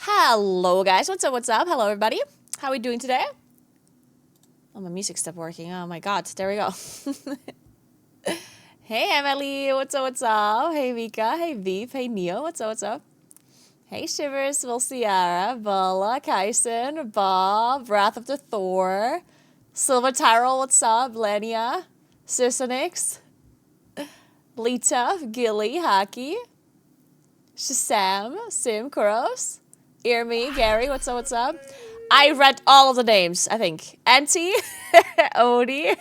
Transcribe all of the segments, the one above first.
Hello, guys. What's up? What's up? Hello, everybody. How are we doing today? Oh, my music stopped working. Oh, my God. There we go. Hey, Emily. What's up? What's up? Hey, Mika. Hey, Veep. Hey, Neo. What's up? What's up? Hey, Shivers. Volciara. Bella. Kyson. Bob. Wrath of the Thor. Silver Tyrell. What's up? Lenia. Sisonix. Lita. Gilly. Haki. Shazam. Sim. Kuros. Irmi. Gary. What's up? What's up? I read all of the names, I think. Auntie. Odie.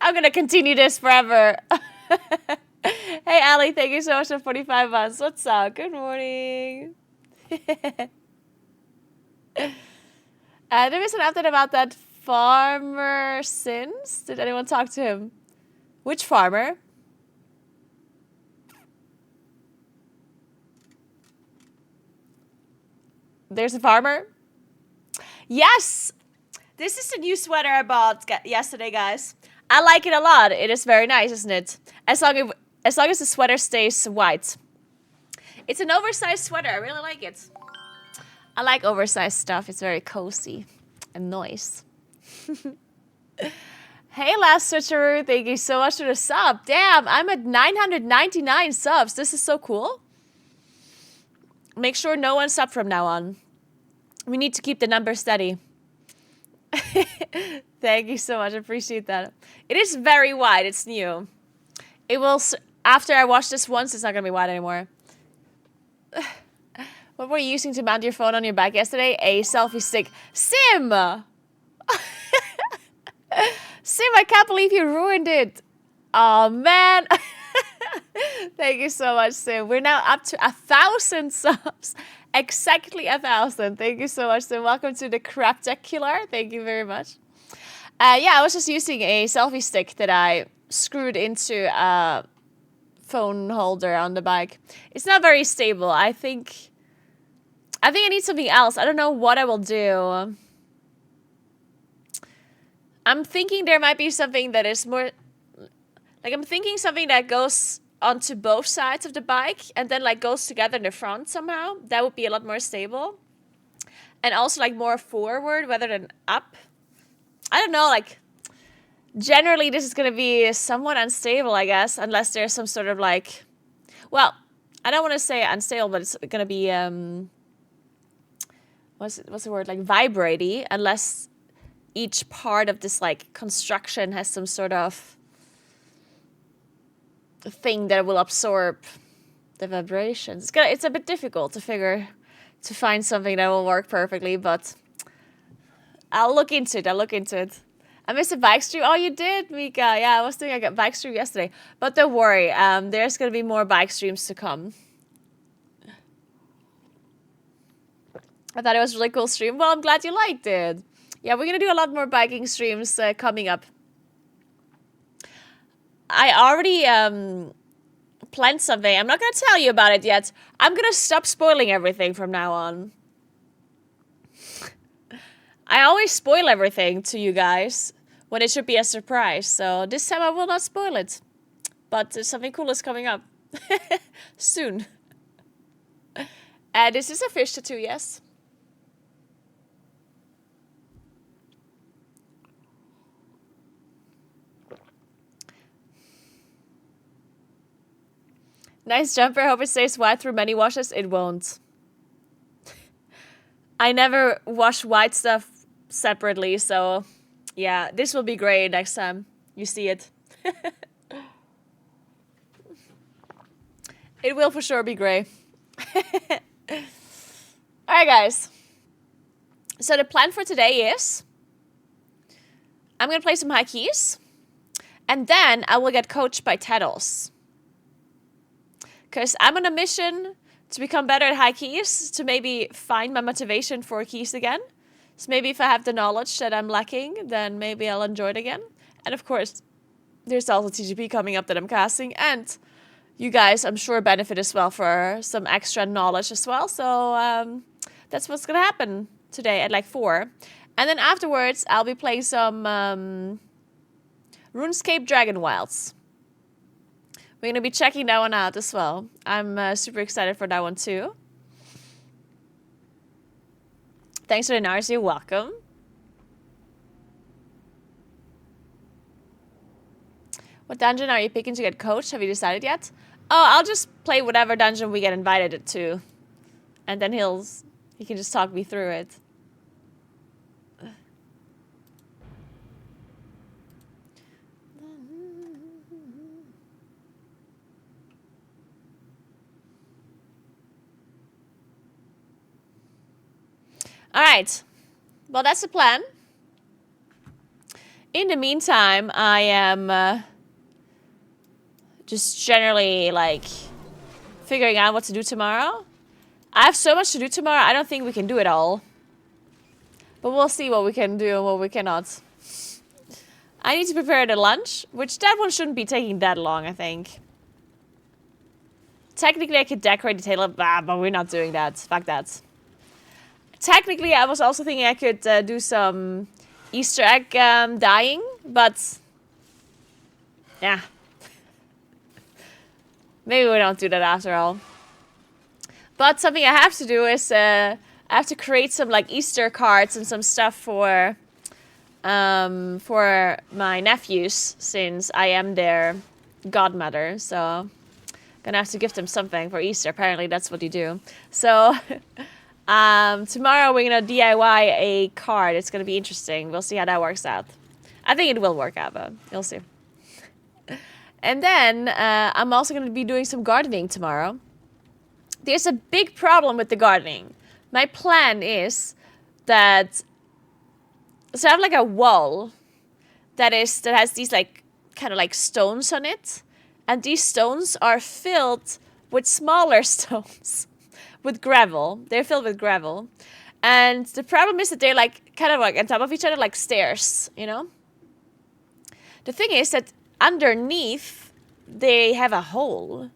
I'm going to continue this forever. Hey, Ali, thank you so much for 45 months. What's up? Good morning. There was an update about that farmer Sins. Did anyone talk to him? Which farmer? There's a farmer? Yes! This is the new sweater I bought yesterday, guys. I like it a lot. It is very nice, isn't it? As long as the sweater stays white. It's an oversized sweater. I really like it. I like oversized stuff. It's very cozy and nice. Hey, Last Switcheroo. Thank you so much for the sub. Damn, I'm at 999 subs. This is so cool. Make sure no one subbed from now on. We need to keep the number steady. Thank you so much. I appreciate that. It is very wide. It's new. It will... After I wash this once, it's not going to be wide anymore. What were you using to mount your phone on your back yesterday? A selfie stick. Sim! Sim, I can't believe you ruined it. Oh, man. Thank you so much, Sim. We're now up to 1,000 subs. Exactly 1,000. Thank you so much, Sim. Welcome to the Craptacular. Thank you very much. Yeah, I was just using a selfie stick that I screwed into a phone holder on the bike. It's not very stable. I think I need something else. I don't know what I will do. I'm thinking there might be something that is more... Like, I'm thinking something that goes onto both sides of the bike and then, like, goes together in the front somehow. That would be a lot more stable. And also, like, more forward rather than up. I don't know, like... Generally, this is going to be somewhat unstable, I guess. Unless there's some sort of, like... Well, I don't want to say unstable, but it's going to be... What's the word? Like, vibraty. Unless each part of this, like, construction has some sort of... thing that will absorb the vibrations. It's a bit difficult to find something that will work perfectly, but I'll look into it. I missed a bike stream. Oh, you did, Mika. Yeah, I was doing a bike stream yesterday. But don't worry, there's going to be more bike streams to come. I thought it was a really cool stream. Well, I'm glad you liked it. Yeah, we're going to do a lot more biking streams coming up. I already planned something. I'm not going to tell you about it yet. I'm going to stop spoiling everything from now on. I always spoil everything to you guys when it should be a surprise. So this time I will not spoil it. But something cool is coming up soon. This is a fish tattoo, yes. Nice jumper. Hope it stays white through many washes. It won't. I never wash white stuff separately, so yeah, this will be gray next time you see it. It will for sure be gray. Alright, guys. So the plan for today is I'm going to play some high keys, and then I will get coached by Tettles. Because I'm on a mission to become better at high keys, to maybe find my motivation for keys again. So maybe if I have the knowledge that I'm lacking, then maybe I'll enjoy it again. And of course, there's also TGP coming up that I'm casting. And you guys, I'm sure, benefit as well for some extra knowledge as well. So that's what's going to happen today at like 4. And then afterwards, I'll be playing some RuneScape Dragonwilds. We're going to be checking that one out as well. I'm super excited for that one too. Thanks for the Nars, you're welcome. What dungeon are you picking to get coached? Have you decided yet? Oh, I'll just play whatever dungeon we get invited to. And then he can just talk me through it. Alright. Well, that's the plan. In the meantime, I am just generally, like, figuring out what to do tomorrow. I have so much to do tomorrow, I don't think we can do it all. But we'll see what we can do and what we cannot. I need to prepare the lunch, which that one shouldn't be taking that long, I think. Technically, I could decorate the table, but we're not doing that. Fuck that. Technically, I was also thinking I could do some Easter egg dyeing, but yeah. Maybe we don't do that after all. But something I have to do is I have to create some like Easter cards and some stuff for my nephews, since I am their godmother. So gonna have to give them something for Easter. Apparently that's what you do. So tomorrow we're gonna DIY a card. It's gonna be interesting. We'll see how that works out. I think it will work out, but you'll see. And then I'm also gonna be doing some gardening tomorrow. There's a big problem with the gardening. My plan is that, so I have like a wall that has these like kind of like stones on it, and these stones are filled with smaller stones. With gravel. They're filled with gravel. And the problem is that they're like kind of like on top of each other, like stairs, you know? The thing is that underneath they have a hole.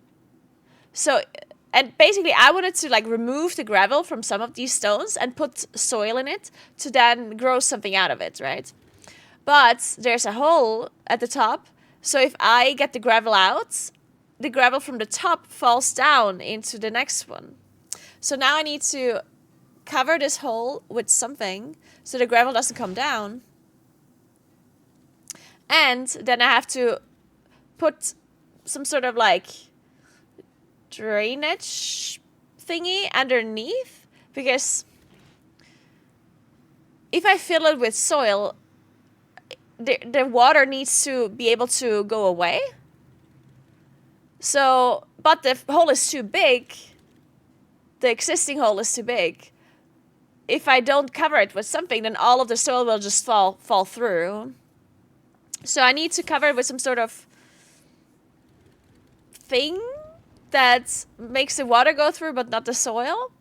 So, and basically I wanted to like remove the gravel from some of these stones and put soil in it to then grow something out of it, right? But there's a hole at the top. So if I get the gravel out, the gravel from the top falls down into the next one. So now I need to cover this hole with something so the gravel doesn't come down. And then I have to put some sort of like drainage thingy underneath, because if I fill it with soil, the water needs to be able to go away. So, but the hole is too big. The existing hole is too big. If I don't cover it with something, then all of the soil will just fall through. So I need to cover it with some sort of thing that makes the water go through, but not the soil.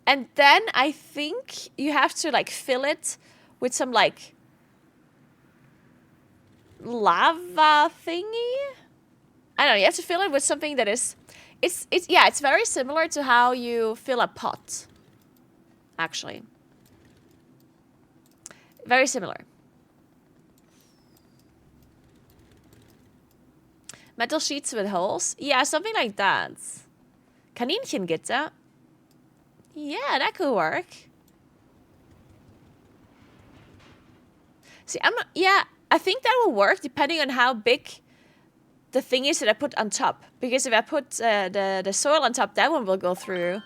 And then I think you have to like fill it with some like lava thingy. I don't know, you have to fill it with something that is, it's very similar to how you fill a pot, actually. Very similar. Metal sheets with holes? Yeah, something like that. Kaninchengitter? Yeah, that could work. See, I think that will work depending on how big the thing is that I put on top. Because if I put the soil on top, that one will go through.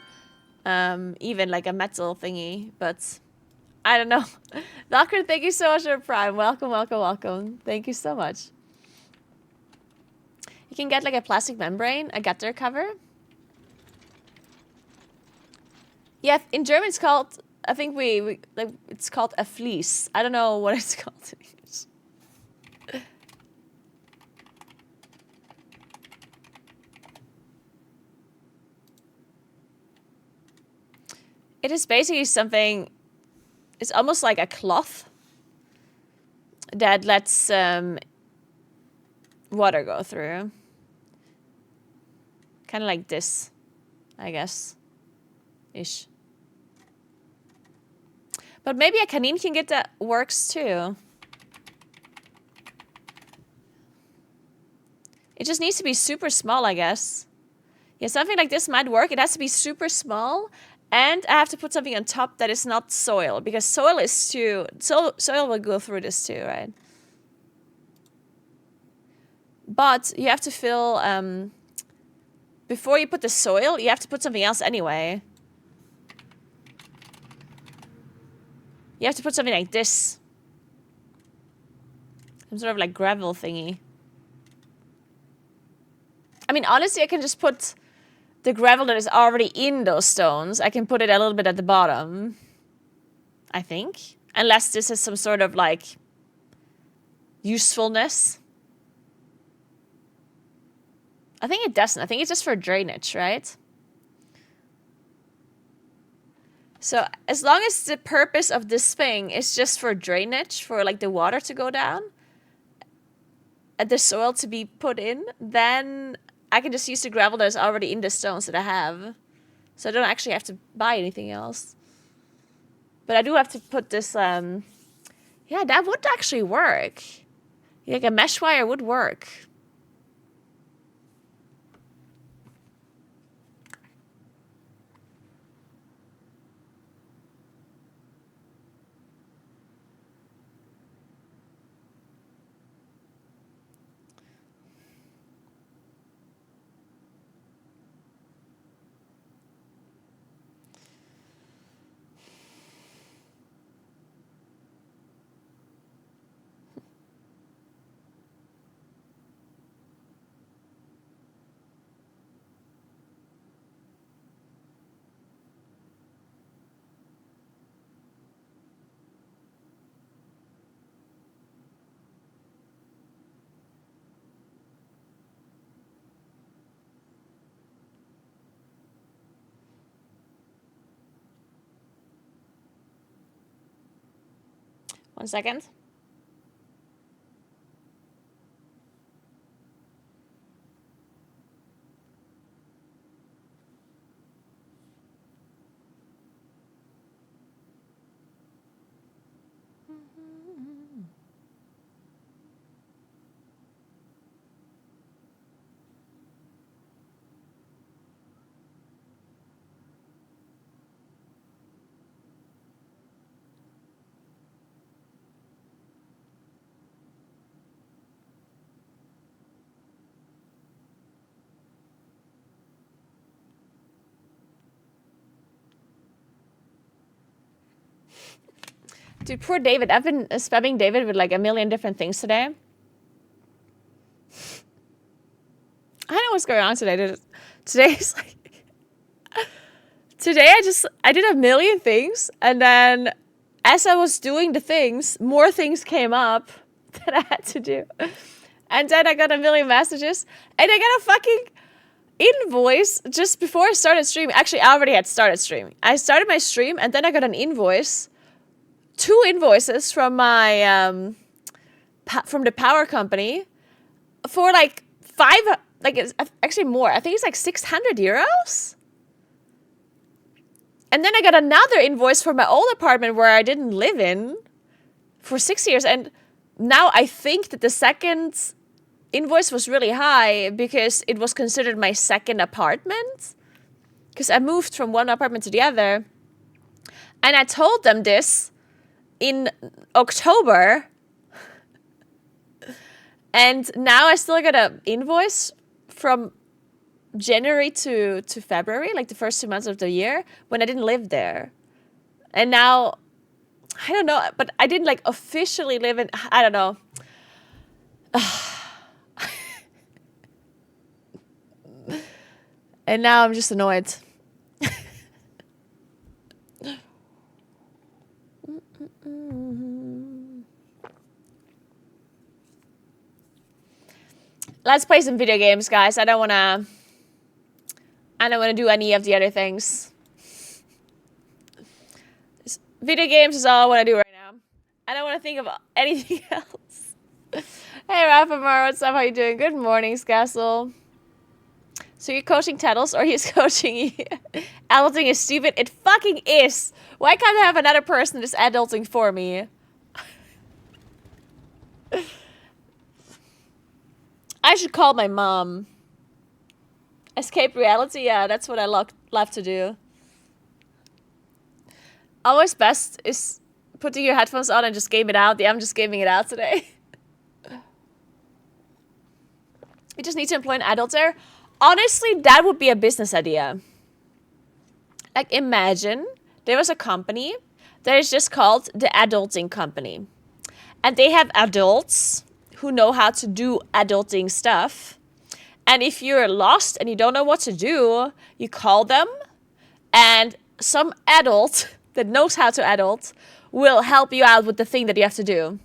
Even like a metal thingy. But I don't know. Valkyrie, thank you so much for Prime. Welcome, welcome, welcome. Thank you so much. You can get like a plastic membrane, a gutter cover. Yeah, in German it's called, I think it's called a fleece. I don't know what it's called in English. It is basically something, it's almost like a cloth that lets water go through. Kind of like this, I guess. Ish. But maybe a Kaninchengitter works too. It just needs to be super small, I guess. Yeah, something like this might work. It has to be super small And I have to put something on top that is not soil, because soil is too... Soil will go through this too, right? But you have to fill... before you put the soil, you have to put something else anyway. You have to put something like this. Some sort of like gravel thingy. I mean, honestly, I can just put the gravel that is already in those stones. I can put it a little bit at the bottom. I think. Unless this has some sort of like usefulness. I think it doesn't. I think it's just for drainage, right? So as long as the purpose of this thing is just for drainage, for like the water to go down, and the soil to be put in, then I can just use the gravel that is already in the stones that I have. So I don't actually have to buy anything else. But I do have to put this, yeah, that would actually work. Like a mesh wire would work. One second. Dude, poor David. I've been spamming David with like a million different things today. I don't know what's going on today, dude. Today's like... Today I did a million things, and then as I was doing the things, more things came up that I had to do. And then I got a million messages, and I got a fucking invoice just before I started streaming. Actually, I already had started streaming. I started my stream, and then I got an invoice. 2 invoices from my from the power company for like 5, like it's actually more. I think it's like 600 euros. And then I got another invoice for my old apartment where I didn't live in for 6 years. And now I think that the second invoice was really high because it was considered my second apartment. Because I moved from one apartment to the other. And I told them this in October. And now I still got an invoice from January to February, like the first 2 months of the year, when I didn't live there. And now, I don't know, but I didn't like officially live in, I don't know. And now I'm just annoyed. Let's play some video games, guys. I don't want to do any of the other things. Video games is all I want to do right now. I don't want to think of anything else. Hey, Rafa Mar, what's up? How you doing? Good morning, Scassel. So you're coaching Tettles, or he's coaching you? Adulting is stupid. It fucking is. Why can't I have another person that's adulting for me? I should call my mom. Escape reality? Yeah, that's what I love to do. Always best is putting your headphones on and just game it out. Yeah, I'm just gaming it out today. We just need to employ an adult there. Honestly, that would be a business idea. Like, imagine there was a company that is just called the Adulting Company. And they have adults who know how to do adulting stuff. And if you're lost and you don't know what to do, you call them. And some adult that knows how to adult will help you out with the thing that you have to do.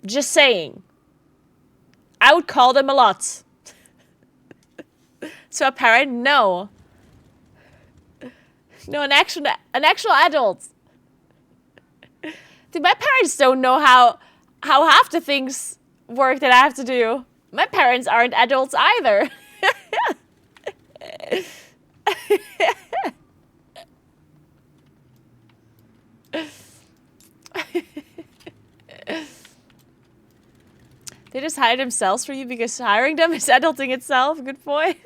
Just saying. I would call them a lot. So a parent, no. No, an actual adult. Dude, my parents don't know how half the things work that I have to do. My parents aren't adults either. They just hire themselves for you because hiring them is adulting itself. Good point.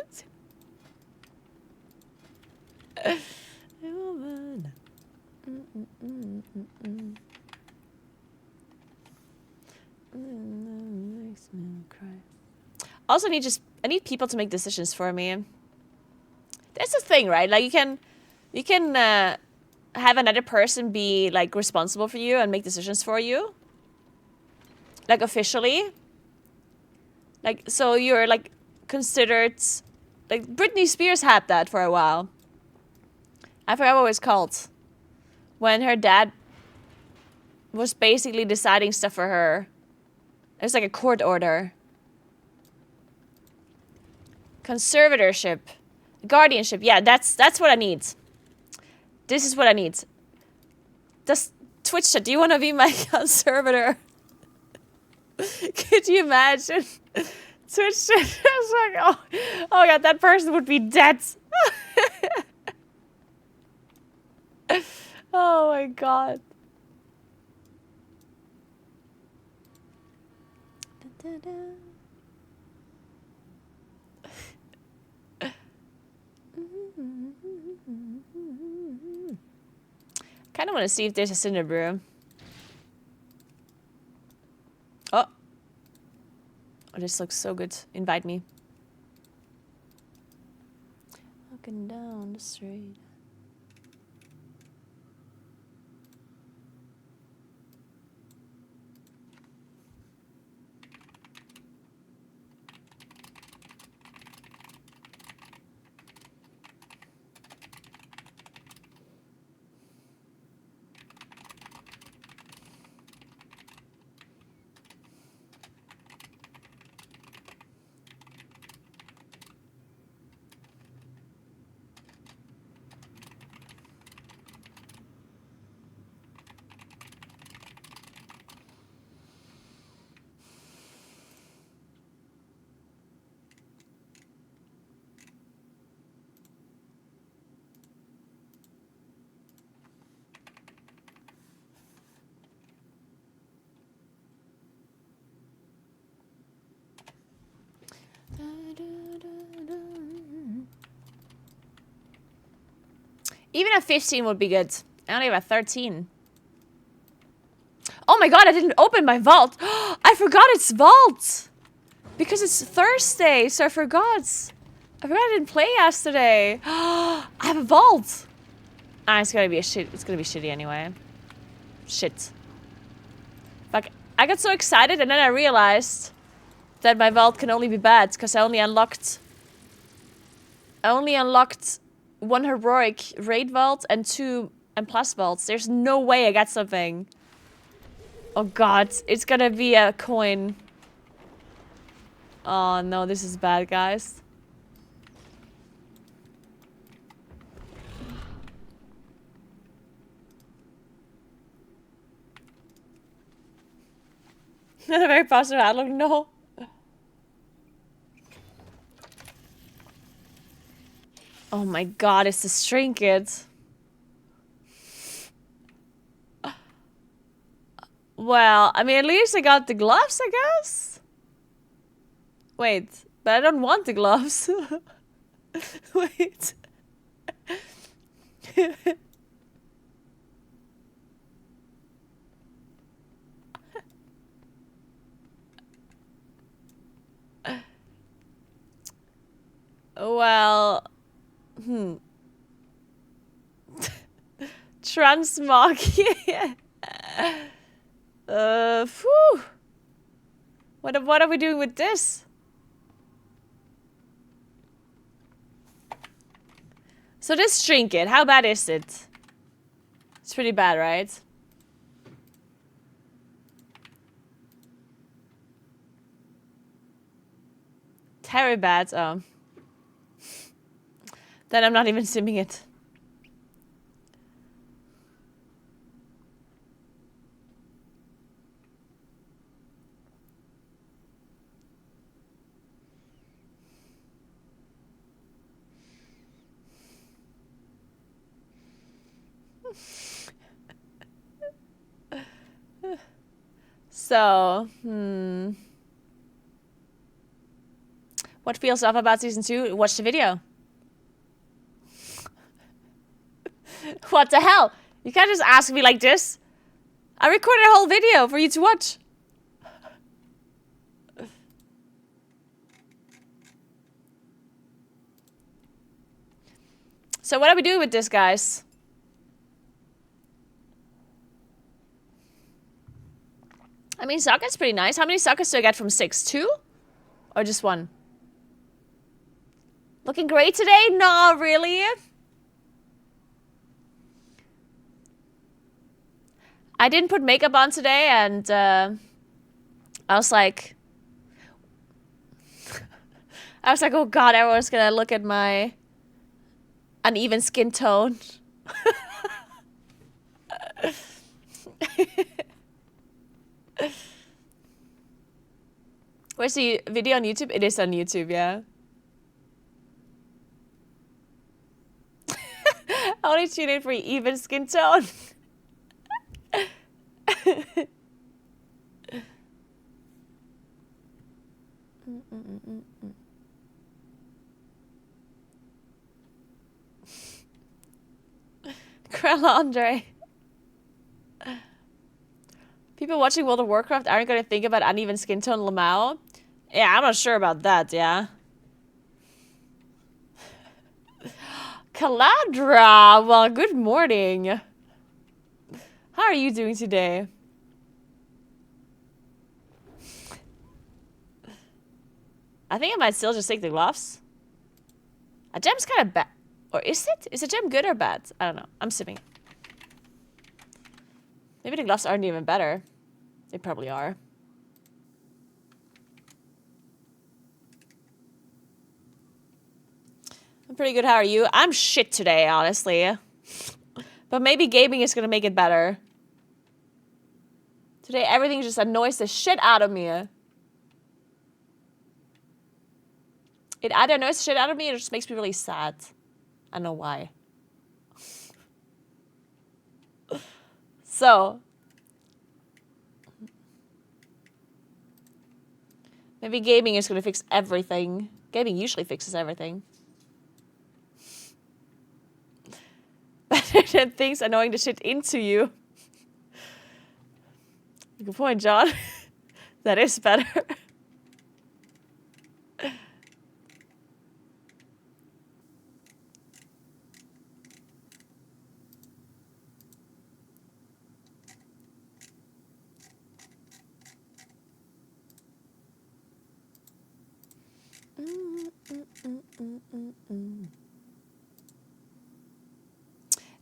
Also, I need people to make decisions for me. That's the thing, right? Like, you can have another person be like responsible for you and make decisions for you. Like, officially. Like, so you're like considered, like Britney Spears had that for a while. I forgot what it was called. When her dad was basically deciding stuff for her. It was like a court order. Conservatorship. Guardianship. Yeah, that's what I need. This is what I need. Does Twitch chat, do you want to be my conservator? Could you imagine? Twitch chat is like, oh god, that person would be dead. Oh my god. Kind of want to see if there's a cinder brew. Oh, this looks so good. Invite me. Walking down the street. Even a 15 would be good. I only have a 13. Oh my god, I didn't open my vault. I forgot it's vault. Because it's Thursday, so I forgot. I didn't play yesterday. I have a vault. Ah, it's gonna be it's gonna be shitty anyway. Shit. Fuck. I got so excited and then I realized that my vault can only be bad because I only unlocked one heroic raid vault and 2 and plus vaults. There's no way I got something. Oh god, it's gonna be a coin. Oh no, this is bad, guys. Not a very positive outlook, no. Oh my god, it's the trinket. Well, I mean, at least I got the gloves, I guess? Wait, but I don't want the gloves. Wait. Well, Transmog. Yeah. Phew. What are we doing with this? So this trinket, how bad is it? It's pretty bad, right? Very bad. Oh. Then I'm not even simming it. So, what feels off about season 2? Watch the video. What the hell? You can't just ask me like this. I recorded a whole video for you to watch. So what are we doing with this, guys? I mean, socket's pretty nice. How many sockets do I get from 6? 2? Or just 1? Looking great today? No, really? I didn't put makeup on today, and I was like, oh god, everyone's gonna look at my uneven skin tone. Where's the video on YouTube? It is on YouTube, yeah. Only tune in for even skin tone. Krell Andre. People watching World of Warcraft aren't going to think about uneven skin tone Lamau. Yeah, I'm not sure about that, yeah. Caladra! Well, good morning. How are you doing today? I think I might still just take the gloves. A gem's kind of bad. Or is it? Is a gem good or bad? I don't know. I'm sipping. Maybe the gloves aren't even better. They probably are. I'm pretty good. How are you? I'm shit today, honestly. But maybe gaming is gonna make it better. Today, everything just annoys the shit out of me. It either annoys the shit out of me or it just makes me really sad. I don't know why. So. Maybe gaming is gonna fix everything. Gaming usually fixes everything. Better than things annoying the shit into you. Good point, John. That is better.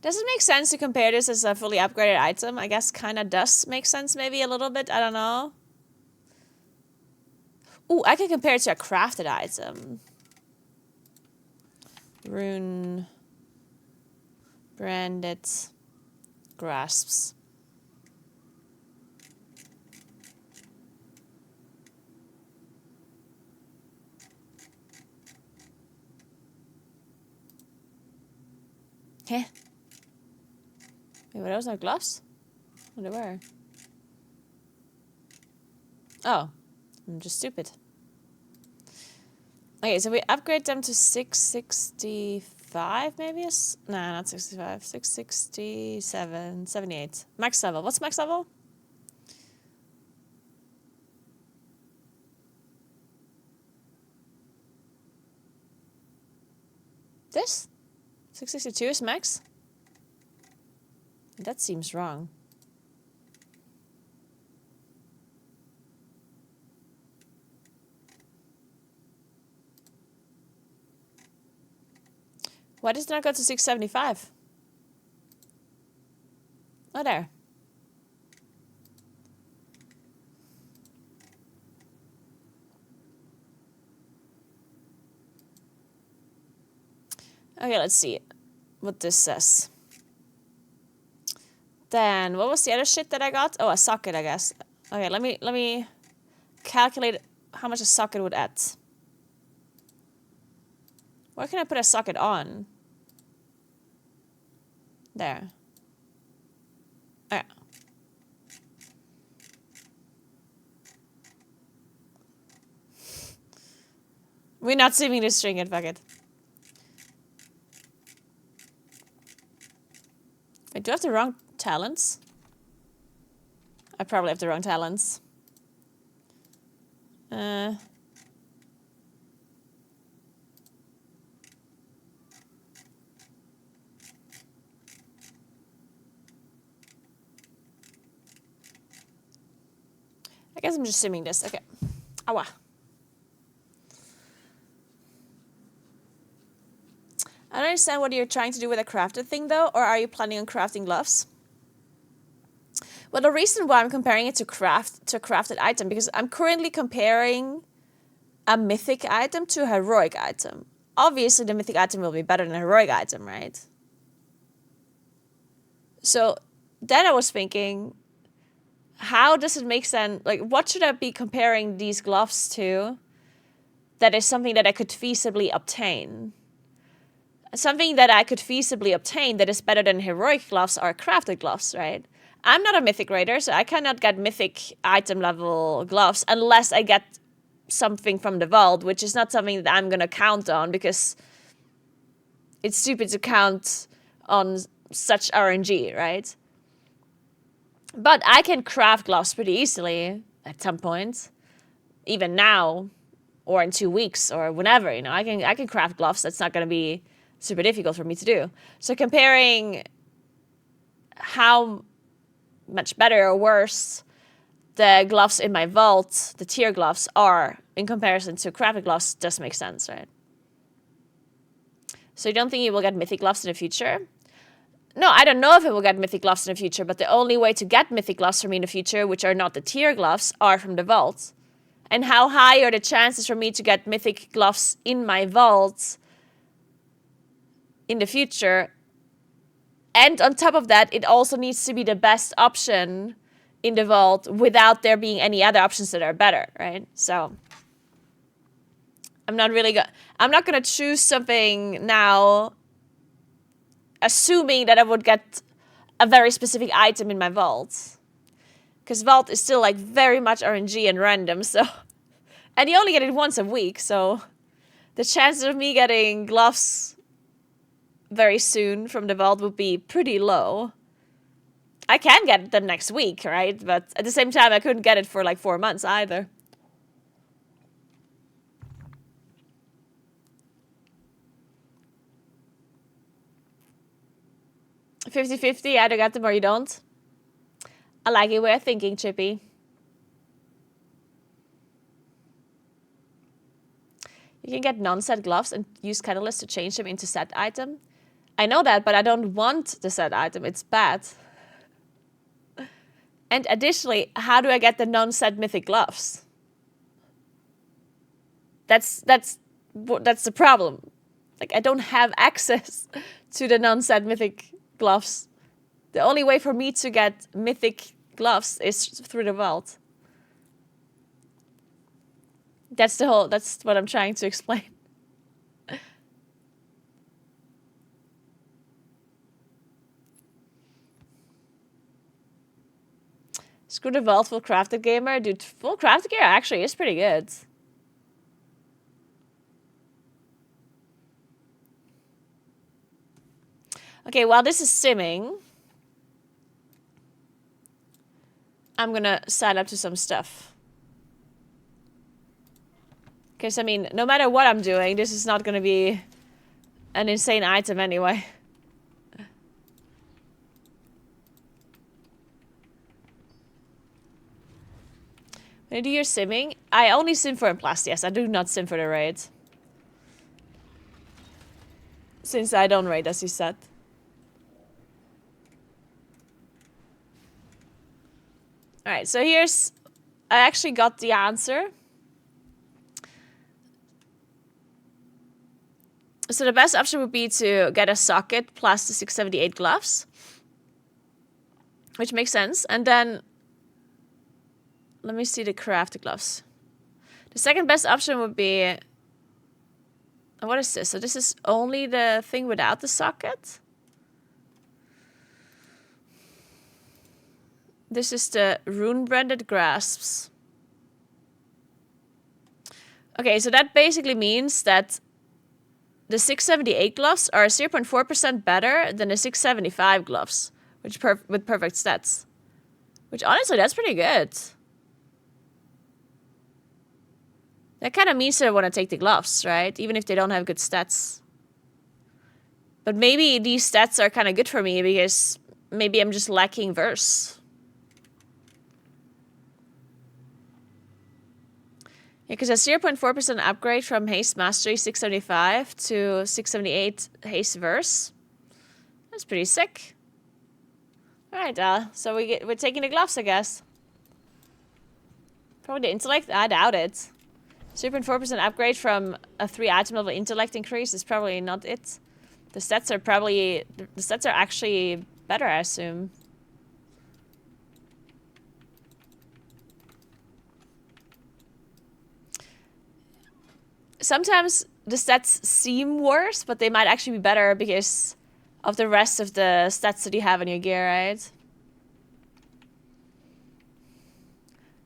Does it make sense to compare this as a fully upgraded item? I guess kind of does make sense, maybe a little bit. I don't know. Ooh, I can compare it to a crafted item. Rune. Branded. Grasps. Heh. Wait, were those not gloves? Oh, they were. Oh. I'm just stupid. Okay, so we upgrade them to 665, maybe? Nah, not 65. 667, 78. Max level. What's max level? This? 662 is max? That seems wrong. Why does it not go to 675? Oh, there. Okay, let's see what this says. Then, what was the other shit that I got? Oh, a socket, I guess. Okay, let me calculate how much a socket would add. Where can I put a socket on? There. Okay. We're not simming this string yet, fuck it. Wait, do I have the wrong talents? I probably have the wrong talents. I guess I'm just simming this. Okay. Awa. I don't understand what you're trying to do with a crafted thing, though, or are you planning on crafting gloves? Well, the reason why I'm comparing it to a crafted item, because I'm currently comparing a mythic item to a heroic item. Obviously, the mythic item will be better than a heroic item, right? So then I was thinking, how does it make sense? Like, what should I be comparing these gloves to that is something that I could feasibly obtain? Something that I could feasibly obtain that is better than heroic gloves are crafted gloves, right? I'm not a mythic raider, so I cannot get mythic item level gloves unless I get something from the vault, which is not something that I'm gonna count on because it's stupid to count on such RNG, right? But I can craft gloves pretty easily at some point, even now, or in 2 weeks, or whenever. You know, I can craft gloves. That's not gonna be super difficult for me to do. So comparing how much better or worse the gloves in my vault, the tier gloves, are in comparison to crafted gloves does make sense, right? So you don't think you will get mythic gloves in the future? No, I don't know if I will get mythic gloves in the future, but the only way to get mythic gloves from me in the future, which are not the tier gloves, are from the vault. And how high are the chances for me to get mythic gloves in my vault in the future? And on top of that, it also needs to be the best option in the vault without there being any other options that are better, right? So I'm not gonna choose something now assuming that I would get a very specific item in my vault. Because vault is still like very much RNG and random, so and you only get it once a week, so the chances of me getting gloves very soon from the vault would be pretty low. I can get them next week, right? But at the same time, I couldn't get it for like 4 months either. "50-50, either get them or you don't." I like your way of thinking, Chippy. You can get non-set gloves and use Tettles to change them into set item. I know that, but I don't want the set item. It's bad. And additionally, how do I get the non-set mythic gloves? That's the problem. Like, I don't have access to the non-set mythic gloves. The only way for me to get mythic gloves is through the vault. That's what I'm trying to explain. Screw the vault, full crafted gamer. Dude, full crafted gear actually is pretty good. Okay, while this is simming, I'm gonna sign up to some stuff. Because, I mean, no matter what I'm doing, this is not gonna be an insane item anyway. When you do your simming, I only sim for Emplast, yes. I do not sim for the raid. Since I don't raid, as you said. Alright, so here's... I actually got the answer. So the best option would be to get a socket plus the 678 gloves. Which makes sense. And then... Let me see the crafted gloves. The second best option would be... What is this? So this is only the thing without the socket? This is the rune-branded grasps. Okay, so that basically means that the 678 gloves are 0.4% better than the 675 gloves, which with perfect stats. Which honestly, that's pretty good. That kind of means that I want to take the gloves, right? Even if they don't have good stats. But maybe these stats are kind of good for me because maybe I'm just lacking verse. Yeah, because a 0.4% upgrade from Haste Mastery 675 to 678 Haste Verse. That's pretty sick. Alright, so we're taking the gloves, I guess. Probably the intellect? I doubt it. 0.4% upgrade from a 3 item level intellect increase is probably not it. The stats are probably... The stats are actually better, I assume. Sometimes the stats seem worse, but they might actually be better because of the rest of the stats that you have in your gear, right?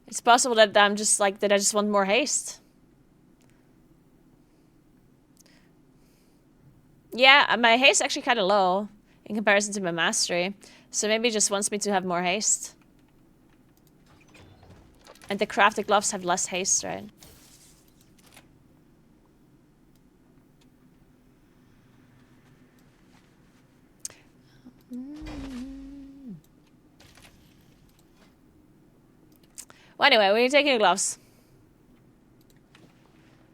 It's possible that I'm just like, that I just want more haste. Yeah, my haste is actually kind of low in comparison to my mastery. So maybe it just wants me to have more haste. And the crafted gloves have less haste, right? Well, anyway, we're taking the gloves.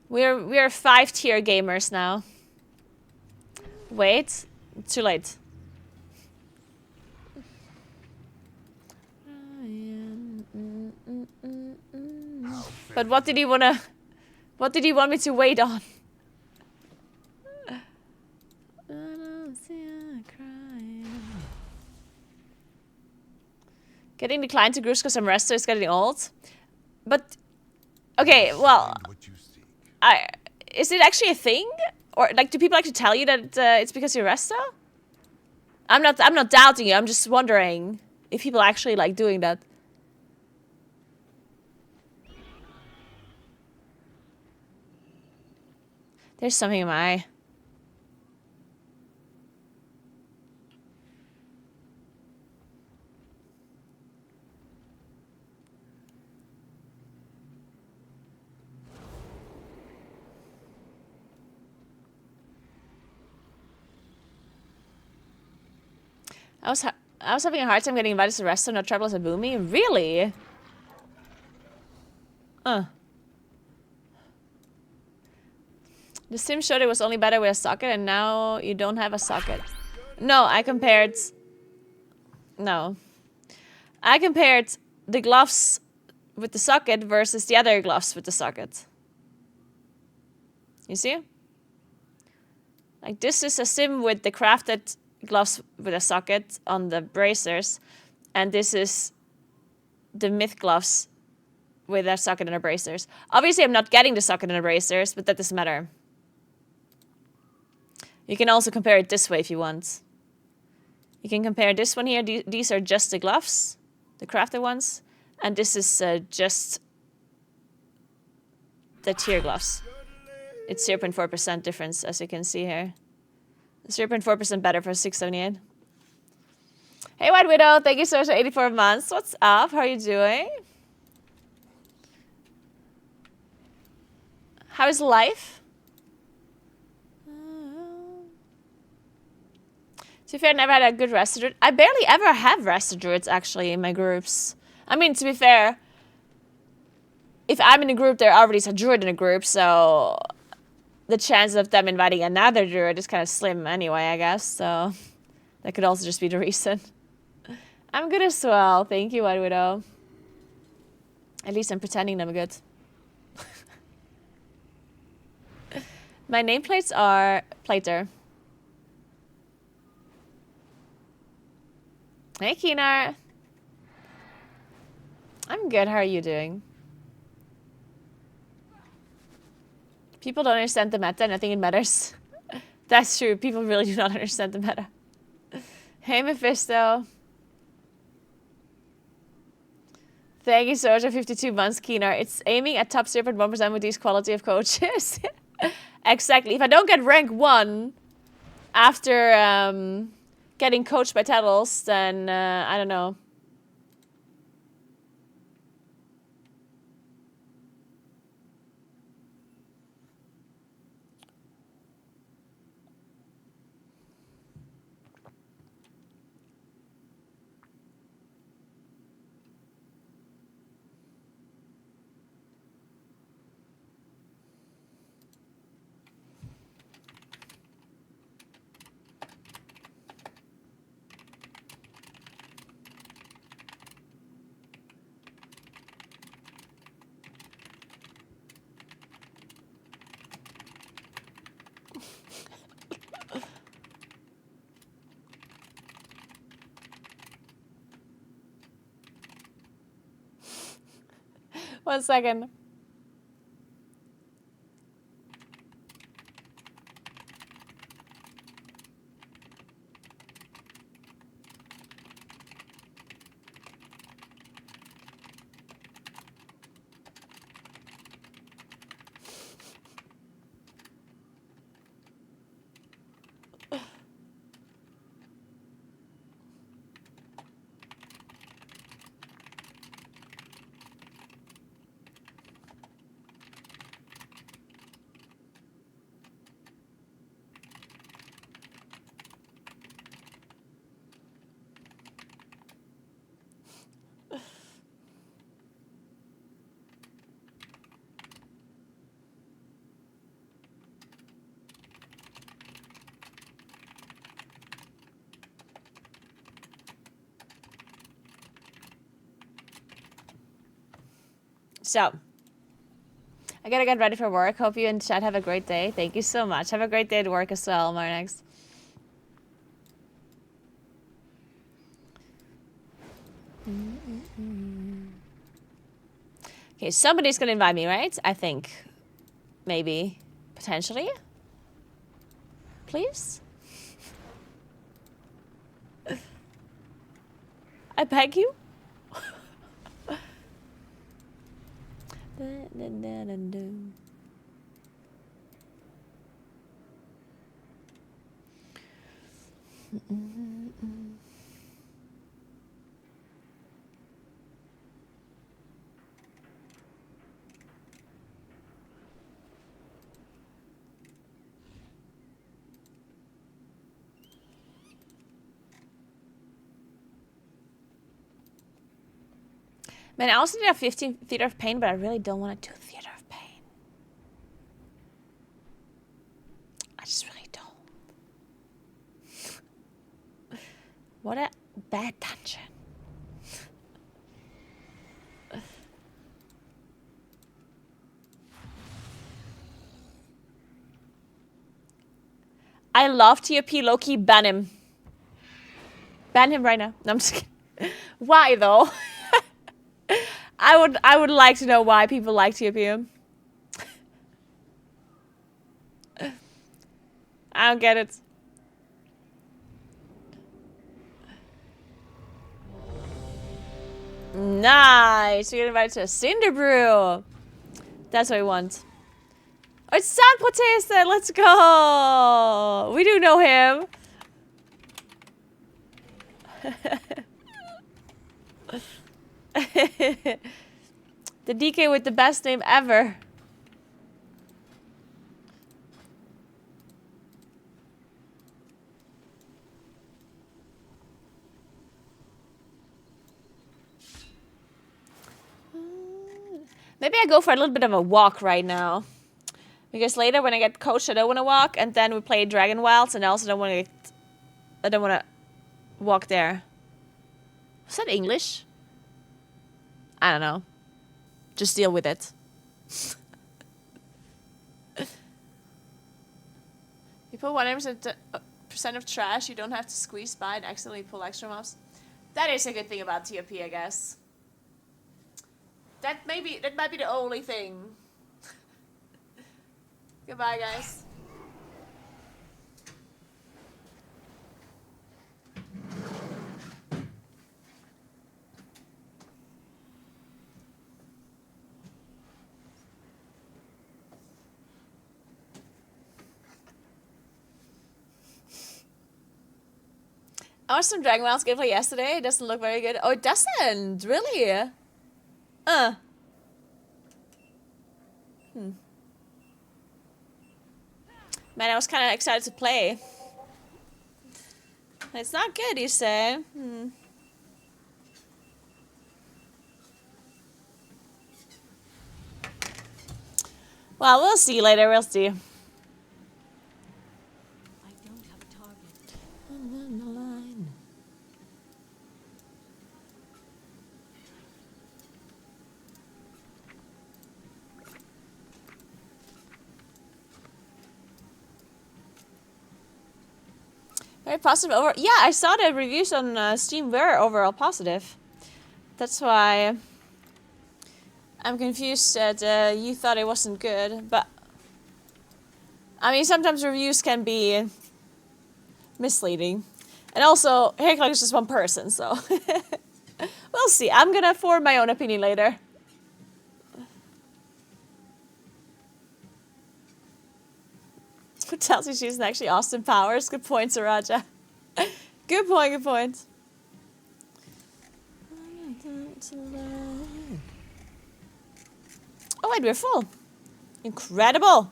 We're 5-tier gamers now. Wait, too late. But what did he wanna... What did he want me to wait on? Getting declined to Grush because I'm resto is getting old. But... Okay, well... Is it actually a thing? Or, like, do people actually tell you that it's because you're resto? I'm not doubting you, I'm just wondering if people actually like doing that. There's something in my eye. I was having a hard time getting invited to the resto, no trouble as a boomy. Really? The sim showed it was only better with a socket, and now you don't have a socket. No, I compared... No. I compared the gloves with the socket versus the other gloves with the socket. You see? Like, this is a sim with the crafted gloves with a socket on the bracers, and this is the myth gloves with a socket and a bracers. Obviously, I'm not getting the socket and the bracers, but that doesn't matter. You can also compare it this way if you want. You can compare this one here. These are just the gloves, the crafted ones, and this is just the tier gloves. It's 0.4% difference, as you can see here. 0.4% better for 678. Hey, White Widow, thank you so much for 84 months. What's up? How are you doing? How is life? To be fair, I never had a good Rested Druid. I barely ever have Rested Druids, actually, in my groups. I mean, to be fair, if I'm in a group, there already is a Druid in a group, so the chance of them inviting another Druid is kind of slim anyway, I guess, so that could also just be the reason. I'm good as well. Thank you, White Widow. At least I'm pretending I'm good. My nameplates are Plater. Hey, Keenar. I'm good. How are you doing? People don't understand the meta, and I think it matters. That's true. People really do not understand the meta. Hey, Mephisto. Thank you so much for 52 months, Keenar. It's aiming at top 0.1% with these quality of coaches. Exactly. If I don't get rank 1 after getting coached by Tettles, then I don't know. One second. So, I gotta get ready for work. Hope you and chat have a great day. Thank you so much. Have a great day at work as well, Marnex. Okay, somebody's gonna invite me, right? I think. Maybe. Potentially. Please? I beg you? Man, I also need a 15 Theater of Pain, but I really don't want to do Theater of Pain. I just really don't. What a bad dungeon. I love TOP Loki. Ban him. Ban him right now. No, I'm just kidding. Why though? I would like to know why people like TOP him. I don't get it. Nice. We get invited to a Cinder Brew. That's what we want. Oh, it's San Protesta. Let's go. We do know him. The DK with the best name ever. Maybe I go for a little bit of a walk right now. Because later when I get coached, I don't want to walk, and then we play Dragonwilds, and I also don't want to. I don't want to walk there. Was that English? I don't know. Just deal with it. You put 100% of trash, you don't have to squeeze by and accidentally pull extra mobs. That is a good thing about TOP, I guess. That might be the only thing. Goodbye, guys. I watched some Dragonwilds gameplay yesterday. It doesn't look very good. Oh, it doesn't? Really? Man, I was kind of excited to play. It's not good, you say? Well, we'll see later. We'll see. Very positive over. Yeah, I saw the reviews on Steam were overall positive. That's why I'm confused that you thought it wasn't good. But I mean, sometimes reviews can be misleading, and also Heraclix is just one person, so we'll see. I'm gonna form my own opinion later. Who tells you she's actually Austin Powers? Good point, Saraja. Good point, good point. Oh wait, we're full. Incredible.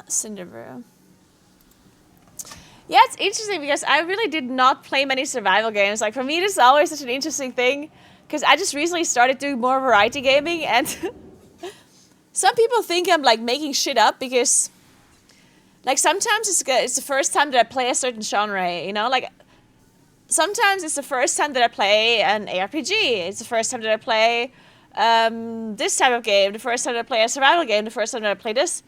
Cinderbrew. Yeah, it's interesting because I really did not play many survival games. Like, for me, this is always such an interesting thing because I just recently started doing more variety gaming, and some people think I'm like making shit up because, like, sometimes it's the first time that I play a certain genre, you know? Like, sometimes it's the first time that I play an ARPG. It's the first time that I play this type of game, the first time that I play a survival game, the first time that I play this.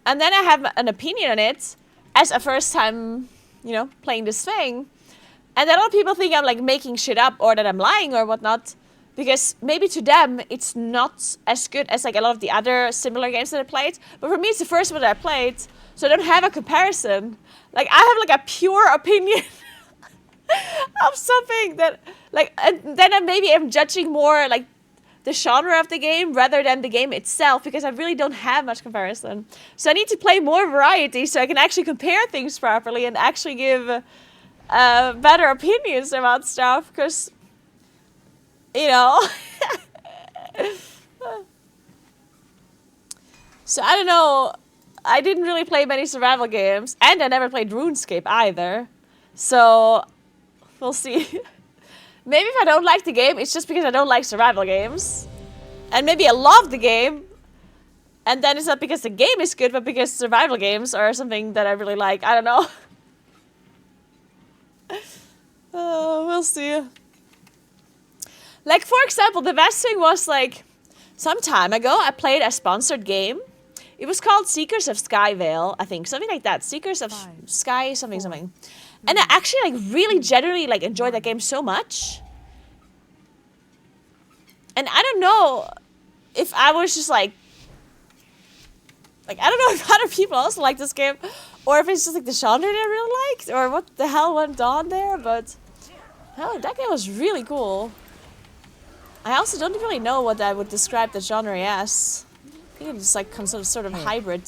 And then I have an opinion on it as a first time, you know, playing this thing. And then a lot of people think I'm like making shit up or that I'm lying or whatnot. Because maybe to them, it's not as good as like a lot of the other similar games that I played. But for me, it's the first one that I played. So I don't have a comparison. Like, I have like a pure opinion of something that, like, and then maybe I'm judging more like the genre of the game rather than the game itself, because I really don't have much comparison. So I need to play more variety so I can actually compare things properly and actually give better opinions about stuff, because, you know. So I don't know. I didn't really play many survival games, and I never played RuneScape either. So we'll see. Maybe if I don't like the game, it's just because I don't like survival games. And maybe I love the game, and then it's not because the game is good, but because survival games are something that I really like. I don't know. We'll see. Like, for example, the best thing was, like, some time ago, I played a sponsored game. It was called Seekers of Skyvale, I think. Something like that. Seekers of Sky, something. And I actually, like, really genuinely, like, enjoyed that game so much. And I don't know if I was just, like, I don't know if other people also like this game, or if it's just, like, the genre that I really liked, or what the hell went on there, but, hell, that game was really cool. I also don't really know what I would describe the genre as. I think it's, like, some sort of hybrid.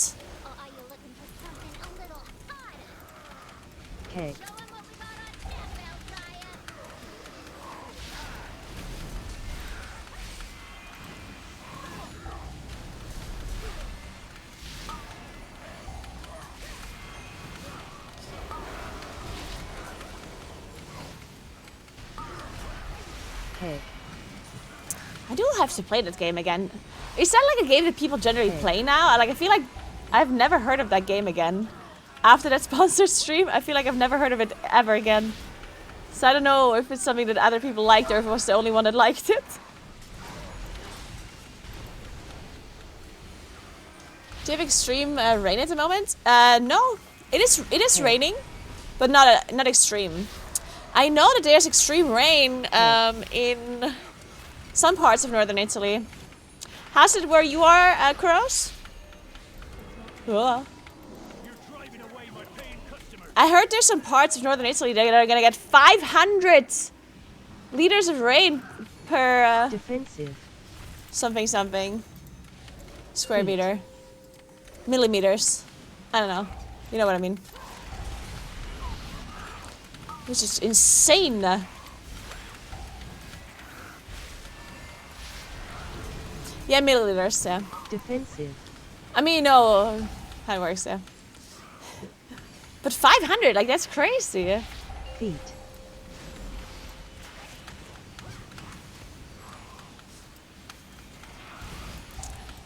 Okay. Okay. I do have to play that game again. Is that like a game that people generally play now? Like, I feel like I've never heard of that game again. After that sponsored stream, I feel like I've never heard of it ever again. So I don't know if it's something that other people liked or if I was the only one that liked it. Do you have extreme rain at the moment? No. It is raining, but not extreme. I know that there's extreme rain in some parts of northern Italy. How's it where you are, Kuros? Cool. I heard there's some parts of northern Italy that are gonna get 500 liters of rain per Defensive. something square meter. Millimeters. I don't know. You know what I mean. Which is insane. Yeah, milliliters, yeah. Defensive. I mean, you know how it works, yeah. But 500, like, that's crazy. Feet.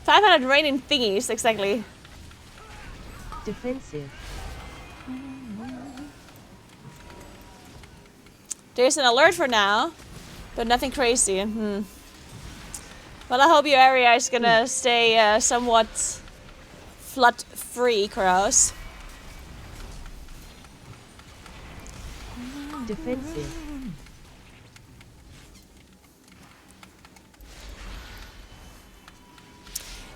$500 raining thingies, exactly. Defensive. There's an alert for now, but nothing crazy. Well, I hope your area is gonna stay somewhat flood-free, Kuros. Defensive.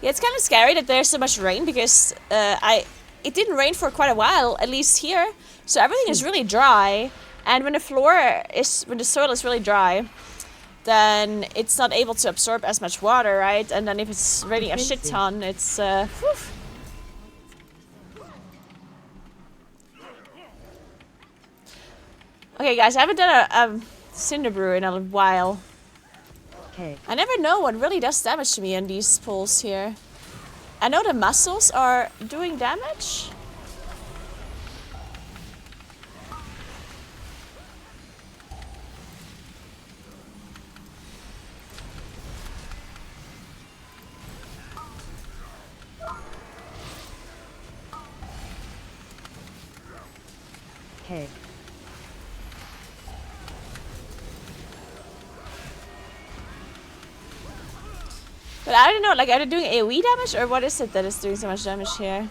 Yeah, it's kind of scary that there's so much rain because it didn't rain for quite a while, at least here. So everything is really dry, and when the soil is really dry, then it's not able to absorb as much water, right? And then if it's raining a shit ton, it's whew. Okay, guys, I haven't done a cinder brew in a while. Okay. I never know what really does damage to me in these pulls here. I know the muscles are doing damage. Okay. But I don't know, like, are they doing AoE damage or what is it that is doing so much damage here?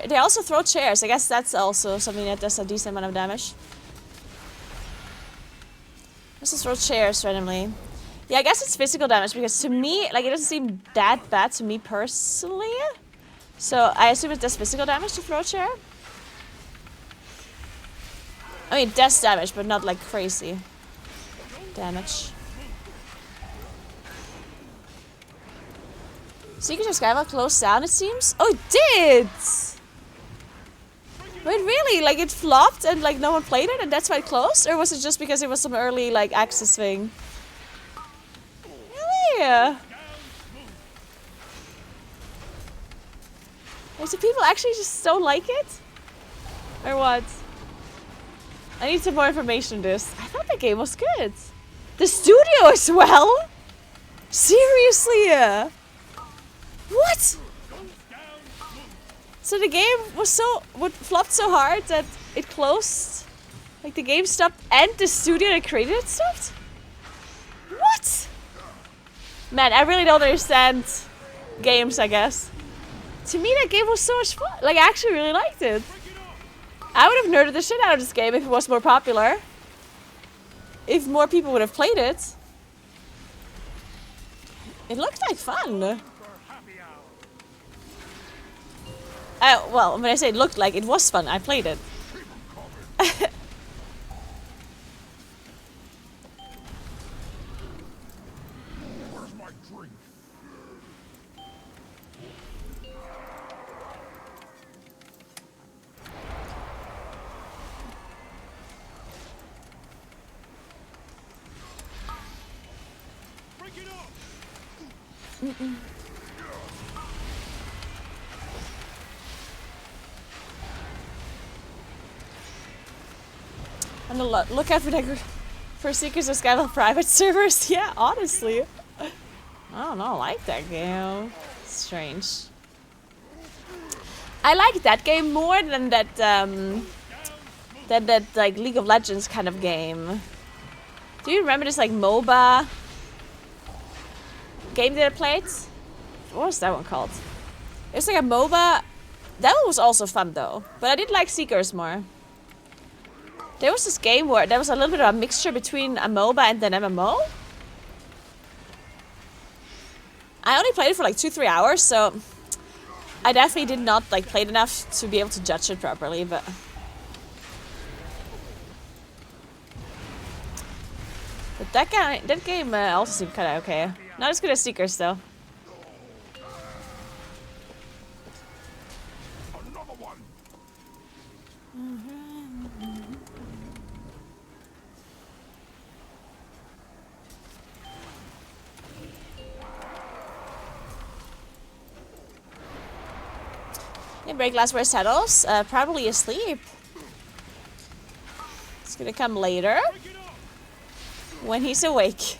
They also throw chairs. I guess that's also something that does a decent amount of damage. Let's just throw chairs randomly. Yeah, I guess it's physical damage because to me, like, it doesn't seem that bad to me personally. So I assume it does physical damage to throw a chair. I mean, it does damage, but not like crazy damage. Secret of Skyval closed down, it seems? Oh, it did! Wait, really? Like, it flopped and, like, no one played it and that's why it closed? Or was it just because it was some early, like, access thing? Really? Like, do people actually just don't like it? Or what? I need some more information on this. I thought the game was good. The studio as well? Seriously? What? So the game was flopped so hard that it closed? Like the game stopped and the studio that created it stopped? What? Man, I really don't understand games, I guess. To me that game was so much fun. Like I actually really liked it. I would have nerded the shit out of this game if it was more popular. If more people would have played it. It looked like fun. Well, when I say it looked like, it was fun. I played it. On the lookout for Seekers of Skyval private servers. Yeah, honestly. I don't know, I like that game. Strange. I like that game more than that like League of Legends kind of game. Do you remember this like MOBA game that I played? What was that one called? It's like a MOBA. That one was also fun though, but I did like Seekers more. There was this game where there was a little bit of a mixture between a MOBA and an MMO. I only played it for like 2-3 hours, so I definitely did not like play it enough to be able to judge it properly, but that game also seemed kind of okay. Not as good as Seekers though. Yeah, break last word Tettles. Probably asleep. It's gonna come later. When he's awake.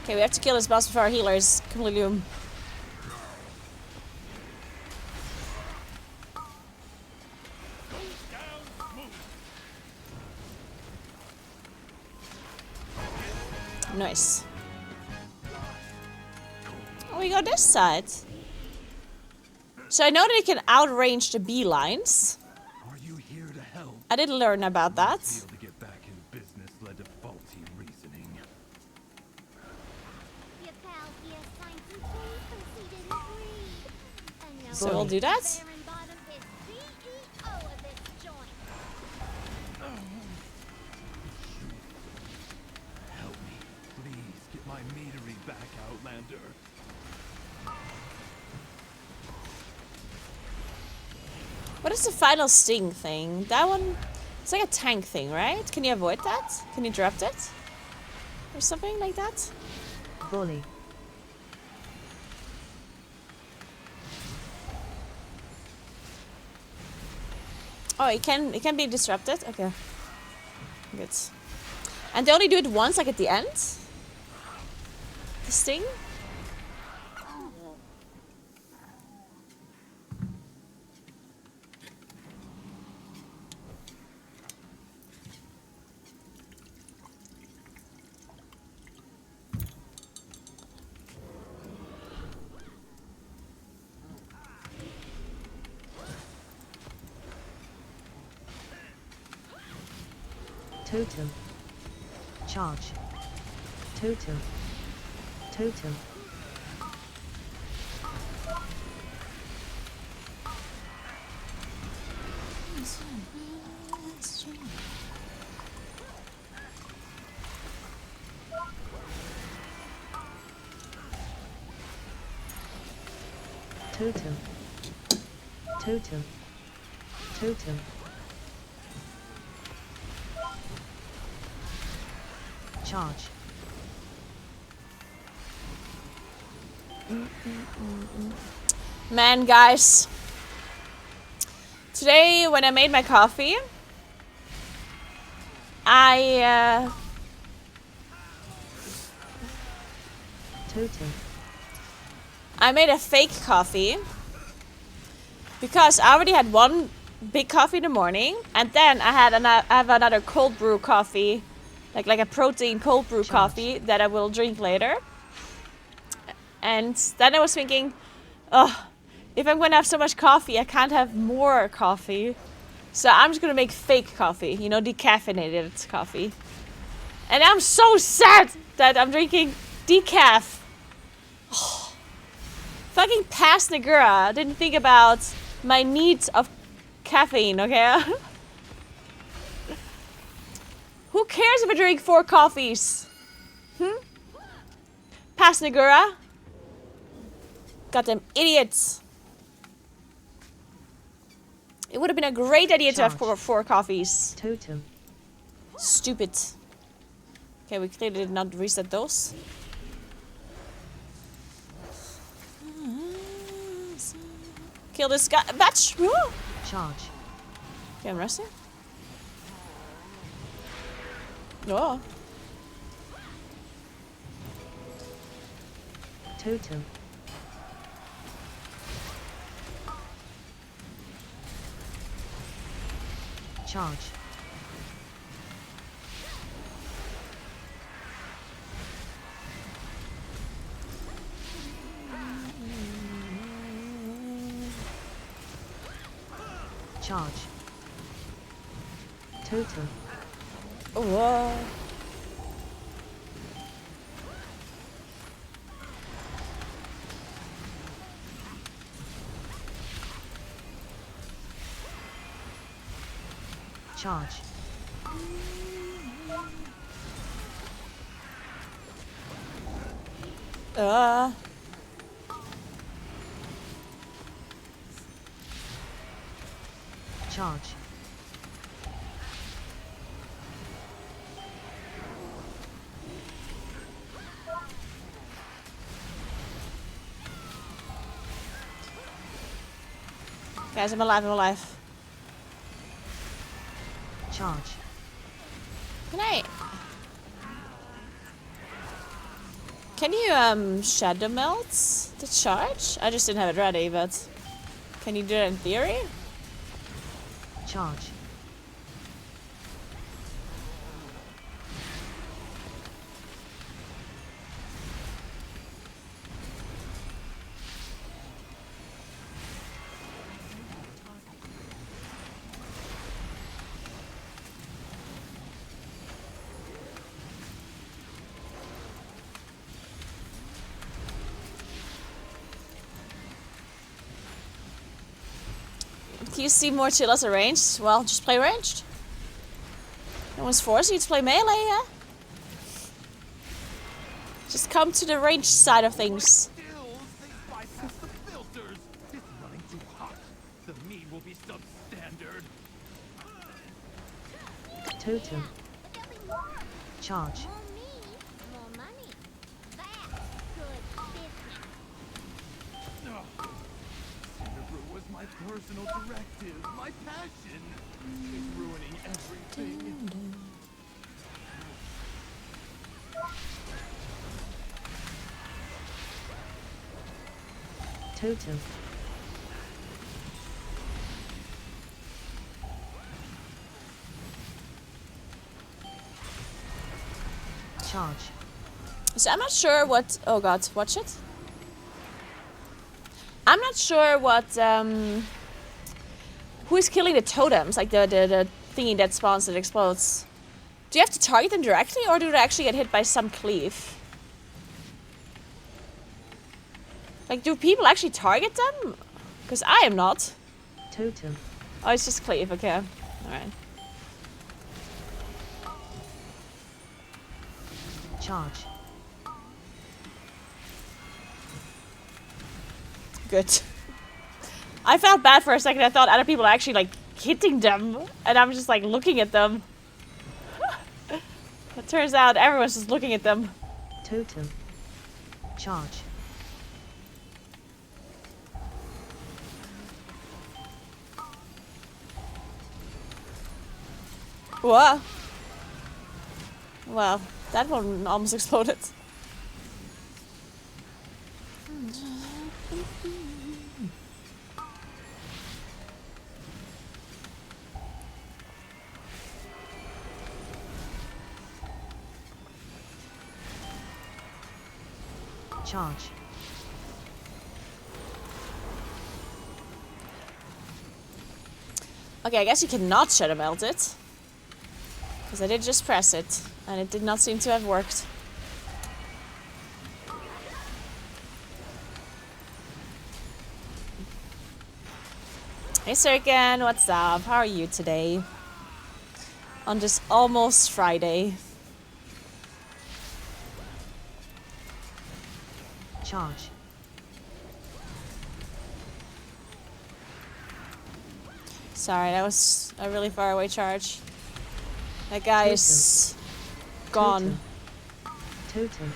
Okay, we have to kill this boss before our healers completely doom. Nice. Oh, we got this side. So I know that it can outrange the beelines. Are you here to help? I did learn about that. To get back in business led to faulty reasoning. So we'll do that. Help me, please. Get my meadery back, Outlander. What is the final sting thing? That one, it's like a tank thing, right? Can you avoid that? Can you drop it? Or something like that? Volley. Oh, it can be disrupted? Okay. Good. And they only do it once, like at the end? The sting? Totem. Charge. Totem. Totem. Totem. Totem. Totem. Charge. Man, guys. Today, when I made my coffee, Totem. I made a fake coffee because I already had one big coffee in the morning, and then I have another cold brew coffee, like a protein cold brew coffee that I will drink later. And then I was thinking, oh, if I'm gonna have so much coffee, I can't have more coffee. So I'm just gonna make fake coffee, you know, decaffeinated coffee. And I'm so sad that I'm drinking decaf. Oh, Fucking past Naguura. Didn't think about my needs of caffeine, okay? Who cares if I drink 4 coffees? Past Naguura. Goddamn idiots. It would have been a great idea to have four coffees. Totem. Stupid. Okay, we clearly did not reset those. Kill this guy. Batch! Woo! Charge. Okay, I'm resting. Oh. Totem. Charge. Charge. Totem. Whoa. Charge. Charge. Guys, I'm alive, I'm alive. Charge. Can I... Can you, shadow melt the charge? I just didn't have it ready, but... Can you do that in theory? Charge. Do you see more chillas are ranged? Well, just play ranged. No one's forcing you to play melee, yeah? Just come to the ranged side of things. Stills, they bypass the filters. It's running too hot. The meat will be substandard. Totem. Charge. More meat, more money. That's good business. Ugh. Cinnabrew was my personal directive, my passion. It's ruining everything. Totem. Charge. So I'm not sure what... Oh god, watch it. I'm not sure what... Who is killing the totems? Like the thingy that spawns that explodes. Do you have to target them directly, or do they actually get hit by some cleave? Like, do people actually target them? Because I am not. Totem. Oh, it's just cleave, okay. Alright. Charge. Good. I felt bad for a second. I thought other people are actually, like, hitting them. And I'm just, like, looking at them. It turns out everyone's just looking at them. Totem. Charge. Whoa. Well, that one almost exploded. Charge. Okay, I guess you cannot shadow melt it. Because I did just press it, and it did not seem to have worked. Hey Sirkin, what's up? How are you today? On this almost Friday. Charge. Sorry, that was a really far away charge. That guy is gone. Totem.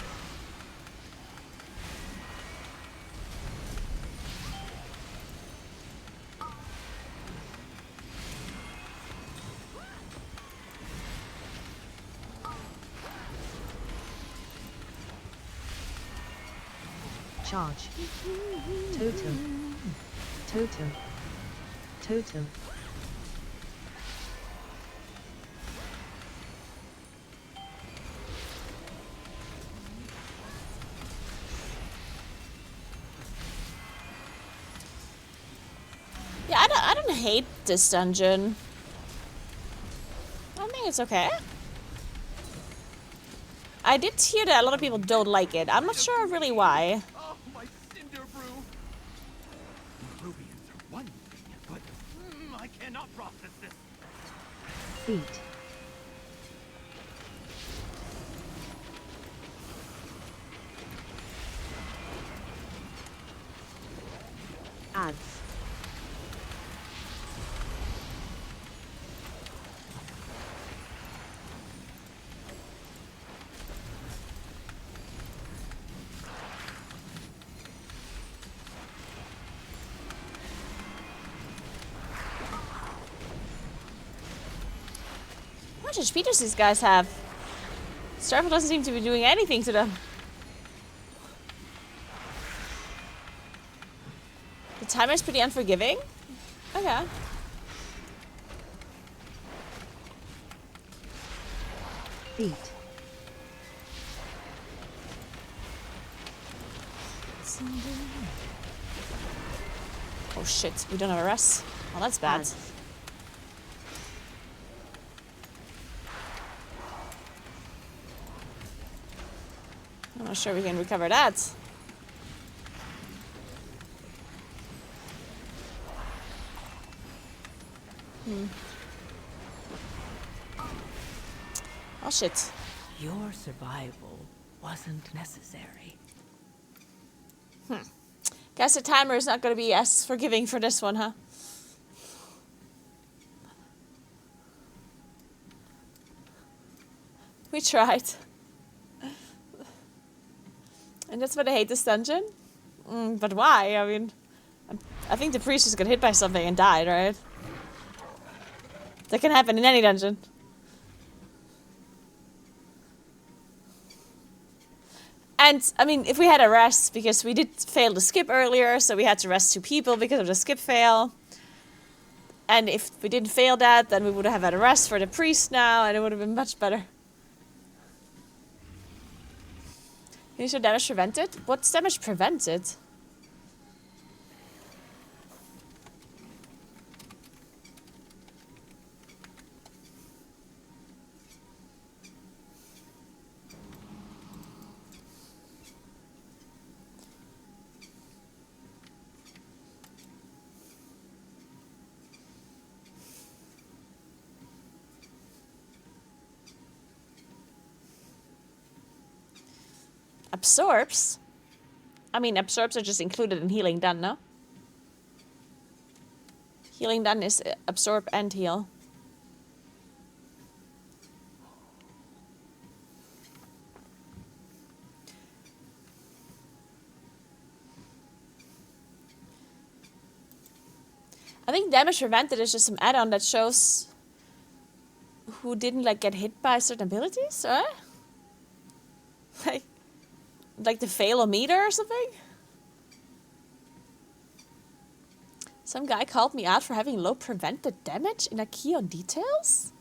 Charge. Totem. Totem. Totem. Yeah, I don't hate this dungeon. I think it's okay. I did hear that a lot of people don't like it. I'm not sure really why. Oh, my cinder brew! Rubians are one thing, but I cannot process this. Feet. Ads. How much HP does these guys have? Starfall doesn't seem to be doing anything to them. The timer's pretty unforgiving. Okay. Feet. Oh shit, we don't have a rest. Well, that's bad. Ads. I'm not sure we can recover that. Oh shit. Your survival wasn't necessary. Guess the timer is not going to be as forgiving for this one, huh? We tried. And that's why I hate this dungeon? But why? I mean, I think the priest just got hit by something and died, right? That can happen in any dungeon. And, I mean, if we had a rest, because we did fail the skip earlier, so we had to rest 2 people because of the skip fail. And if we didn't fail that, then we would have had a rest for the priest now, and it would have been much better. Initial damage prevented? What's damage prevented? Absorbs? I mean, absorbs are just included in healing done, no? Healing done is absorb and heal. I think damage prevented is just some add-on that shows who didn't like get hit by certain abilities, right? Like the fail-o-meter or something? Some guy called me out for having low prevented damage in a key on details?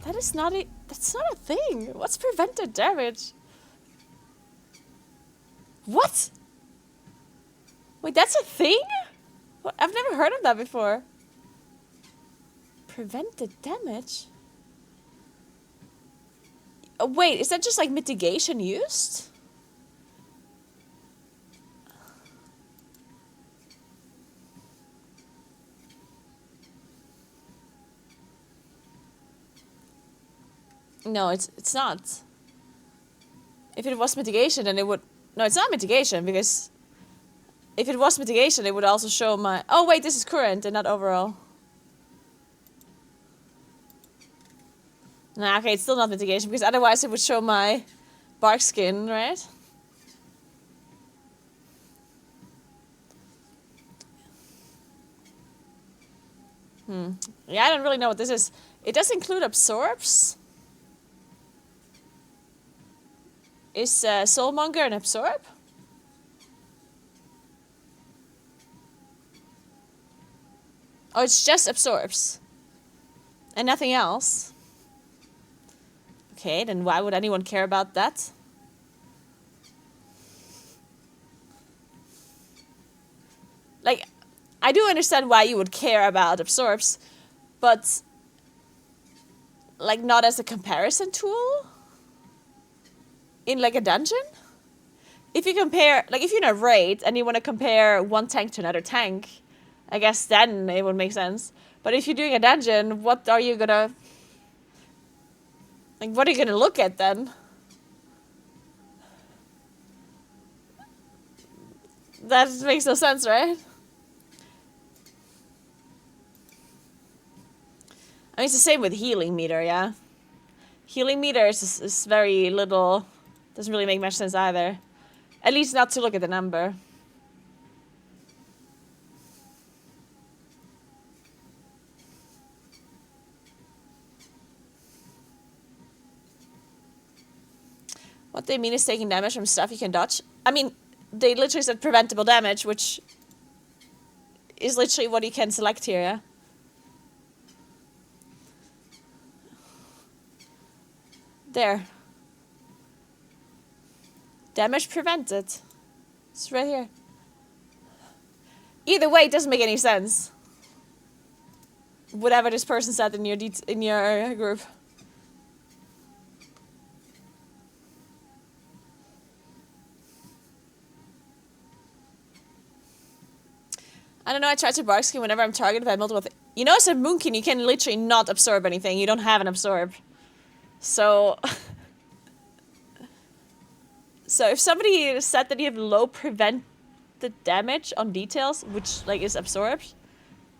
That is not a... That's not a thing. What's prevented damage? What? Wait, that's a thing? What? I've never heard of that before. Prevented damage? Oh, wait, is that just like mitigation used? No, it's not. If it was mitigation, then it would... No, it's not mitigation, because... If it was mitigation, it would also show my... Oh, wait, this is current and not overall. Nah, okay, it's still not mitigation, because otherwise it would show my bark skin, right? Yeah, I don't really know what this is. It does include absorbs. Is Soulmonger an absorb? Oh, it's just absorbs. And nothing else. Okay, then why would anyone care about that? Like, I do understand why you would care about absorbs, but like not as a comparison tool in like a dungeon. If you compare, like if you're in a raid and you want to compare one tank to another tank, I guess then it would make sense. But if you're doing a dungeon, what are you gonna, like what are you gonna look at then? That makes no sense, right? I mean, it's the same with healing meter, yeah. Healing meter is very little, doesn't really make much sense either. At least not to look at the number. What they mean is taking damage from stuff you can dodge. I mean, they literally said preventable damage, which is literally what you can select here, yeah? There. Damage prevented. It's right here. Either way, it doesn't make any sense. Whatever this person said in your group. I don't know, I tried to bark skin whenever I'm targeted by multiple things. You know, as a moonkin, you can literally not absorb anything. You don't have an absorb. So... So if somebody said that you have low prevented damage on details, which like is absorbed,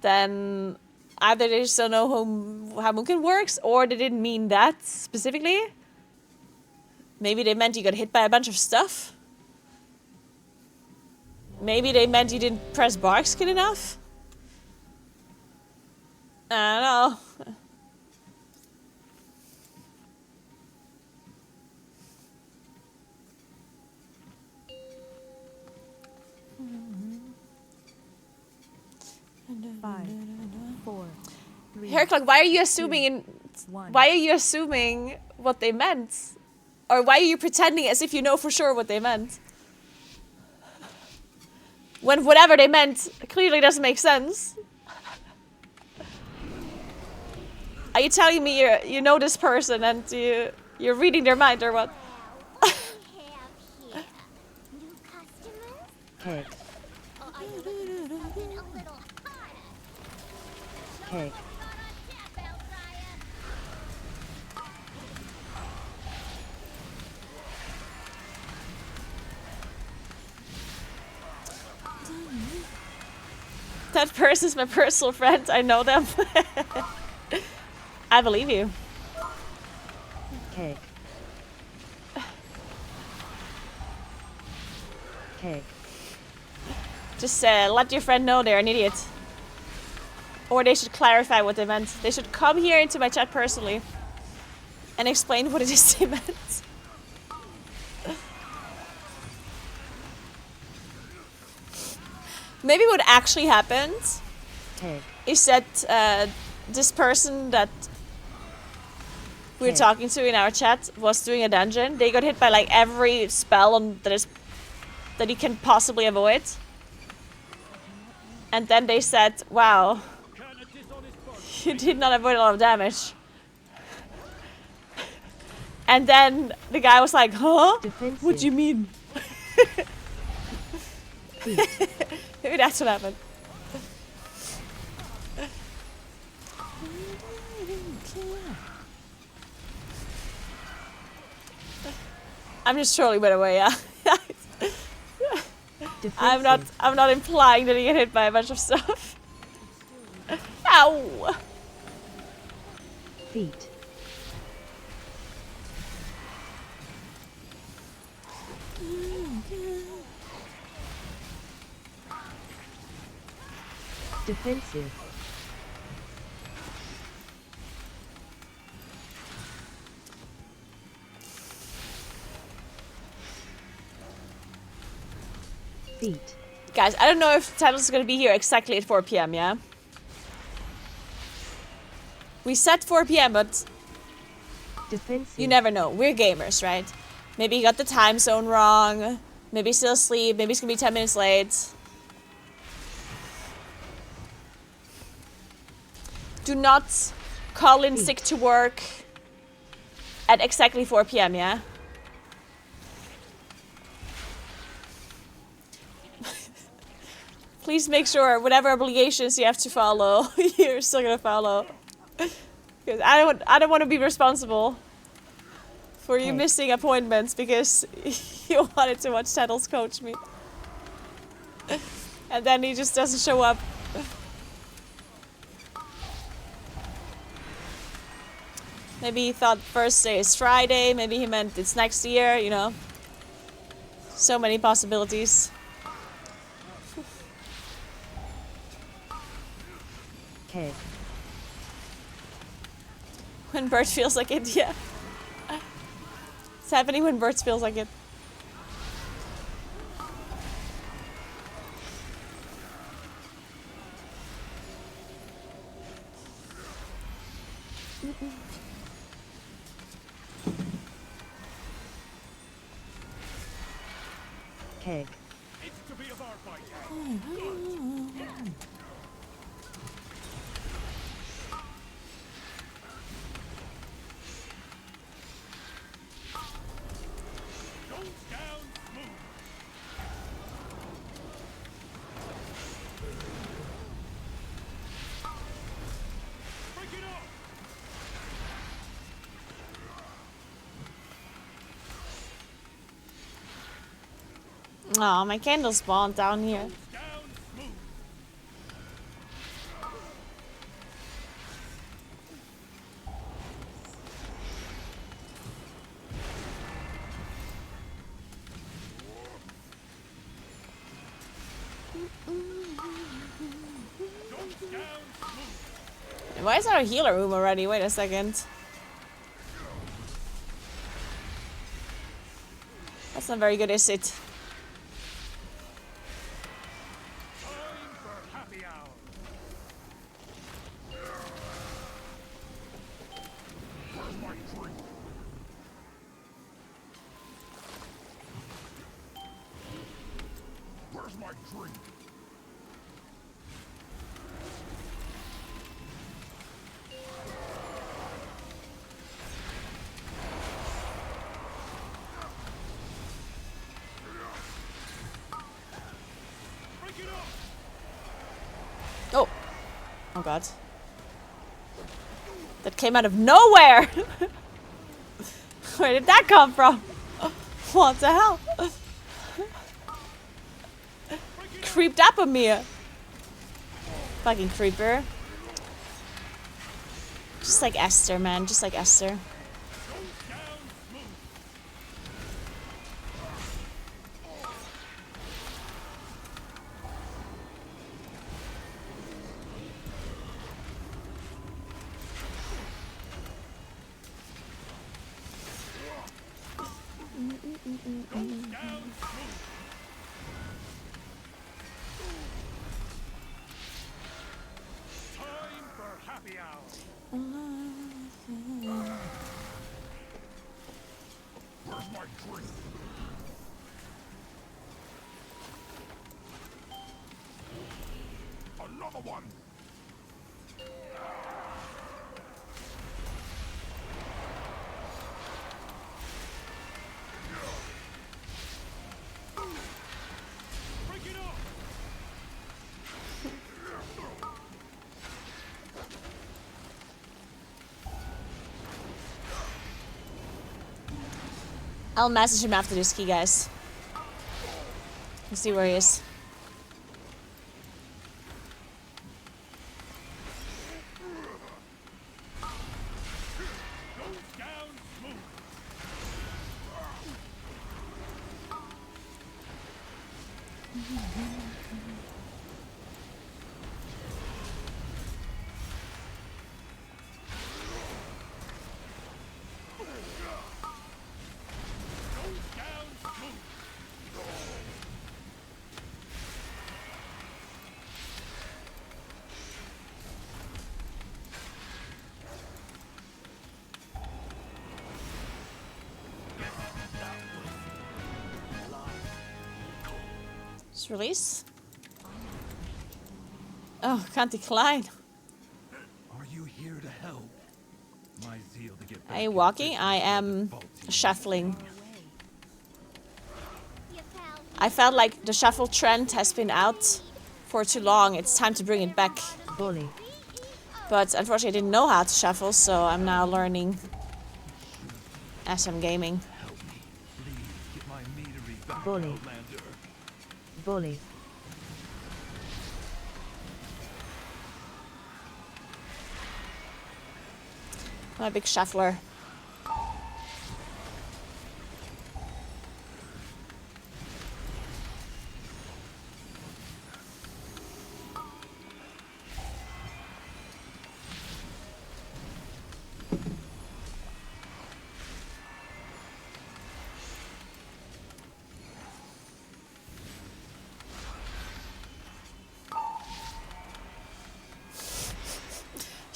then either they just don't know how Moonkin works, or they didn't mean that specifically. Maybe they meant you got hit by a bunch of stuff. Maybe they meant you didn't press bark skin enough. I don't know. Five, four, three, Herclog, why are you assuming one. why are you assuming what they meant? Or why are you pretending as if you know for sure what they meant? When whatever they meant clearly doesn't make sense. Are you telling me you know this person and you're reading their mind or what? What do we have here? New customers? Cake, Or are you looking for something a little harder? cake, Not on tap, Elsire. That person's my personal friend. I know them. I believe you. cake, cake, Just let your friend know they're an idiot. Or they should clarify what they meant. They should come here into my chat personally and explain what it is they meant. Maybe what actually happened cake, is that this person that we were Okay. talking to in our chat was doing a dungeon. They got hit by like every spell that you can possibly avoid. And then they said, wow, you did not avoid a lot of damage. And then the guy was like, huh? defensive, What do you mean? feet, Maybe that's what happened. I'm just trolling, by the way. Yeah. Defensive. I'm not implying that you get hit by a bunch of stuff. Ow! Feet. Defensive. Feet. Guys, I don't know if Tettles is gonna be here exactly at 4 p.m., yeah? We set 4 p.m., but Defensive. you never know. We're gamers, right? Maybe he got the time zone wrong. Maybe he's still asleep. Maybe he's gonna be 10 minutes late. Do not call in sick to work at exactly 4 p.m., yeah? Please make sure whatever obligations you have to follow, you're still gonna follow. Because I don't want to be responsible for you missing appointments because you wanted to watch Tettles coach me. And then he just doesn't show up. Maybe he thought first day is Friday, maybe he meant it's next year, you know. So many possibilities. Keg. When Bert feels like it, yeah. It's happening when Bert feels like it. Keg. It's to be a bar fight. Goes down smooth. Break it up. Oh, my candle spawned down here. Down smooth. Goes down smooth. Why is there a healer room already? Wait a second. That's not very good, is it? Time for happy hour. Where's my drink? Where's my drink? Break it up. Oh. Oh god. That came out of nowhere! Where did that come from? What the hell? Creeped up on me. Fucking creeper. Just like Esther, man. Just like Esther. Time for happy hour. Where's my drink? Another one. Break it up. I'll message him after this key, guys. Let's see where he is. Just release. Oh, can't decline. Are you here to help? My zeal to get back Are you in walking? business I with the am faulty shuffling. You pal. I felt like the shuffle trend has been out for too long. It's time to bring it back. Bully. But unfortunately, I didn't know how to shuffle, so I'm now learning as I'm gaming. Help me. Please get my meadery back, Bully. Outlander. Bully. I'm a big shuffler.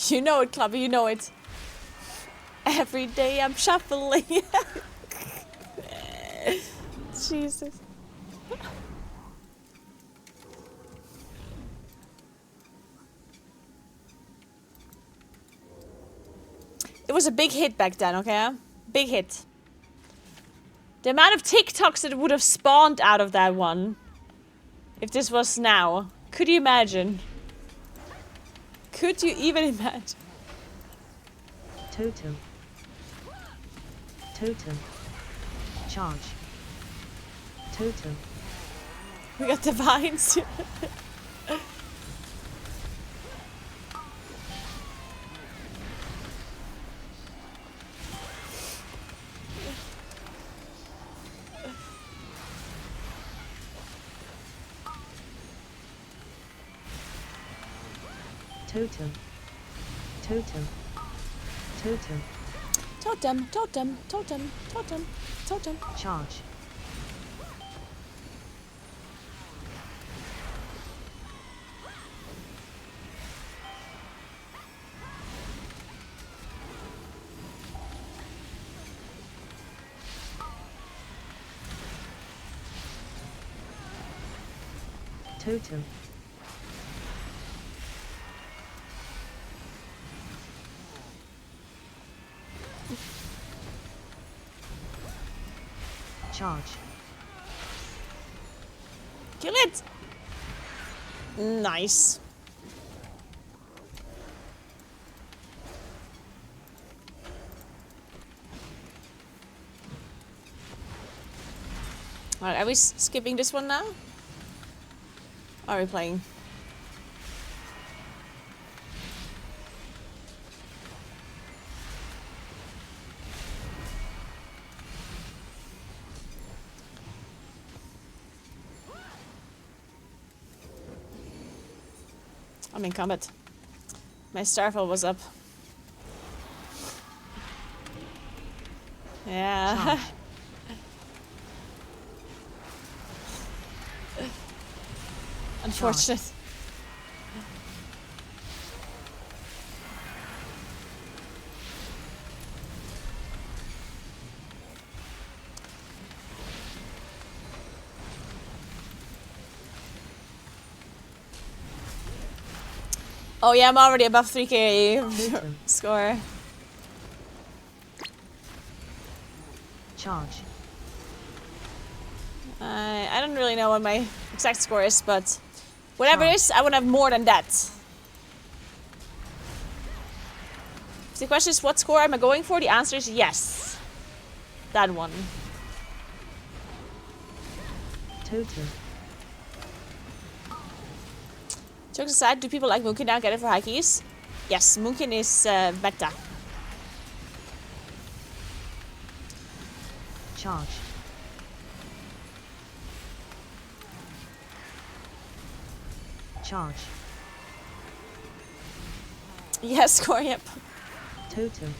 You know it, Clubby, you know it. Every day I'm shuffling. Jesus. It was a big hit back then, okay? Big hit. The amount of TikToks that would have spawned out of that one. If this was now. Could you imagine? Could you even imagine? Totem. Totem. Charge. Totem. We got divines. Totem. Totem. Totem. Totem, totem, totem, totem, totem. Charge. Totem. Charge. Kill it! Nice. Alright, are we skipping this one now? Are we playing? I'm in combat. My starfall was up. Yeah. Unfortunate. Oh yeah, I'm already above 3k score. Charge. I don't really know what my exact score is, but whatever it is, I want to have more than that. If the question is what score am I going for, the answer is yes. That one. Totem. Jokes aside, do people like Moonkin now get it for high keys? Yes, Moonkin is meta. Charge. Charge. Yes, score, yep. Totem.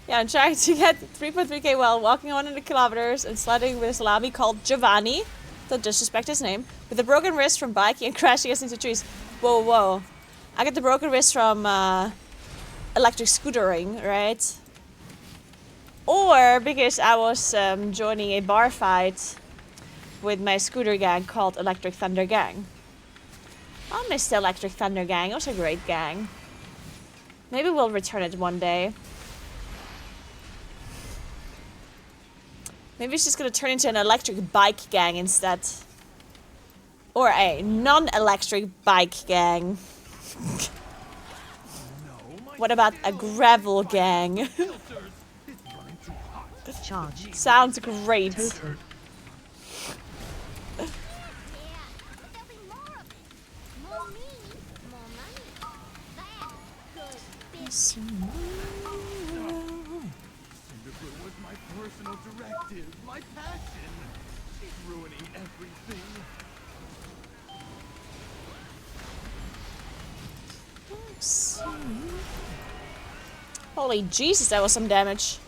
Yeah, I'm trying to get 3.3k while walking 100 kilometers and sledding with a salami called Giovanni. Don't disrespect his name. With a broken wrist from biking and crashing us into trees. Whoa, whoa. I got the broken wrist from electric scootering, right? Or because I was joining a bar fight with my scooter gang called Electric Thunder Gang. I'll miss the Electric Thunder Gang. It was a great gang. Maybe we'll return it one day. Maybe it's just gonna turn into an electric bike gang instead. Or a non-electric bike gang. What about a gravel gang? Charge. Sounds great. Totem. Yeah, but there'll be more of it. More meat, more money. That's good business. Cindergirl was my personal directive, my passion. She's ruining everything. Holy Jesus, that was some damage.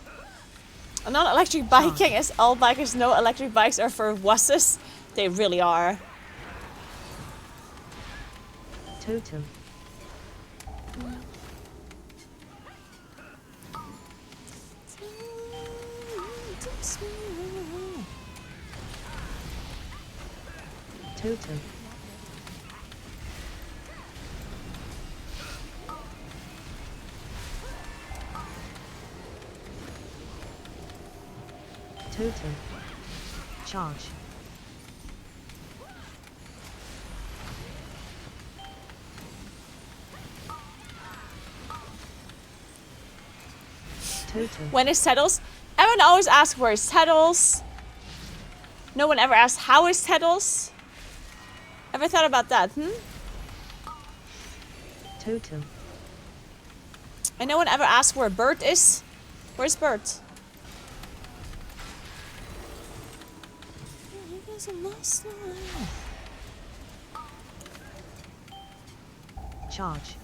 A non-electric biking, as all bikers know, electric bikes are for wusses. They really are. Totem. Totem. Totem. Charge. Totem. When is Tettles? Everyone always asks where is Tettles. No one ever asks how is Tettles. Ever thought about that, Totem. And no one ever asks where Bert is. Where's Bert? Charge.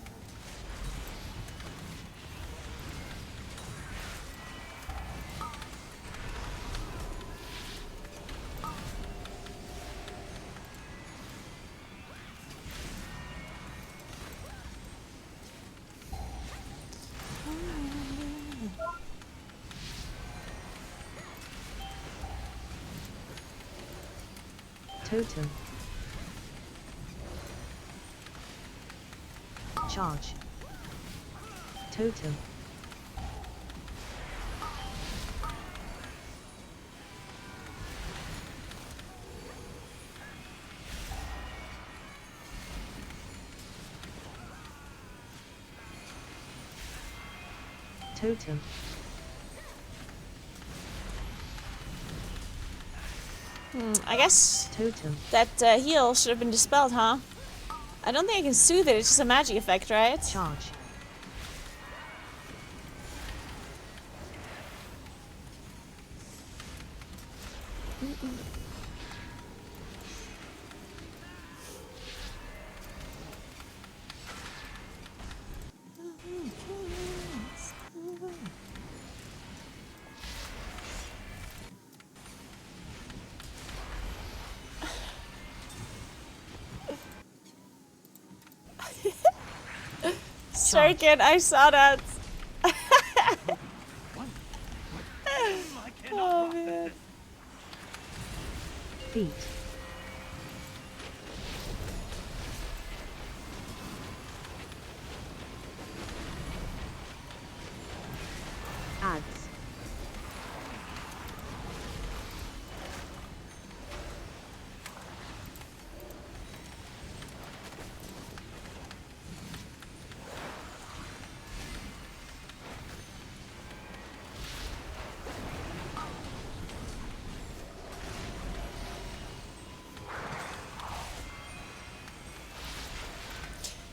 Totem. Charge. Totem. Totem. I guess Totem. that heal should have been dispelled, huh? I don't think I can soothe it. It's just a magic effect, right? Charge. Shuriken, I saw that. Oh man. Feet. Ads.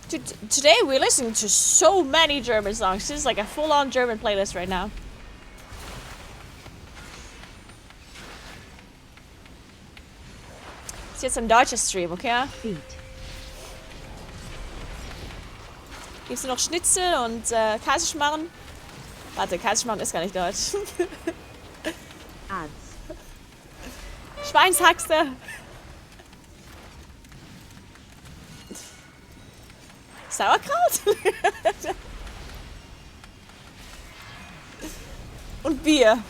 Today we're listening to so many German songs. This is like a full-on German playlist right now. Ist jetzt ein deutscher Stream, okay? Feet. Gibt's noch Schnitzel und Kaiserschmarrn? Warte, Kaiserschmarrn ist gar nicht deutsch. Ads. Schweinshaxe. Sauerkraut? Und Bier.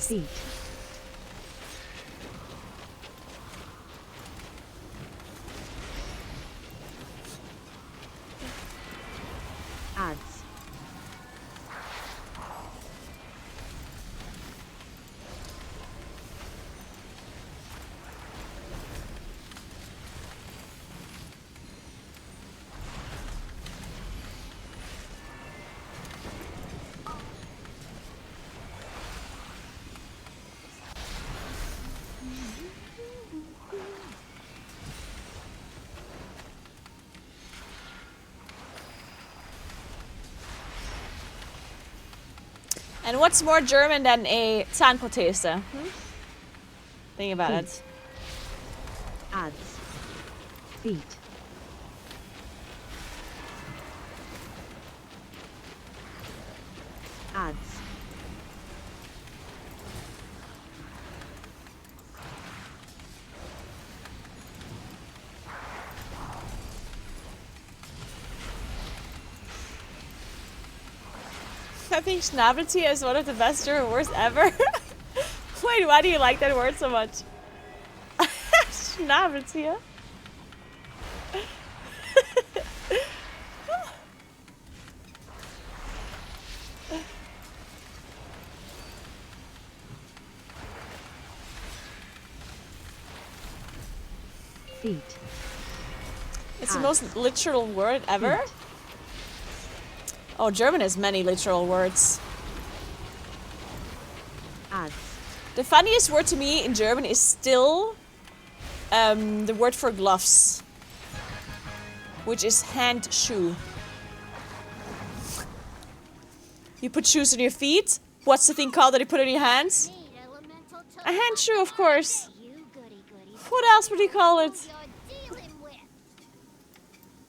Feet. Ads. And what's more German than a Zahnprothese? Think about it. Ads. Feet. Ads. I think Schnabeltier is one of the best German words ever. Wait, why do you like that word so much? Schnabeltier? Feet. It's the most literal word ever. Feet. Oh, German has many literal words. Ads. The funniest word to me in German is still the word for gloves, which is handschuh. You put shoes on your feet. What's the thing called that you put on your hands? Need elemental A handshoe, of course. You goody goody. What else would you call it? You're dealing with.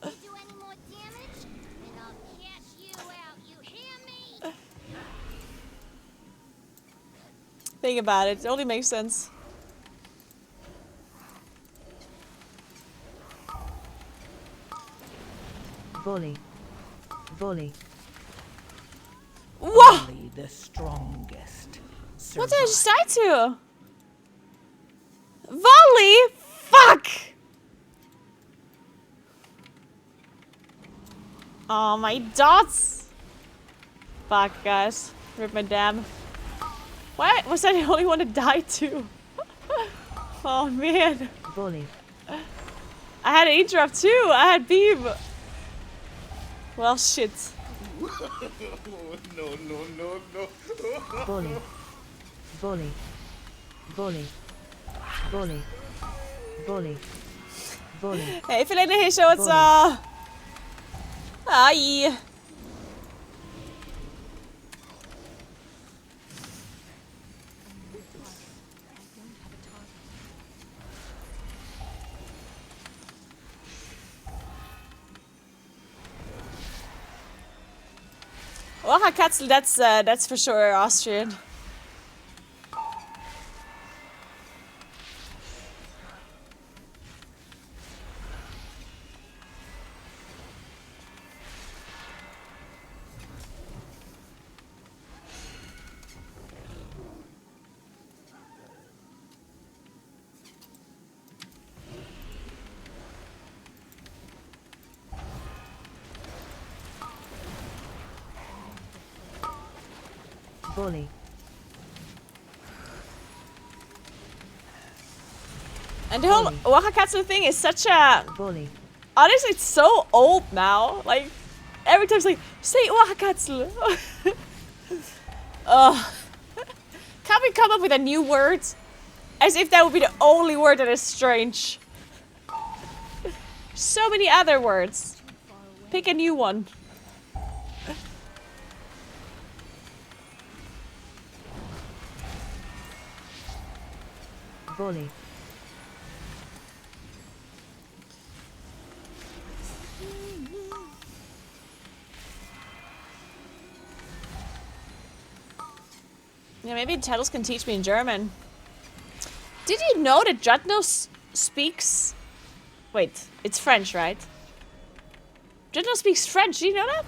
You do any more damage, and I'll cash you out. You hear me? Think about it. It only makes sense. Volley. Volley. Whoa! Only the strongest What did I just survive. die to? Volley? Fuck! Oh, my dots! Fuck, guys. Rip my dam. Why was I the only one to die to? Oh, man. Volley. I had an interrupt too. I had beam. Well, shit. No, no, no, no. Volley. Volley. Volley. Volley. Volley. Volley. Hey, Filene, hey, show what's up. Hi. Ocherkatzel, that's for sure Austrian. Volley. And the whole Oaxacatl thing is such a... Bully. Honestly, it's so old now. Like, every time it's like, say Oaxacatl. Can't we come up with a new word? As if that would be the only word that is strange. So many other words. Pick a new one. Bully. Yeah, maybe Tettles can teach me in German. Did you know that Dreadnought speaks... Wait, it's French, right? Dreadnought speaks French, do you know that?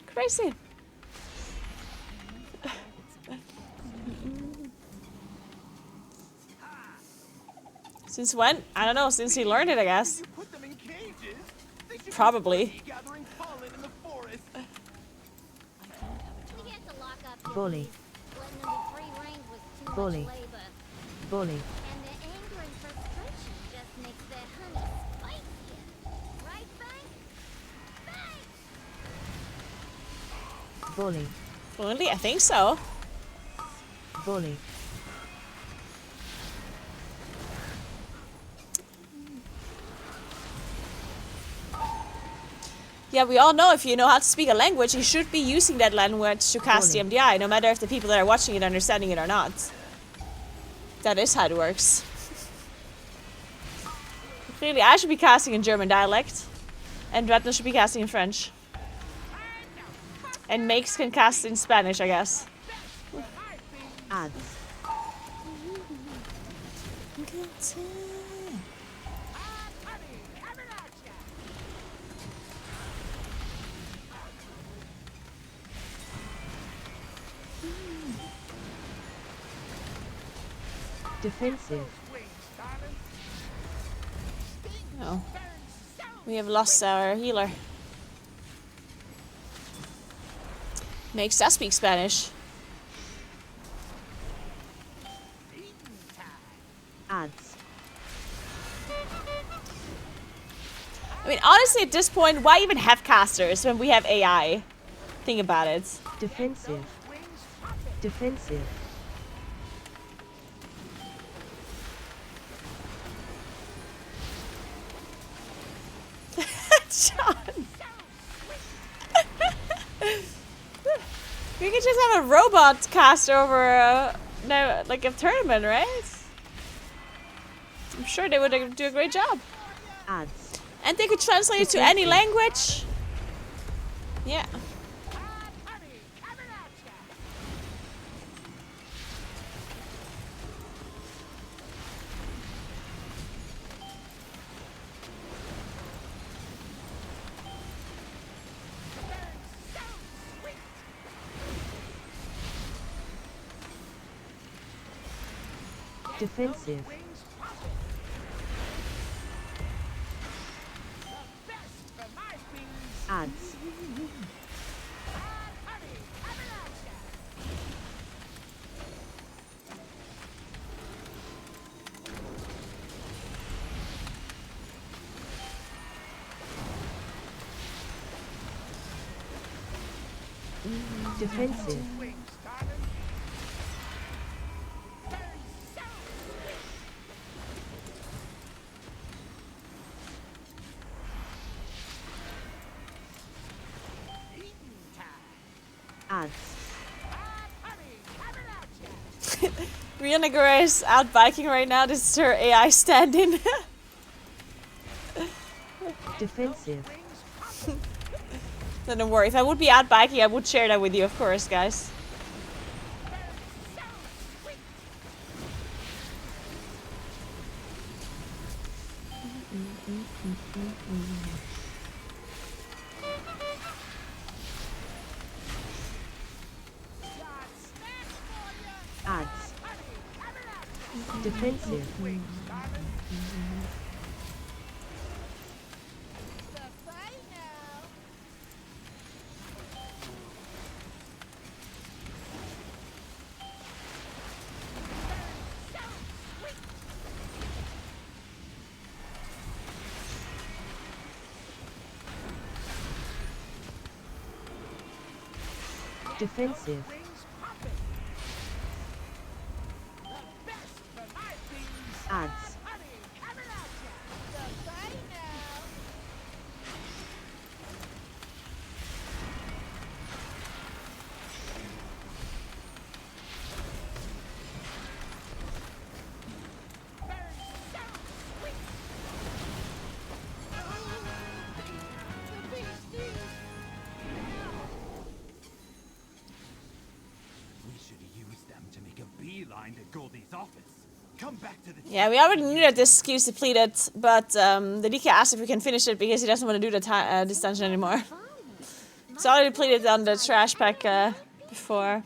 Crazy. Since when? I don't know, since he learned it, I guess. You put them in cages. They should be Probably. free gathering pollen in the forest. We had to lock up your Bully. bees. Letting them be free range was too Bully. much labor. Bully. And their anger and frustration just makes their honey spicier. Right, Frank? Frank! Bully. Fluently, I think so. Bully. Yeah, we all know if you know how to speak a language, you should be using that language to cast the MDI, no matter if the people that are watching it are understanding it or not. That is how it works. Clearly, I should be casting in German dialect, and Dreadnought should be casting in French. And Makes can cast in Spanish, I guess. Ads. Defensive. Oh. We have lost our healer. Makes us speak Spanish. Ads. I mean, honestly, at this point, why even have casters when we have AI? Think about it. Defensive. Defensive. John. We could just have a robot caster over no, like a tournament, right? I'm sure they would do a great job. Ads. And they could translate it to any language. Yeah. Defensive. Ads. Defensive. Ads. Naguura is out biking right now. This is her AI stand-in. Defensive. So don't worry. If I would be out biking, I would share that with you, of course, guys. Ads. Defensive. Defensive. Ads. We should use them to make a beeline to Goldie's office. Come back to the Yeah, we already knew that this queue's depleted, but the DK asked if we can finish it because he doesn't want to do this dungeon anymore. It's already depleted on the trash pack before,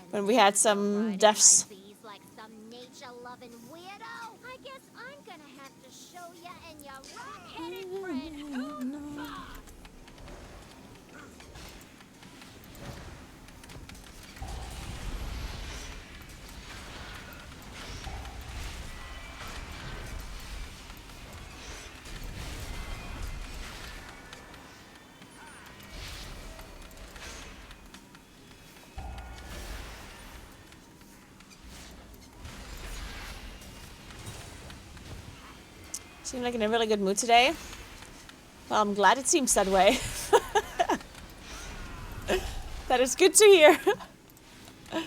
when we had some deaths. Like some nature-loving weirdo. I guess I'm gonna have to show ya and your rock-headed friend who's boss. Seem like in a really good mood today. Well, I'm glad it seems that way. That is good to hear. I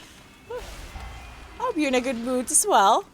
hope you're in a good mood as well.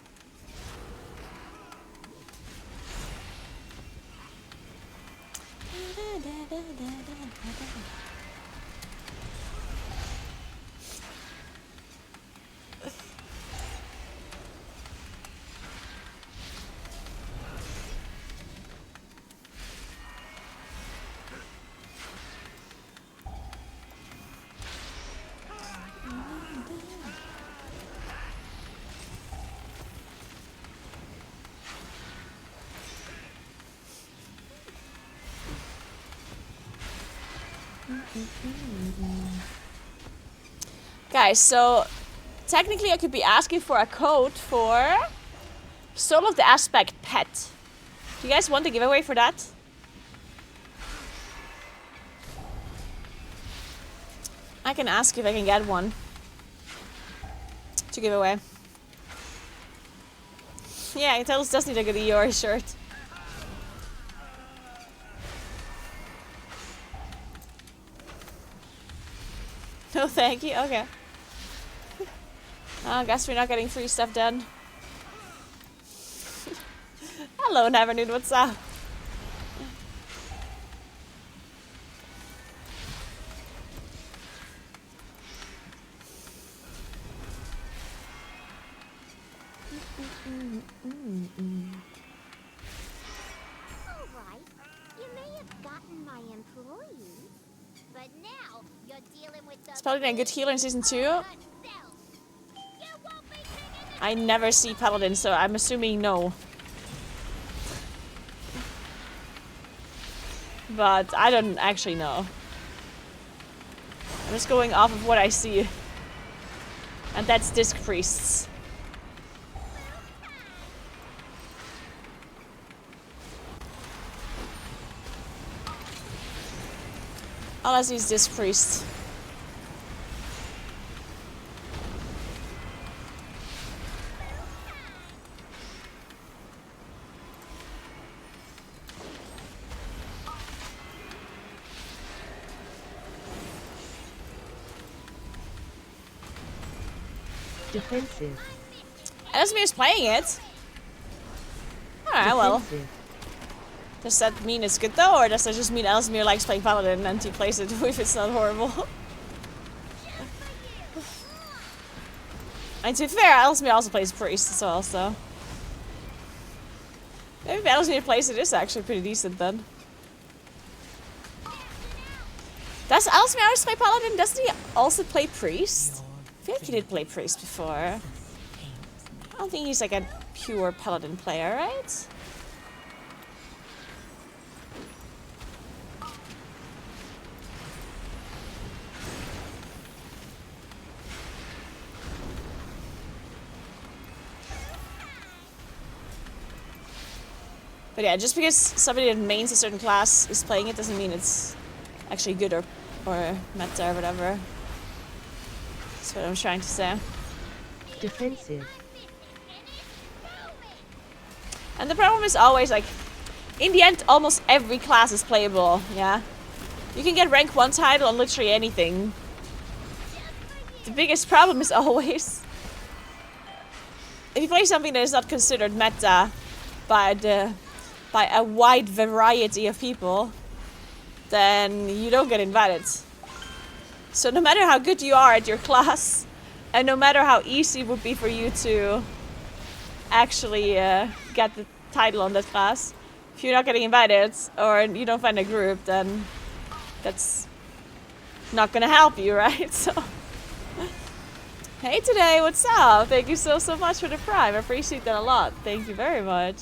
Guys, so technically I could be asking for a code for Soul of the Aspect Pet. Do you guys want the giveaway for that? I can ask if I can get one to give away. Yeah, Tettles does need a good Eeyore shirt. No, thank you. Okay. I guess we're not getting free stuff done. Hello, Never Nude. What's up? Alright, you may have gotten my employees, but now you're dealing with the It's probably a good healer in season 2. yourself. I never see Paladin, so I'm assuming no. But I don't actually know. I'm just going off of what I see. And that's Disc Priests. All I see is Disc Priest. Defensive. Elsmere is playing it. Alright, well. Defensive. Does that mean it's good though, or does that just mean Elsmere likes playing Paladin and he plays it if it's not horrible? And to be fair, Elsmere also plays Priest as well, so. Maybe if Elsmere plays it is actually pretty decent then. Does Elsmere always play Paladin? Doesn't he also play Priest? I feel like he did play Priest before. I don't think he's like a pure Paladin player, right? But yeah, just because somebody that mains a certain class is playing it doesn't mean it's actually good or meta or whatever. That's what I'm trying to say. Defensive. And the problem is always like, in the end, almost every class is playable, yeah? You can get rank 1 title on literally anything. The biggest problem is always, if you play something that is not considered meta by a wide variety of people, then you don't get invited. So no matter how good you are at your class, and no matter how easy it would be for you to actually get the title on that class, if you're not getting invited or you don't find a group, then that's not gonna help you, right? So, hey today, what's up? Thank you so much for the prime. I appreciate that a lot. Thank you very much.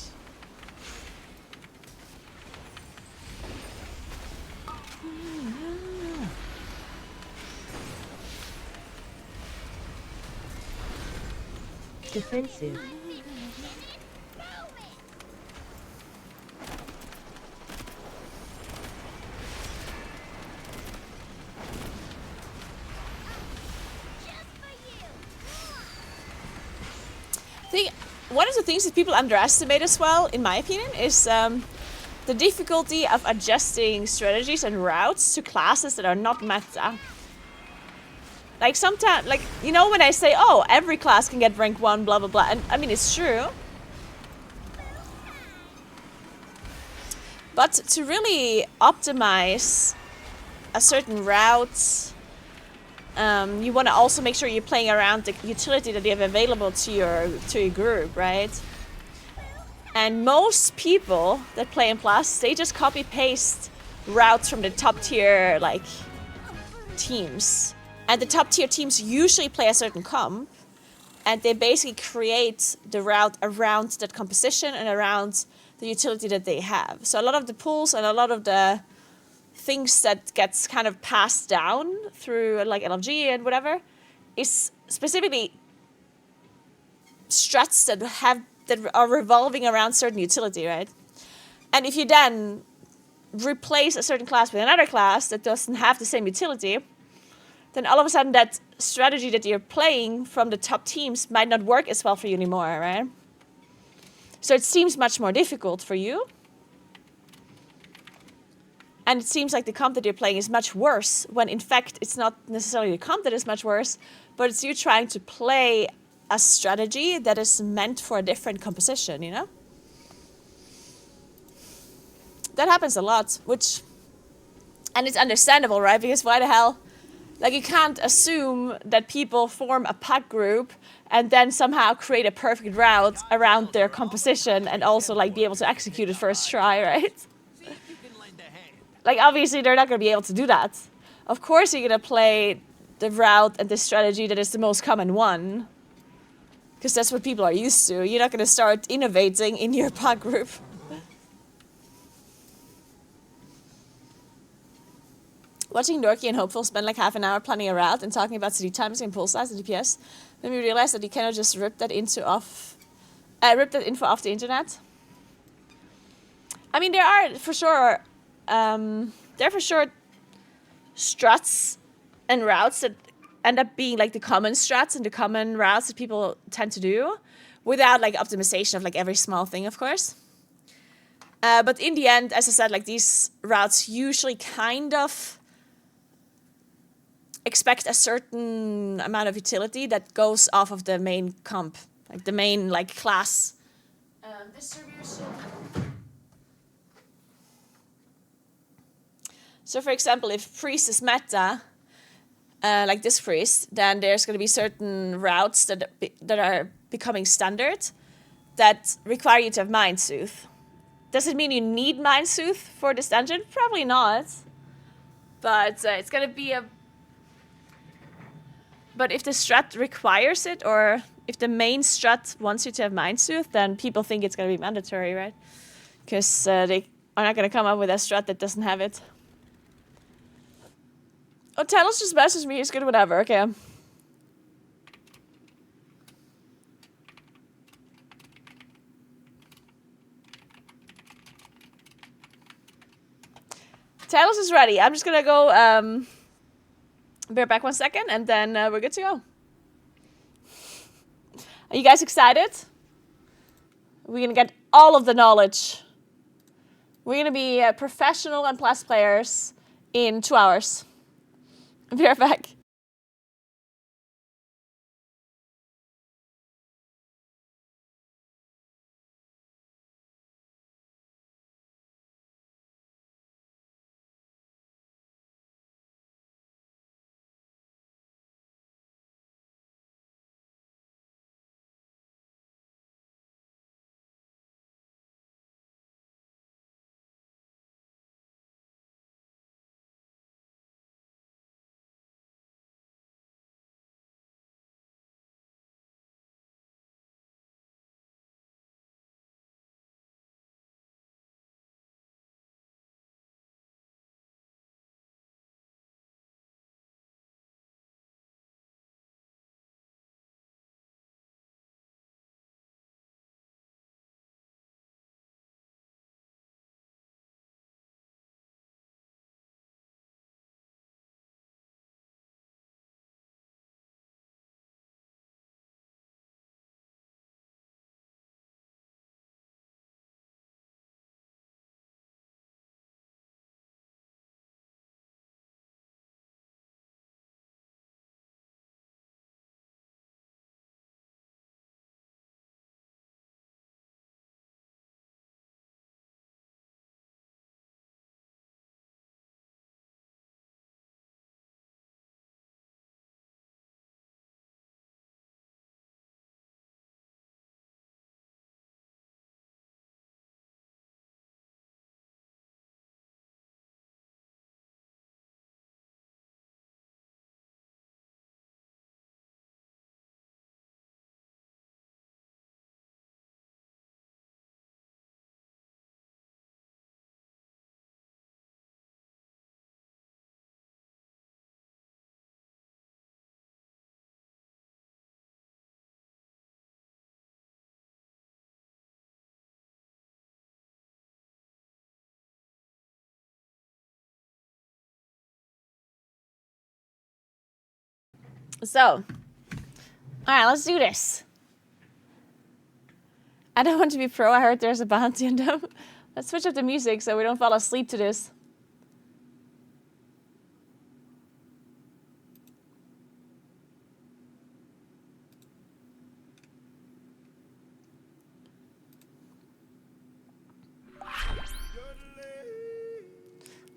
Defensive. One of the things that people underestimate as well, in my opinion, is the difficulty of adjusting strategies and routes to classes that are not meta. Like sometimes, like, you know, when I say, oh, every class can get rank 1, blah, blah, blah. And I mean, it's true. But to really optimize a certain route, you want to also make sure you're playing around the utility that you have available to your group, right? And most people that play in Plus, they just copy paste routes from the top tier like teams. And the top tier teams usually play a certain comp, and they basically create the route around that composition and around the utility that they have. So a lot of the pools and a lot of the things that gets kind of passed down through like LFG and whatever is specifically strats that are revolving around certain utility, right? And if you then replace a certain class with another class that doesn't have the same utility, then all of a sudden that strategy that you're playing from the top teams might not work as well for you anymore, right? So it seems much more difficult for you. And it seems like the comp that you're playing is much worse, when in fact it's not necessarily the comp that is much worse, but it's you trying to play a strategy that is meant for a different composition, you know? That happens a lot, and it's understandable, right? Because why the hell? Like, you can't assume that people form a pack group and then somehow create a perfect route around their composition and also, like, be able to execute it first try, right? Like, obviously, they're not going to be able to do that. Of course, you're going to play the route and the strategy that is the most common one, because that's what people are used to. You're not going to start innovating in your pack group. Watching Dorky and Hopeful spend like half an hour planning a route and talking about CD times and pulse size and DPS made me realize that you cannot just rip that info off the internet. I mean, there are for sure struts and routes that end up being like the common struts and the common routes that people tend to do, without like optimization of like every small thing, of course. But in the end, as I said, like these routes usually kind of expect a certain amount of utility that goes off of the main comp, like the main like class distribution. So for example, if priest is meta, like this priest, then there's going to be certain routes that are becoming standard that require you to have Mind Soothe. Does it mean you need Mind Soothe for this dungeon? Probably not. But it's going to be a... But if the strat requires it, or if the main strat wants you to have Mind Soothe, then people think it's going to be mandatory, right? Because they are not going to come up with a strat that doesn't have it. Oh, Tettles just messaged me. He's good, whatever. Okay. Tettles is ready. I'm just going to go... bear back 1 second, and then we're good to go. Are you guys excited? We're gonna get all of the knowledge. We're gonna be professional and plus players in 2 hours. Be right back. So, all right, let's do this. I don't want to be pro. I heard there's a bounty on them. Let's switch up the music so we don't fall asleep to this.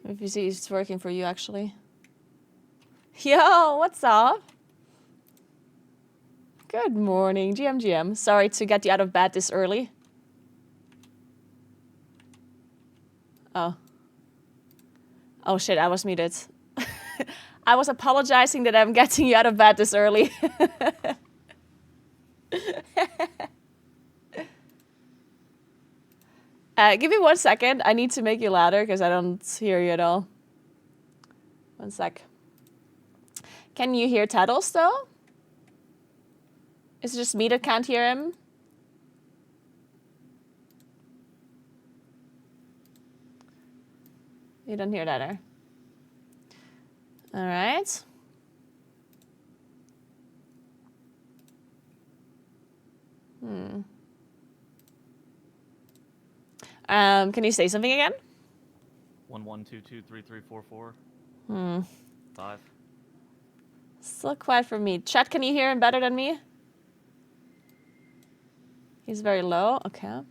If you see it's working for you, actually. Yo, what's up? Good morning, GM. Sorry to get you out of bed this early. Oh. Oh shit, I was muted. I was apologizing that I'm getting you out of bed this early. Give me 1 second. I need to make you louder because I don't hear you at all. 1 sec. Can you hear Tettles though? Is it just me that can't hear him? You don't hear that, All right. Can you say something again? 1 1 2 2 3 3 4 4 5. Still quiet for me. Chat, can you hear him better than me? He's very low. Okay.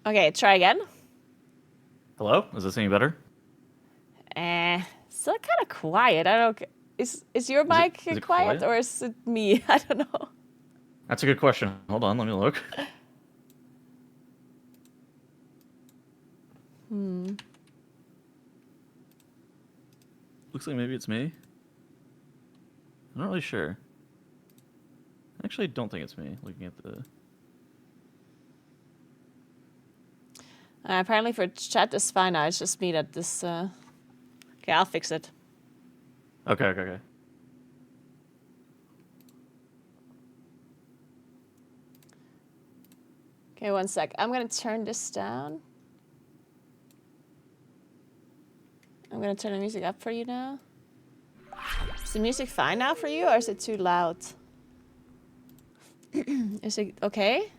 Okay, try again. Hello? Is this any better? Still kind of quiet. I don't. Is your mic is it quiet quiet? or is it me? I don't know. That's a good question. Hold on, let me look. Looks like maybe it's me. I'm not really sure. I actually don't think it's me, looking at the... Apparently for chat is fine now. It's just me that this... Okay, I'll fix it. Okay. Okay, 1 sec. I'm gonna turn this down. I'm gonna turn the music up for you now. Is the music fine now for you, or is it too loud? Is it okay?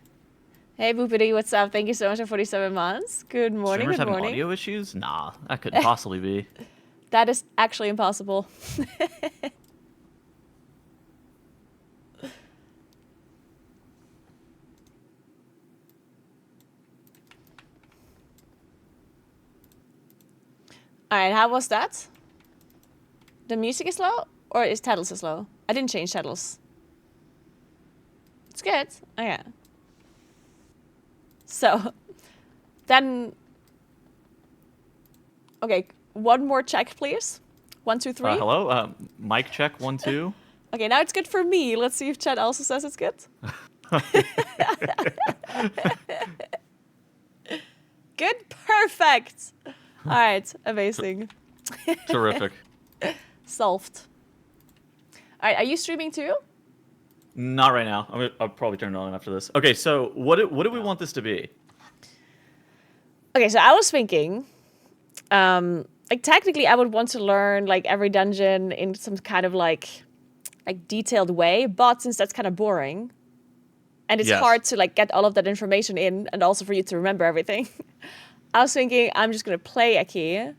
Hey, Boopity, what's up? Thank you so much for 47 months. Good morning, Streamers good having morning. audio issues? Nah, that couldn't possibly be. That is actually impossible. Alright, how was that? The music is low? Or is Tettles is low? I didn't change Tettles. It's good. Oh yeah. So, then... Okay, one more check, please. 1, 2, 3. Hello? Mic check, 1, 2. Okay, now it's good for me. Let's see if Chad also says it's good. Good? Perfect! Alright, amazing. Terrific. Solved. Alright, are you streaming too? Not right now. I'll probably turn it on after this. Okay, so what do we want this to be? Okay, so I was thinking, like technically I would want to learn like every dungeon in some kind of like detailed way, but since that's kind of boring, and it's hard to like get all of that information in, and also for you to remember everything, I was thinking I'm just gonna play a key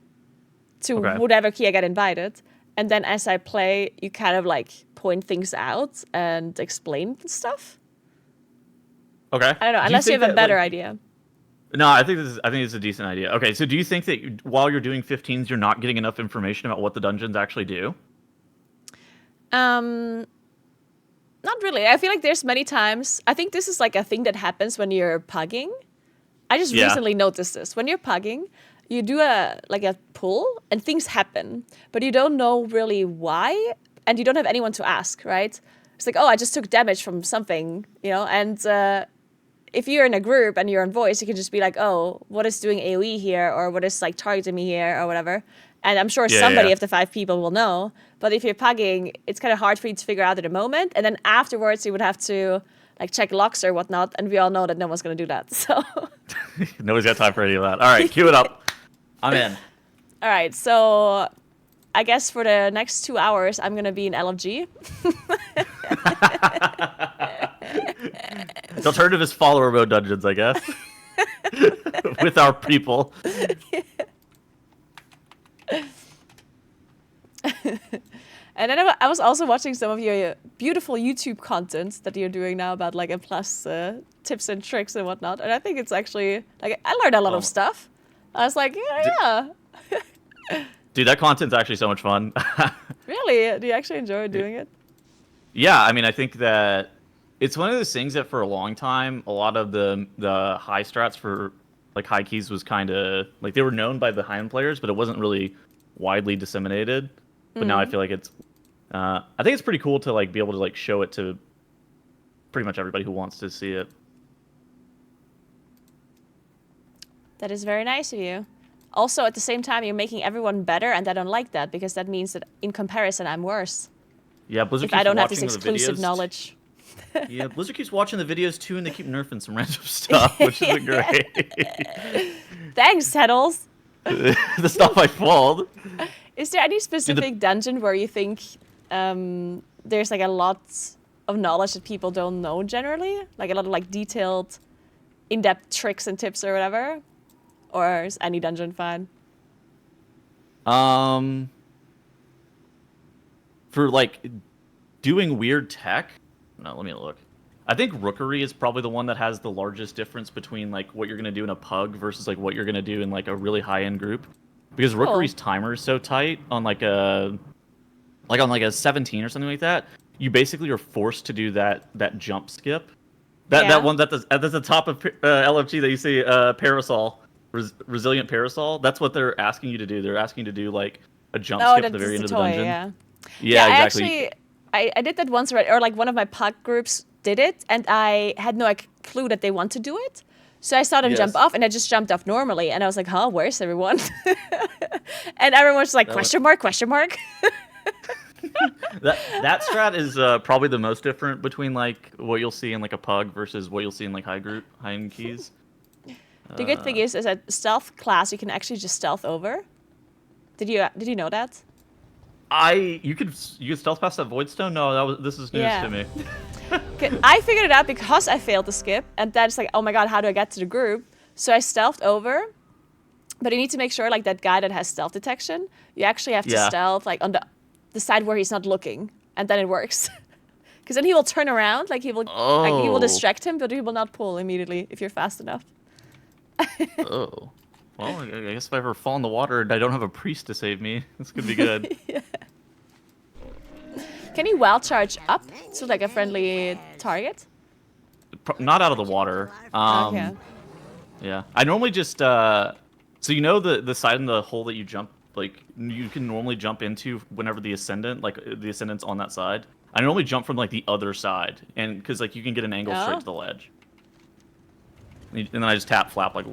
to whatever key I get invited, and then as I play, you kind of like point things out and explain stuff. Okay. I don't know, unless you have a better idea. No, I think this is a decent idea. Okay, so do you think that while you're doing 15s, you're not getting enough information about what the dungeons actually do? Not really. I feel like there's many times. I think this is like a thing that happens when you're pugging. I just recently noticed this. When you're pugging, you do a pull and things happen, but you don't know really why, and you don't have anyone to ask, right? It's like, oh, I just took damage from something, you know, and if you're in a group and you're on voice, you can just be like, oh, what is doing AoE here, or what is like targeting me here, or whatever. And I'm sure somebody of the 5 people will know. But if you're pugging, it's kind of hard for you to figure out at the moment. And then afterwards, you would have to like check locks or whatnot. And we all know that no one's going to do that. So nobody's got time for any of that. All right, cue it up. I'm in. All right, so I guess for the next 2 hours, I'm going to be in LFG. The alternative is follower mode dungeons, I guess. With our people. And then I was also watching some of your beautiful YouTube content that you're doing now about like M+ tips and tricks and whatnot. And I think it's actually, like, I learned a lot of stuff. I was like, yeah. Dude, that content's actually so much fun. Really? Do you actually enjoy doing it? Yeah, I mean, I think that it's one of those things that for a long time, a lot of the high strats for like high keys was kind of like they were known by the high-end players, but it wasn't really widely disseminated. But now I feel like it's, I think it's pretty cool to like be able to like show it to pretty much everybody who wants to see it. That is very nice of you. Also, at the same time, you're making everyone better, and I don't like that because that means that in comparison, I'm worse. Yeah, Blizzard if keeps I don't have this watching the exclusive videos. Knowledge. Yeah, Blizzard keeps watching the videos too, and they keep nerfing some random stuff, which isn't great. Thanks, Tettles. The stuff I pulled. Is there any specific dungeon where you think there's like a lot of knowledge that people don't know generally? Like a lot of like detailed, in-depth tricks and tips or whatever? Or is any dungeon fine? For like doing weird tech, no, let me look. I think Rookery is probably the one that has the largest difference between like what you're gonna do in a pug versus like what you're gonna do in like a really high-end group. Because Rookery's timer is so tight on like a 17 or something like that, you basically are forced to do that jump skip. That one at the top of LFG that you see parasol, resilient parasol. That's what they're asking you to do. They're asking you to do like a jump skip at the very end of the dungeon. Yeah, exactly. I did that once already, or like one of my pug groups did it, and I had no clue that they want to do it. So I saw them jump off, and I just jumped off normally, and I was like, huh, where's everyone? And everyone's just like, question mark? That strat is probably the most different between like what you'll see in like a pug versus what you'll see in like high-end keys. The good thing is that stealth class, you can actually just stealth over. Did you know that? You could stealth past that void stone? No, this is news Yeah. to me. I figured it out because I failed the skip, and then it's like, oh my god, how do I get to the group? So I stealthed over, but you need to make sure like that guy that has stealth detection, you actually have to Yeah. stealth like on the side where he's not looking, and then it works. Because then he will turn around, like he will Oh. distract him, but he will not pull immediately if you're fast enough. Oh. Well, I guess if I ever fall in the water and I don't have a priest to save me, this could be good. Can you wild charge up to like a friendly target? Not out of the water. Okay. Yeah. I normally just so you know the side in the hole that you jump, like you can normally jump into whenever the ascendant's on that side. I normally jump from like the other side, and because like you can get an angle straight to the ledge. And then I just tap flap like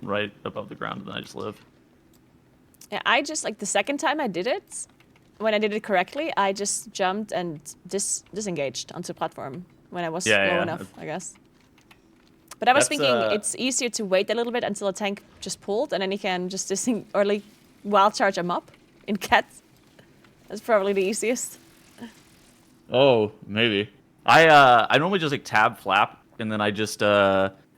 right above the ground, and then I just live. Yeah, I just like the second time I did it, when I did it correctly, I just jumped and disengaged onto the platform when I was low enough, I guess. But I was thinking it's easier to wait a little bit until a tank just pulled, and then you can just wild charge them up in cat. That's probably the easiest. Oh, maybe. I normally just like tab flap, and then I just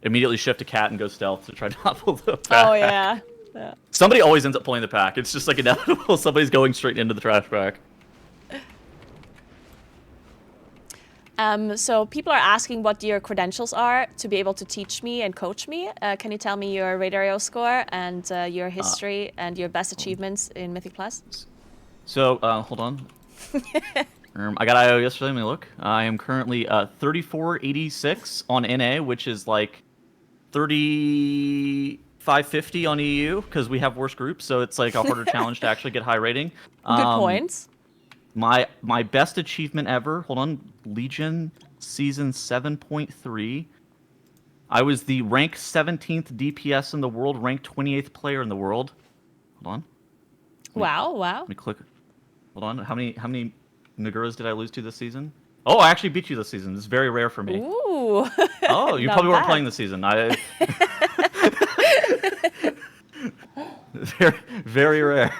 immediately shift to cat and go stealth to try to not pull the pack. Oh yeah. Somebody always ends up pulling the pack. It's just like inevitable. Somebody's going straight into the trash pack. So people are asking what your credentials are to be able to teach me and coach me. Can you tell me your Radario score and your history and your best achievements in Mythic Plus? So, hold on. I got IO yesterday. Let me look. I am currently 3486 on NA, which is like 3550 on EU because we have worse groups, so it's like a harder challenge to actually get high rating. Good points. My best achievement ever. Hold on, Legion Season 7.3. I was the rank 17th DPS in the world, ranked 28th player in the world. Hold on. Wow. Let me click. Hold on. How many Naguras did I lose to this season? Oh, I actually beat you this season. It's very rare for me. Ooh. Oh, you Not probably weren't bad. playing this season. Very, very rare.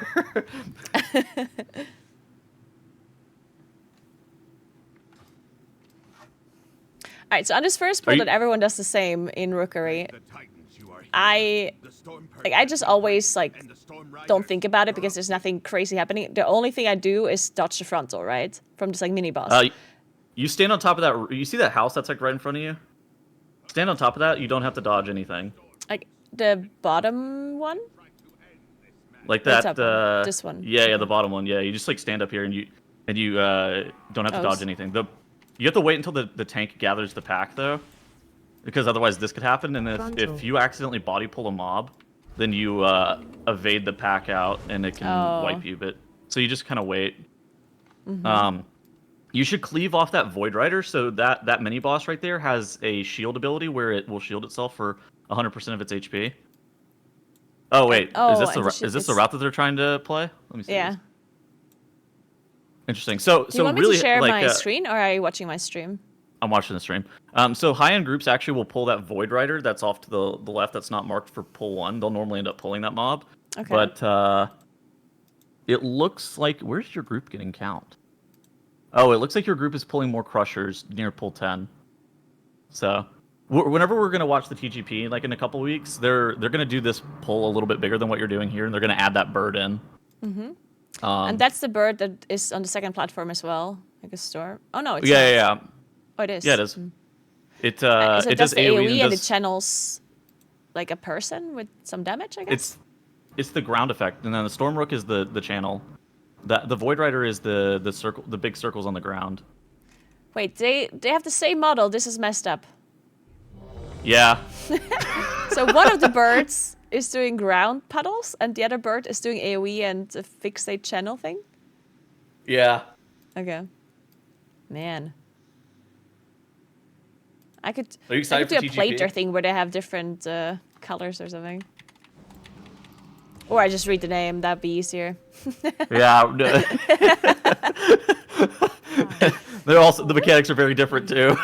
All right, so on this first pull that everyone does the same in Rookery, I just always don't think about it because there's nothing crazy happening. The only thing I do is dodge the frontal, right? From this mini boss. You stand on top of that. You see that house that's right in front of you? Stand on top of that. You don't have to dodge anything. Like the bottom one? Like The that. top one. This one. Yeah, the bottom one. Yeah, you just stand up here and you don't have to dodge anything. You have to wait until the tank gathers the pack though, because otherwise this could happen. And if you accidentally body pull a mob, then you evade the pack out and it can wipe you. But so you just kind of wait. Mm-hmm. You should cleave off that Void Rider. So that mini boss right there has a shield ability where it will shield itself for 100% of its HP. Oh wait, is this the route that they're trying to play? Let me see. Yeah. This. Interesting. So Do you want me really to share my screen, or are you watching my stream? I'm watching the stream. So high-end groups actually will pull that Void Rider that's off to the left that's not marked for pull 1. They'll normally end up pulling that mob. Okay. But it looks like... Where's your group getting count? Oh, it looks like your group is pulling more Crushers near pull 10. So whenever we're going to watch the TGP like in a couple weeks, they're going to do this pull a little bit bigger than what you're doing here, and they're going to add that bird in. Mm-hmm. And that's the bird that is on the second platform as well, like a storm. Oh no, it's Yeah. Oh, it is. Yeah, it is. It it does the AoE and does... it channels like a person with some damage, I guess. It's the ground effect, and then the Stormrook is the channel. The Void Rider is the circle, the big circles on the ground. Wait, they have the same model. This is messed up. Yeah. So one of the birds is doing ground puddles, and the other bird is doing AoE and a fixate channel thing? Yeah. Okay. Man. I could Are you excited do for a TGP? plater thing where they have different colors or something. Or I just read the name, that'd be easier. Yeah. They're also, the mechanics are very different too.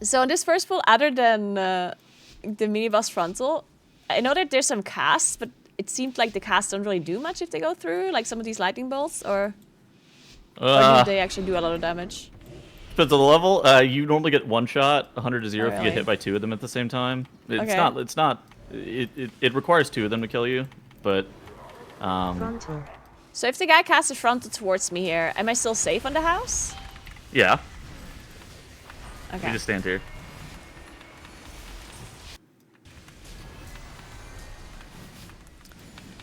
So in this first pull, other than the mini boss frontal, I know that there's some casts, but it seemed like the casts don't really do much if they go through, like some of these lightning bolts, or do they actually do a lot of damage? Depends on the level. You normally get one shot, 100 to 0 if you really? get hit by 2 of them at the same time. It's Okay. not. It's not. It requires 2 of them to kill you, but Frontal. So if the guy casts a frontal towards me here, am I still safe on the house? yeah. Okay. You just stand here.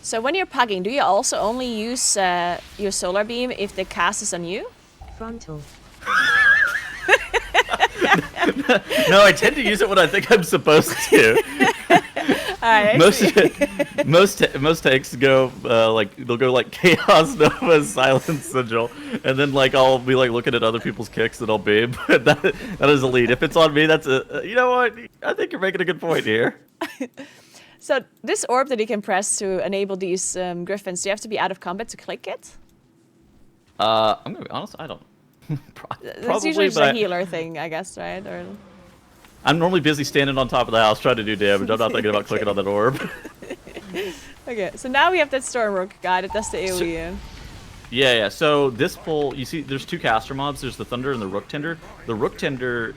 So when you're pugging, do you also only use your solar beam if the cast is on you? Frontal. No, I tend to use it when I think I'm supposed to. Alright, most takes go like they'll go like Chaos Nova, Silence Sigil, and then like I'll be like looking at other people's kicks and I'll beam. that is a lead. If it's on me, that's a you know what? I think you're making a good point here. So this orb that you can press to enable these griffins, do you have to be out of combat to click it? I'm gonna be honest. I don't. That's usually just a healer thing, I guess, right? Or I'm normally busy standing on top of the house trying to do damage. I'm not thinking about clicking on that orb. okay, so now we have that Stormrook guy that does the AoE in. Yeah. So this pull, you see, there's 2 caster mobs. There's the Thunder and the Rook Tender. The Rook Tender,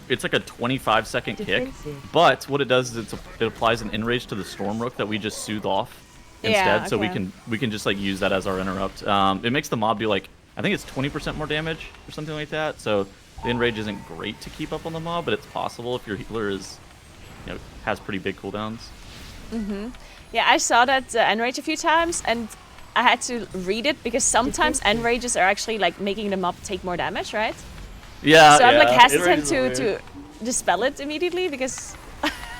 it's like a 25-second kick, Defensive. but what it does is it applies an enrage to the Storm Rook that we just soothe off instead. Yeah, So we okay. can just like use that as our interrupt. It makes the mob do like I think it's 20% more damage or something like that. So the enrage isn't great to keep up on the mob, but it's possible if your healer is, has pretty big cooldowns. Yeah, I saw that enrage a few times, and I had to read it because sometimes Defensive. enrages are actually like making the mob take more damage, right? Yeah. So I'm like hesitant enrages are to weird. dispel it immediately because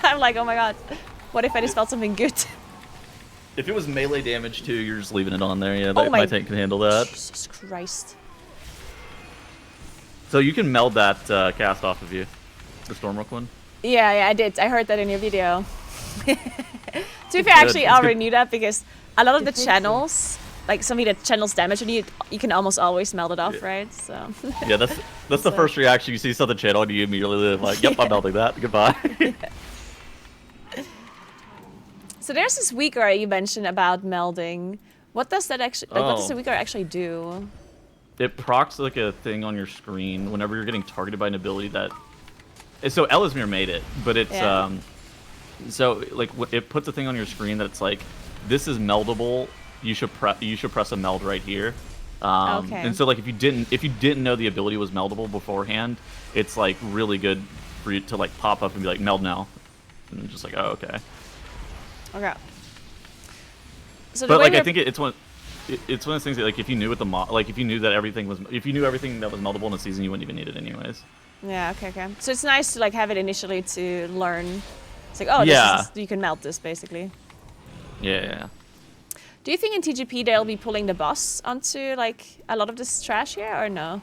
I'm like, oh my god, what if I dispelled something good? If it was melee damage too, you're just leaving it on there. Yeah, Oh my tank can handle that. Jesus Christ. So you can meld that cast off of you, the Stormrook one. Yeah, I did. I heard that in your video. To be fair, good. actually, I It's already good. knew that because a lot of the Defensive. channels, like something that channels damage on you, you can almost always melt it off, Yeah. right? So. Yeah, that's the So- first reaction you see something channel and you immediately like, yep, I'm melding that. Goodbye. So there's this weaker you mentioned about melding. What does that actually? Like, what does Oh. the weaker actually do? It procs like a thing on your screen whenever you're getting targeted by an ability that. So Elismir made it, but it's Yeah. So like it puts a thing on your screen that's like, this is meldable. You should press a meld right here. Okay. And so like if you didn't know the ability was meldable beforehand, it's like really good for you to like pop up and be like meld now, and then just like oh okay. Okay. So the But way like I we're- think it's one of those things that like if you knew what the like if you knew everything that was meldable in the season, you wouldn't even need it anyways. Yeah. Okay. So it's nice to like have it initially to learn. It's like, oh, Yeah. you can melt this basically. Yeah. Do you think in TGP they'll be pulling the boss onto like a lot of this trash here, or no?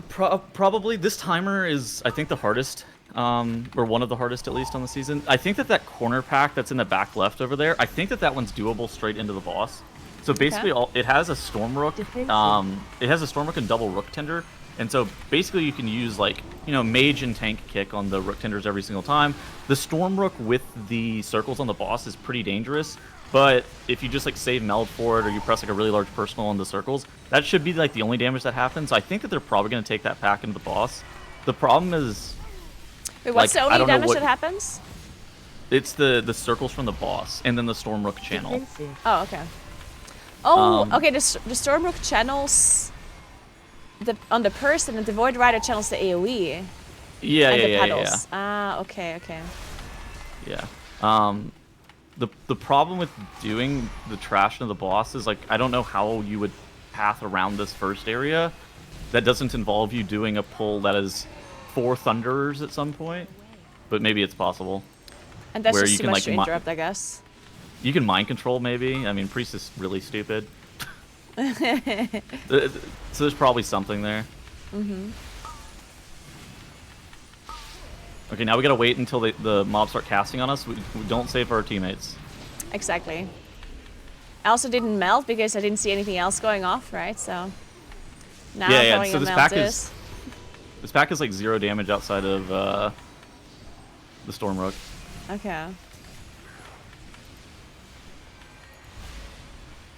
Probably this timer is I think the hardest, or one of the hardest at least on the season. I think that corner pack that's in the back left over there, I think that one's doable straight into the boss. So basically, it has a Stormrook, Defensive. it has a Stormrook and double Rook Tender, and so basically you can use like mage and tank kick on the Rook Tenders every single time. The Stormrook with the circles on the boss is pretty dangerous, but if you just like save meld for it or you press like a really large personal on the circles, that should be like the only damage that happens. So I think that they're probably going to take that pack into the boss. The problem is Wait, what's Like, the I only don't know damage what- that happens? it's the circles from the boss and then the Stormrook channel. Defensive. Oh, okay. Oh, Um, okay. The Stormrook channels on the person, and the Void Rider channels the AoE Yeah, and the yeah. pedals. Ah, okay. Yeah. The problem with doing the trash into the boss is like I don't know how you would path around this first area that doesn't involve you doing a pull that is 4 Thunderers at some point, but maybe it's possible. And that's Where just you too can, much like, to interrupt, I guess. You can mind control maybe. I mean, Priest is really stupid. So there's probably something there. Okay, now we gotta wait until the mobs start casting on us. We don't save our teammates. Exactly. I also didn't melt because I didn't see anything else going off, right? So now Yeah, I'm yeah, going so to this melt pack this. This pack is like 0 damage outside of the Stormrook. Okay.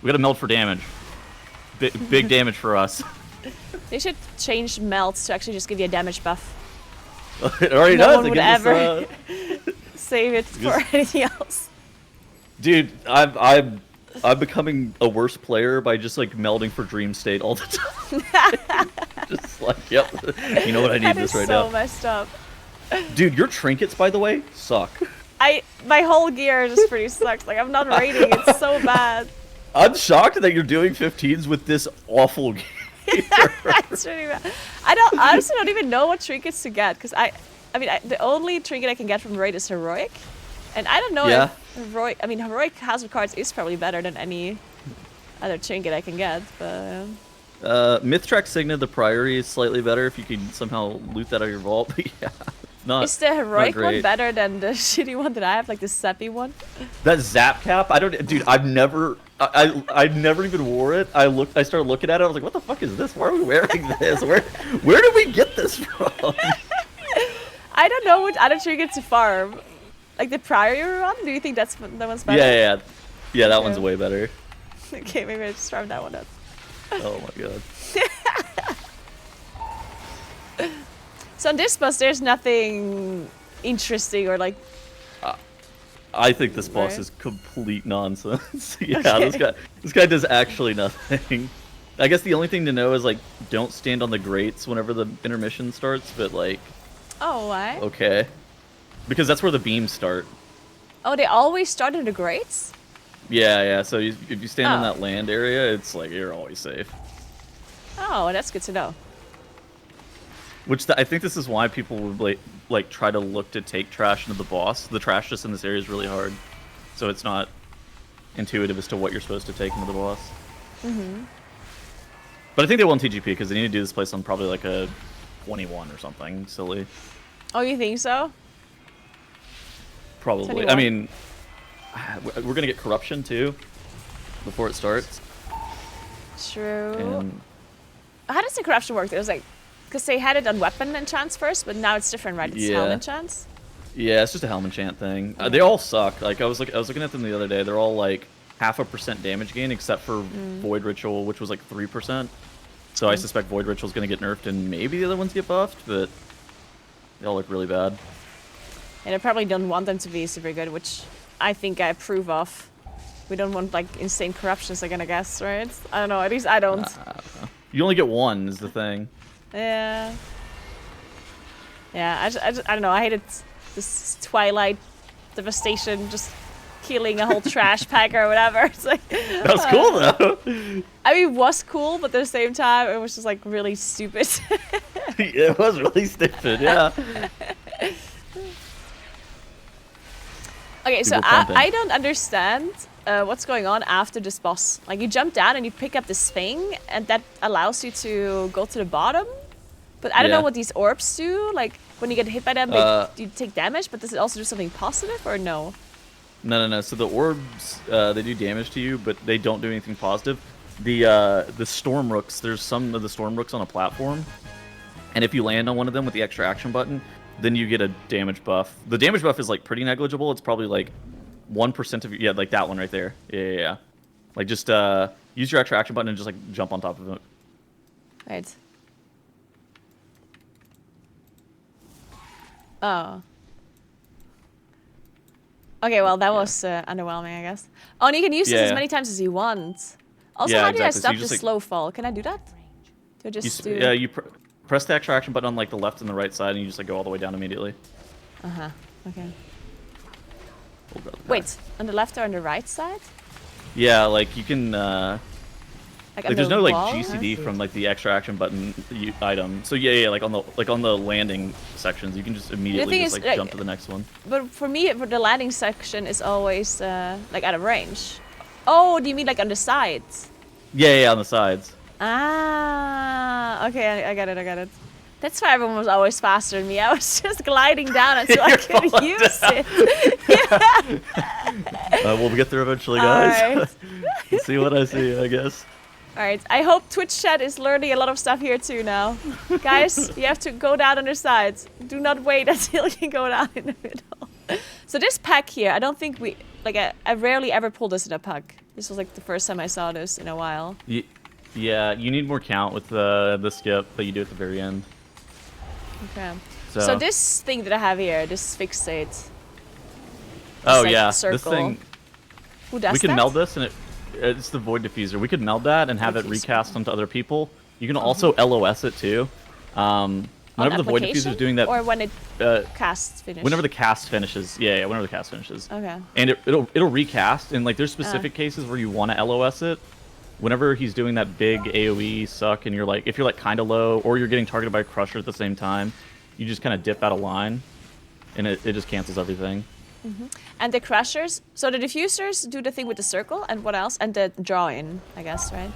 We gotta meld for damage. Big damage for us. They should change melts to actually just give you a damage buff. It already No does. one It would gives ever us, save it for anything else. dude, I'm becoming a worse player by just like melding for dream state all the time. Just like, yep. You know what? I need That this is right so now. messed up. Dude, your trinkets, by the way, suck. My whole gear just pretty sucks. Like I'm not rating. It's so bad. I'm shocked that you're doing 15s with this awful gear. It's really bad. I honestly don't even know what trinkets to get because the only trinket I can get from Raid is heroic, and I don't know Yeah. if heroic. I mean, heroic House of Cards is probably better than any other trinket I can get, but. Mythtrack Signet, the Priory is slightly better if you can somehow loot that out of your vault, but yeah, it's not. Is the heroic one great. better than the shitty one that I have, like the sappy one? That Zap Cap, dude, I never even wore it. I started looking at it, I was like, what the fuck is this? Why are we wearing this? Where did we get this from? I don't know what other trinket to farm. Like the Priory one? Do you think that one's better? Yeah, that Okay. one's way better. Okay, maybe I just farm that one up. Oh my god. So on this boss, there's nothing interesting or like. I think this boss Right. is complete nonsense. Yeah, Okay. this guy does actually nothing. I guess the only thing to know is like don't stand on the grates whenever the intermission starts, but like Oh, why? okay. Because that's where the beams start. Oh, they always start in the grates? Yeah, so if you stand in Oh. that land area, it's like you're always safe. Oh, that's good to know. Which I think this is why people would like try to look to take trash into the boss. The trash just in this area is really hard, so it's not intuitive as to what you're supposed to take into the boss. But I think they will in TGP because they need to do this place on probably like a 21 or something silly. Oh, you think so? Probably. 21. I mean, we're gonna get corruption too before it starts. True. And How does the corruption work? It was like, because they had it on weapon enchants first, but now it's different, right? It's Yeah. helm enchants. yeah, it's just a helm enchant thing. They all suck. Like I was looking at them the other day. They're all like 0.5% damage gain, except for Void Ritual, which was like 3%. So I suspect Void Ritual is gonna get nerfed, and maybe the other ones get buffed, but they all look really bad. And I probably don't want them to be super good, which I think I approve of. We don't want like insane corruptions, I'm gonna guess, right? I don't know. At least I don't. You only get one is the thing. Yeah. Yeah. I don't know. I hated this Twilight devastation, just killing a whole trash pack or whatever. It's like That was cool though. I mean, it was cool, but at the same time, it was just like really stupid. It was really stupid. Yeah. Okay, so People pumping. I don't understand what's going on after this boss. Like, you jump down and you pick up this thing, and that allows you to go to the bottom. But I don't know Yeah. what these orbs do. Like, when you get hit by them, you take damage, but does it also do something positive, or no? No. So the orbs, they do damage to you, but they don't do anything positive. The storm rooks, there's some of the storm rooks on a platform, and if you land on one of them with the extra action button, then you get a damage buff. The damage buff is like pretty negligible. It's probably like 1% of yeah, like that one right there. Yeah. Like just use your extra action button and just like jump on top of it. Right. Oh. Okay, well, that was underwhelming, I guess. Oh, and you can use this as Yeah. many times as you want. Also, Yeah, how do I exactly. So stop you the just, like- slow fall? Can I do that? Do I You, just s- do... yeah, you press the extra action button on like the left and the right side, and you just like go all the way down immediately. Uh-huh. Okay. We'll go back. Wait, on the left or on the right side? Yeah, like you can. Like Like there's no like wall? GCD from like the extra action button item. So yeah, like on the landing sections, you can just immediately thing just is, like jump to the next one. But for me, the landing section is always like out of range. Oh, do you mean like on the sides? Yeah, on the sides. Ah, okay, I get it. That's why everyone was always faster than me. I was just gliding down until I could falling use down. it. We'll get there eventually, guys. Alright. See what I see, I guess. Alright, I hope Twitch chat is learning a lot of stuff here too now. Guys, you have to go down on the sides. Do not wait until you go down in the middle. So this pack here, I don't think we... Like, I rarely ever pull this in a pack. This was like the first time I saw this in a while. Yeah, you need more count with the skip that you do at the very end. Okay. So this thing that I have here, this fixate. Oh like yeah, circle. this thing. Who does We can that? meld this, and it's the void diffuser. We could meld that and have it Diffuser. recast onto other people. You can also LOS it too. Whenever the void diffuser is doing that, or when it casts finish. whenever the cast finishes. Yeah, whenever the cast finishes. Okay. And it'll recast, and like there's specific cases where you want to LOS it. Whenever he's doing that big AoE suck, and you're like, if you're like kind of low, or you're getting targeted by a crusher at the same time, you just kind of dip out of line, and it just cancels everything. And the crushers, so the diffusers do the thing with the circle, and what else? And the draw-in, I guess, right?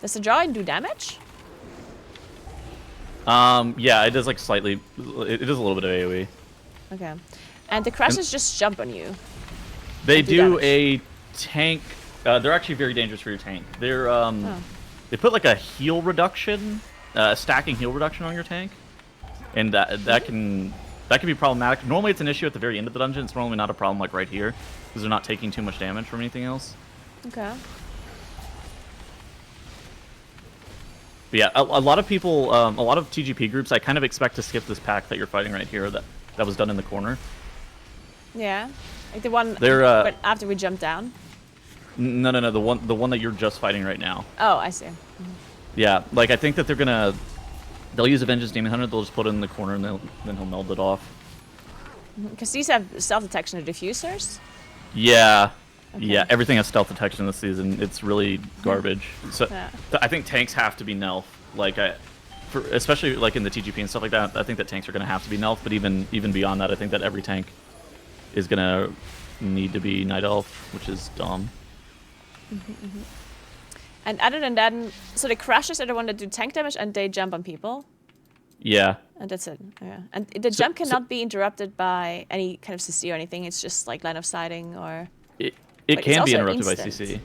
Does the draw-in do damage? Yeah, it does like slightly. It does a little bit of AoE. Okay. And the crushers just jump on you. They do do damage. a tank. They're actually very dangerous for your tank. They're they put like a heal reduction, stacking heal reduction on your tank, and that can be problematic. Normally it's an issue at the very end of the dungeon. It's normally not a problem like right here because they're not taking too much damage from anything else. Okay. But yeah, a lot of people, a lot of TGP groups, I kind of expect to skip this pack that you're fighting right here. That was done in the corner. Yeah. Like the one They're but after we jump down. no, the one that you're just fighting right now. Oh, I see. Yeah, like I think that they'll use a Vengeance Demon Hunter. They'll just put it in the corner and then he'll meld it off. Because these have stealth detection of diffusers. Yeah, Okay. yeah. Everything has stealth detection this season. It's really garbage. So Yeah. I think tanks have to be nerfed. Like especially like in the TGP and stuff like that. I think that tanks are going to have to be nerfed. But even beyond that, I think that every tank is going to need to be Night Elf, which is dumb. And other than that, so the crashers are the one that do tank damage and they jump on people. Yeah. And that's it. Yeah. And the jump cannot be interrupted by any kind of CC or anything. It's just like line of sighting or. It But it's can be also interrupted by instant. CC.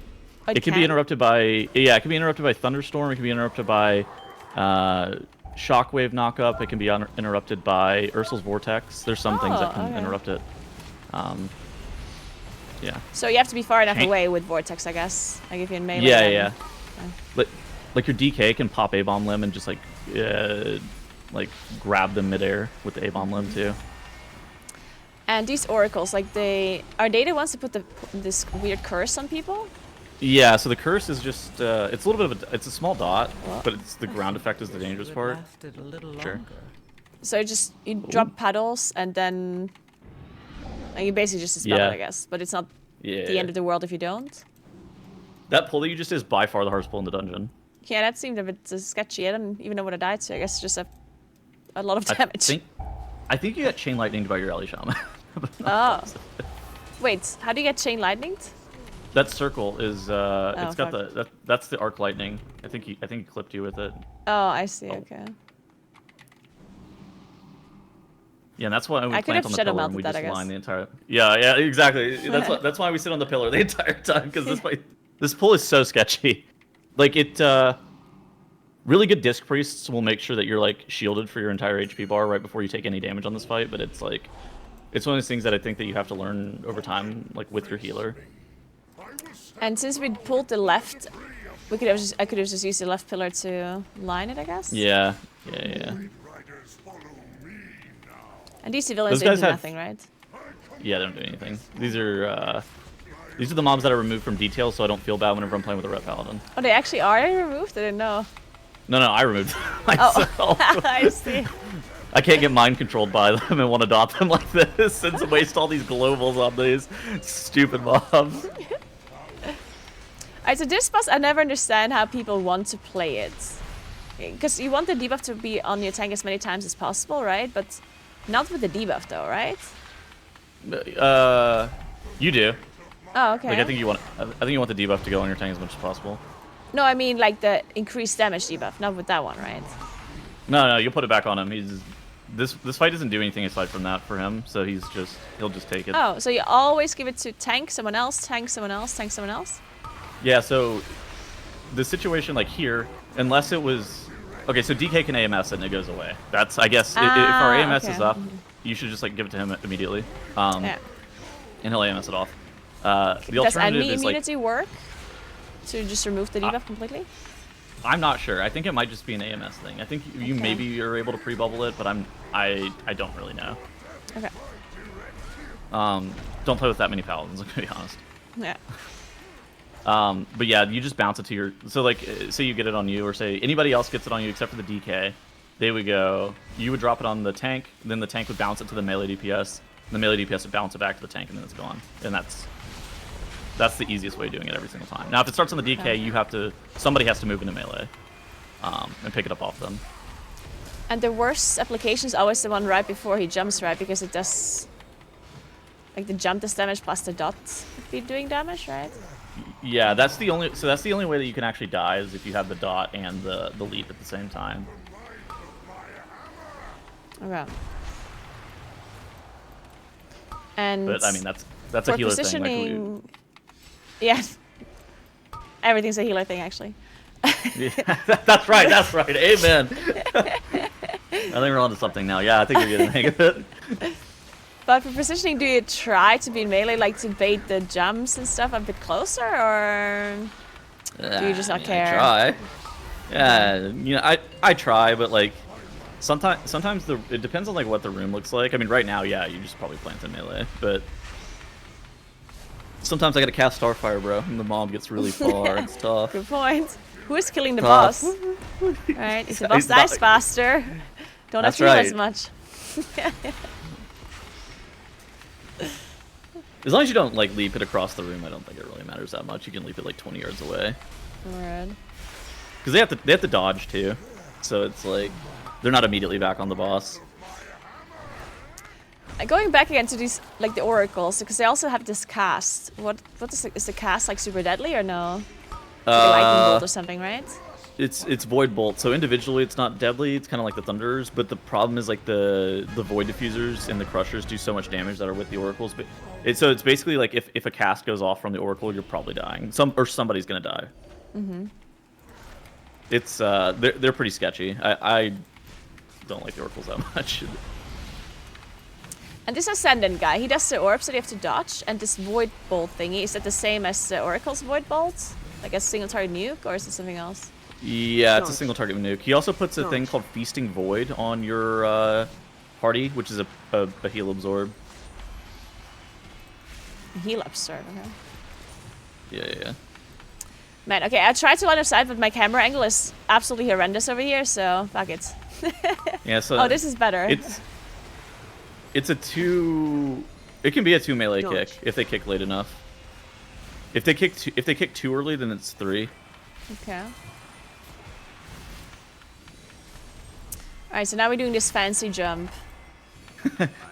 Oh, It can be interrupted by it can be interrupted by thunderstorm. It can be interrupted by shockwave knockup. It can be interrupted by Ursul's vortex. There's some things that can okay. interrupt it. Yeah. So you have to be far enough Tank- away with vortex, I guess. Like if you're in melee. Yeah, then- yeah. Like your DK can pop A-bomb limb and just like grab them midair with the A-bomb limb too. And these oracles, like are they the ones that put this weird curse on people? Yeah, so the curse is just it's a little bit of it's a small dot, but it's the ground effect is the dangerous It part. lasted a little Sure. longer. So you drop paddles and then you basically just dispel Yeah. it, I guess. But it's not Yeah. the end of the world if you don't. That pull that you just did is by far the hardest pull in the dungeon. Yeah, that seemed a bit sketchy. I don't even know what I died to. I guess just a lot of damage. I think you got chain lightninged by your Ellie Shaman. Oh. Wait, how do you get chain lightninged? That circle is it's got fuck. that's the arc lightning. I think he clipped you with it. Oh, I see. Okay. Yeah, and that's why we I could plant have on the shadow pillar and we melted that, just I guess. line the entire. Yeah, exactly. That's why we sit on the pillar the entire time because this pull is so sketchy. Like really good disc priests will make sure that you're like shielded for your entire HP bar right before you take any damage on this fight. But it's one of those things that I think that you have to learn over time, like with your healer. And since we pulled the left, I could have just used the left pillar to line it, I guess. Yeah. And these civilians Those they guys do have- nothing, right? Yeah, they don't do anything. These are the mobs that are removed from details, so I don't feel bad whenever I'm playing with a Ret Paladin. Oh, they actually are removed? I didn't know. No, I removed them Oh, myself. I see. I can't get mind controlled by them and want to adopt them like this and waste all these globals on these stupid mobs. Alright, so this boss, I never understand how people want to play it. Because you want the debuff to be on your tank as many times as possible, right? But not with the debuff, though, right? You do. Oh, okay. Like I think you want the debuff to go on your tank as much as possible. No, I mean like the increased damage debuff, not with that one, right? No, you'll put it back on him. This fight doesn't do anything aside from that for him, so he'll just take it. Oh, so you always give it to tank, someone else, tank, someone else, tank, someone else? Yeah, so the situation like here, unless it was okay, so DK can AMS it and it goes away. That's I guess if our AMS is okay. up, you should just like give it to him immediately, Yeah. and he'll AMS it off. The Does alternative enemy is like immunity work? To just remove the debuff completely? I'm not sure. I think it might just be an AMS thing. I think you maybe are able to pre-bubble it, but I don't really know. Okay. Don't play with that many paladins, to be honest. Yeah. But yeah, you just bounce it to your... So, like, say you get it on you, or say anybody else gets it on you except for the DK. They would go... You would drop it on the tank, then the tank would bounce it to the melee DPS. And the melee DPS would bounce it back to the tank, and then it's gone. And that's the easiest way of doing it every single time. Now, if it starts on the DK, you have to... Somebody has to move into melee. And pick it up off them. And the worst application is always the one right before he jumps, right? Because it does... Like, the jump does damage plus the dot would be doing damage, right? Yeah, that's the only... So that's the only way that you can actually die is if you have the dot and the leap at the same time. Okay. And... But, I mean, that's a healer thing. Like, yeah. Everything's a healer thing, actually. yeah, that's right. Amen. I think we're onto something now. Yeah, I think we're getting the hang of it. But for positioning, do you try to be in melee, like to bait the jumps and stuff a bit closer, or do you just not care? I try. Yeah, you know, I try, but like sometimes it depends on like what the room looks like. I mean, right now, yeah, you just probably plant in melee, but sometimes I gotta cast Starfire, bro, and the mob gets really far. It's tough. Good point. Who is killing the boss? Right, if the boss dies faster, don't have to heal as much. As long as you don't like leap it across the room, I don't think it really matters that much. You can leap it like 20 yards away. Alright. Because they have to dodge too, so it's like they're not immediately back on the boss. Going back again to these, like the oracles, because they also have this cast. What is the cast like? Super deadly or no? Like a lightning bolt or something, right? It's void bolt, so individually it's not deadly. It's kind of like the thunderers, but the problem is like the void diffusers and the crushers do so much damage that are with the oracles. But so it's basically like if a cast goes off from the oracle, you're probably dying. Somebody's gonna die. Mm-hmm. It's they're pretty sketchy. I don't like the oracles that much. And this Ascendant guy, he does the orbs that you have to dodge, and this void bolt thingy, is that the same as the oracle's void bolt? Like a single target nuke, or is it something else? Yeah, it's a single target nuke. He also puts a thing called Feasting Void on your party, which is a heal absorb. Heal absorb, okay. Yeah. Man, okay, I tried to line of sight, but my camera angle is absolutely horrendous over here, so fuck it. Yeah, so oh, this is better. It's a two... It can be a 2 melee kick if they kick late enough. If they kick too early, then it's 3. Okay. Alright, so now we're doing this fancy jump.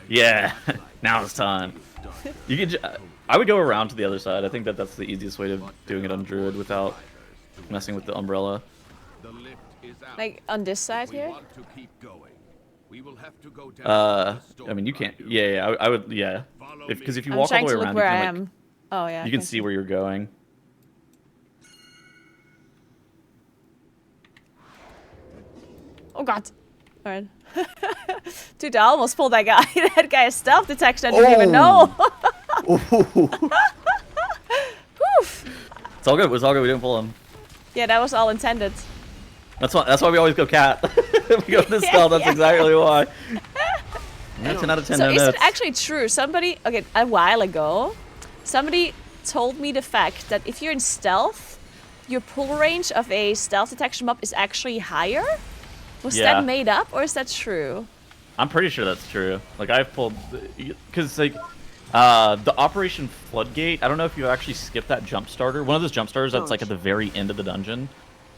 Yeah, now it's time. You can. I would go around to the other side. I think that's the easiest way of doing it on Druid without messing with the umbrella. Like on this side here? I mean, you can't. Yeah. I would. Yeah. Because if you walk all the way around, you can, like, oh yeah. you can see where you're going. Oh god. Alright. Dude, I almost pulled that guy. That guy is stealth detection. I didn't even know. It's all good. It's all good. We didn't pull him. Yeah, that was all intended. That's why we always go cat. We go this stealth. That's exactly why. 10 out of 10. So is it actually true? Somebody, okay, a while ago, somebody told me the fact that if you're in stealth, your pull range of a stealth detection mob is actually higher? Was that made up, or is that true? I'm pretty sure that's true. Like, I've pulled... Because, like, the Operation Floodgate, I don't know if you actually skipped that jump starter. One of those jump starters that's, like, at the very end of the dungeon.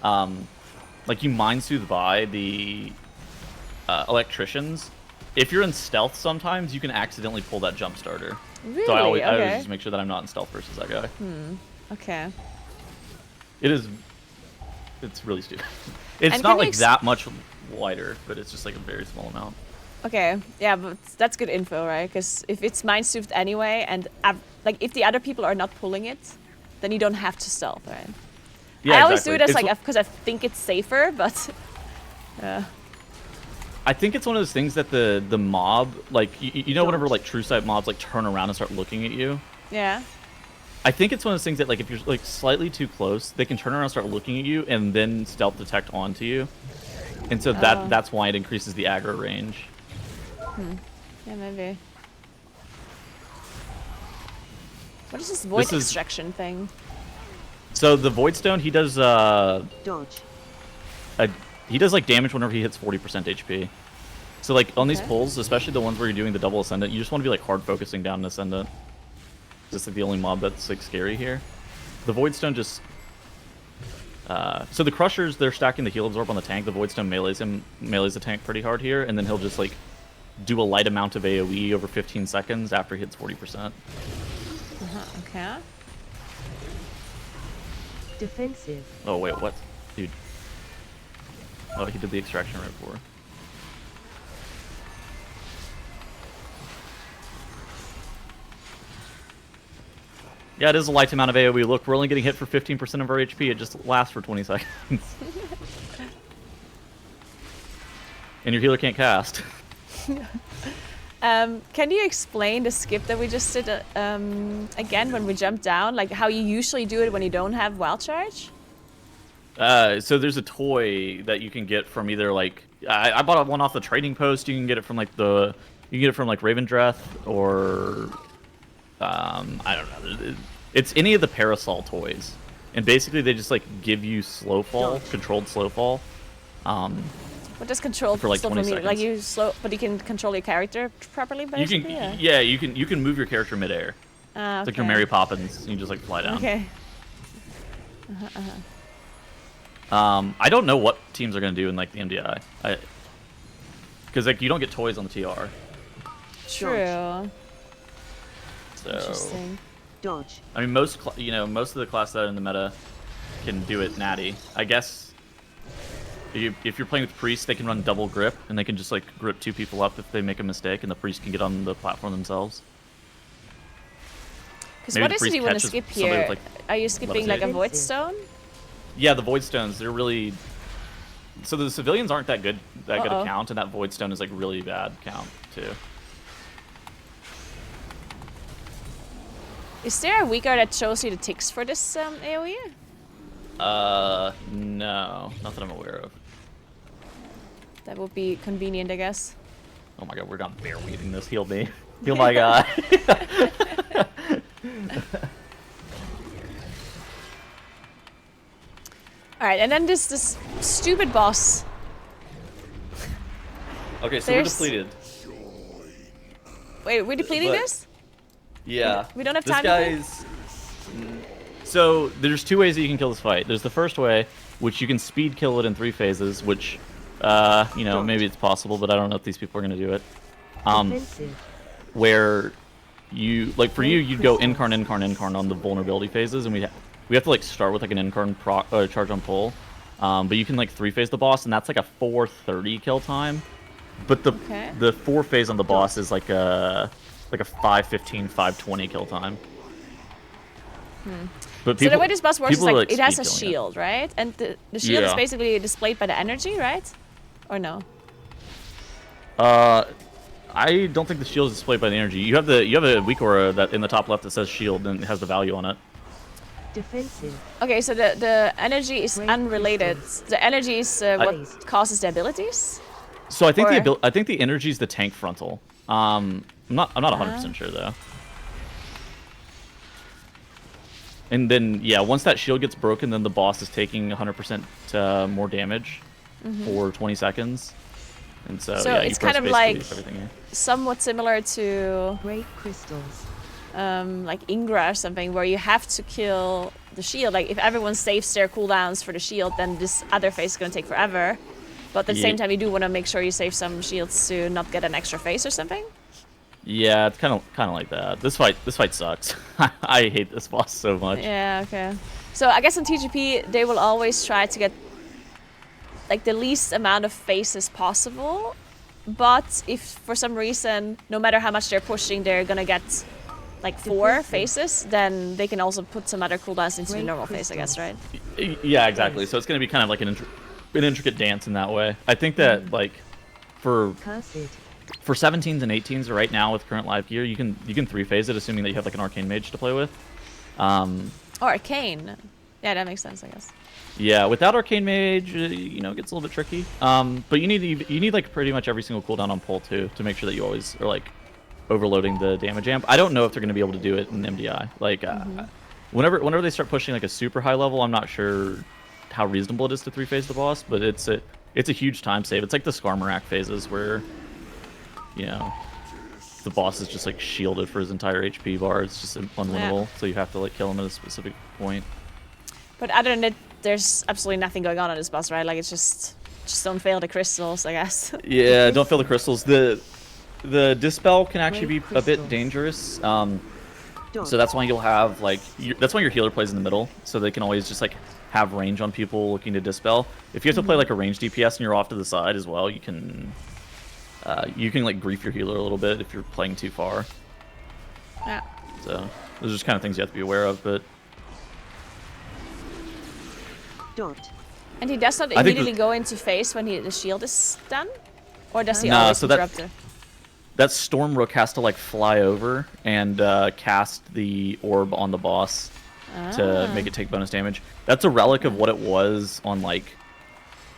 Like, you mind soothe by the electricians. If you're in stealth sometimes, you can accidentally pull that jump starter. Really? So I always Okay. just make sure that I'm not in stealth versus that guy. Okay. It's really stupid. It's And not can like you that much wider, but it's just like a very small amount. Okay, yeah, but that's good info, right? Because if it's mind soothed anyway, and like if the other people are not pulling it, then you don't have to stealth, right? Yeah, I always exactly. do it as It's like because I think it's safer, but I think it's one of those things that the mob, like, you know, whenever like true sight mobs like turn around and start looking at you, yeah. I think it's one of those things that like if you're like slightly too close, they can turn around and start looking at you and then stealth detect onto you. And so that's why it increases the aggro range. Yeah, maybe. What is this void extraction thing? So the Void Stone, he does Dodge. he does like damage whenever he hits 40% HP. So like on these pulls, especially the ones where you're doing the double ascendant, you just want to be like hard focusing down an ascendant. Just like the only mob that's like scary here. The Void Stone just so the Crushers, they're stacking the heal absorb on the tank. The Void Stone melees the tank pretty hard here, and then he'll just like do a light amount of AoE over 15 seconds after he hits 40%. Okay. Defensive. Oh wait, what? Dude. Oh, he did the extraction right before. Yeah, it is a light amount of AoE. Look, we're only getting hit for 15% of our HP. It just lasts for 20 seconds. And your healer can't cast. Can you explain the skip that we just did again when we jumped down? Like how you usually do it when you don't have wild charge? So there's a toy that you can get from either like I bought one off the trading post. You can get it from like you can get it from like Ravendreth or I don't know. It's any of the Parasol toys, and basically they just like give you slow fall, controlled slow fall. What does control for like slow 20 mean? seconds. Like you slow, but you can control your character properly. Basically, you can move your character midair. It's like your Mary Poppins. You just like fly down. Okay. I don't know what teams are gonna do in like the MDI. Because like you don't get toys on the TR. True. So, Interesting. Dodge. I mean, most of the classes that are in the meta can do it natty. I guess if you're playing with priests, they can run double grip, and they can just like grip two people up if they make a mistake, and the priest can get on the platform themselves. Because what is it you want to skip here? With, like, are you skipping like a void stone? Yeah, the void stones. They're really. So the civilians aren't that good at count, and that void stone is like really bad count too. Is there a weaker that shows you the ticks for this AoE? No, not that I'm aware of. That would be convenient, I guess. Oh my god, we're not bear weaving this. Heal me. Heal my guy. Alright, and then this stupid boss. Okay, so we're depleted. Wait, we're depleting this? Yeah. We don't have this time guy's... So, there's two ways that you can kill this fight. There's the first way, which you can speed kill it in 3 phases, which, maybe it's possible, but I don't know if these people are going to do it. Where you, like for you, you'd go incarn on the vulnerability phases, and we have to like start with like an incarn charge on pull. But you can like 3-phase the boss, and that's like a 4:30 kill time. But the 4 phase on the boss is like a 5:15, 5:20 kill time. But so the way this boss works is like it has a speed shield, right? And the shield is basically displayed by the energy, right? Or no? I don't think the shield is displayed by the energy. You have a weak aura that in the top left that says shield and it has the value on it. Defensive. Okay, so the energy is unrelated. The energy is what causes the abilities. So I think I think the energy is the tank frontal. I'm not 100% sure though. And then once that shield gets broken, then the boss is taking 100% more damage for 20 seconds. And so it's kind of like somewhat similar to great crystals. Like Ingra or something, where you have to kill the shield. Like if everyone saves their cooldowns for the shield, then this other phase is gonna take forever. But at the same time, you do want to make sure you save some shields to not get an extra phase or something. Yeah, it's kind of like that. This fight sucks. I hate this boss so much. Yeah, okay. So I guess in TGP they will always try to get like the least amount of phases possible. But if for some reason, no matter how much they're pushing, they're gonna get like 4 phases, then they can also put some other cooldowns into the normal phase, I guess, right? Yeah, exactly. So it's gonna be kind of like an intricate dance in that way. I think that like for 17s and 18s right now with current live gear, you can 3-phase it, assuming that you have like an arcane mage to play with. Or arcane. Yeah, that makes sense, I guess. Yeah, without Arcane Mage, you know, it gets a little bit tricky. But you need like pretty much every single cooldown on pull too to make sure that you always are like overloading the damage amp. I don't know if they're going to be able to do it in MDI. Like, whenever they start pushing like a super high level, I'm not sure how reasonable it is to 3-phase the boss, but it's a huge time save. It's like the Skarmorak phases where, you know, the boss is just like shielded for his entire HP bar. It's just unwinnable, so you have to like kill him at a specific point. But other than that, there's absolutely nothing going on this boss, right? Like, it's just don't fail the crystals, I guess. Yeah, don't fail the crystals. The dispel can actually be a bit dangerous. So that's why you'll have like that's why your healer plays in the middle, so they can always just like have range on people looking to dispel. If you have to play like a ranged DPS and you're off to the side as well, you can like grief your healer a little bit if you're playing too far. Yeah. So those are just kind of things you have to be aware of, but. And he does not immediately go into phase when the shield is done? Or does he always interrupt it? That Stormrook has to like fly over and cast the orb on the boss to make it take bonus damage. That's a relic of what it was on like...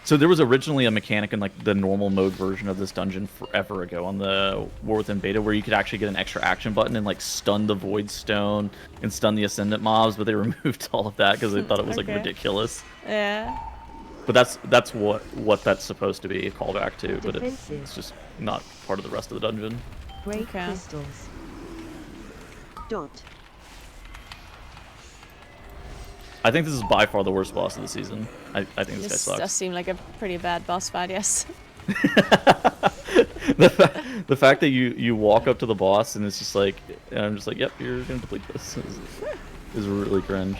So there was originally a mechanic in like the normal mode version of this dungeon forever ago on the War Within beta where you could actually get an extra action button and like stun the Void Stone and stun the Ascendant mobs, but they removed all of that because they thought it was like ridiculous. Yeah. But that's what that's supposed to be a callback to, but it's just not part of the rest of the dungeon. Great crystals. I think this is by far the worst boss of the season. I think this guy sucks. This does seem like a pretty bad boss fight, yes. the fact that you walk up to the boss and it's just like, and I'm just like, yep, you're gonna deplete this. Is really cringe.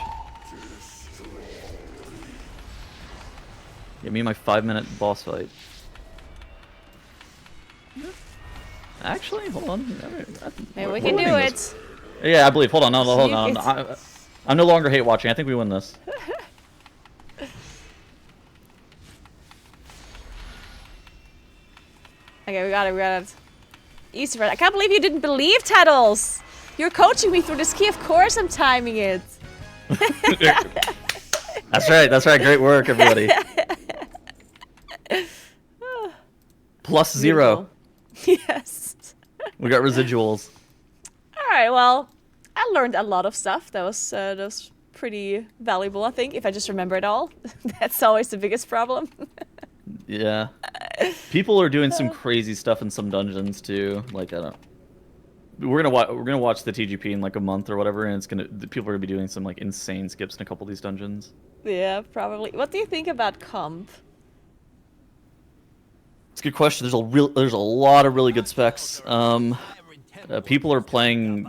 Give me my 5-minute boss fight. Actually, hold on. Maybe we can do it. Yeah, I believe. Hold on. No, hold on. I'm no longer hate watching. I think we win this. Okay, we got it. Easy for it. I can't believe you didn't believe Tettles. You're coaching me through this key. Of course I'm timing it. That's right. Great work, everybody. +0. Beautiful. Yes. We got residuals. All right. Well, I learned a lot of stuff. That was pretty valuable, I think. If I just remember it all, that's always the biggest problem. Yeah. People are doing some crazy stuff in some dungeons too. Like I don't. We're gonna watch the TGP in like a month or whatever, and people are gonna be doing some like insane skips in a couple of these dungeons. Yeah, probably. What do you think about comp? It's a good question. There's a lot of really good specs. People are playing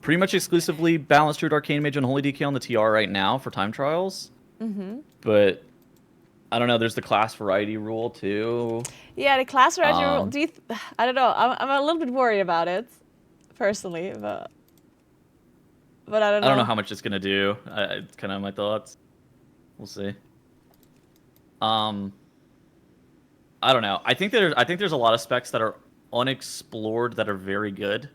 pretty much exclusively Balanced Druid, Arcane Mage, and Holy DK on the TR right now for time trials. But I don't know. There's the class variety rule too. Yeah, the class variety rule. I don't know. I'm a little bit worried about it, personally, but I don't know. I don't know how much it's gonna do. It's kind of my thoughts. We'll see. I don't know. I think there's a lot of specs that are unexplored that are very good.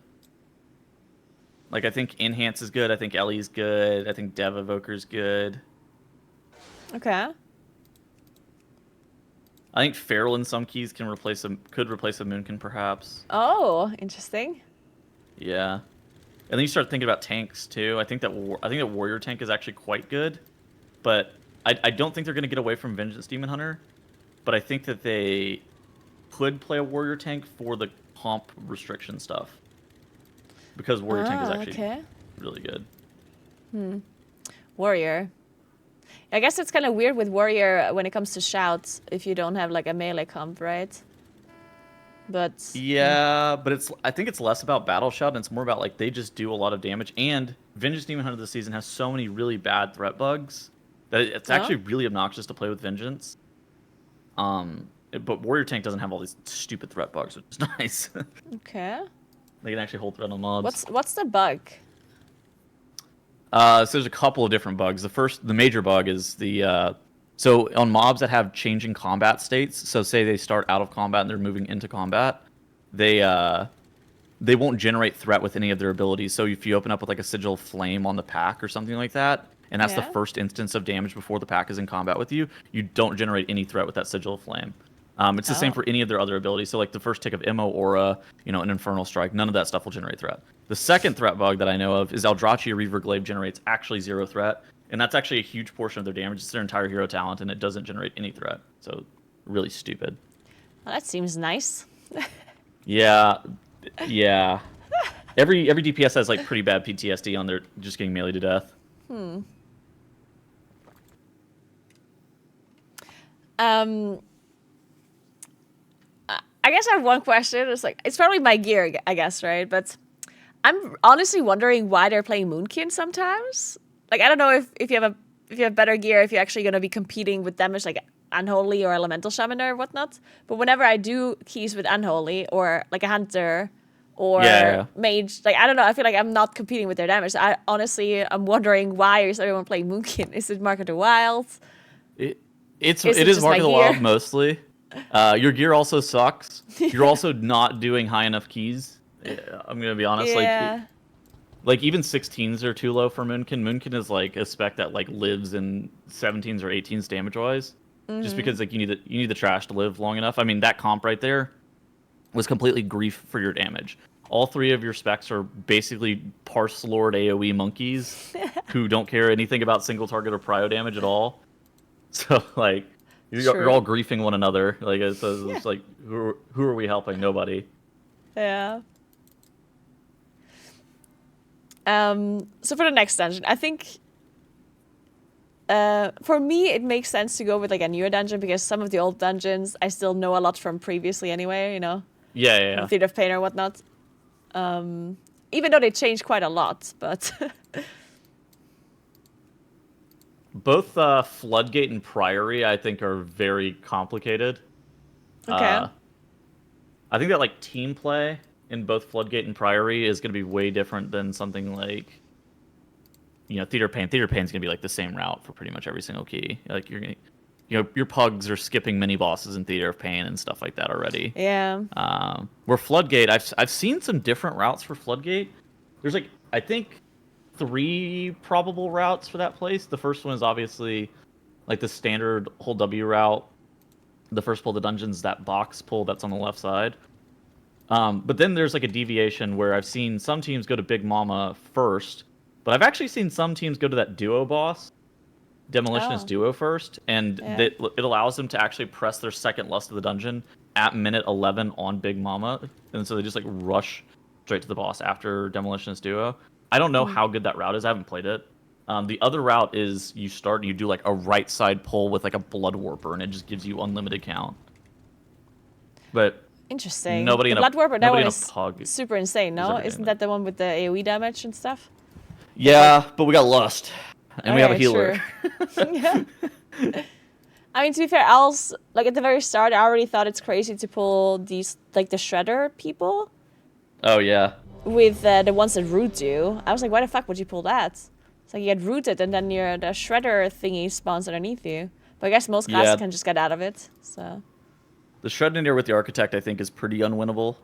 Like I think Enhance is good. I think Ellie's good. I think Dev Evoker's good. Okay. I think Feral in some keys could replace a Moonkin perhaps. Oh, interesting. Yeah. And then you start thinking about tanks too. I think that Warrior Tank is actually quite good, but I don't think they're going to get away from Vengeance Demon Hunter. But I think that they could play a Warrior Tank for the comp restriction stuff. Because Warrior Tank is actually really good. Warrior. I guess it's kind of weird with Warrior when it comes to shouts if you don't have like a melee comp, right? But yeah, but I think it's less about battle shout and it's more about like they just do a lot of damage. And Vengeance Demon Hunter this season has so many really bad threat bugs that it's actually really obnoxious to play with Vengeance. But Warrior Tank doesn't have all these stupid threat bugs, which is nice. Okay. They can actually hold threat on mobs. What's the bug? So there's a couple of different bugs. The major bug is so on mobs that have changing combat states. So say they start out of combat and they're moving into combat, they they won't generate threat with any of their abilities. So if you open up with like a Sigil of Flame on the pack or something like that, and that's the first instance of damage before the pack is in combat with you, you don't generate any threat with that Sigil of Flame. It's the same for any of their other abilities. So like the first tick of Immo, Aura, an Infernal Strike, none of that stuff will generate threat. The second threat bug that I know of is Eldrachi or Reaver Glaive generates actually 0 threat, and that's actually a huge portion of their damage. It's their entire hero talent, and it doesn't generate any threat. So really stupid. Well, that seems nice. Yeah. Every DPS has like pretty bad PTSD on their just getting melee to death. I guess I have one question. It's probably my gear, I guess, right? But I'm honestly wondering why they're playing Moonkin sometimes. Like, I don't know if you have better gear, if you're actually going to be competing with damage like Unholy or Elemental Shaman or whatnot. But whenever I do keys with Unholy or like a Hunter or Mage, like, I don't know, I feel like I'm not competing with their damage. I'm wondering why is everyone playing Moonkin? Is it Mark of the Wild? It is Mark of the Wild mostly. Your gear also sucks. You're also not doing high enough keys. I'm gonna be honest. Like even 16s are too low for Moonkin. Moonkin is like a spec that like lives in 17s or 18s damage wise, just because like you need the trash to live long enough. I mean that comp right there was completely grief for your damage. All 3 of your specs are basically Parse Lord AoE monkeys who don't care anything about single target or prio damage at all. So like. You're all griefing one another. Like it's like who are we helping? Nobody. Yeah. So for the next dungeon, I think for me it makes sense to go with like a newer dungeon because some of the old dungeons I still know a lot from previously anyway. Yeah. Theater of Pain or whatnot. Even though they changed quite a lot, but. Both Floodgate and Priory, I think, are very complicated. Okay. I think that like team play in both Floodgate and Priory is going to be way different than something like, Theater of Pain. Theater of Pain is going to be like the same route for pretty much every single key. Like your pugs are skipping mini bosses in Theater of Pain and stuff like that already. Yeah. Where Floodgate, I've seen some different routes for Floodgate. There's like I think 3 probable routes for that place. The first one is obviously like the standard hold W route. The first pull of the dungeon's that box pull that's on the left side. But then there's like a deviation where I've seen some teams go to Big Mama first, but I've actually seen some teams go to that duo boss, Demolitionist Duo first, and it allows them to actually press their second lust of the dungeon at minute 11 on Big Mama, and so they just like rush straight to the boss after Demolitionist Duo. I don't know how good that route is. I haven't played it. The other route is you do like a right side pull with like a Blood Warper, and it just gives you unlimited count. But interesting. Nobody in a Blood Warper, that one is pug super insane, no? Isn't that the one with the AoE damage and stuff? Yeah, but we got Lust, and we have a healer. Yeah. I mean, to be fair, else like at the very start, I already thought it's crazy to pull these like the Shredder people. Oh yeah. With the ones that root you. I was like, why the fuck would you pull that? It's like you get rooted and then the Shredder thingy spawns underneath you. But I guess most classes can just get out of it. So the Shred in here with the Architect, I think, is pretty unwinnable.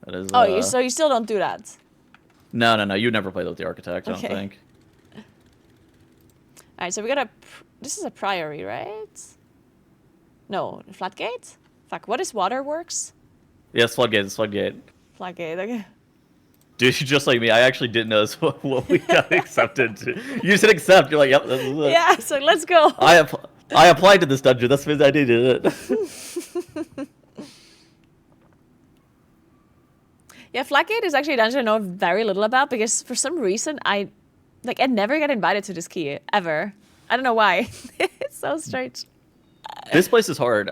That is. So you still don't do that? No. You never played with the Architect, I don't think. All right, so we got this is a Priory, right? No, Floodgate? Fuck, what is Waterworks? Yeah, it's Floodgate. Floodgate, okay. Dude, just like me, I actually didn't know what we got accepted to. You just hit accept. You're like, yep. This is it. Yeah, so let's go. I applied to this dungeon. That's what I did it. Yeah, Floodgate is actually a dungeon I know very little about because for some reason I never get invited to this key ever. I don't know why. It's so strange. This place is hard.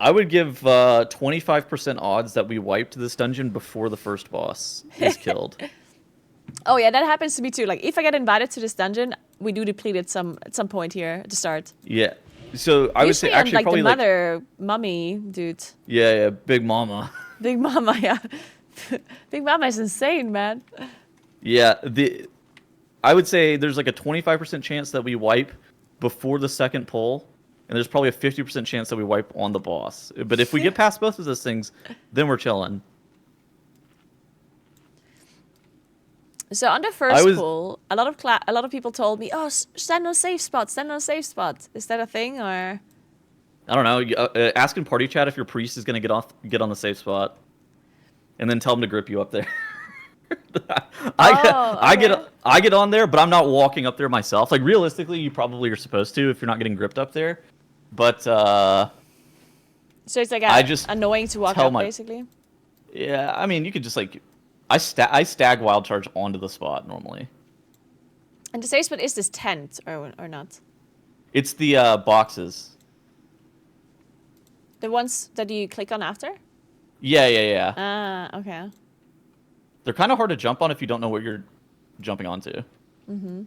I would give 25% odds that we wiped this dungeon before the first boss is killed. Oh yeah, that happens to me too. Like if I get invited to this dungeon, we do deplete it at some point here at the start. Yeah. So I would say actually like probably the mother mummy dude. Yeah, Big Mama. Big Mama, yeah. Big Mama is insane, man. Yeah, I would say there's like a 25% chance that we wipe before the second pull, and there's probably a 50% chance that we wipe on the boss. But if we get past both of those things, then we're chilling. So on the first pool, a lot of people told me, "Oh, stand on a safe spot. Stand on a safe spot." Is that a thing, or? I don't know. Ask in party chat if your priest is gonna get on the safe spot, and then tell him to grip you up there. I get on there, but I'm not walking up there myself. Like realistically, you probably are supposed to if you're not getting gripped up there. But so it's like annoying to walk up, basically. Yeah, I mean, you could just like, I stag wild charge onto the spot normally. And the safe spot is this tent or not? It's the boxes. The ones that you click on after? Yeah. Ah, okay. They're kind of hard to jump on if you don't know what you're jumping onto. Mm-hmm.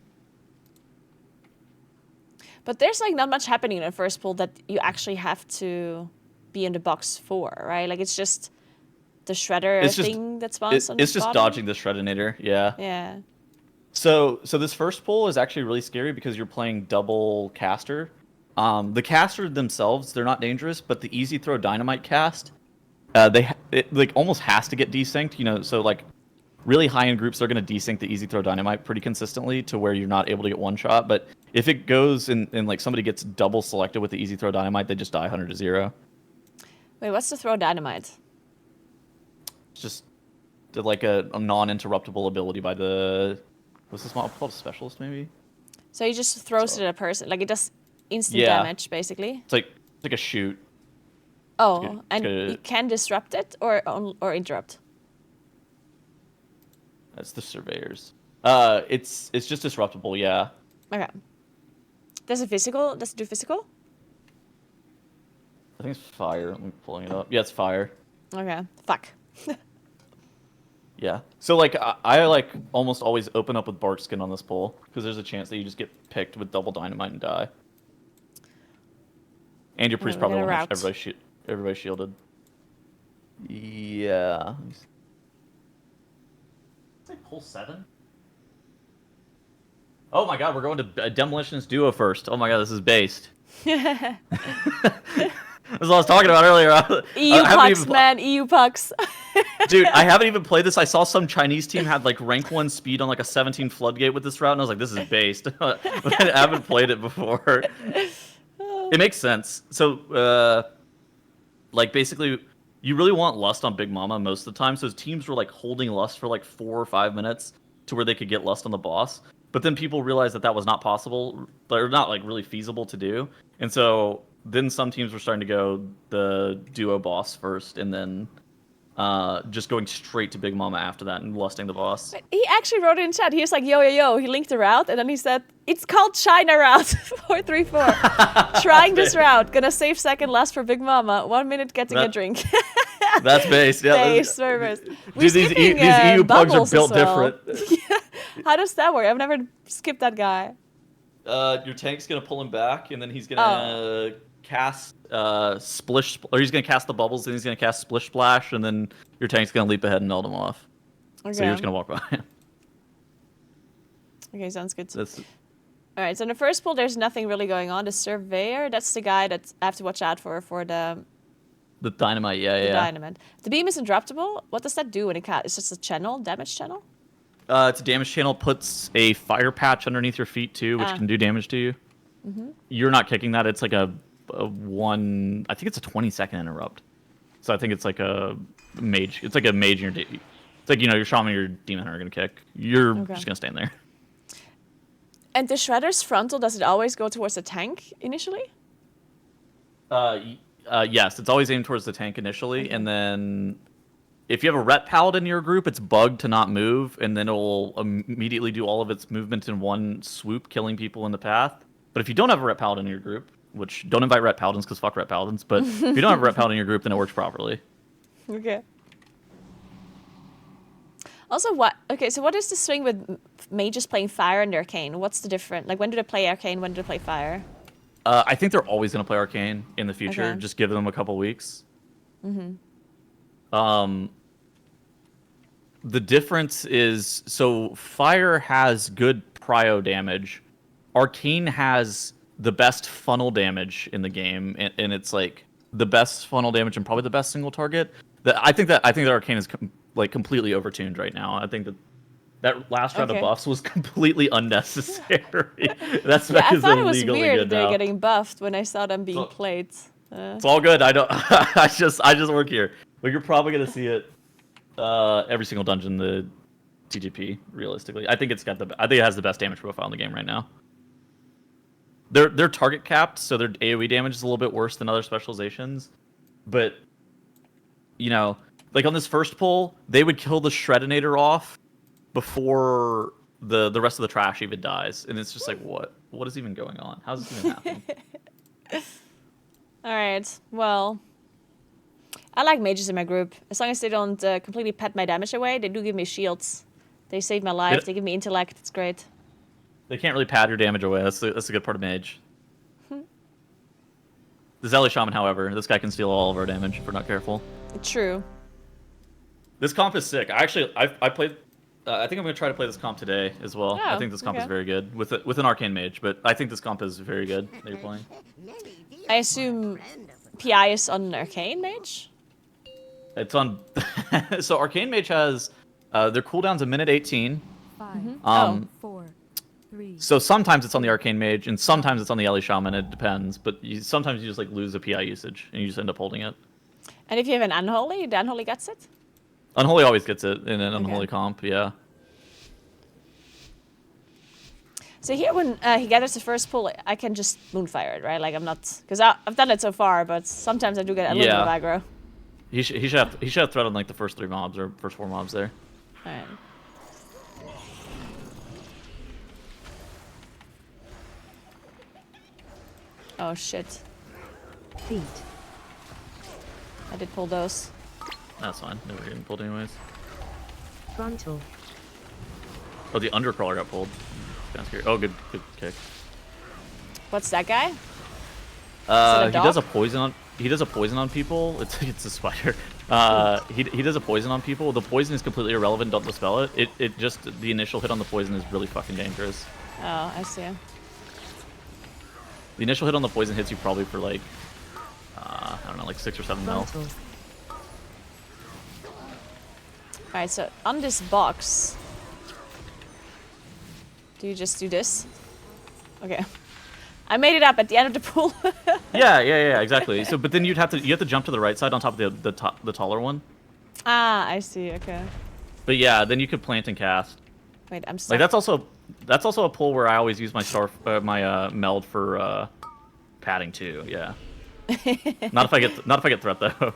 But there's like not much happening in the first pool that you actually have to be in the box for, right? Like it's just the shredder thing that spawns on the It's just bottom. dodging the shreddinator, yeah. Yeah. So this first pool is actually really scary because you're playing double caster. The caster themselves, they're not dangerous, but the easy throw dynamite cast, it like almost has to get desynced, you know, so like really high end groups are going to desync the easy throw dynamite pretty consistently to where you're not able to get one shot, but if it goes and like somebody gets double selected with the easy throw dynamite, they just die 100-0. Wait, what's the throw dynamite? It's just like a non-interruptible ability by the, what's this model called, specialist maybe? So he just throws it at a person, like it does instant damage, basically. It's like a shoot. Oh, and you can disrupt it or interrupt. That's the surveyors. It's just disruptible, yeah. Okay. Does it do physical? I think it's fire. I'm pulling it up. Yeah, it's fire. Okay. Fuck. Yeah. So like I like almost always open up with bark skin on this pull because there's a chance that you just get picked with double dynamite and die. And your priest probably won't have everybody shielded. Yeah. Say pull 7. Oh my god, we're going to Demolitionist Duo first. Oh my god, this is based. That's what I was talking about earlier. EU pucks, man. EU pucks. Dude, I haven't even played this. I saw some Chinese team had like rank 1 speed on like a 17 floodgate with this route, and I was like, this is based. But I haven't played it before. It makes sense. So, like basically, you really want Lust on Big Mama most of the time. So teams were like holding Lust for like 4 or 5 minutes to where they could get Lust on the boss. But then people realized that was not possible, or not like really feasible to do. And so then some teams were starting to go the duo boss first, and then just going straight to Big Mama after that and lusting the boss. He actually wrote it in chat. He was like, yo. He linked the route, and then he said, it's called China Route 434. Trying this route. Gonna save second last for Big Mama. 1 minute getting a drink. That's based, yeah. Base service. Dude, these EU plugs are built different. How does that work? I've never skipped that guy. Your tank's gonna pull him back, and then he's gonna cast splish, or he's gonna cast the bubbles, and he's gonna cast splish splash, and then your tank's gonna leap ahead and melt him off. Okay. So you're just gonna walk by him. Okay, sounds good. All right, so in the first pool, there's nothing really going on. The surveyor, that's the guy that I have to watch out for the dynamite, yeah. Dynamite. The beam is interruptible. What does that do when it casts? It's just a channel, damage channel? It's a damage channel, puts a fire patch underneath your feet too, which can do damage to you. Mm-hmm. You're not kicking that. It's like a 1, I think it's a 20-second interrupt. So I think it's like a mage. It's like a mage in your it's like, you know, your shaman and your demon hunter are going to kick. You're just going to stand there. And the shredder's frontal, does it always go towards the tank initially? Yes, it's always aimed towards the tank initially, and then if you have a ret paladin in your group, it's bugged to not move, and then it'll immediately do all of its movement in one swoop, killing people in the path. But if you don't have a ret paladin in your group, which don't invite ret paladins because fuck ret paladins, but if you don't have a ret paladin in your group, then it works properly. Okay. Also, so what is the swing with mages playing fire and arcane? What's the difference? Like, when do they play arcane? When do they play fire? I think they're always going to play arcane in the future. Okay. Just give them a couple weeks. Mm-hmm. The difference is, so fire has good prio damage. Arcane has the best funnel damage in the game, and it's like the best funnel damage and probably the best single target. I think that Arcane is like completely overtuned right now. I think that last round of buffs was completely unnecessary. That spec Yeah, I is thought it was illegally weird good that they're now. getting buffed when I saw them being played. It's all good. I don't. I just work here, but you're probably gonna see it every single dungeon. The TGP, realistically, I think it has the best damage profile in the game right now. They're target capped, so their AoE damage is a little bit worse than other specializations, but you know, like on this first pull, they would kill the Shreddinator off before the rest of the trash even dies, and it's just like, what is even going on? How's this even happening? All right, well, I like mages in my group. As long as they don't completely pet my damage away, they do give me shields. They save my life. They give me intellect. It's great. They can't really pad your damage away. That's the good part of mage. The Zelly Shaman, however, this guy can steal all of our damage if we're not careful. True. This comp is sick. I played. I think I'm gonna try to play this comp today as well. I think this comp is very good with an arcane mage, but I think this comp is very good that you're playing. I assume PI is on arcane mage. It's on. So arcane mage has their cooldown's a minute 18. 5, 4, 3. So sometimes it's on the arcane mage, and sometimes it's on the Ellie Shaman. It depends, but sometimes you just like lose the PI usage, and you just end up holding it. And if you have an unholy, the unholy gets it. Unholy always gets it in an unholy comp, yeah. So here, when he gathers the first pull, I can just moonfire it, right? Like I'm not, because I've done it so far, but sometimes I do get a little bit of aggro. He should have threat on like the first 3 mobs or first 4 mobs there. All right. Oh shit! Feet. I did pull those. That's fine. They were getting pulled anyways. Frontal. Oh, the undercrawler got pulled. Kind of scary. Oh, good kick. What's that guy? He does a poison on people. It's a spider. He does a poison on people. The poison is completely irrelevant. Don't dispel it. It just the initial hit on the poison is really fucking dangerous. Oh, I see. The initial hit on the poison hits you probably for like I don't know, like 6 or 7 mil. Alright, so on this box, do you just do this? Okay. I made it up at the end of the pool. yeah, exactly. So, but then you have to jump to the right side on top of the taller one. Ah, I see. Okay. But yeah, then you could plant and cast. Wait, I'm stuck. Like that's also a pull where I always use my meld for padding too. Yeah. not if I get threat though.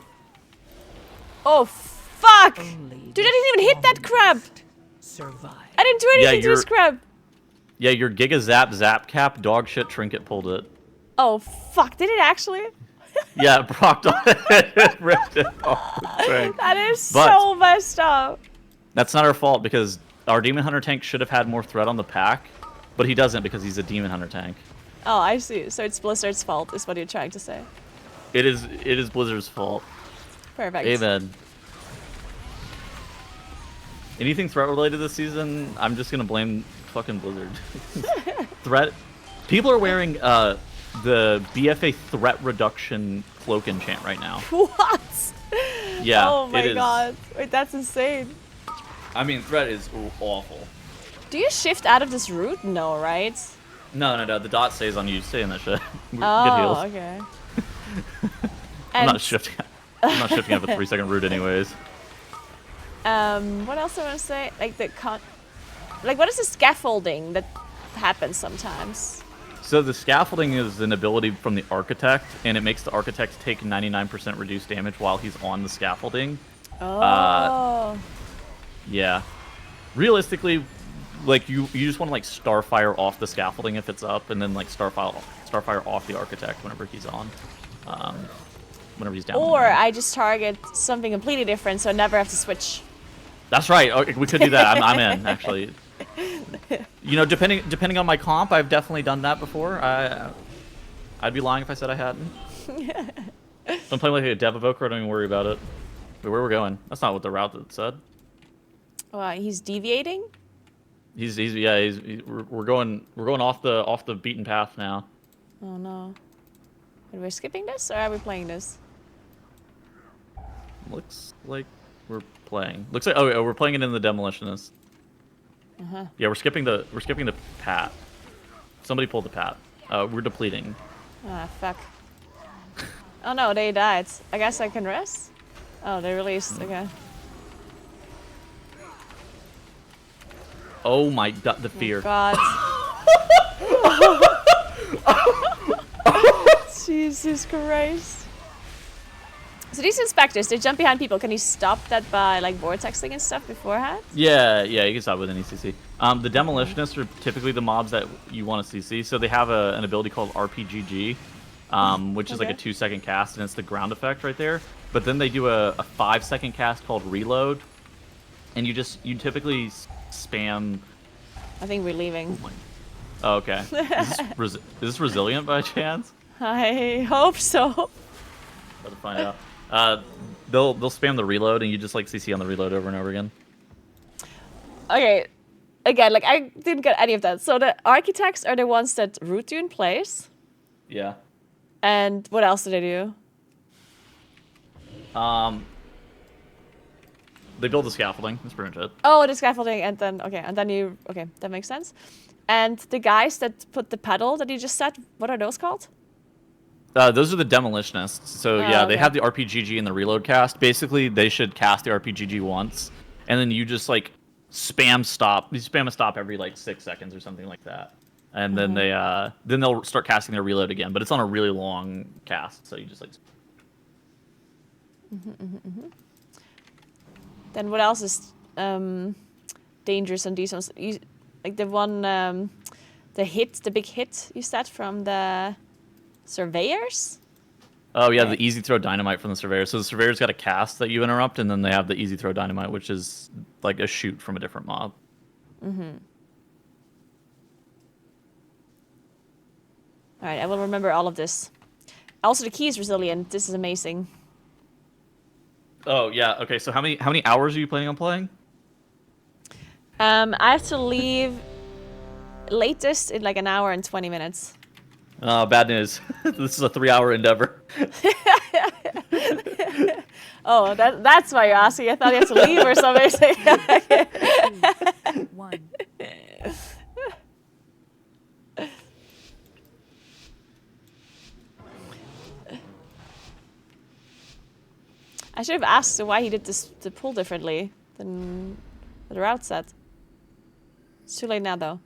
Oh fuck! Only Dude, I didn't even hit that crab. survive. I didn't do anything to this crab. Yeah, your Giga Zap Cap dog shit trinket pulled it. Oh fuck! Did it actually? Yeah, it procced on it, ripped it off the tank. That is so messed up. That's not our fault because our Demon Hunter tank should have had more threat on the pack, but he doesn't because he's a Demon Hunter tank. Oh, I see. So it's Blizzard's fault, is what you're trying to say. It is Blizzard's fault. Perfect. Amen. Anything threat related this season, I'm just gonna blame fucking Blizzard. Threat. People are wearing the BFA threat reduction cloak enchant right now. What? Yeah. Oh my god. Wait, that's insane. I mean, threat is awful. Do you shift out of this route? No, right? No. The dot stays on you. Stay in that shit. Good heals. Oh, okay. I'm not shifting. I'm not shifting out of a 3-second route, anyways. What else I want to say? Like what is the scaffolding that happens sometimes? So the scaffolding is an ability from the architect, and it makes the architect take 99% reduced damage while he's on the scaffolding. Oh. Yeah. Realistically, like you just want to like starfire off the scaffolding if it's up, and then like starfire off the architect whenever he's on. Whenever he's down. Or I just target something completely different, so I never have to switch. That's right. Okay, we could do that. I'm in actually. You know, depending on my comp, I've definitely done that before. I'd be lying if I said I hadn't. If I'm playing like a dev evoker, I don't even worry about it. But where we're going? That's not what the route that said. He's deviating. We're going off the beaten path now. Oh no. Are we skipping this or are we playing this? Looks like we're playing. Looks like we're playing it in the demolitionist. Yeah, we're skipping the pat. Somebody pulled the pat. We're depleting. Ah, fuck. Oh no, they died. I guess I can rest? Oh, they released. Okay. Oh my god, the fear. God. Jesus Christ. So these inspectors, they jump behind people. Can you stop that by like vortexing and stuff beforehand? Yeah, you can stop with an ECC. The demolitionists are typically the mobs that you want to CC. So they have an ability called RPGG, which is like a 2-second cast, and it's the ground effect right there. But then they do a 5-second cast called Reload, and you typically spam. I think we're leaving. Oh, okay. Is this resilient by chance? I hope so. Let's find out. They'll spam the reload, and you just like CC on the reload over and over again. Okay. Again, like I didn't get any of that. So the architects are the ones that root you in place. Yeah. And what else do they do? They build the scaffolding. That's pretty much it. Oh, the scaffolding, and then that makes sense. And the guys that put the pedal that you just said, what are those called? Those are the demolitionists. So yeah, they okay. have the RPGG and the reload cast. Basically, they should cast the RPGG once, and then you just like spam stop. You spam a stop every like 6 seconds or something like that, and then they'll start casting their reload again. But it's on a really long cast, so you just like. Then what else is dangerous on these ones? Like the one, the big hit you said from the surveyors? Oh yeah, the easy throw dynamite from the surveyor. So the surveyor's got a cast that you interrupt, and then they have the easy throw dynamite, which is like a shoot from a different mob. All right, I will remember all of this. Also, the key is resilient. This is amazing. Oh yeah, okay. So how many hours are you planning on playing? I have to leave latest in like an hour and 20 minutes. Bad news. This is a 3-hour endeavor. Oh, that's why you're asking. I thought you had to leave or something. 1. I should have asked why he did the pull differently than the route set. It's too late now, though.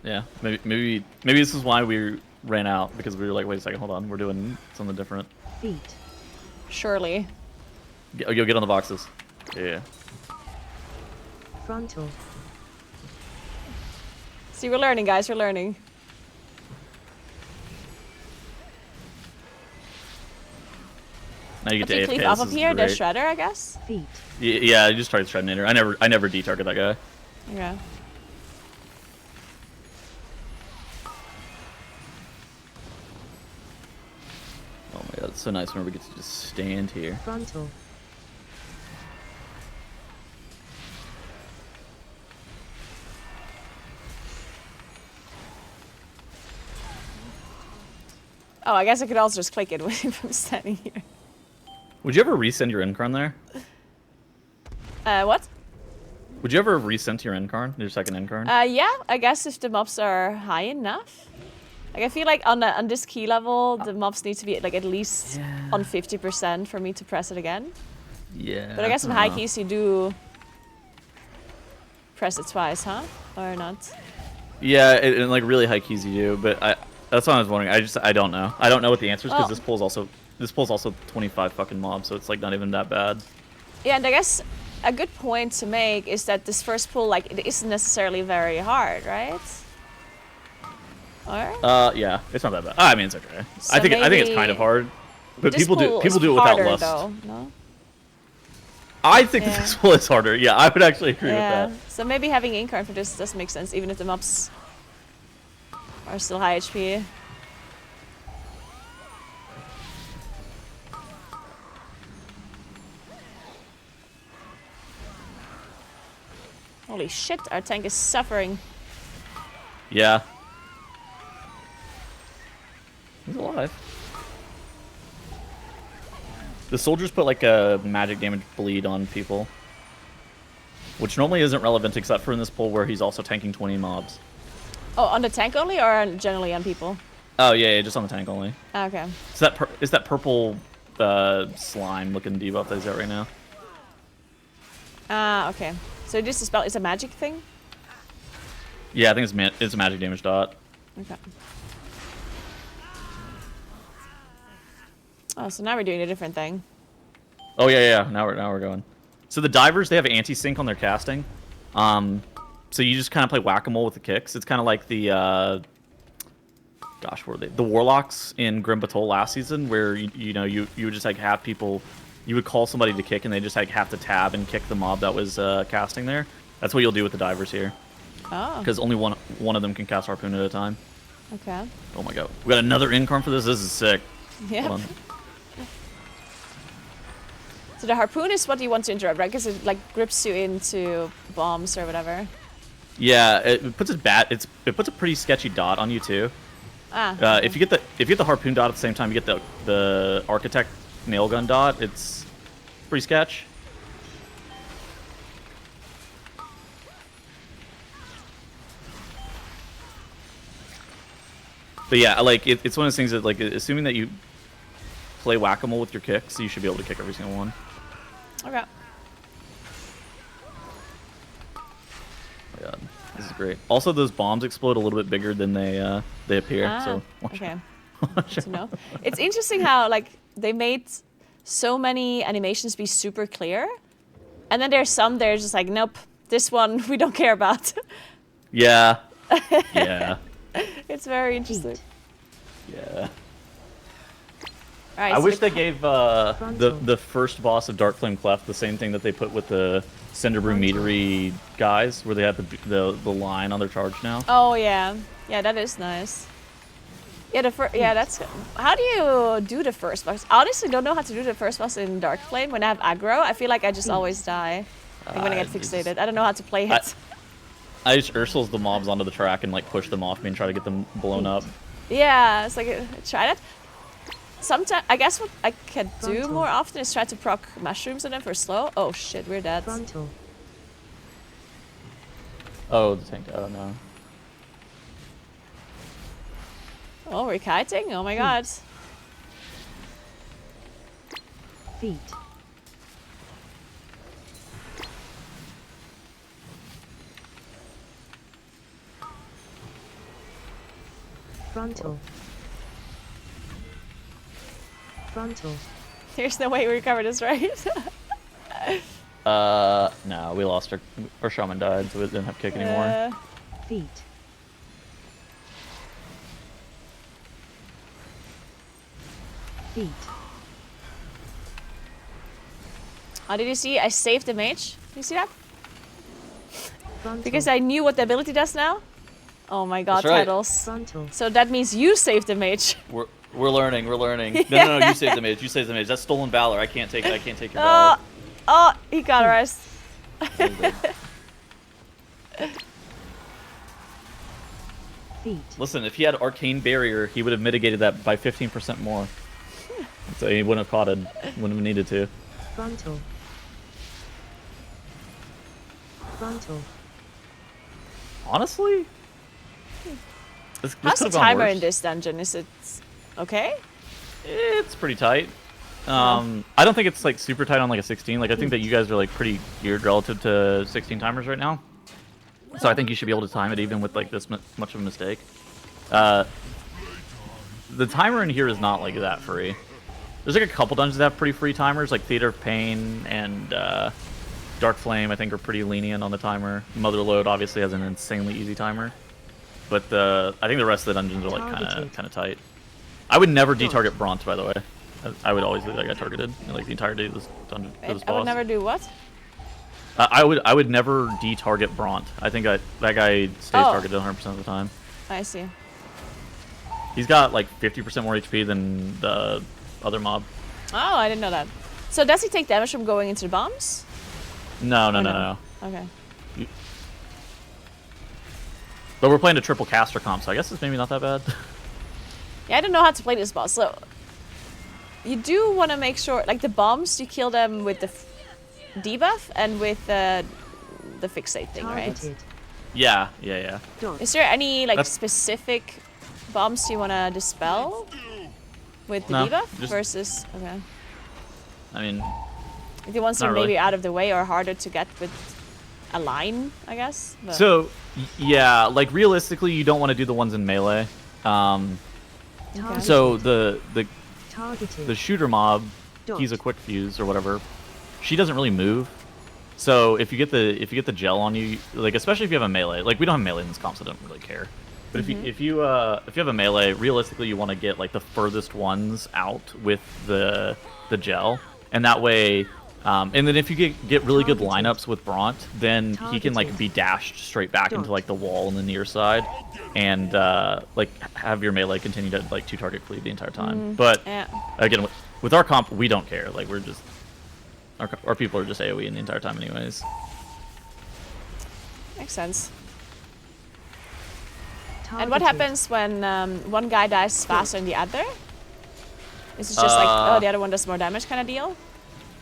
Yeah, maybe this is why we ran out, because we were like, wait a second, hold on, we're doing something different. Feet. Surely. You'll get on the boxes. Yeah. Frontal. See, we're learning, guys. We're learning. Now you get If you to cleave AFK. up This up is here, the great. shredder, I guess. Feet. Yeah, you just target the Shredinator. I never detarget that guy. Yeah. Oh my god, it's so nice whenever we get to just stand here. Frontal. Oh, I guess I could also just click it from standing here. Would you ever resend your Incarn there? What? Would you ever resend your Incarn, your second Incarn? Yeah, I guess if the mobs are high enough. Like I feel like on this key level, the mobs need to be like at least on 50% for me to press it again. Yeah. But I guess in high keys you do press it twice, huh? Or not? Yeah, in like really high keys you do, but that's what I was wondering. I don't know. I don't know what the answer is, because this pulls also 25 fucking mobs, so it's like not even that bad. Yeah, and I guess a good point to make is that this first pull, like, it isn't necessarily very hard, right? Or? Yeah, it's not that bad. I mean, it's okay. So I think it's maybe kind of hard, but this people do pull it is without harder, lust. though, no? I think Yeah. this pull is harder. Yeah, I would actually agree Yeah. with that. So maybe having Incarn for this does make sense, even if the mobs are still high HP. Holy shit, our tank is suffering. Yeah. He's alive. The soldiers put like a magic damage bleed on people, which normally isn't relevant except for in this pull where he's also tanking 20 mobs. Oh, on the tank only or generally on people? Oh yeah, just on the tank only. Okay. So that purple slime looking debuff that he's at right now. Ah, okay. So this spell is a magic thing? Yeah, I think it's a magic damage dot. Okay. Oh, so now we're doing a different thing. Oh yeah. Now we're going. So the divers, they have anti-sync on their casting. So you just kind of play whack-a-mole with the kicks. It's kind of like the gosh, what were they? The warlocks in Grim Battle last season, where you would just like have people, you would call somebody to kick, and they just like have to tab and kick the mob that was casting there. That's what you'll do with the divers here. Oh. Because only one of them can cast harpoon at a time. Okay. Oh my god, we got another incarn for this. This is sick. Yeah. Hold on. So the harpoon is what you want to interrupt, right? Because it like grips you into bombs or whatever. Yeah, it puts it puts a pretty sketchy dot on you too. Ah. Okay. If you get the harpoon dot at the same time, you get the architect nail gun dot. It's pretty sketch. But yeah, like it's one of those things that like assuming that you play whack-a-mole with your kicks, you should be able to kick every single one. Okay. Oh my god, this is great. Also, those bombs explode a little bit bigger than they appear. Ah, So watch okay. out. Watch Good to out. know. It's interesting how like they made so many animations be super clear, and then there's some they're just like, nope, this one we don't care about. Yeah. Yeah. It's very interesting. Yeah. Alright, I so wish they gave the first boss of Dark Flame Cleft the same thing that they put with the Cinderbrew Meadery guys, where they have the line on their charge now. Oh yeah, yeah, that is nice. Yeah, that's. How do you do the first boss? I honestly don't know how to do the first boss in Dark Flame. When I have aggro, I feel like I just always die. Like when I get fixated, I don't know how to play it. I just Ursul's the mobs onto the track and like push them off me and try to get them blown up. Yeah, it's like try that. Sometimes I guess what I can do more often is try to proc mushrooms on them for slow. Oh shit, we're dead. Frontal. Oh, the tank. Oh no. Oh, we're kiting. Oh my god. Feet. Frontal. Frontal. There's no way we recover this, right? No, we lost our shaman died, so we didn't have kick anymore. Feet. Feet. Oh, did you see? I saved the mage. Did you see that? Frontal. Because I knew what the ability does now. Oh my god, That's right. Tettles. Frontal. So that means you saved the mage. We're learning. We're learning. No, you save the mage. You save the mage. That's stolen valor. I can't take your valor. Oh, he got arrested. Feet. Listen, if he had arcane barrier, he would have mitigated that by 15% more. So he wouldn't have caught it. Wouldn't have needed to. Frontal. Frontal. Honestly, this How's the could've gone timer worse. in this dungeon? Is it okay? It's pretty tight. I don't think it's like super tight on like a 16. Like I think that you guys are like pretty geared relative to 16 timers right now. So I think you should be able to time it even with like this much of a mistake. The timer in here is not like that free. There's like a couple dungeons that have pretty free timers, like Theater of Pain and Dark Flame. I think are pretty lenient on the timer. Motherlode obviously has an insanely easy timer, but I think the rest of the dungeons are like kind of tight. I would never detarget Bront, by the way. I would always leave that guy targeted like the entirety of this dungeon. For this I would boss. never do what? I would never detarget Bront. I think that guy stays targeted 100% of the time. I see. He's got like 50% more HP than the other mob. Oh, I didn't know that. So does he take damage from going into the bombs? No. Okay. But we're playing a triple caster comp, so I guess it's maybe not that bad. Yeah, I don't know how to play this boss, so you do want to make sure, like the bombs, you kill them with the debuff and with the fixate thing, right? Targeted. Yeah. Dot. Is there any like That's- specific bombs you want to dispel with the No, debuff just- versus? Okay, I mean, the ones that not are maybe really. out of the way or harder to get with a line, I guess. But so yeah, like realistically, you don't want to do the ones in melee. Targeted. So the Targeted. shooter mob, Dot. he's a quick fuse or whatever. She doesn't really move. So if you get the gel on you, like especially if you have a melee, like we don't have melee in this comp, so I don't really care. But if you have a melee, realistically you want to get like the furthest ones out with the gel, and that way, and then if you get really good Targeted. lineups with Bront, then he can like Targeted. be dashed straight back into Dot. like the wall on the near side, and like have your melee continue to like 2-target cleave the entire time. But yeah, again, with our comp, we don't care. Like we're just our people are just AoE in the entire time anyways. makes sense. Targeted. And what happens when one guy dies faster than the other? Is it just like, oh, the other one does more damage kind of deal?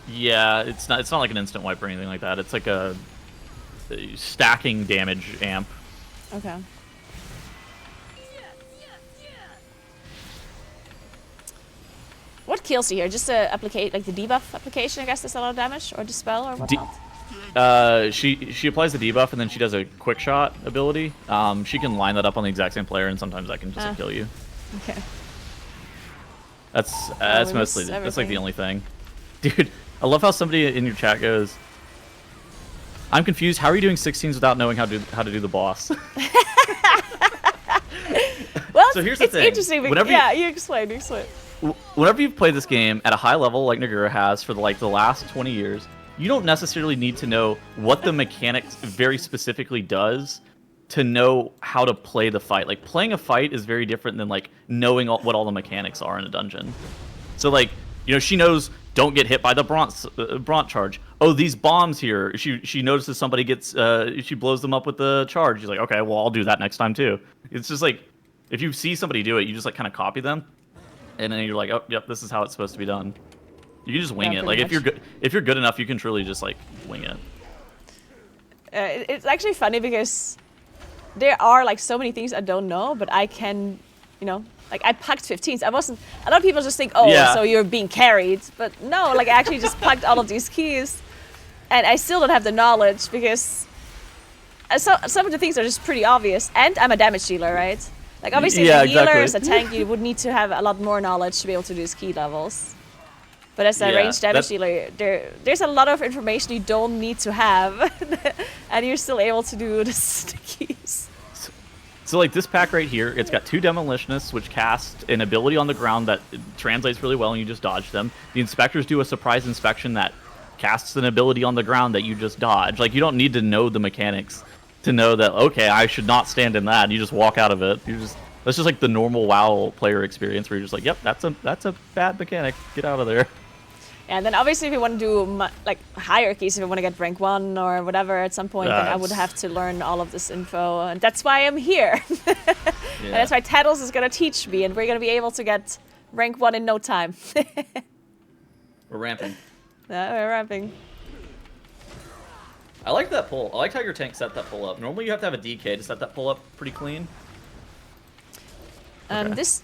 Yeah, it's not like an instant wipe or anything like that. It's like a stacking damage amp. Okay. What kills you here? Just applicate like the debuff application, I guess, does a lot of damage, or dispel, or whatnot. She applies the debuff and then she does a quick shot ability. She can line that up on the exact same player, and sometimes that can just kill you. Okay. That's we mostly miss that's like everything. the only thing. Dude, I love how somebody in your chat goes, "I'm confused. How are you doing 16s without knowing how to do the boss?" Well, So here's the it's thing. interesting. Because, Whenever yeah, you explain. Whenever you've played this game at a high level like Naguura has for the last 20 years, you don't necessarily need to know what the mechanics very specifically does to know how to play the fight. Like playing a fight is very different than like knowing what all the mechanics are in a dungeon. So like, you know, she knows don't get hit by the Bront charge. Oh, these bombs here. She notices somebody gets she blows them up with the charge. She's like, okay, well I'll do that next time too. It's just like if you see somebody do it, you just like kind of copy them. And then you're like, oh, yep, this is how it's supposed to be done. You can just wing Yeah, it. Like pretty if you're good enough, you can truly just like wing it. It's actually funny because there are like so many things I don't know, but I can, you know, like I packed 15s. I wasn't. A lot of people just think, oh, Yeah. so you're being carried, but no, like I actually just packed all of these keys, and I still don't have the knowledge because some of the things are just pretty obvious. And I'm a damage dealer, right? Like obviously, Yeah, as a healer, exactly. as a tank, you would need to have a lot more knowledge to be able to do these key levels. But as a Yeah, ranged damage that- dealer, there's a lot of information you don't need to have, and you're still able to do the keys. So like this pack right here, it's got 2 Demolitionists, which cast an ability on the ground that translates really well, and you just dodge them. The Inspectors do a surprise inspection that casts an ability on the ground that you just dodge. Like you don't need to know the mechanics to know that, okay, I should not stand in that. You just walk out of it. That's just like the normal WoW player experience where you're just like, yep, that's a bad mechanic. Get out of there. And then obviously if you want to do like hierarchies, if you want to get rank 1 or whatever at some point, then I would have to learn all of this info, and that's why I'm here. And that's why Tettles is going to teach me, and we're going to be able to get rank 1 in no time. We're ramping. Yeah, we're ramping. I like that pull. I like how your tank set that pull up. Normally you have to have a DK to set that pull up pretty clean. Okay. This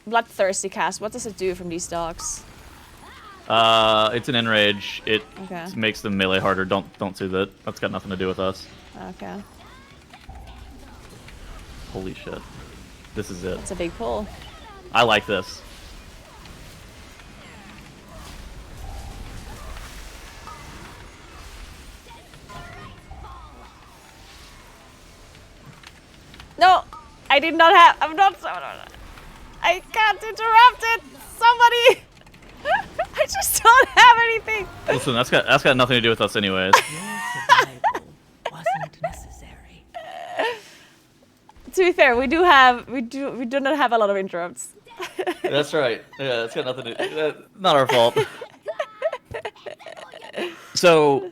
Bloodthirsty cast, what does it do from these dogs? It's an enrage. It Okay. makes them melee harder. Don't do that. That's got nothing to do with us. Okay, Holy shit. This is it. it's a big pull. I like this. No, I did not have. I'm not. I can't interrupt it. Somebody. I just don't have anything. Listen, that's got nothing to do with us anyways. Your survival wasn't necessary. To be fair, we do not have a lot of interrupts. That's right. Yeah, that's got nothing to do. Not our fault. So,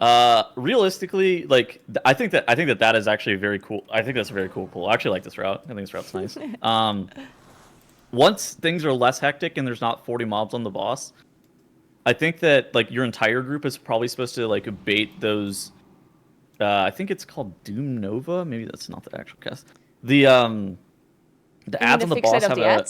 Realistically, like I think that is actually very cool. I think that's a very cool pull. I actually like this route. I think this route's nice. Once things are less hectic and there's not 40 mobs on the boss, I think that like your entire group is probably supposed to like bait those. I think it's called Doom Nova. Maybe that's not the actual cast. The ads on the boss have a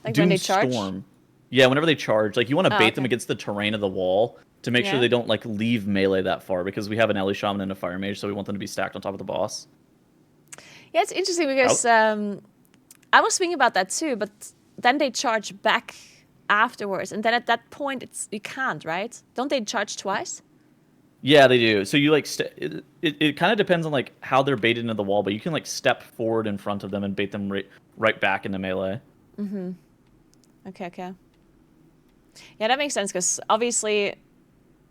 like Doom when they charge. Storm. Yeah, whenever they charge, like you want to bait them okay. against the terrain of the wall to make sure Yeah. they don't like leave melee that far because we have an Ellie Shaman and a Fire Mage, so we want them to be stacked on top of the boss. Yeah, it's interesting because I was thinking about that too, but then they charge back afterwards, and then at that point you can't, right? Don't they charge twice? Yeah, they do. So you like it kind of depends on like how they're baited into the wall, but you can like step forward in front of them and bait them right back into melee. Okay. Yeah, that makes sense because obviously,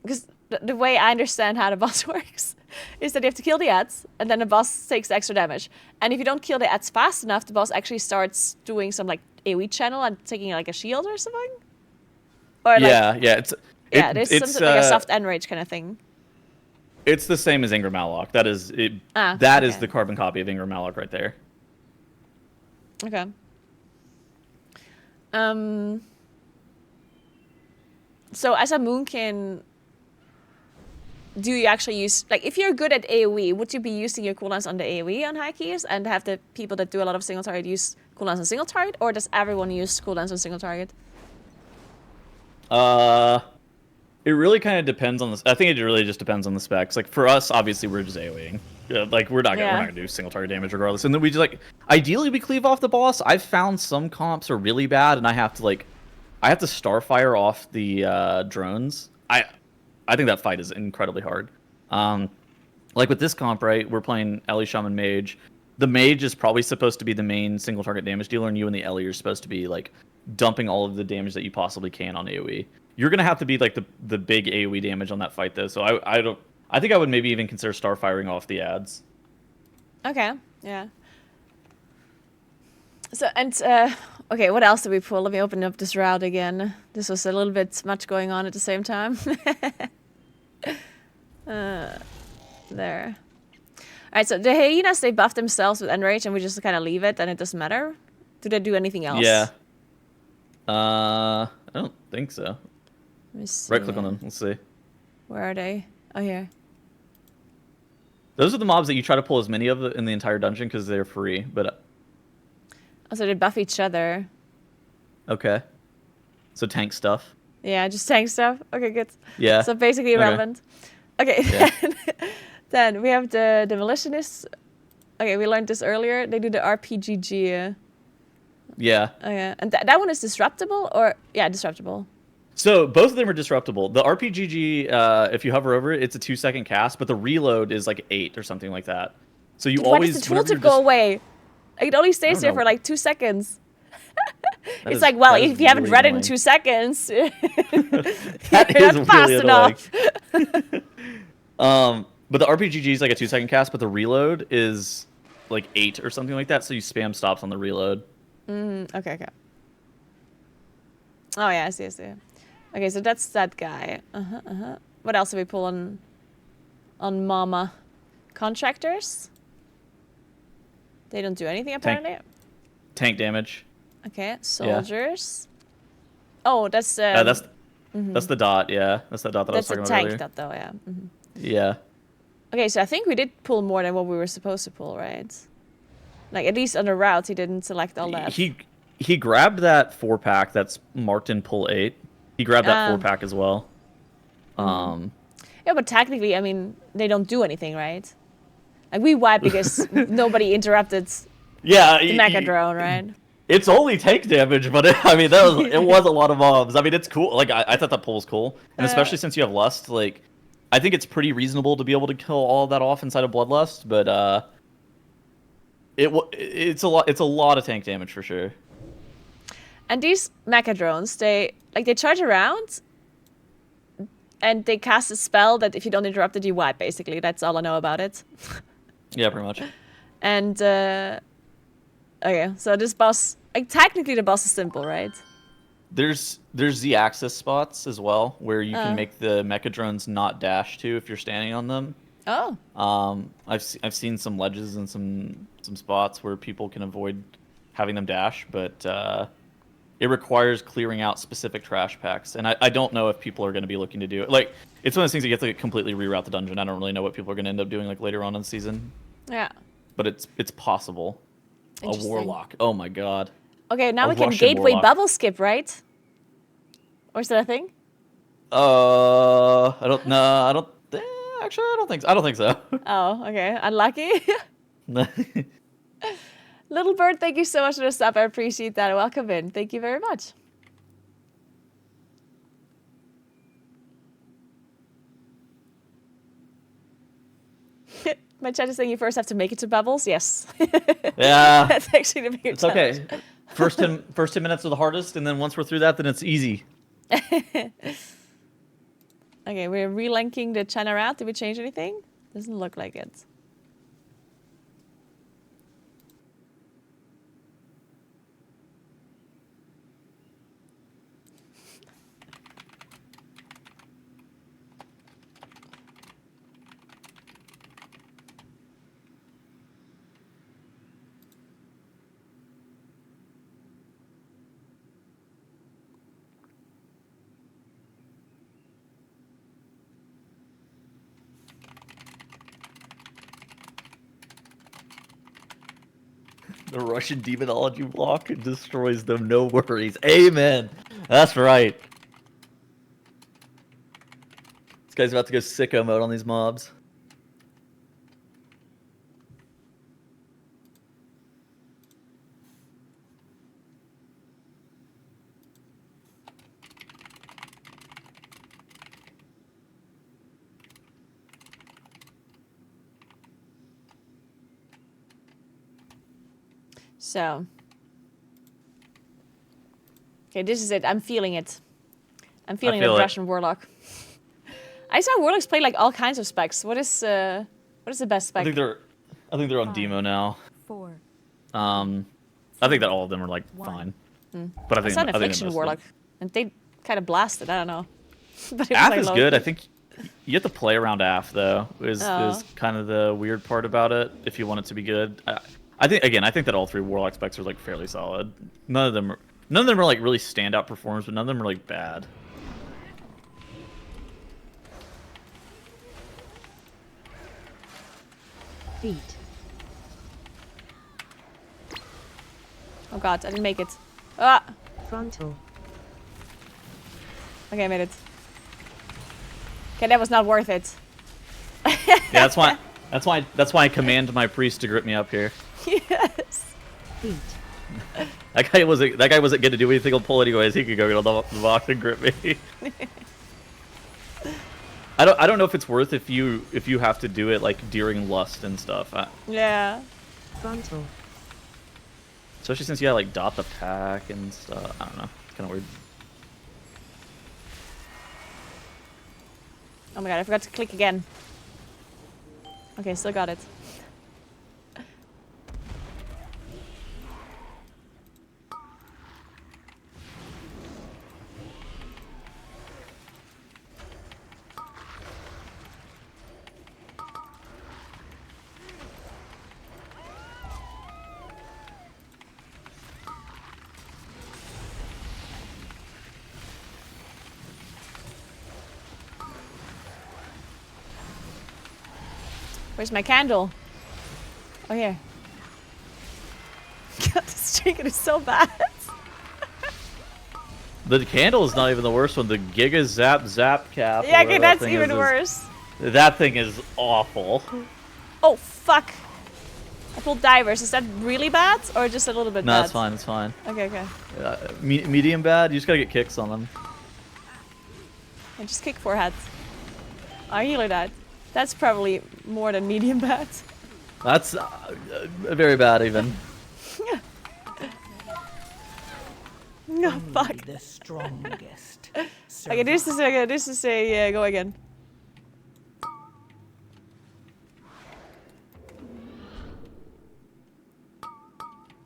because the way I understand how the boss works is that you have to kill the ads, and then the boss takes the extra damage. And if you don't kill the ads fast enough, the boss actually starts doing some like AoE channel and taking like a shield or something. Or like, yeah. There's something like a soft end rage kind of thing. It's the same as Ingram Malloc. That is it. That is the carbon copy of Ingram Malloc right there. Okay. So as a Moonkin, do you actually use, like, if you're good at AoE, would you be using your cooldowns on the AoE on high keys and have the people that do a lot of single target use cooldowns on single target, or does everyone use cooldowns on single target? It really kind of depends on this. I think it really just depends on the specs. Like for us, obviously we're just AoEing. Like we're not gonna do single target damage regardless. And then we just like ideally we cleave off the boss. I've found some comps are really bad, and I have to starfire off the drones. I think that fight is incredibly hard. Like with this comp, right? We're playing Ellie Shaman Mage. The Mage is probably supposed to be the main single target damage dealer, and you and the Ellie are supposed to be like dumping all of the damage that you possibly can on AoE. You're gonna have to be like the big AoE damage on that fight though. So I think I would maybe even consider starfiring off the ads. Okay, yeah. So, and, okay, what else did we pull? Let me open up this route again. This was a little bit much going on at the same time. There. Alright, so the hyenas, they buff themselves with Enrage, and we just kind of leave it, and it doesn't matter? Do they do anything else? Yeah. I don't think so. Let me see. Right click on them, let's see. Where are they? Oh, here. Those are the mobs that you try to pull as many of in the entire dungeon because they're free, but... Oh, so they buff each other. Okay. So tank stuff. Yeah, just tank stuff. Okay, good. Yeah. So basically irrelevant. Okay, Yeah. then we have the Demolitionists. Okay, we learned this earlier. They do the RPGG. Yeah. Oh, yeah. And that one is disruptible, or... Yeah, disruptible. So both of them are disruptible. The RPGG, if you hover over it, it's a 2-second cast, but the reload is like 8 or something like that. So you Why always... does the tooltip go away? It only stays there for like 2 seconds. It's like, well, if you haven't read it in 2 seconds, that you're is not fast really enough. But the RPG is like a 2-second cast, but the reload is like 8 or something like that. So you spam stops on the reload. Okay. Oh yeah, I see. Okay, so that's that guy. What else do we pull on Mama? Contractors? They don't do anything apparently. Tank damage. Okay, soldiers. Yeah. Oh, that's that's the dot. Yeah, that's the dot that I was talking about earlier. That's the tank dot, though. Yeah. Yeah. Okay, so I think we did pull more than what we were supposed to pull, right? Like at least on the route, he didn't select all that. He grabbed that 4-pack that's marked in pull 8. He grabbed that 4-pack as well. Yeah, but technically, I mean, they don't do anything, right? Like we wiped because nobody interrupted the mecha drone, right? It's only tank damage, but it was a lot of mobs. I mean, it's cool. Like I thought that pull was cool, and especially since you have Lust, like I think it's pretty reasonable to be able to kill all of that off inside of Bloodlust. But it's a lot of tank damage for sure. And these mecha drones, they charge around, and they cast a spell that if you don't interrupt it, you wipe. Basically, that's all I know about it. Yeah, pretty much. And okay, so this boss, like technically the boss is simple, right? There's the access spots as well, where you can make the mecha drones not dash to if you're standing on them. Oh. I've seen some ledges and some spots where people can avoid having them dash, but it requires clearing out specific trash packs, and I don't know if people are going to be looking to do it. Like, it's one of those things that you have to completely reroute the dungeon. I don't really know what people are going to end up doing like later on in the season. Yeah. But it's possible. A warlock. Oh my god. Okay, now A we can Russian gateway warlock. bubble skip, right? Or is that a thing? I don't know. Actually, I don't think so. Oh, okay. Unlucky. Little Bird, thank you so much for the sub. I appreciate that. Welcome in. Thank you very much. My chat is saying you first have to make it to bubbles. Yes. Yeah. That's actually the bigger It's okay. First 10 minutes are the hardest, and then once we're through that, then it's easy. Okay, we're relinking the channel route. Did we change anything? Doesn't look like it. The Russian demonology block destroys them, no worries. Amen. That's right. This guy's about to go sicko mode on these mobs. So. Okay, this is it. I'm feeling it. I'm feeling the feel it. Russian warlock. I saw warlocks play like all kinds of specs. What is the best spec? I think they're on demo now. 4. I think that all of them are like fine. But I I think saw an I think affliction most of warlock, and they kind of blasted. I don't know. But it was AF like is low good. key. I think you have to play around AF though. Is kind of the weird part about it. If you want it to be good, I think that all three warlock specs are like fairly solid. None of them are like really standout performers, but none of them are like bad. Feet. Oh god, I didn't make it. Ah. Frontal. Okay, I made it. Okay, that was not worth it. Yeah, that's why I command my priest to grip me up here. Yes. Feet. That guy wasn't going to do anything on pull anyways. He could go get on the box and grip me. I don't know if it's worth if you have to do it like during lust and stuff. Yeah. Frontal. Especially since you gotta like dot the pack and stuff. I don't know. It's kind of weird. Oh my god, I forgot to click again. Okay, still got it. Where's my candle? Oh, here. God, this trinket is so bad. The candle is not even the worst one. The Giga Zap cap. Yeah, or okay, whatever that that's thing even is worse. That thing is awful. Oh, fuck. I pulled divers. Is that really bad or just a little bit No, bad? it's fine. It's fine. Okay, okay. Medium bad. You just gotta get kicks on them. I just kick forehead. I healer that. That's probably more than medium bad. That's very bad even. No, fuck. The strongest. Okay, this is a go again.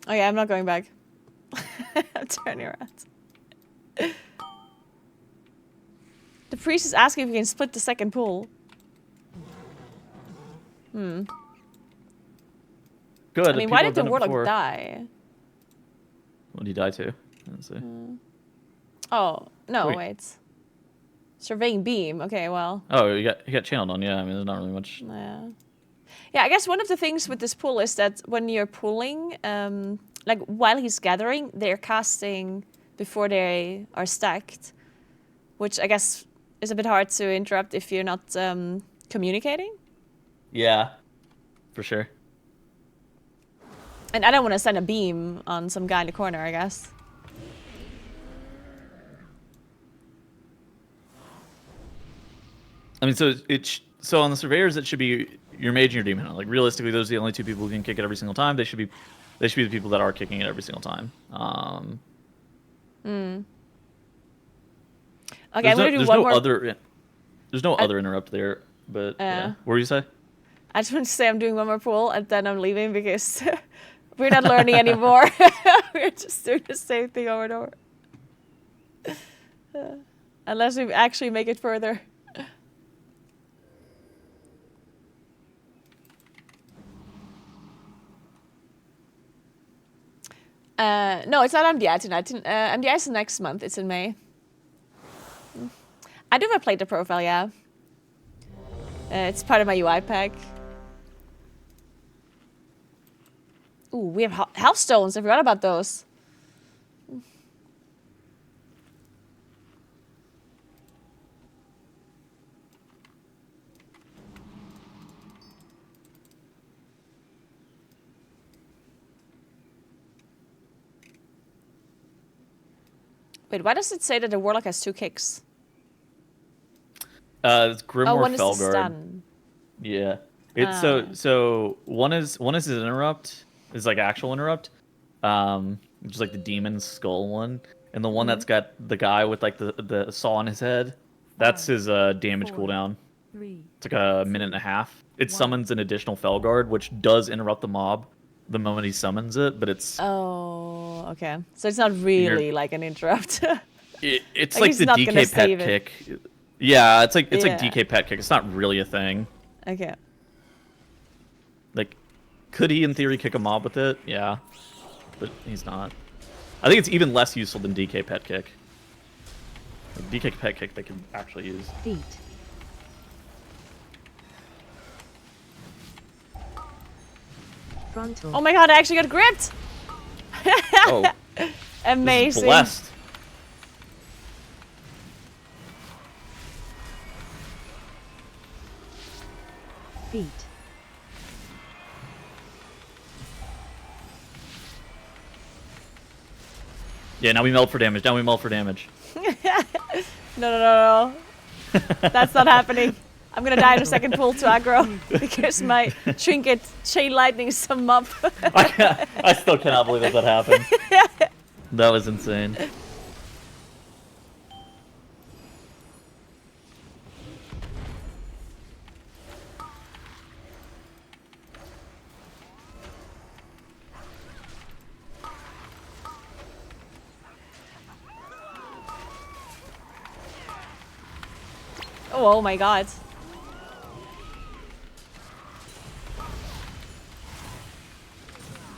Oh yeah, I'm not going back. I'm turning around. The priest is asking if we can split the second pool. Good. I mean, why did the warlock before. die? What did he die to? Let's see. Oh, no, Wait. wait. Surveying beam. Okay, well. Oh, he got channeled on. Yeah, I mean, there's not really much. Yeah. Yeah, I guess one of the things with this pool is that when you're pulling, like while he's gathering, they're casting before they are stacked, which I guess is a bit hard to interrupt if you're not communicating. Yeah, for sure. And I don't want to send a beam on some guy in the corner, I guess. I mean, so on the surveyors, it should be your mage and your demon hunter. Like realistically, those are the only two people who can kick it every single time. They should be the people that are kicking it every single time. Okay, I'm gonna do one more. There's no other interrupt there, but yeah. What were you say? I just want to say I'm doing one more pool and then I'm leaving because we're not learning anymore. We're just doing the same thing over and over. Unless we actually make it further. No, it's not MDI tonight. MDI is next month. It's in May. I do have played the profile, yeah. It's part of my UI pack. Ooh, we have health stones. I forgot about those. Wait, why does it say that the warlock has 2 kicks? It's Grimoire one is the Felguard. stun. Yeah. It's so one is his interrupt, is like actual interrupt. Which is like the demon skull one. And the one that's got the guy with like the saw on his head, that's his damage cooldown. It's like a minute and a half. It summons an additional Felguard, which does interrupt the mob the moment he summons it, but it's Oh, okay. So it's not really like an interrupt. it's Like, like he's the not gonna DK pet save it. kick. Yeah, it's like Yeah. DK pet kick. It's not really a thing. Okay. Like, could he in theory kick a mob with it? Yeah, but he's not. I think it's even less useful than DK pet kick. Like, DK pet kick they can actually use. Feet. Frontal. Oh my god, I actually got gripped! Oh, this is Amazing. blessed. Feet. Yeah, now we melt for damage. Now we melt for damage. No. That's not happening. I'm gonna die in the second pull to aggro because my trinket chain lightning some up. I still cannot believe that happened. That was insane. Oh my god.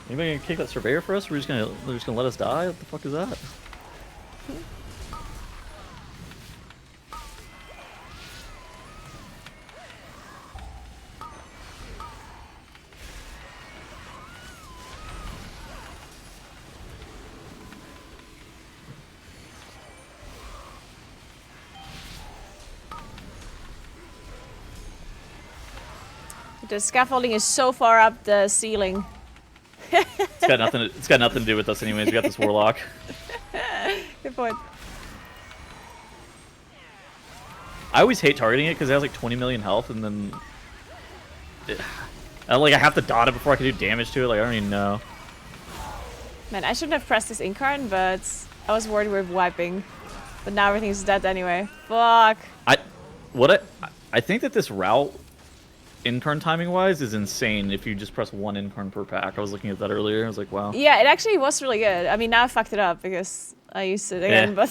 Anybody gonna kick that surveyor for us? They're just gonna let us die? What the fuck is that? The scaffolding is so far up the ceiling. It's got nothing to do with us anyways. We got this warlock. Good point. I always hate targeting it because it has like 20 million health, and then I have to dot it before I can do damage to it. Like I don't even know. Man, I shouldn't have pressed this incarn, but I was worried we were wiping. But now everything's dead anyway. Fuck. I think that this route, incarn timing wise, is insane. If you just press 1 incarn per pack, I was looking at that earlier. I was like, wow. Yeah, it actually was really good. I mean, now I fucked it up because I used it again, but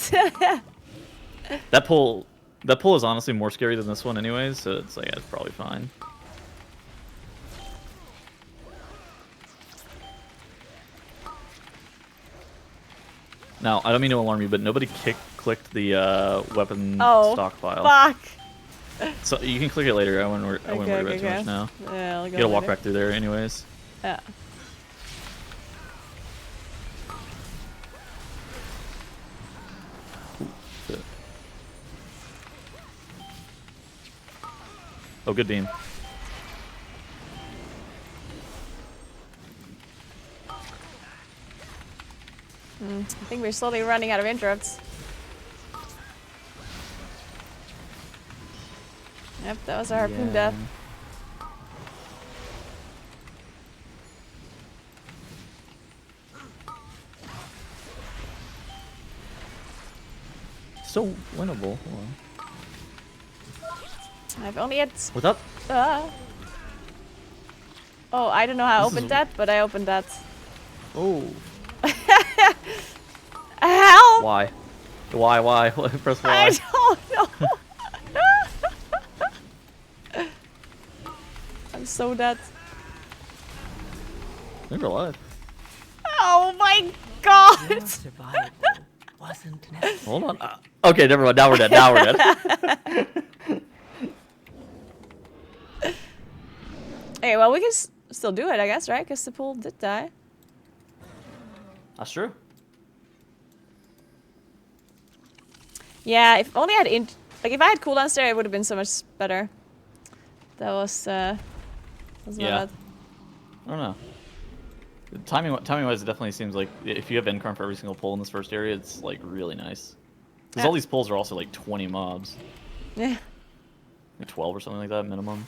That pull That pull is honestly more scary than this one anyways, so it's like, yeah, it's probably fine. Now, I don't mean to alarm you, but nobody clicked the weapon stockpile. Fuck! So you can click it later. I wouldn't worry about it too much now. Yeah, I'll go You gotta walk later. back through there anyways. Yeah. Shit. Oh, good beam. I think we're slowly running out of interrupts. Yep, that was a harpoon death. Still winnable. Hold on. I've only had... What's up? Oh, I don't know how I This is- opened that, but I opened that. Oh. How? Why? Why? Press Y. I don't know. I'm so dead. You're alive. Oh my god! Your survival wasn't necessary. Hold on. Okay, never mind. Now we're dead. Now we're dead. Okay, well, we can still do it, I guess, right? Because the pool did die. That's true. Yeah, if only I had like if I had cooldowns there, it would have been so much better. That was my Yeah. bad. I don't know. Timing wise, it definitely seems like if you have Incron for every single pull in this first area, it's like really nice. Because Yeah. all these pulls are also like 20 mobs, Yeah. like 12 or something like that minimum.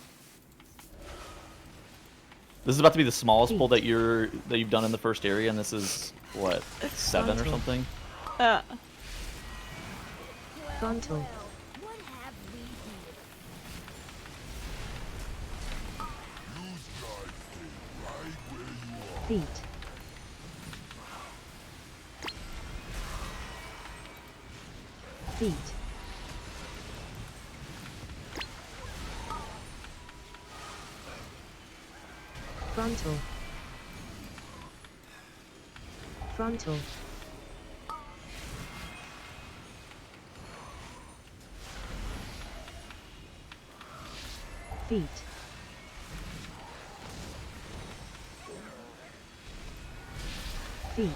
This is about to be the smallest pull that you've done in the first area, and this is what 7 or something. Frontal. What have we here? Feet. Feet. Frontal. Frontal. Feet. Feet.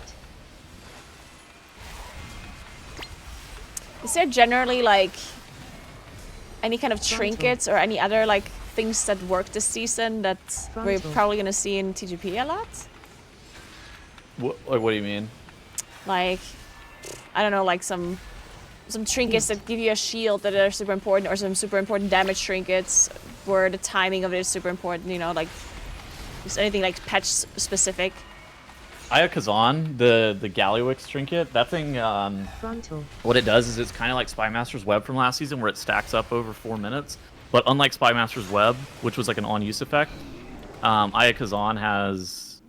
Is there generally like any kind of trinkets or any other like things that work this season that we're Frontal. probably gonna see in TGP a lot? What do you mean? Like, I don't know, like some trinkets that give you a shield that are super important, or some super important damage trinkets where the timing of it is super important. You know, like is anything like patch specific? Aya Kazan, the Gallywix trinket, that thing, Frontal. what it does is it's kind of like Spymaster's Web from last season, where it stacks up over 4 minutes. But unlike Spymaster's Web, which was like an on-use effect, Aya Kazan has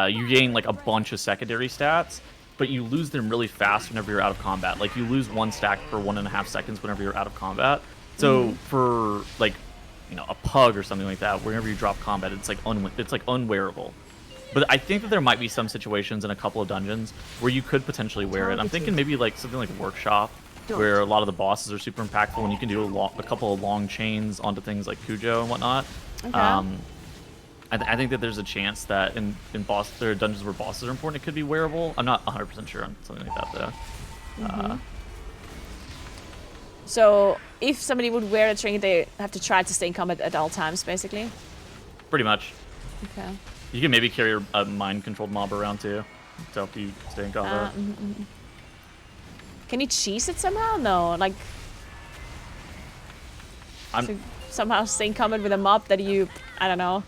you gain like a bunch of secondary stats, but you lose them really fast whenever you're out of combat. Like you lose 1 stack per 1.5 seconds whenever you're out of combat. So for like, you know, a pug or something like that, whenever you drop combat, it's like unwearable. But I think that there might be some situations in a couple of dungeons where you could potentially wear it. I'm thinking maybe like something like Workshop, where a lot of the bosses are super impactful, and you can do a couple of long chains onto things like Cujo and whatnot. Okay. I think that there's a chance that in there are dungeons where bosses are important, it could be wearable. I'm not 100% sure on something like that though. So if somebody would wear a trinket, they have to try to stay in combat at all times, basically. Pretty much. Okay. You can maybe carry a mind-controlled mob around too, to help you stay in combat. Can you cheese it somehow? No, like to somehow stay in combat with a mob that you, I don't know.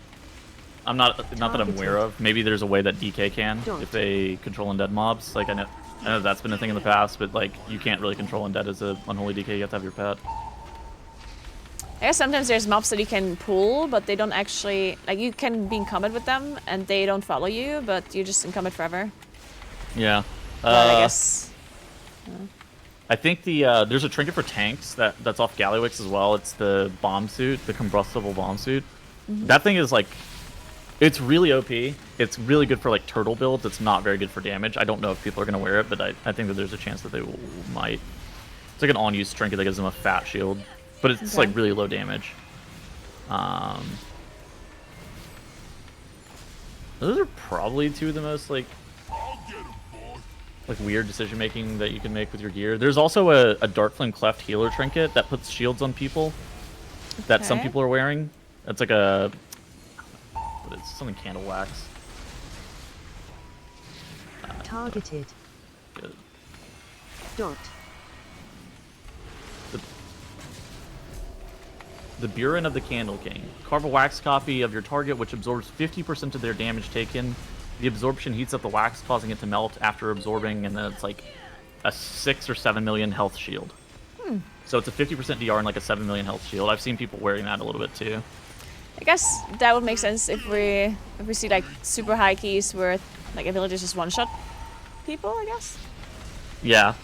I'm not that I'm aware of. Maybe there's a way that DK can if they control undead mobs. Like I know that's been a thing in the past, but like you can't really control undead as a unholy DK. You have to have your pet. I guess sometimes there's mobs that you can pull, but they don't actually, like you can be in combat with them and they don't follow you, but you're just in combat forever. Yeah. But I guess. I think the there's a trinket for tanks that's off Gallywix as well. It's the bomb suit, the combustible bomb suit. That thing is like, it's really OP. It's really good for like turtle builds. It's not very good for damage. I don't know if people are gonna wear it, but I think that there's a chance that they might. It's like an on-use trinket that gives them a fat shield, but it's like really low damage. Those are probably two of the most like weird decision making that you can make with your gear. There's also a Dark Flame Cleft healer trinket that puts shields on people that some people are wearing. It's like a it's something candle wax. Targeted. Good. Dot. The Burin of the Candle King. Carve a wax copy of your target, which absorbs 50% of their damage taken. The absorption heats up the wax, causing it to melt after absorbing, and then it's like a 6 or 7 million health shield. So it's a 50% DR and like a 7 million health shield. I've seen people wearing that a little bit too. I guess that would make sense if we see like super high keys where like abilities just one shot people, I guess. Yeah.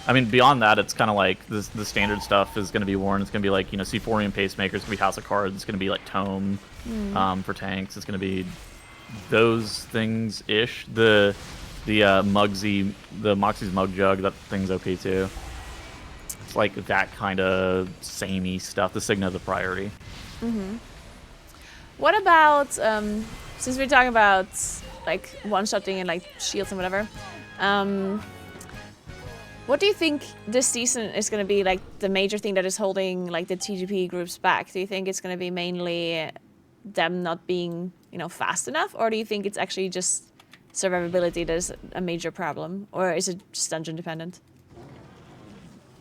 I mean, beyond that, it's kind of like the standard stuff is going to be worn. It's going to be like, you know, Sephorian Pacemakers, it's going to be House of Cards, it's going to be like Tome for tanks. It's going to be those things-ish. The Moxie's Mug Jug, that thing's OP too. It's like that kind of samey stuff. The Signa of the Priority. What about, since we're talking about like one-shotting and like shields and whatever, what do you think this season is going to be like the major thing that is holding like the TGP groups back? Do you think it's going to be mainly them not being, you know, fast enough, or do you think it's actually just survivability that is a major problem, or is it just dungeon dependent?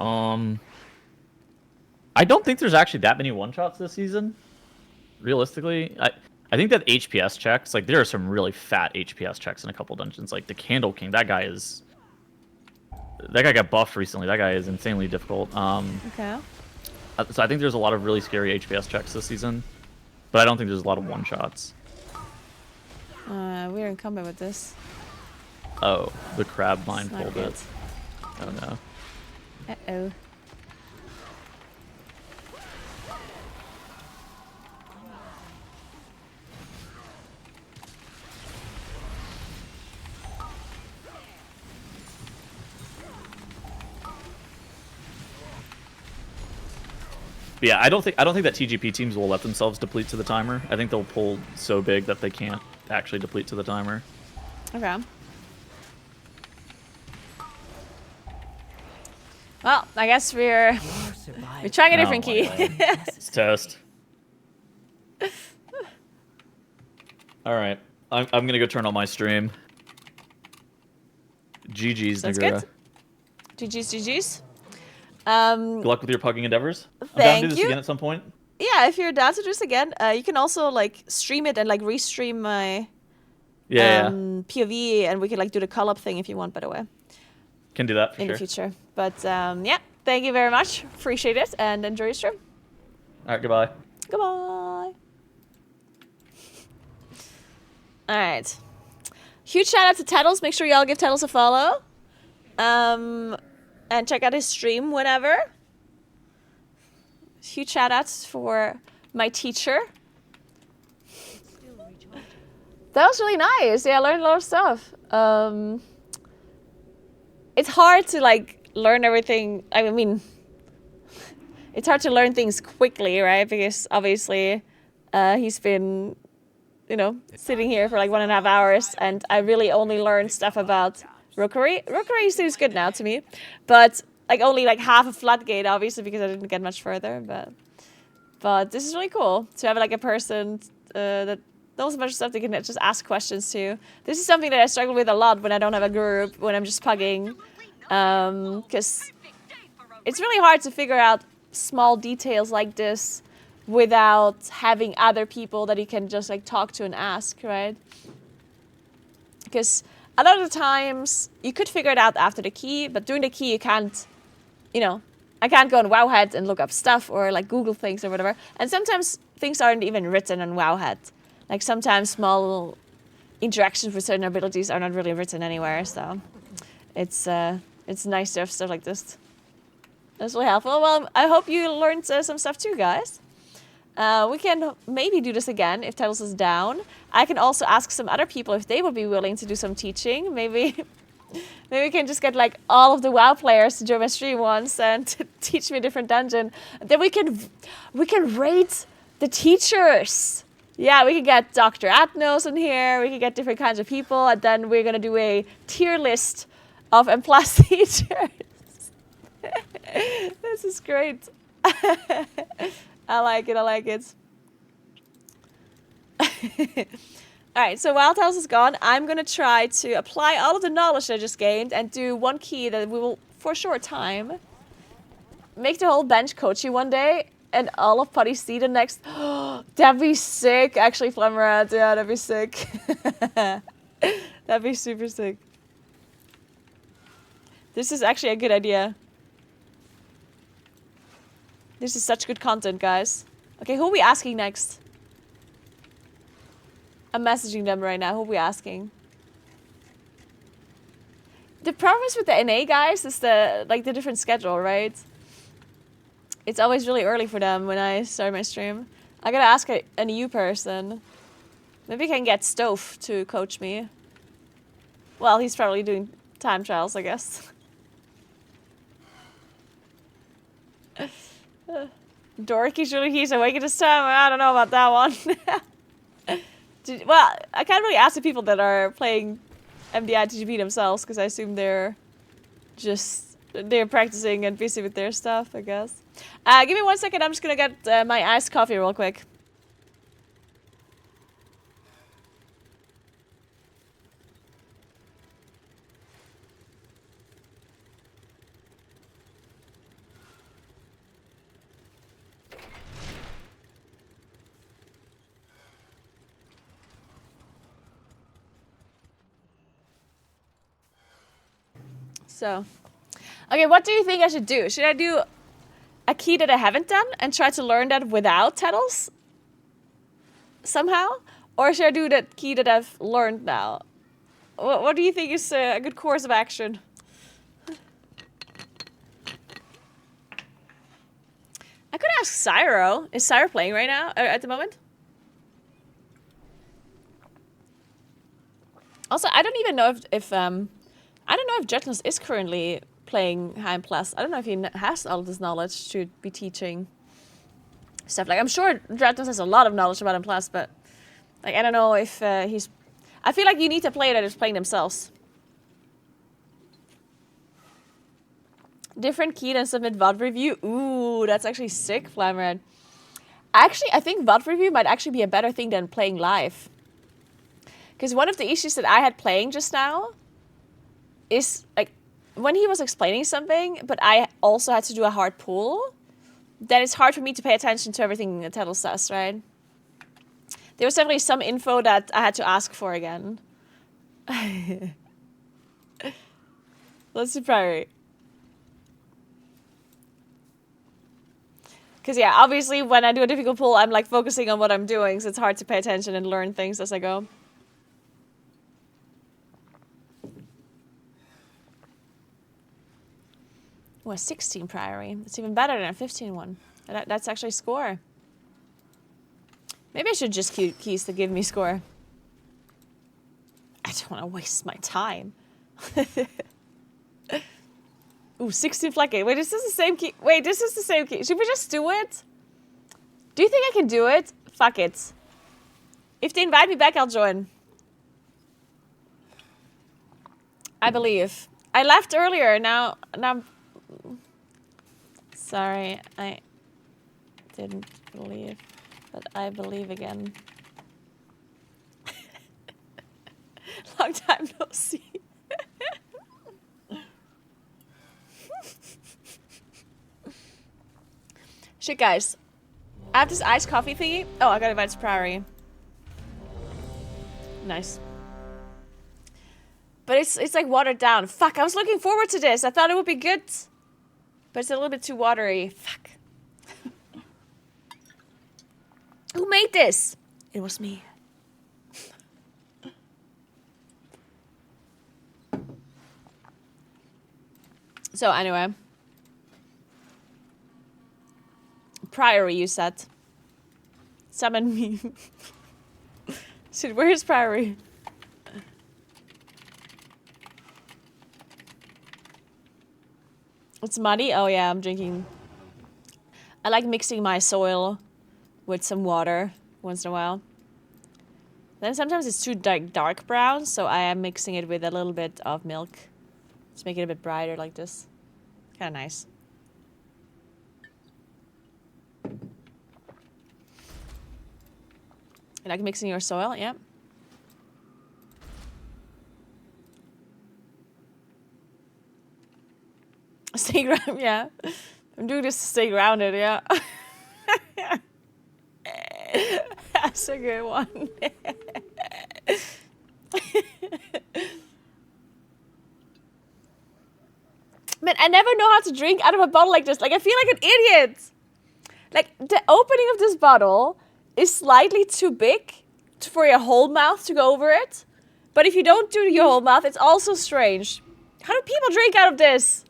I don't think there's actually that many one-shots this season. Realistically, I think that HPS checks, like there are some really fat HPS checks in a couple dungeons. Like the Candle King, that guy got buffed recently. That guy is insanely difficult. Okay. So I think there's a lot of really scary HPS checks this season, but I don't think there's a lot of one-shots. We're in combat with this. Oh, the crab mine It's not pulled good. it. Oh no. Uh-oh. But yeah, I don't think that TGP teams will let themselves deplete to the timer. I think they'll pull so big that they can't actually deplete to the timer. Okay. Well, I guess we're trying a different key. It's toast. All right, I'm gonna go turn on my stream. GG's, That's Naguura. good. GG's. Good luck with your pugging endeavors. I'm down to Thank do this you. again at some point. Yeah, if you're down to do this again, you can also like stream it and like restream my Yeah, POV, and we can like do the call-up thing if you want, by the way, can do that for in sure. the future. But yeah, thank you very much. Appreciate it, and enjoy your stream. All right, goodbye. Goodbye. All right. Huge shout out to Tettles. Make sure y'all give Tettles a follow. And check out his stream whenever. Huge shout outs for my teacher. That was really nice. Yeah, I learned a lot of stuff. It's hard to like learn everything. I mean, it's hard to learn things quickly, right? Because obviously he's been, you know, sitting here for like 1.5 hours, and I really only learned stuff about Rookery. Rookery seems good now to me, but like only like half a floodgate, obviously, because I didn't get much further. But this is really cool to have like a person that knows a bunch of stuff they can just ask questions to. This is something that I struggle with a lot when I don't have a group, when I'm just pugging, because it's really hard to figure out small details like this without having other people that you can just like talk to and ask, right? Because a lot of the times you could figure it out after the key, but during the key you can't, you know, I can't go on Wowhead and look up stuff or like Google things or whatever. And sometimes things aren't even written on Wowhead. Like sometimes small interactions with certain abilities are not really written anywhere. So it's nice to have stuff like this. That's really helpful. Well, I hope you learned some stuff too, guys. We can maybe do this again if Tettles is down. I can also ask some other people if they would be willing to do some teaching. Maybe we can just get like all of the WoW players to join my stream once and teach me a different dungeon. Then we can rate the teachers. Yeah, we can get Dr. Atnos in here. We can get different kinds of people, and then we're gonna do a tier list of M+ teachers. This is great. I like it. Alright, so while Tettles is gone, I'm gonna try to apply all of the knowledge that I just gained and do one key that we will, for a short time, make the whole bench coachy one day and all of Putty see the next. That'd be sick, actually, Flammerad. Yeah, that'd be sick. That'd be super sick. This is actually a good idea. This is such good content, guys. Okay, who are we asking next? I'm messaging them right now. Who are we asking? The problem is with the NA guys is the different schedule, right? It's always really early for them when I start my stream. I gotta ask an EU person. Maybe I can get Stove to coach me. Well, he's probably doing time trials, I guess. Dorky's really he's awake at this time. I don't know about that one. Well, I can't really ask the people that are playing MDI TGP themselves because I assume they're practicing and busy with their stuff, I guess. Give me 1 second. I'm just gonna get my iced coffee real quick. So, okay, what do you think I should do? Should I do a key that I haven't done and try to learn that without Tettles? Somehow? Or should I do that key that I've learned now? What do you think is a good course of action? I could ask Syro. Is Syro playing right now, at the moment? Also, I don't even know if I don't know if Jetnus is currently playing Heim Plus. I don't know if he has all of this knowledge to be teaching stuff. Like, I'm sure Jetnus has a lot of knowledge about Heim Plus, but like, I don't know if he's... I feel like you need a player that is playing themselves. Different key than submit VOD review. Ooh, that's actually sick, Flammerad. Actually, I think VOD review might actually be a better thing than playing live. Because one of the issues that I had playing just now is, like, when he was explaining something, but I also had to do a hard pull, then it's hard for me to pay attention to everything that Tettles says, right? There was definitely some info that I had to ask for again. Let's do priority. Because, yeah, obviously when I do a difficult pull, I'm, like, focusing on what I'm doing, so it's hard to pay attention and learn things as I go. Oh, a 16 priority. It's even better than a 15 one. That's actually score. Maybe I should just queue keys to give me score. I don't want to waste my time. Ooh, 16 flagging. Wait, is this the same key? Wait, this is the same key. Should we just do it? Do you think I can do it? Fuck it. If they invite me back, I'll join. I believe. I left earlier. Now. Sorry, I didn't believe, but I believe again. Long time no see. Shit, guys. I have this iced coffee thingy. Oh, I got invited to Priory. Nice. But it's like watered down. Fuck, I was looking forward to this. I thought it would be good. But it's a little bit too watery. Fuck. Who made this? It was me. So anyway. Priory, you said. Summon me. Shit, where's Priory? It's muddy? Oh yeah, I'm drinking. I like mixing my soil with some water once in a while. Then sometimes it's too dark brown, so I am mixing it with a little bit of milk. Just make it a bit brighter like this. Kind of nice. You like mixing your soil? Yeah. Stay grounded, yeah. I'm doing this to stay grounded, yeah. That's a good one. Man, I never know how to drink out of a bottle like this. Like, I feel like an idiot. Like, the opening of this bottle is slightly too big for your whole mouth to go over it. But if you don't do your whole mouth, it's also strange. How do people drink out of this?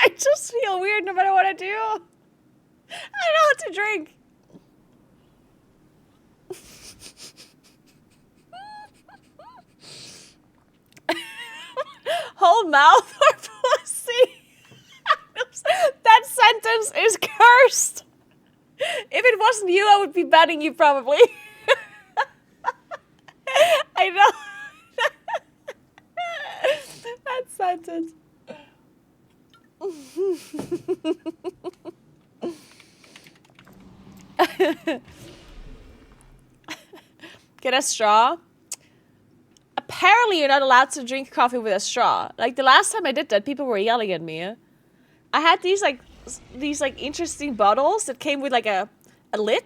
I just feel weird no matter what I do. I don't know how to drink. Whole mouth or pussy? That sentence is cursed. If it wasn't you, I would be banning you probably. I know. That sentence. Get a straw. Apparently, you're not allowed to drink coffee with a straw. Like the last time I did that, people were yelling at me. I had these interesting bottles that came with like a lid,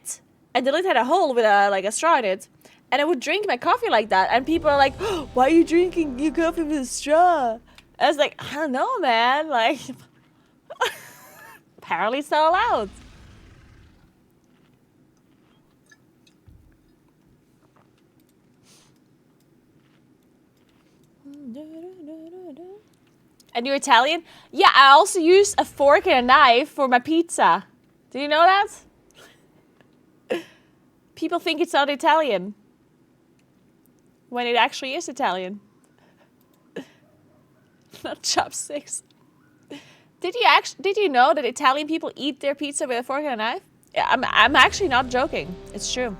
and the lid had a hole with a straw in it. And I would drink my coffee like that, and people are like, oh, "Why are you drinking your coffee with a straw?" I was like, "I don't know, man. Like, apparently it's not allowed." And you're Italian? Yeah, I also use a fork and a knife for my pizza. Did you know that? People think it's not Italian. When it actually is Italian. Not chopsticks. Did you know that Italian people eat their pizza with a fork and a knife? Yeah, I'm actually not joking. It's true.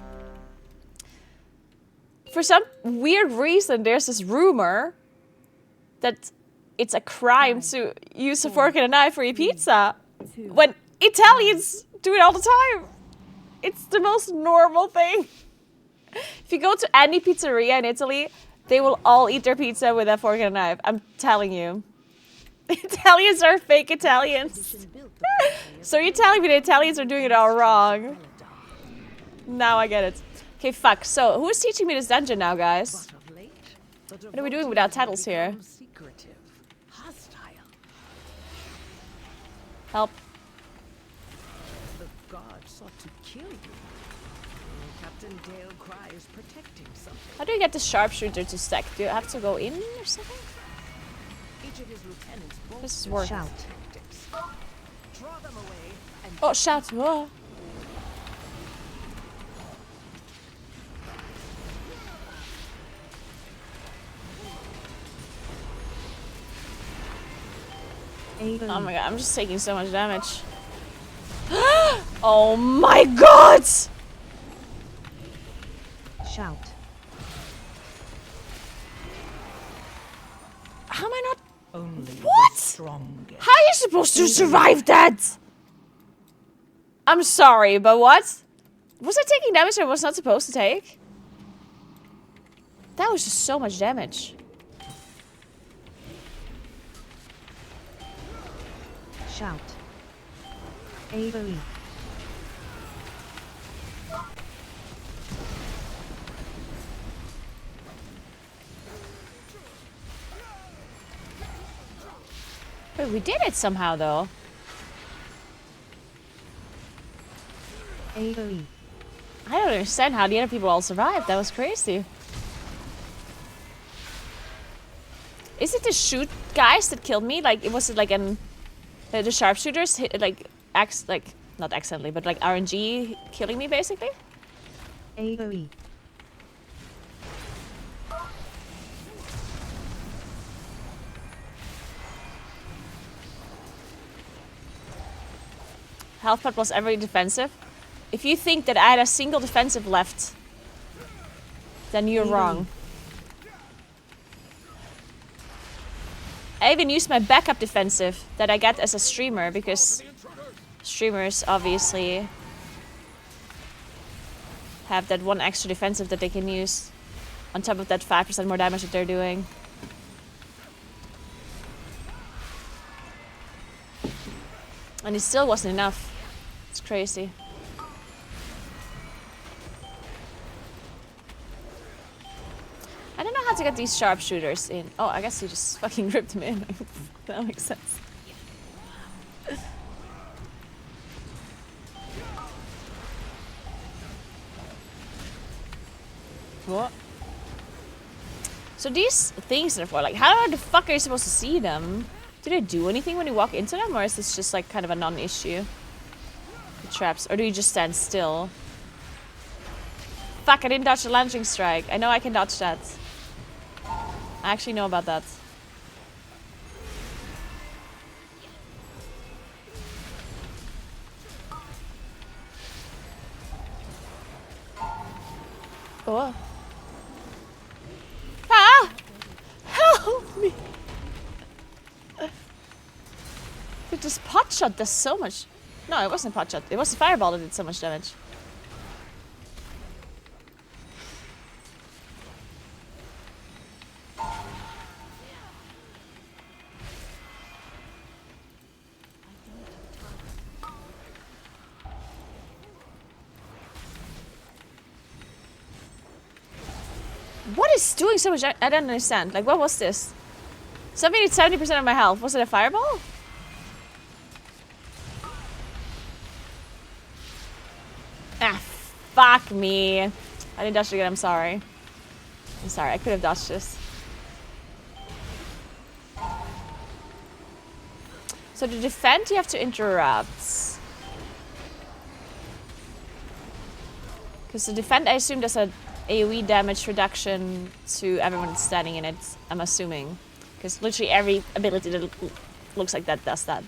For some weird reason, there's this rumor that it's a crime to use a fork and a knife for your pizza. When Italians do it all the time. It's the most normal thing. If you go to any pizzeria in Italy, they will all eat their pizza with a fork and a knife. I'm telling you. Italians are fake Italians. So you're telling me the Italians are doing it all wrong. Now I get it. Okay, fuck. So, who is teaching me this dungeon now, guys? What are we doing without Tettles here? Help. The god sought to kill you. Captain Dale Cry is protecting something. How do you get the sharpshooter to stack? Do you have to go in or something? Each of his lieutenants This is work. Shout. tactics. Draw them away and Oh, shout. Whoa. Oh my god, I'm just taking so much damage. Oh my god! Shout. How am I not? only What? the strongest. How are you supposed to survive that? I'm sorry, but what? Was I taking damage I was not supposed to take? That was just so much damage. Shout. AoE. But we did it somehow, though. AoE. I don't understand how the other people all survived. That was crazy. Is it the shoot guys that killed me? Like, was it like the sharpshooters hit, like like not accidentally, but like RNG killing me basically. AoE. Health pot plus every defensive. If you think that I had a single defensive left, then you're wrong. I even used my backup defensive that I get as a streamer because streamers obviously have that one extra defensive that they can use on top of that 5% more damage that they're doing. And it still wasn't enough. It's crazy. I don't know how to get these sharpshooters in. Oh, I guess you just fucking ripped them in. That makes sense. What? So these things are for, like, how the fuck are you supposed to see them? Do they do anything when you walk into them, or is this just like kind of a non-issue? The traps, or do you just stand still? Fuck, I didn't dodge the launching strike. I know I can dodge that. I actually know about that. Oh. Ah! Help me! Dude, this pot shot does so much. No, it wasn't a pot shot. It was a fireball that did so much damage. What is doing so much? I don't understand. Like, what was this? Something did 70% of my health. Was it a fireball? Ah, fuck me. I didn't dodge it again. I'm sorry. I'm sorry. I could have dodged this. So to defend, you have to interrupt. Because to defend, I assume there's a AoE damage reduction to everyone standing in it, I'm assuming. Because literally every ability that looks like that does that.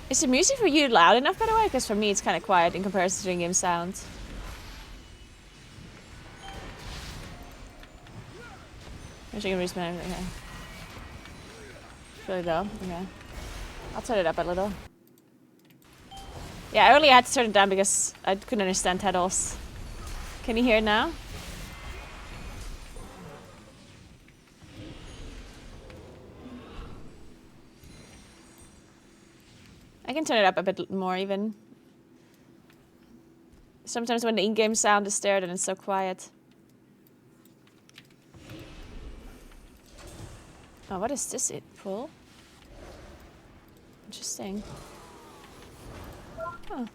Is the music for you loud enough, by the way? Because for me it's kind of quiet in comparison to in-game sound. Wish I can respawn. Okay. Really low? Okay. I'll turn it up a little. Yeah, I only had to turn it down because I couldn't understand Tettles. Can you hear it now? I can turn it up a bit more even. Sometimes when the in-game sound is there, then it's so quiet. Oh, what is this? It pull? Interesting. Oh.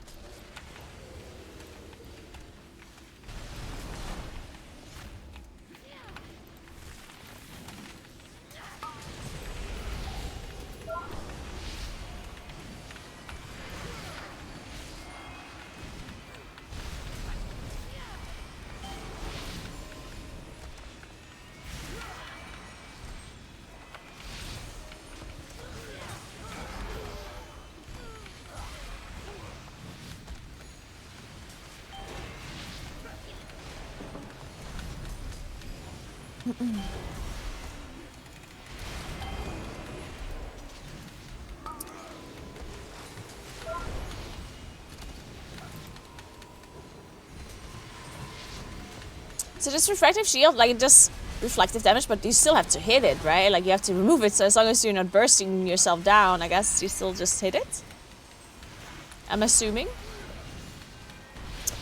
So this refractive shield, like, it does reflective damage, but you still have to hit it, right? Like, you have to remove it, so as long as you're not bursting yourself down, I guess you still just hit it. I'm assuming.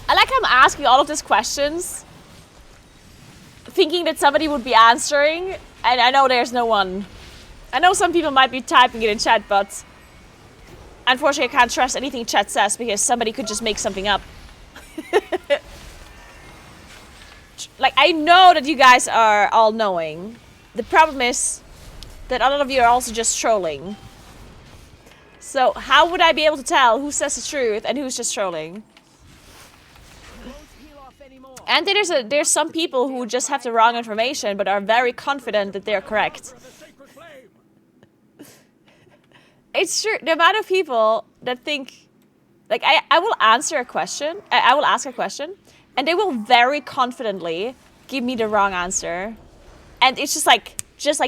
I like how I'm asking all of these questions, thinking that somebody would be answering, and I know there's no one. I know some people might be typing it in chat, but unfortunately I can't trust anything chat says because somebody could just make something up. Like, I know that you guys are all knowing. The problem is, that a lot of you are also just trolling. So how would I be able to tell who says the truth and who's just trolling? And there's some people who just have the wrong information but are very confident that they're correct. It's true. The amount of people that think, like, I will answer a question, I will ask a question, and they will very confidently give me the wrong answer. And it's just like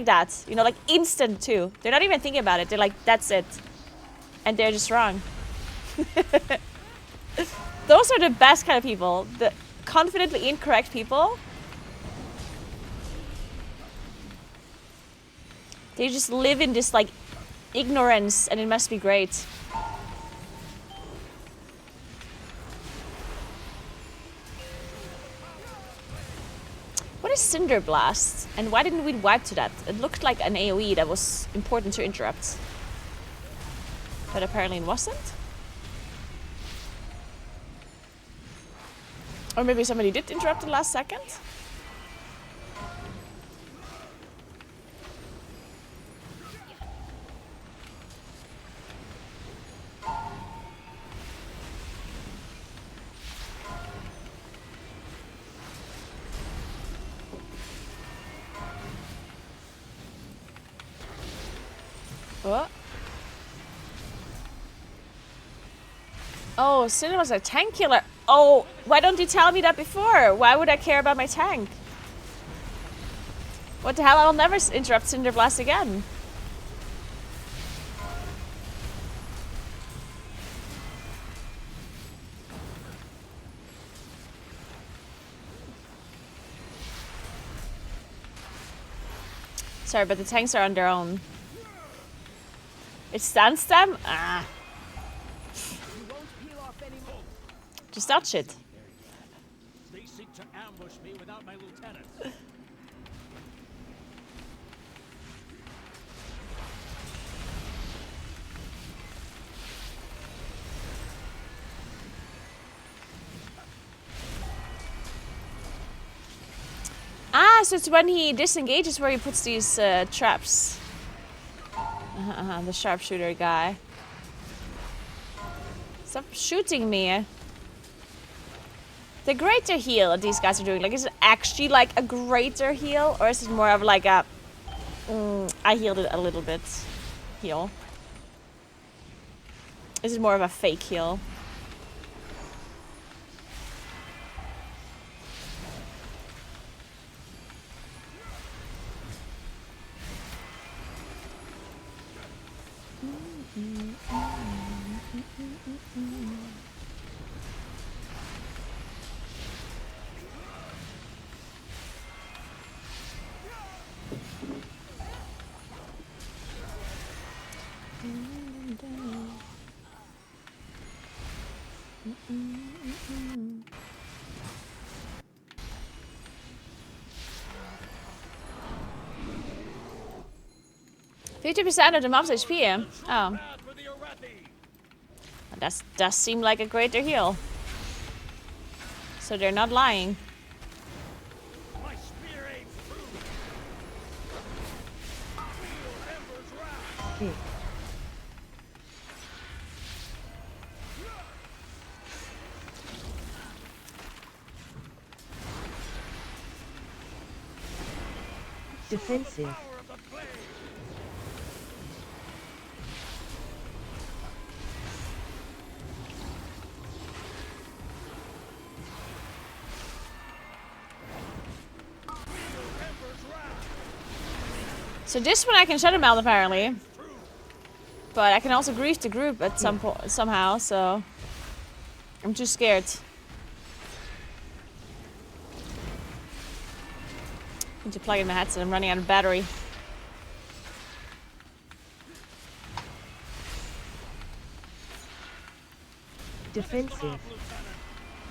that, you know, like instant too. They're not even thinking about it. They're like, that's it. And they're just wrong. Those are the best kind of people. The confidently incorrect people. They just live in this like ignorance, and it must be great. What is Cinder Blast? And why didn't we wipe to that? It looked like an AoE that was important to interrupt. But apparently it wasn't. Or maybe somebody did interrupt the last second. What? Oh, Cinder was a tank killer. Oh, why don't you tell me that before? Why would I care about my tank? What the hell? I'll never interrupt Cinder Blast again. Sorry, but the tanks are on their own. It stuns them? Ah. Just dodge it. They seek to ambush me without my lieutenant. Ah, so it's when he disengages where he puts these traps. The sharpshooter guy. Stop shooting me. The greater heal that these guys are doing, like, is it actually like a greater heal? Or is it more of like a... I healed it a little bit. Heal. Is it more of a fake heal? %50% of the mob's HP. Oh. That does seem like a greater heal. So they're not lying. My spear aims true. Ember's wrath. Defensive. Power of the flame. So this one I can shut him out apparently. But I can also grief the group at some point somehow, so I'm too scared. Need to plug in my headset, I'm running out of battery. Defensive.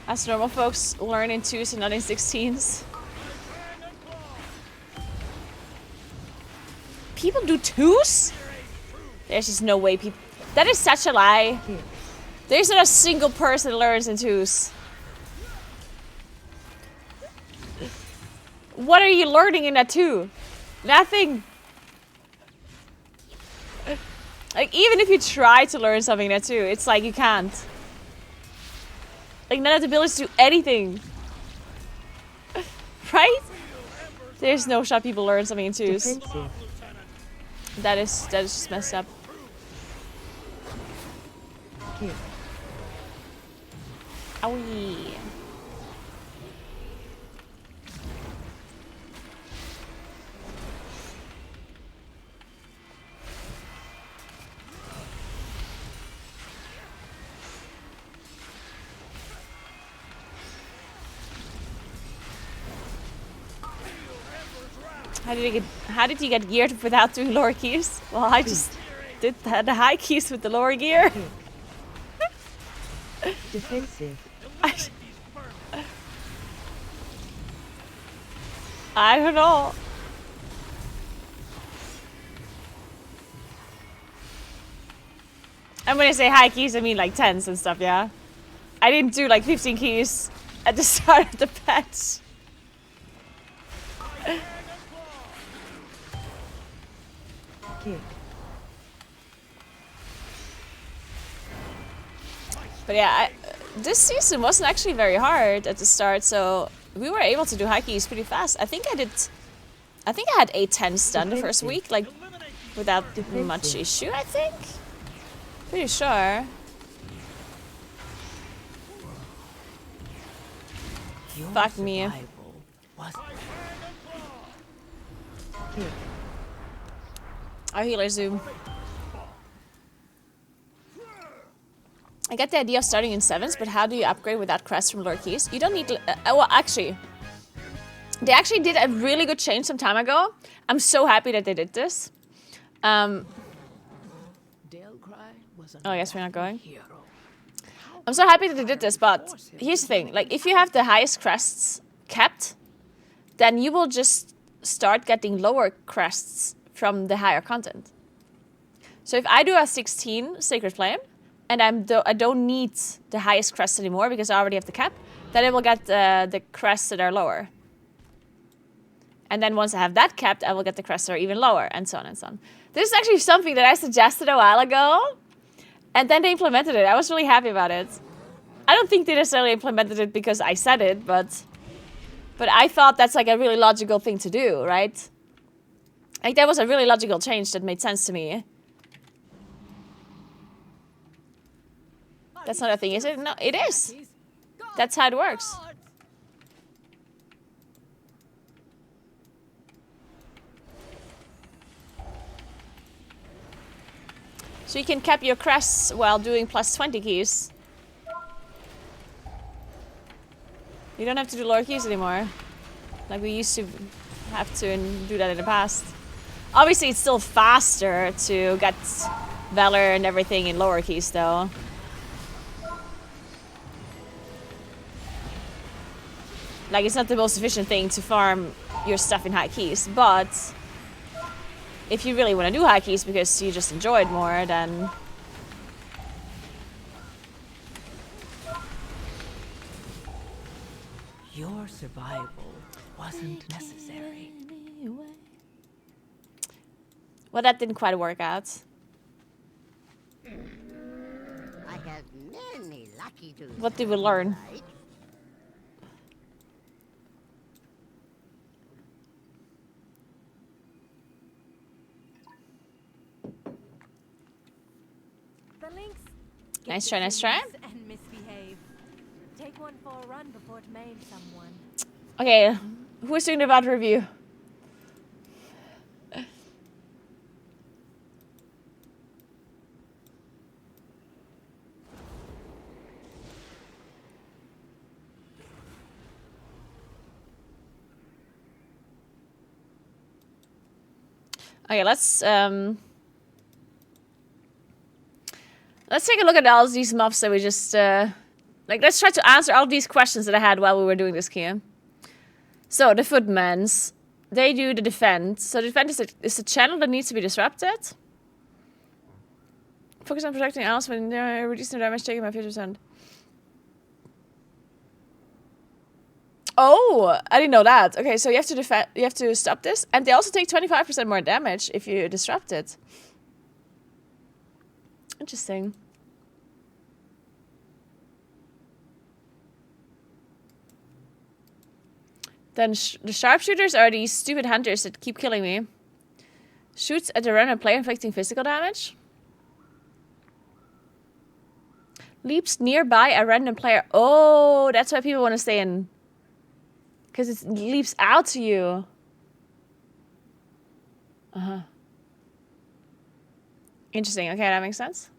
As normal folks learn in 2s and not in 16s. People do 2s? There's just no way people... That is such a lie. There's not a single person that learns in 2s. What are you learning in a 2? Nothing. Like, even if you try to learn something there too, it's like you can't. Like, none of the abilities do anything. Right? There's no shot people learn something in twos. Defensive. That is just messed up. Kick. Owie. How did you get geared without doing lower keys? Well, I just did the high keys with the lower gear. Defensive. I don't know. And when I say high keys, I mean like 10s and stuff, yeah? I didn't do like 15 keys at the start of the patch. Kick. But yeah, this season wasn't actually very hard at the start, so we were able to do high keys pretty fast. I think I had 8 10s done the first week, like without much issue, I think. Pretty sure. Fuck me. Kick. Our healer zoom. I get the idea of starting in 7s, but how do you upgrade without crests from lower keys? You don't need to... well, actually... They actually did a really good change some time ago. I'm so happy that they did this. Oh, I guess we're not going. I'm so happy that they did this, but here's the thing. Like, if you have the highest crests kept, then you will just start getting lower crests from the higher content. So if I do a 16 Sacred Flame, and I don't need the highest crest anymore because I already have the cap, then I will get the crests that are lower. And then once I have that capped, I will get the crests that are even lower, and so on and so on. This is actually something that I suggested a while ago, and then they implemented it. I was really happy about it. I don't think they necessarily implemented it because I said it, but I thought that's like a really logical thing to do, right? Like, that was a really logical change that made sense to me. That's not a thing, is it? No, it is. That's how it works. So you can cap your crests while doing plus 20 keys. You don't have to do lower keys anymore. Like we used to have to and do that in the past. Obviously, it's still faster to get Valor and everything in lower keys, though. Like, it's not the most efficient thing to farm your stuff in high keys, but if you really want to do high keys because you just enjoy it more, then... Your survival wasn't necessary. Well, that didn't quite work out. I have many lucky to. What did we learn? The lynx. Nice try, nice try. And misbehave. Take one for a run before it maims someone. Okay, who's doing the VOD review? Okay, let's take a look at all these mobs that we just like. Let's try to answer all these questions that I had while we were doing this key. So the footmans, they do the defend. So the defend is a channel that needs to be disrupted. Focus on protecting else when reducing the damage taken by 50%. Oh, I didn't know that. Okay, so you have to defend. You have to stop this, and they also take 25% more damage if you disrupt it. Interesting. Then the sharpshooters are these stupid hunters that keep killing me. Shoots at a random player inflicting physical damage. Leaps nearby a random player. Oh, that's why people want to stay in. Because it leaps out to you. Uh-huh. Interesting. Okay, that makes sense.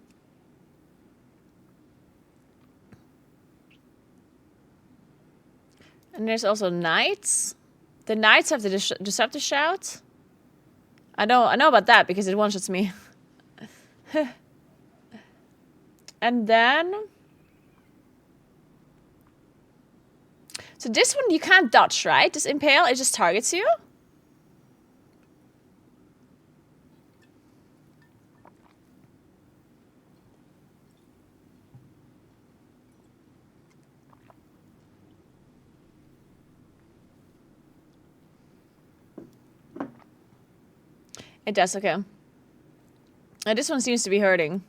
And there's also knights. The knights have the disruptive shout. I know about that because it one-shots me. And then... So this one you can't dodge, right? This impale, it just targets you. It does, okay. And this one seems to be hurting.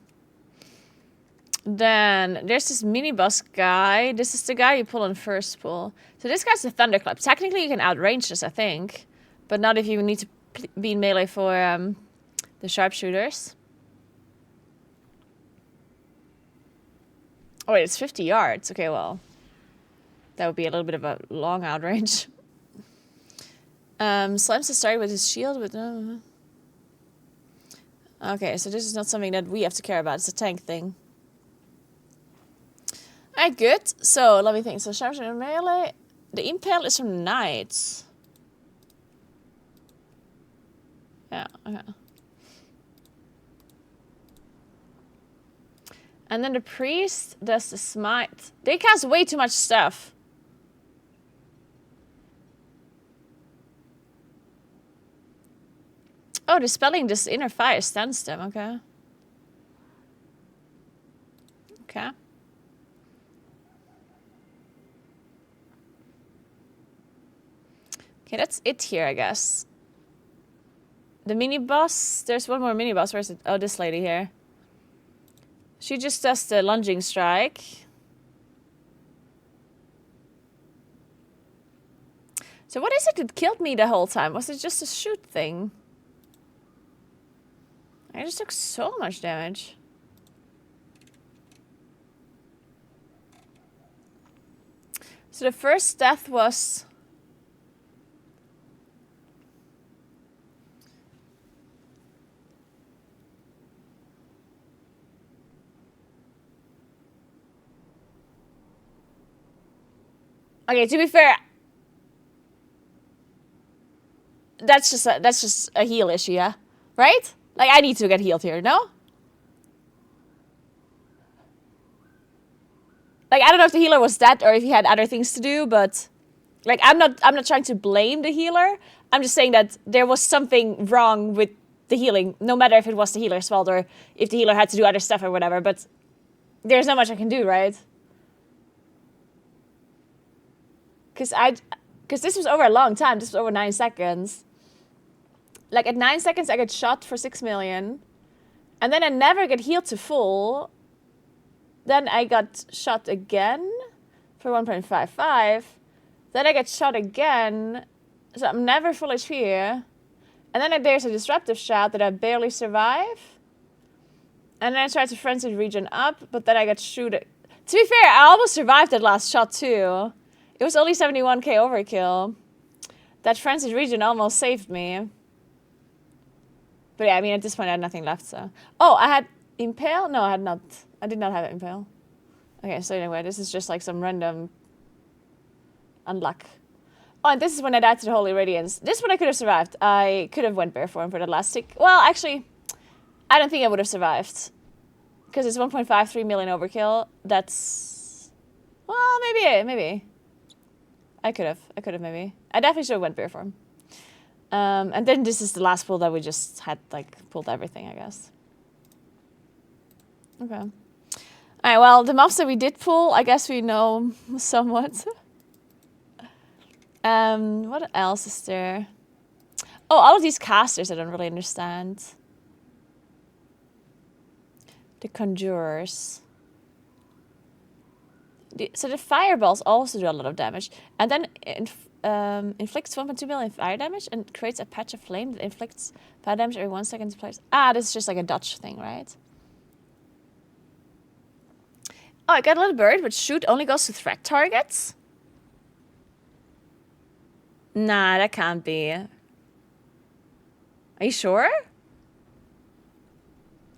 Then there's this mini boss guy. This is the guy you pull on first pull. So this guy's a thunderclap. Technically you can outrange this, I think. But not if you need to be in melee for the sharpshooters. Oh wait, it's 50 yards. Okay, well. That would be a little bit of a long outrange. Slams the start with his shield, but... Okay, so this is not something that we have to care about. It's a tank thing. Alright, good. So, let me think. So, sharpshooter melee. The impale is from knights. Yeah, okay. And then the priest does the smite. They cast way too much stuff. Oh, dispelling this inner fire stuns them. Okay. Okay. Okay, that's it here, I guess. The mini boss. There's one more mini boss. Where's it? Oh, this lady here. She just does the lunging strike. So what is it that killed me the whole time? Was it just a shoot thing? I just took so much damage. So the first death was... Okay, to be fair... That's just a heal issue, yeah? Right? Like, I need to get healed here, no? Like, I don't know if the healer was dead or if he had other things to do, but... Like, I'm not trying to blame the healer. I'm just saying that there was something wrong with the healing. No matter if it was the healer's fault or if the healer had to do other stuff or whatever, but... There's not much I can do, right? Because this was over a long time. This was over 9 seconds. Like, at 9 seconds, I get shot for 6 million. And then I never get healed to full. Then I got shot again for 1.55. Then I get shot again. So I'm never full HP. And then there's a disruptive shot that I barely survive. And then I tried to frenzied regen up, but then I got shooted. To be fair, I almost survived that last shot too. It was only 71k overkill. That frenzied regen almost saved me. But yeah, I mean, at this point, I had nothing left, so... Oh, I had impale? No, I had not. I did not have impale. Okay, so anyway, this is just like some random... unluck. Oh, and this is when I died to the Holy Radiance. This one I could have survived. I could have went bare form for the last tick. Well, actually, I don't think I would have survived. Because it's 1.53 million overkill. That's... Well, maybe. I could have maybe. I definitely should have went bare form. And then this is the last pull that we just had, like, pulled everything, I guess. Okay. Alright, well, the mobs that we did pull, I guess we know somewhat. What else is there? Oh, all of these casters I don't really understand. The conjurers. So the fireballs also do a lot of damage. And then inflicts 1.2 million fire damage and creates a patch of flame that inflicts fire damage every 1 second. Ah, this is just like a dodge thing, right? Oh, I got a little bird, but shoot only goes to threat targets? Nah, that can't be. Are you sure?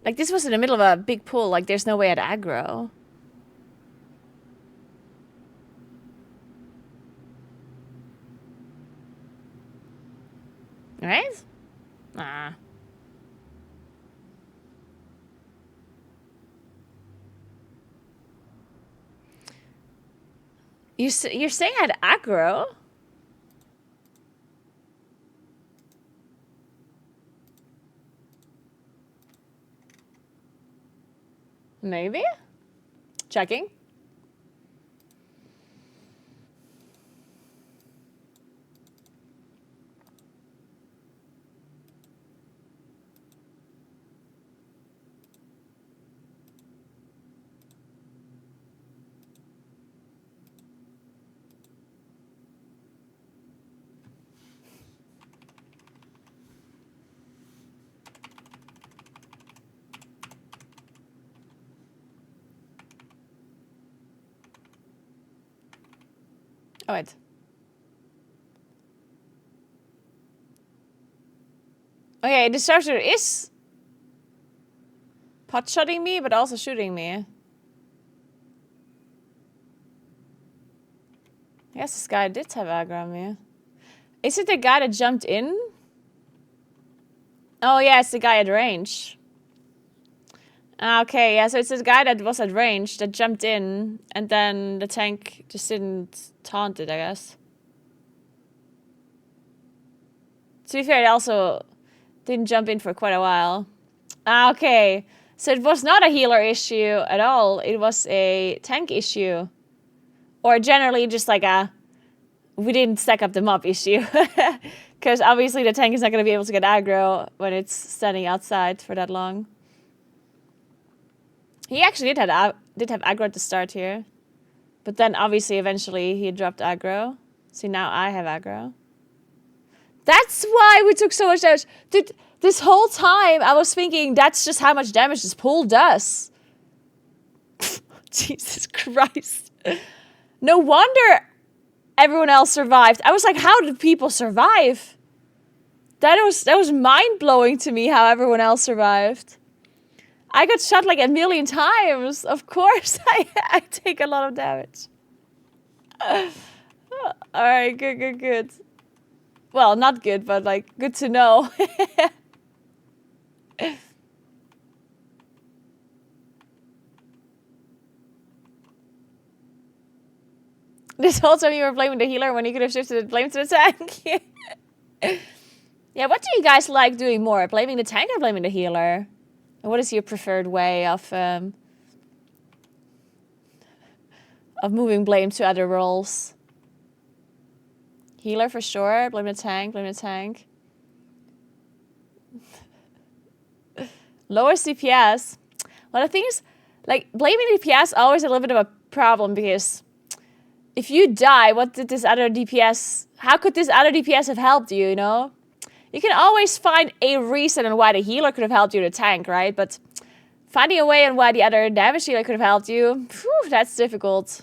Like, this was in the middle of a big pool. Like, there's no way I'd aggro. Right? Nah. You're saying I'd aggro? Maybe? Checking. Oh, wait. Okay, the starter is pot-shotting me, but also shooting me. I guess this guy did have aggro on me. Is it the guy that jumped in? Oh, yeah, it's the guy at range. Okay, yeah, so it's this guy that was at range that jumped in, and then the tank just didn't taunt it, I guess. To be fair, it also didn't jump in for quite a while. Okay, so it was not a healer issue at all. It was a tank issue. Or generally just like a, we didn't stack up the mob issue. Because obviously the tank is not going to be able to get aggro when it's standing outside for that long. He actually did have aggro at the start here. But then obviously eventually he dropped aggro. See, now I have aggro. That's why we took so much damage. Dude, this whole time I was thinking that's just how much damage this pool does. Jesus Christ. No wonder everyone else survived. I was like, how did people survive? That was mind-blowing to me how everyone else survived. I got shot like 1,000,000 times. Of course, I take a lot of damage. Alright, good. Well, not good, but like, good to know. This whole time you were blaming the healer when you could have shifted the blame to the tank. Yeah, what do you guys like doing more? Blaming the tank or blaming the healer? And what is your preferred way of moving blame to other roles? Healer for sure. Blame the tank. Lower CPS. Well, the thing is, like, blaming DPS always a little bit of a problem because if you die, what did this other DPS... How could this other DPS have helped you, you know? You can always find a reason on why the healer could have helped you, the tank, right? But finding a way on why the other damage healer could have helped you, whew, that's difficult.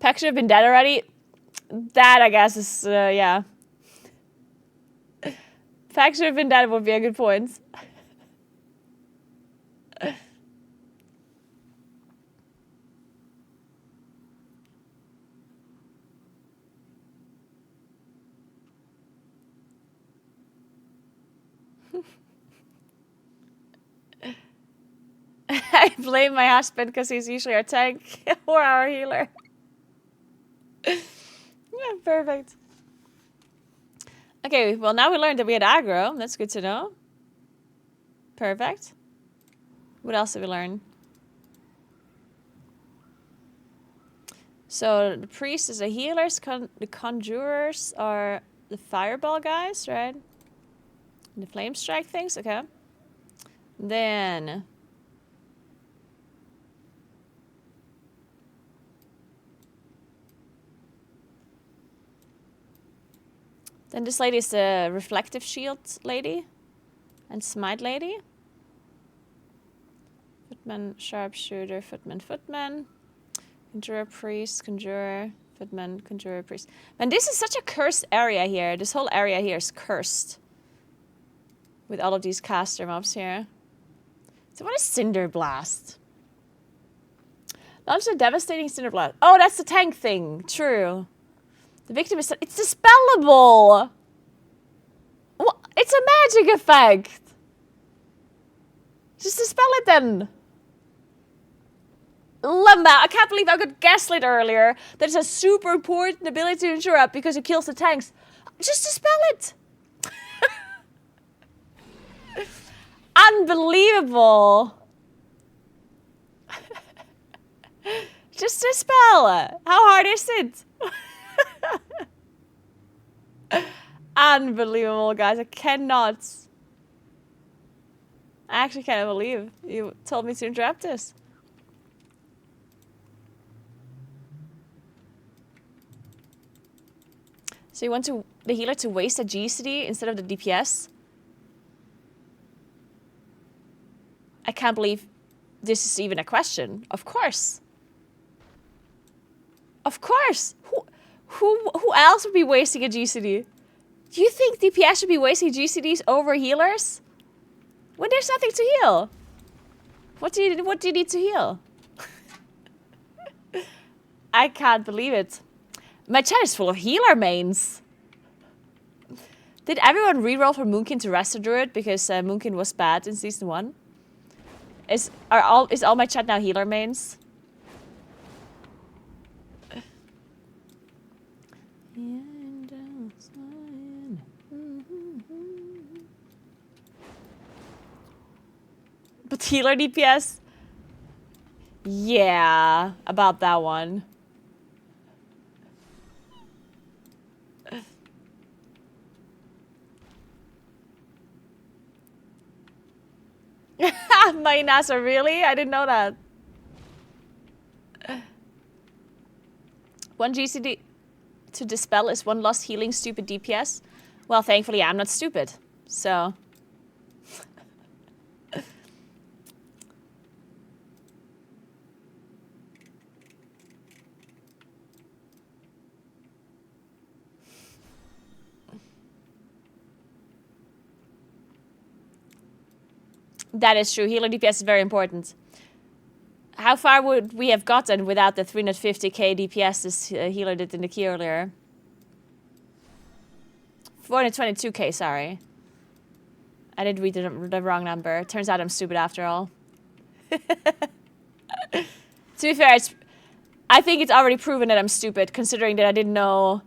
Pack should have been dead already. That, I guess, is, yeah. Pack should have been dead would be a good point. I blame my husband because he's usually our tank or our healer. Yeah, perfect. Okay, well now we learned that we had aggro. That's good to know. Perfect. What else did we learn? So the priest is a healer. The conjurers are the fireball guys, right? And the flame strike things. Okay. Then this lady is the reflective shield lady and smite lady. Footman, sharpshooter, footman. Conjurer, priest, conjurer, footman, conjurer, priest. Man, this is such a cursed area here. This whole area here is cursed. With all of these caster mobs here. So what is Cinder Blast? Launch a devastating Cinder Blast. Oh, that's the tank thing. True. The victim is... It's dispellable! What? It's a magic effect! Just dispel it then! Lumba, I can't believe I got gaslit earlier. That is a super important ability to interrupt because it kills the tanks. Just dispel it! Unbelievable! Just dispel it. How hard is it? Unbelievable, guys. I cannot. I actually can't believe you told me to interrupt this. So you want the healer to waste a GCD instead of the DPS? I can't believe this is even a question. Of course. Of course. Who else would be wasting a GCD? Do you think DPS should be wasting GCDs over healers? When there's nothing to heal. What do you need to heal? I can't believe it. My chat is full of healer mains. Did everyone reroll from Moonkin to Rester Druid because Moonkin was bad in season 1? Is all my chat now healer mains? But healer DPS? Yeah, about that one. My NASA, really? I didn't know that. One GCD to dispel is one lost healing stupid DPS. Well, thankfully I'm not stupid, so. That is true. Healer DPS is very important. How far would we have gotten without the 350k DPS this healer did in the queue earlier? 422k, sorry. I did read the wrong number. Turns out I'm stupid after all. To be fair, I think it's already proven that I'm stupid, considering that I didn't know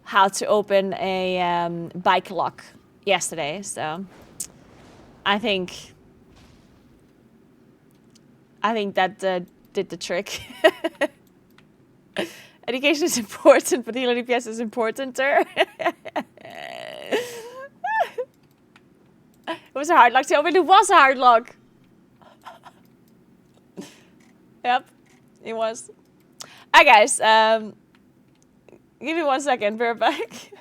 how to open a bike lock yesterday, so... I think that did the trick. Education is important, but healer DPS is importanter. It was a hard lock to open. It was a hard lock. Yep, it was. Alright, guys. Give me 1 second. We're back.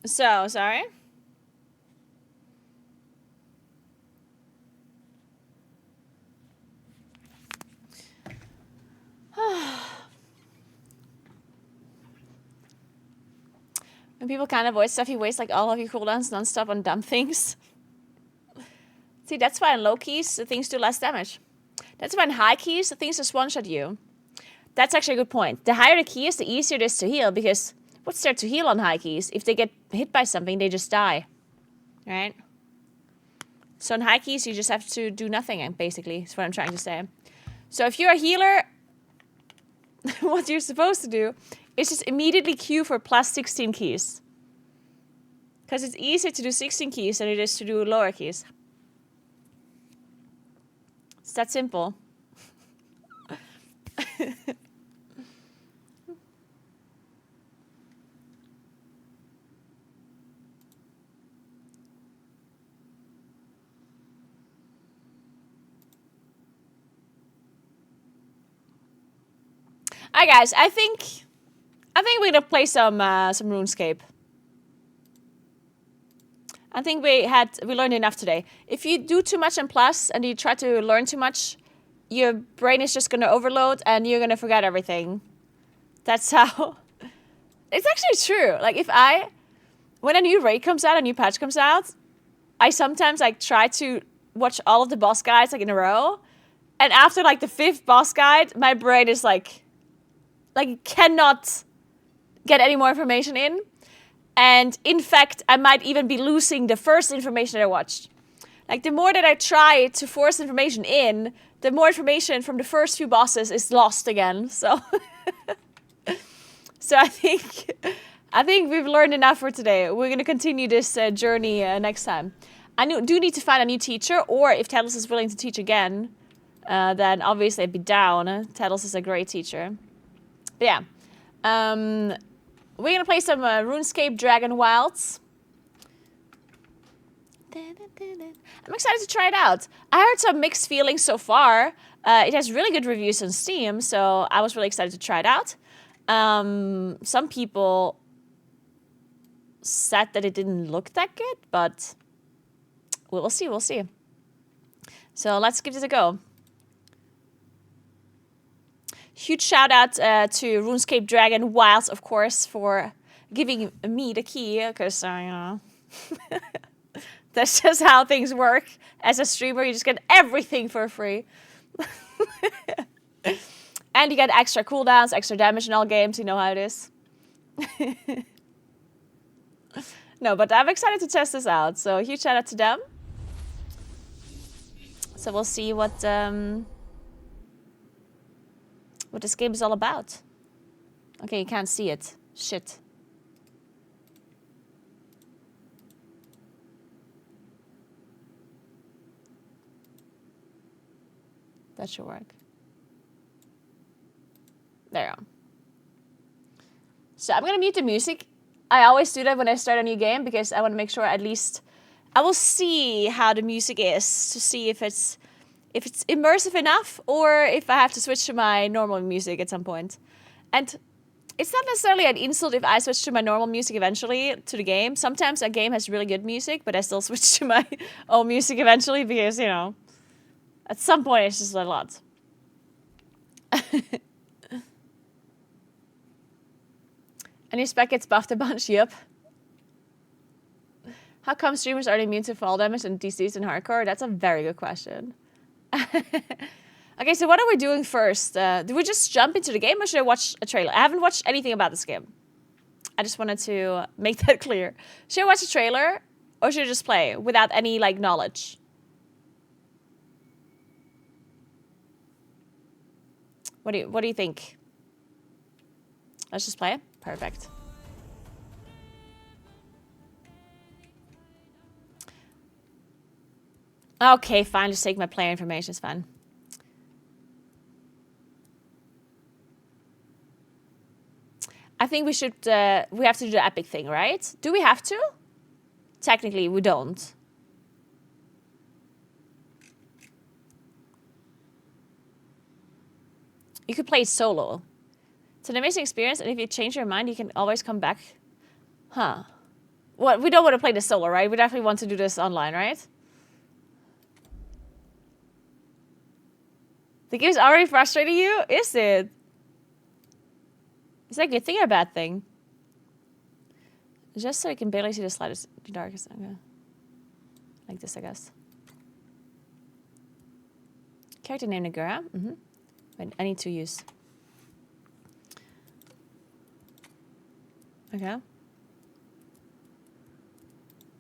So, sorry. When people can't avoid stuff, you waste like all of your cooldowns non-stop on dumb things. See, that's why in low keys, the things do less damage. That's why in high keys, the things just one-shot you. That's actually a good point. The higher the key is, the easier it is to heal, because what's there to heal on high keys? If they get hit by something, they just die. Right? So in high keys, you just have to do nothing, basically, is what I'm trying to say. So if you're a healer, what you're supposed to do is just immediately queue for plus 16 keys. Because it's easier to do 16 keys than it is to do lower keys. It's that simple. Alright guys, I think we're gonna play some RuneScape. I think we learned enough today. If you do too much in Plus and you try to learn too much, your brain is just gonna overload and you're gonna forget everything. That's how. It's actually true. Like when a new raid comes out, a new patch comes out, I sometimes like try to watch all of the boss guides like in a row, and after like the 5th boss guide, my brain is like cannot get any more information in. And in fact, I might even be losing the first information that I watched. Like the more that I try to force information in, the more information from the first few bosses is lost again. So, so I think we've learned enough for today. We're gonna continue this journey next time. I do need to find a new teacher, or if Tettles is willing to teach again, then obviously I'd be down. Tettles is a great teacher. But yeah, we're gonna play some RuneScape Dragonwilds. I'm excited to try it out. I heard some mixed feelings so far. It has really good reviews on Steam, so I was really excited to try it out. Some people said that it didn't look that good, but we'll see, we'll see. So let's give it a go. Huge shout out to RuneScape Dragonwilds, of course, for giving me the key, because, you know, that's just how things work. As a streamer, you just get everything for free. And you get extra cooldowns, extra damage in all games, you know how it is. No, but I'm excited to test this out, so huge shout out to them. So we'll see what this game is all about. Okay, you can't see it. Shit. That should work. There you go. So I'm gonna mute the music. I always do that when I start a new game because I want to make sure at least I will see how the music is to see if it's immersive enough or if I have to switch to my normal music at some point. And it's not necessarily an insult if I switch to my normal music eventually to the game. Sometimes a game has really good music, but I still switch to my own music eventually because, you know, at some point it's just a lot. And your spec gets buffed a bunch, yep. How come streamers aren't immune to fall damage and DCs in hardcore? That's a very good question. Okay, so what are we doing first? Do we just jump into the game or should I watch a trailer? I haven't watched anything about this game. I just wanted to make that clear. Should I watch a trailer or should I just play without any, like, knowledge? What do you think? Let's just play it. Perfect. Okay, fine. Just take my player information. It's fine. I think we should. We have to do the epic thing, right? Do we have to? Technically, we don't. You could play it solo. It's an amazing experience, and if you change your mind, you can always come back. Huh. What, we don't want to play this solo, right? We definitely want to do this online, right? The game's already frustrating you? Is it? Is that a good thing or a bad thing? Just so you can barely see the slightest, the darkest. Okay. Like this, I guess. Character name Naguura. Wait, I need to use. Okay.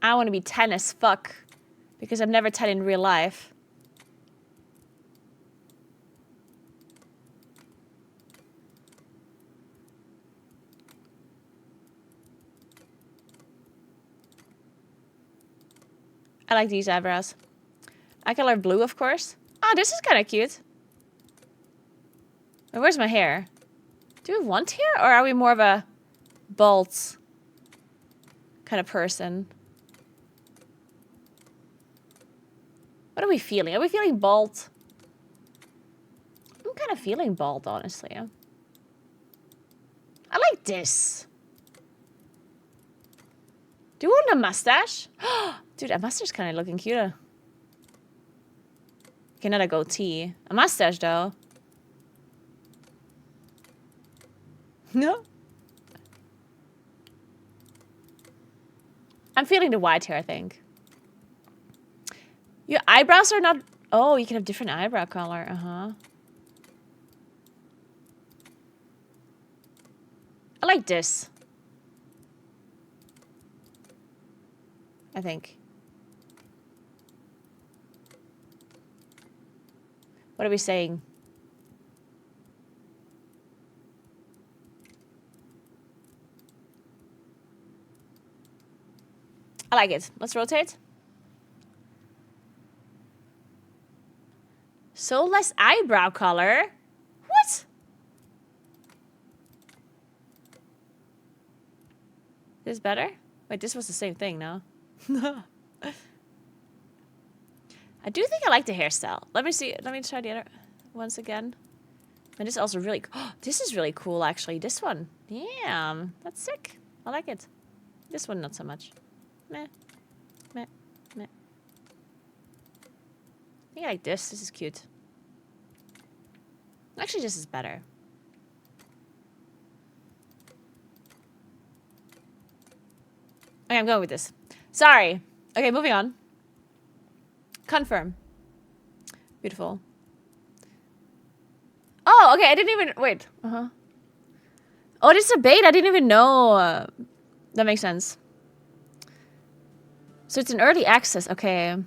I want to be 10 as fuck. Because I'm never 10 in real life. I like these eyebrows. I color blue, of course. Oh, this is kind of cute. Wait, where's my hair? Do we want hair? Or are we more of a bald kind of person? What are we feeling? Are we feeling bald? I'm kind of feeling bald, honestly. I like this. Do you want a mustache? Dude, a mustache kind of looking cuter. Okay, not a goatee. A mustache, though. No. I'm feeling the white hair, I think. Your eyebrows are not... Oh, you can have different eyebrow color. Uh-huh. I like this. I think. What are we saying? I like it. Let's rotate. So less eyebrow color. What? This better? Wait, this was the same thing, no? I do think I like the hairstyle. Let me see. Let me try the other once again. And this is also really... Oh, this is really cool, actually. This one. Yeah, that's sick. I like it. This one, not so much. Meh. Meh. Meh. I think I like this. This is cute. Actually, this is better. Okay, I'm going with this. Sorry. Okay, moving on. Confirm. Beautiful. Oh, okay. I didn't even... Wait. Uh-huh. Oh, this is a bait. I didn't even know. That makes sense. So it's an early access. Okay.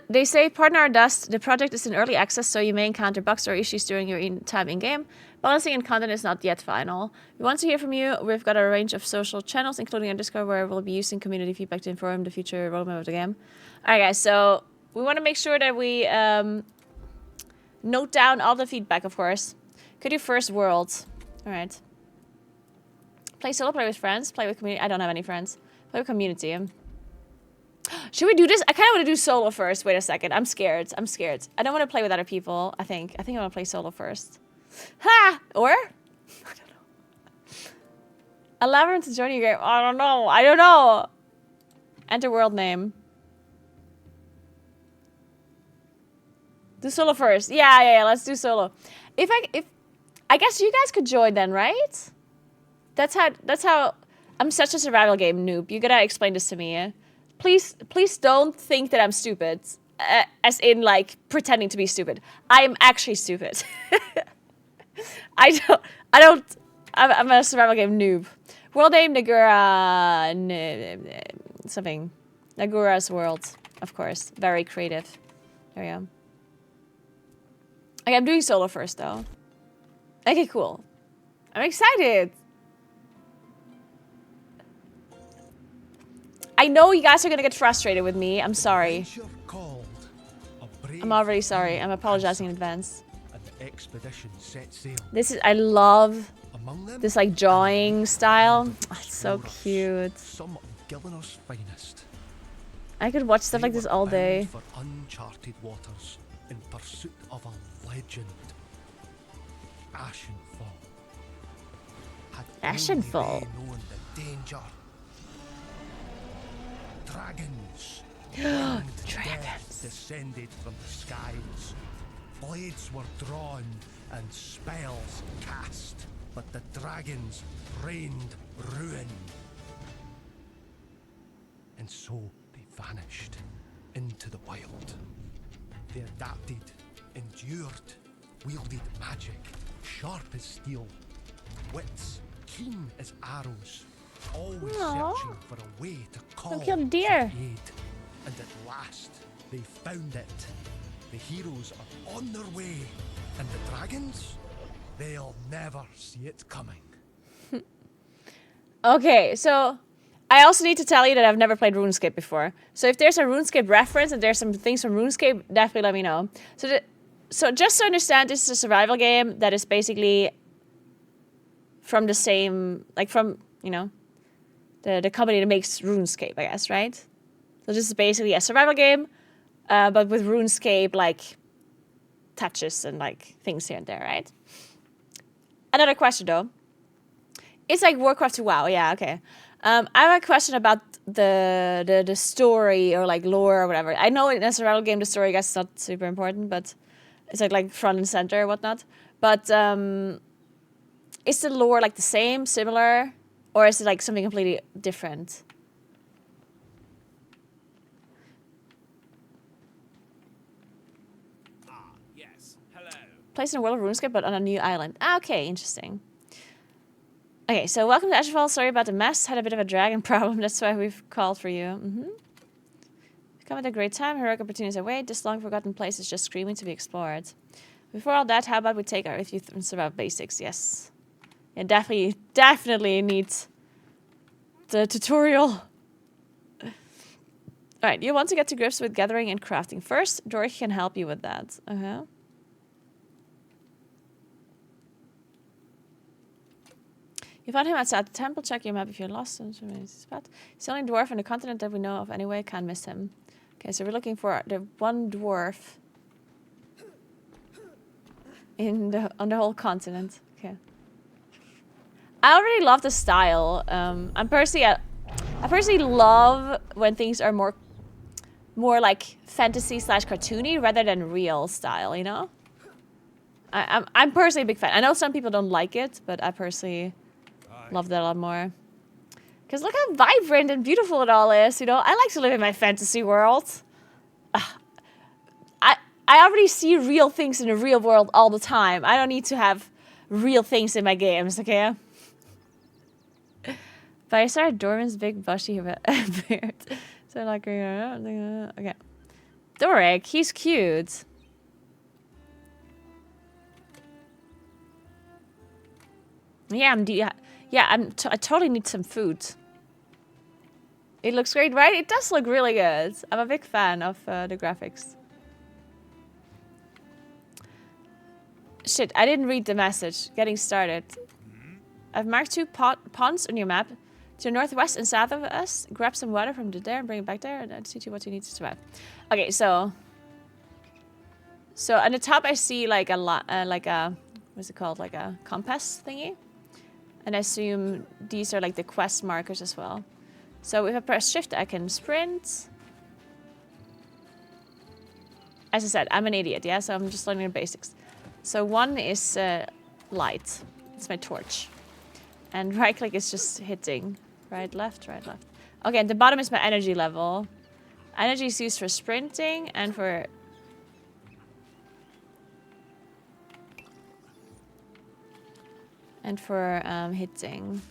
They say, partner our dust. The project is in early access, so you may encounter bugs or issues during your time in-game. Balancing and content is not yet final. We want to hear from you. We've got a range of social channels, including our Discord, where we'll be using community feedback to inform the future roadmap of the game. Alright, guys, so we want to make sure that we note down all the feedback, of course. Could do first world. Alright. Play solo, play with friends, play with community. I don't have any friends. Play with community. Should we do this? I kind of want to do solo first. Wait a second. I'm scared. I'm scared. I don't want to play with other people, I think. I want to play solo first. Ha! Or? I don't know. Allow everyone to join your game. I don't know. I don't know. Enter world name. Do solo first. Yeah. Let's do solo. If I guess you guys could join then, right? That's how. I'm such a survival game noob. You gotta explain this to me. Yeah? Please don't think that I'm stupid. As in, like, pretending to be stupid. I am actually stupid. I'm a survival game noob. World name, Naguura... something. Naguura's world, of course. Very creative. There we go. Okay, I'm doing solo first, though. Okay, cool. I'm excited. I know you guys are gonna get frustrated with me. I'm sorry. I'm already sorry. I'm apologizing in advance. This is... I love this, like, drawing style. Oh, it's so cute. I could watch stuff like this all day. For uncharted waters in pursuit of a legend. Ashenfall. Ashenfall. Known the danger dragons. Winged Dragons. death descended from the skies. Blades were drawn and spells cast, but the dragons rained ruin. And so they vanished into the wild. They adapted, endured, wielded magic, sharp as steel, wits keen as arrows, always Aw. searching for a way to call kill for deer. aid. And at last, they found it. The heroes are on their way, and the dragons, they'll never see it coming. Okay, so I also need to tell you that I've never played RuneScape before. So if there's a RuneScape reference and there's some things from RuneScape, definitely let me know. So just to understand, this is a survival game that is basically from the same, like from, you know, the company that makes RuneScape, I guess, right? So this is basically a survival game, but with RuneScape, like, touches and, like, things here and there, right? Another question, though. It's like Warcraft to WoW, yeah, okay. I have a question about the story or, like, lore or whatever. I know in a survival game, the story, I guess, is not super important, but it's, like front and center or whatnot. But is the lore, like, the same, similar, or is it, like, something completely different? Yes. Hello. Placed in a world of RuneScape, but on a new island. Ah, okay, interesting. Okay, so welcome to Asherfall. Sorry about the mess. Had a bit of a dragon problem. That's why we've called for you. Come at a great time. Heroic opportunities await. This long forgotten place is just screaming to be explored. Before all that, how about we take our if you survive basics? Yes. Yeah, definitely needs the tutorial. Alright, you want to get to grips with gathering and crafting. First, Dork can help you with that. You found him outside the temple. Check your map if you're lost. He's the only dwarf on the continent that we know of anyway. Can't miss him. Okay, so we're looking for the one dwarf on the whole continent. Okay. I already love the style. I personally love when things are more like fantasy / cartoony rather than real style, you know? I'm personally a big fan. I know some people don't like it, but I personally love that a lot more. Because look how vibrant and beautiful it all is, you know? I like to live in my fantasy world. I already see real things in the real world all the time. I don't need to have real things in my games, okay? But I saw Dorman's big bushy beard. So like, okay. Doric, he's cute. Yeah, I totally need some food. It looks great, right? It does look really good. I'm a big fan of the graphics. Shit, I didn't read the message. Getting started. I've marked 2 ponds on your map. To the northwest and south of us. Grab some water from there and bring it back there. And teach you what you need to survive. Okay, so on the top I see like what's it called? Like a compass thingy. And I assume these are like the quest markers as well. So if I press shift, I can sprint. As I said, I'm an idiot, yeah? So I'm just learning the basics. So 1 is light. It's my torch. And right click is just hitting. Right, left, right, left. Okay, and the bottom is my energy level. Energy is used for sprinting and for... hitting.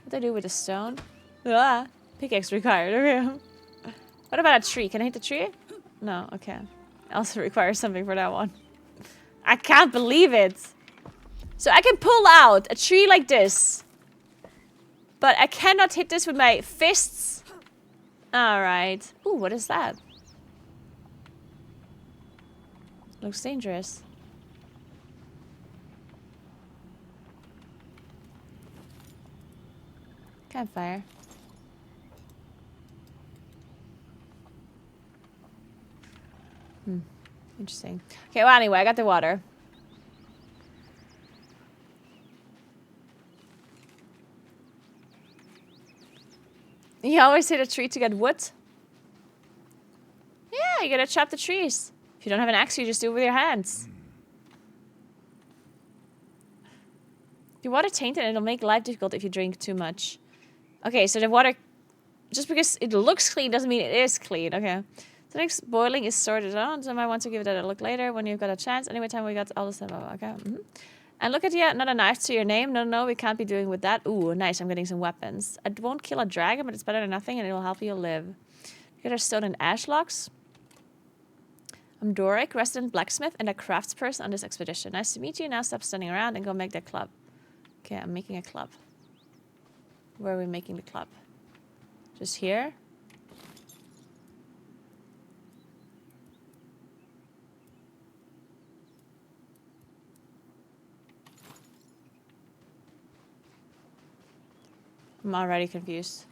What do I do with a stone? Ah, pickaxe required. Okay. What about a tree? Can I hit the tree? No, okay. Also requires something for that one. I can't believe it. So I can pull out a tree like this. But I cannot hit this with my fists. Alright. Ooh, what is that? Looks dangerous. Campfire. Interesting. Okay, well anyway, I got the water. You always hit a tree to get wood? Yeah, you gotta chop the trees. If you don't have an axe, you just do it with your hands. Your water tainted and it'll make life difficult if you drink too much. Okay, so the water... Just because it looks clean doesn't mean it is clean. Okay. The next boiling is sorted out, so I might want to give that a look later when you've got a chance. Anyway, time we got all this stuff. Okay. And look at you, not a knife to your name. No, we can't be doing with that. Ooh, nice. I'm getting some weapons. It won't kill a dragon, but it's better than nothing, and it'll help you live. Get our stone and ash logs. I'm Doric, resident blacksmith, and a craftsperson on this expedition. Nice to meet you. Now stop standing around and go make that club. Okay, I'm making a club. Where are we making the club? Just here? I'm already confused.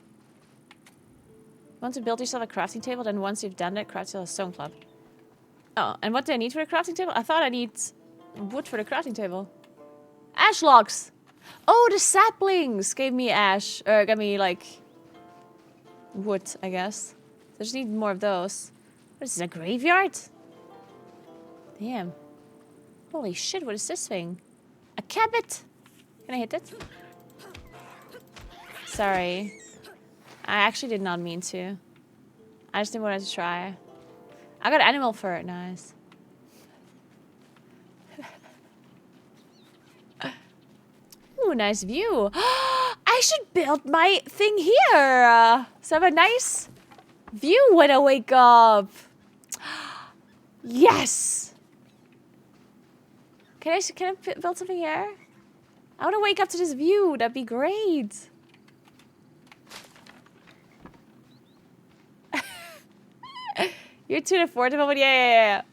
Want to build yourself a crafting table, then once you've done that, craft yourself a stone club. Oh, and what do I need for a crafting table? I thought I need wood for the crafting table. Ash logs! Oh, the saplings gave me ash. Or gave me, like, wood, I guess. So I just need more of those. What is this, a graveyard? Damn. Holy shit, what is this thing? A cabot! Can I hit it? Sorry. I actually did not mean to. I just didn't want to try. I got animal fur. Nice. Ooh, nice view. I should build my thing here. So I have a nice view when I wake up. Yes. Can I build something here? I want to wake up to this view. That'd be great. You're too affordable, but yeah.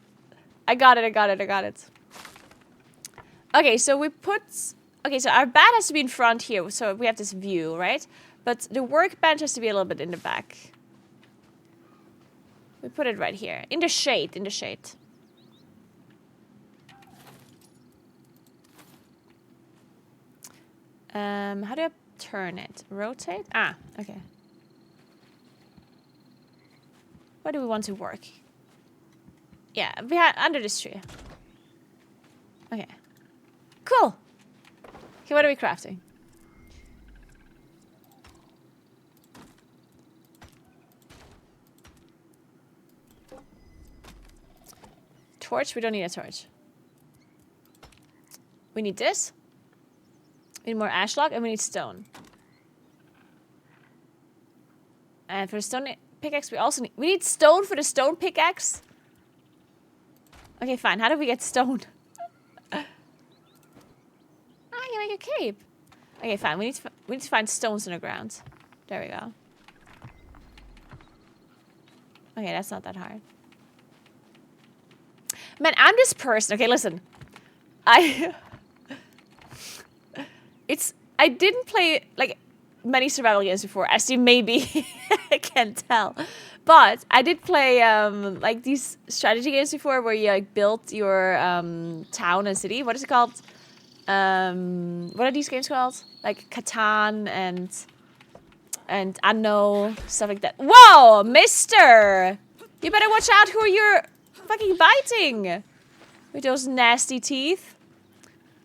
I got it. Okay, so we put... Okay, so our bed has to be in front here, so we have this view, right? But the workbench has to be a little bit in the back. We put it right here. In the shade. How do I turn it? Rotate? Ah, okay. Where do we want to work? Yeah, behind, under this tree. Okay. Cool. Okay, what are we crafting? Torch? We don't need a torch. We need this. We need more ash log, and we need stone. And for the stone pickaxe, we also need stone for the stone pickaxe. Okay, fine. How do we get stone? I can make a cape. Okay, fine. We need to find stones in the ground. There we go. Okay, that's not that hard. Man, I'm this person. Okay, listen. I didn't play like many survival games before, as you maybe can tell. But I did play like these strategy games before where you like build your town and city. What is it called? What are these games called? Like Catan and Anno, stuff like that. Whoa, mister! You better watch out who you're fucking biting with those nasty teeth.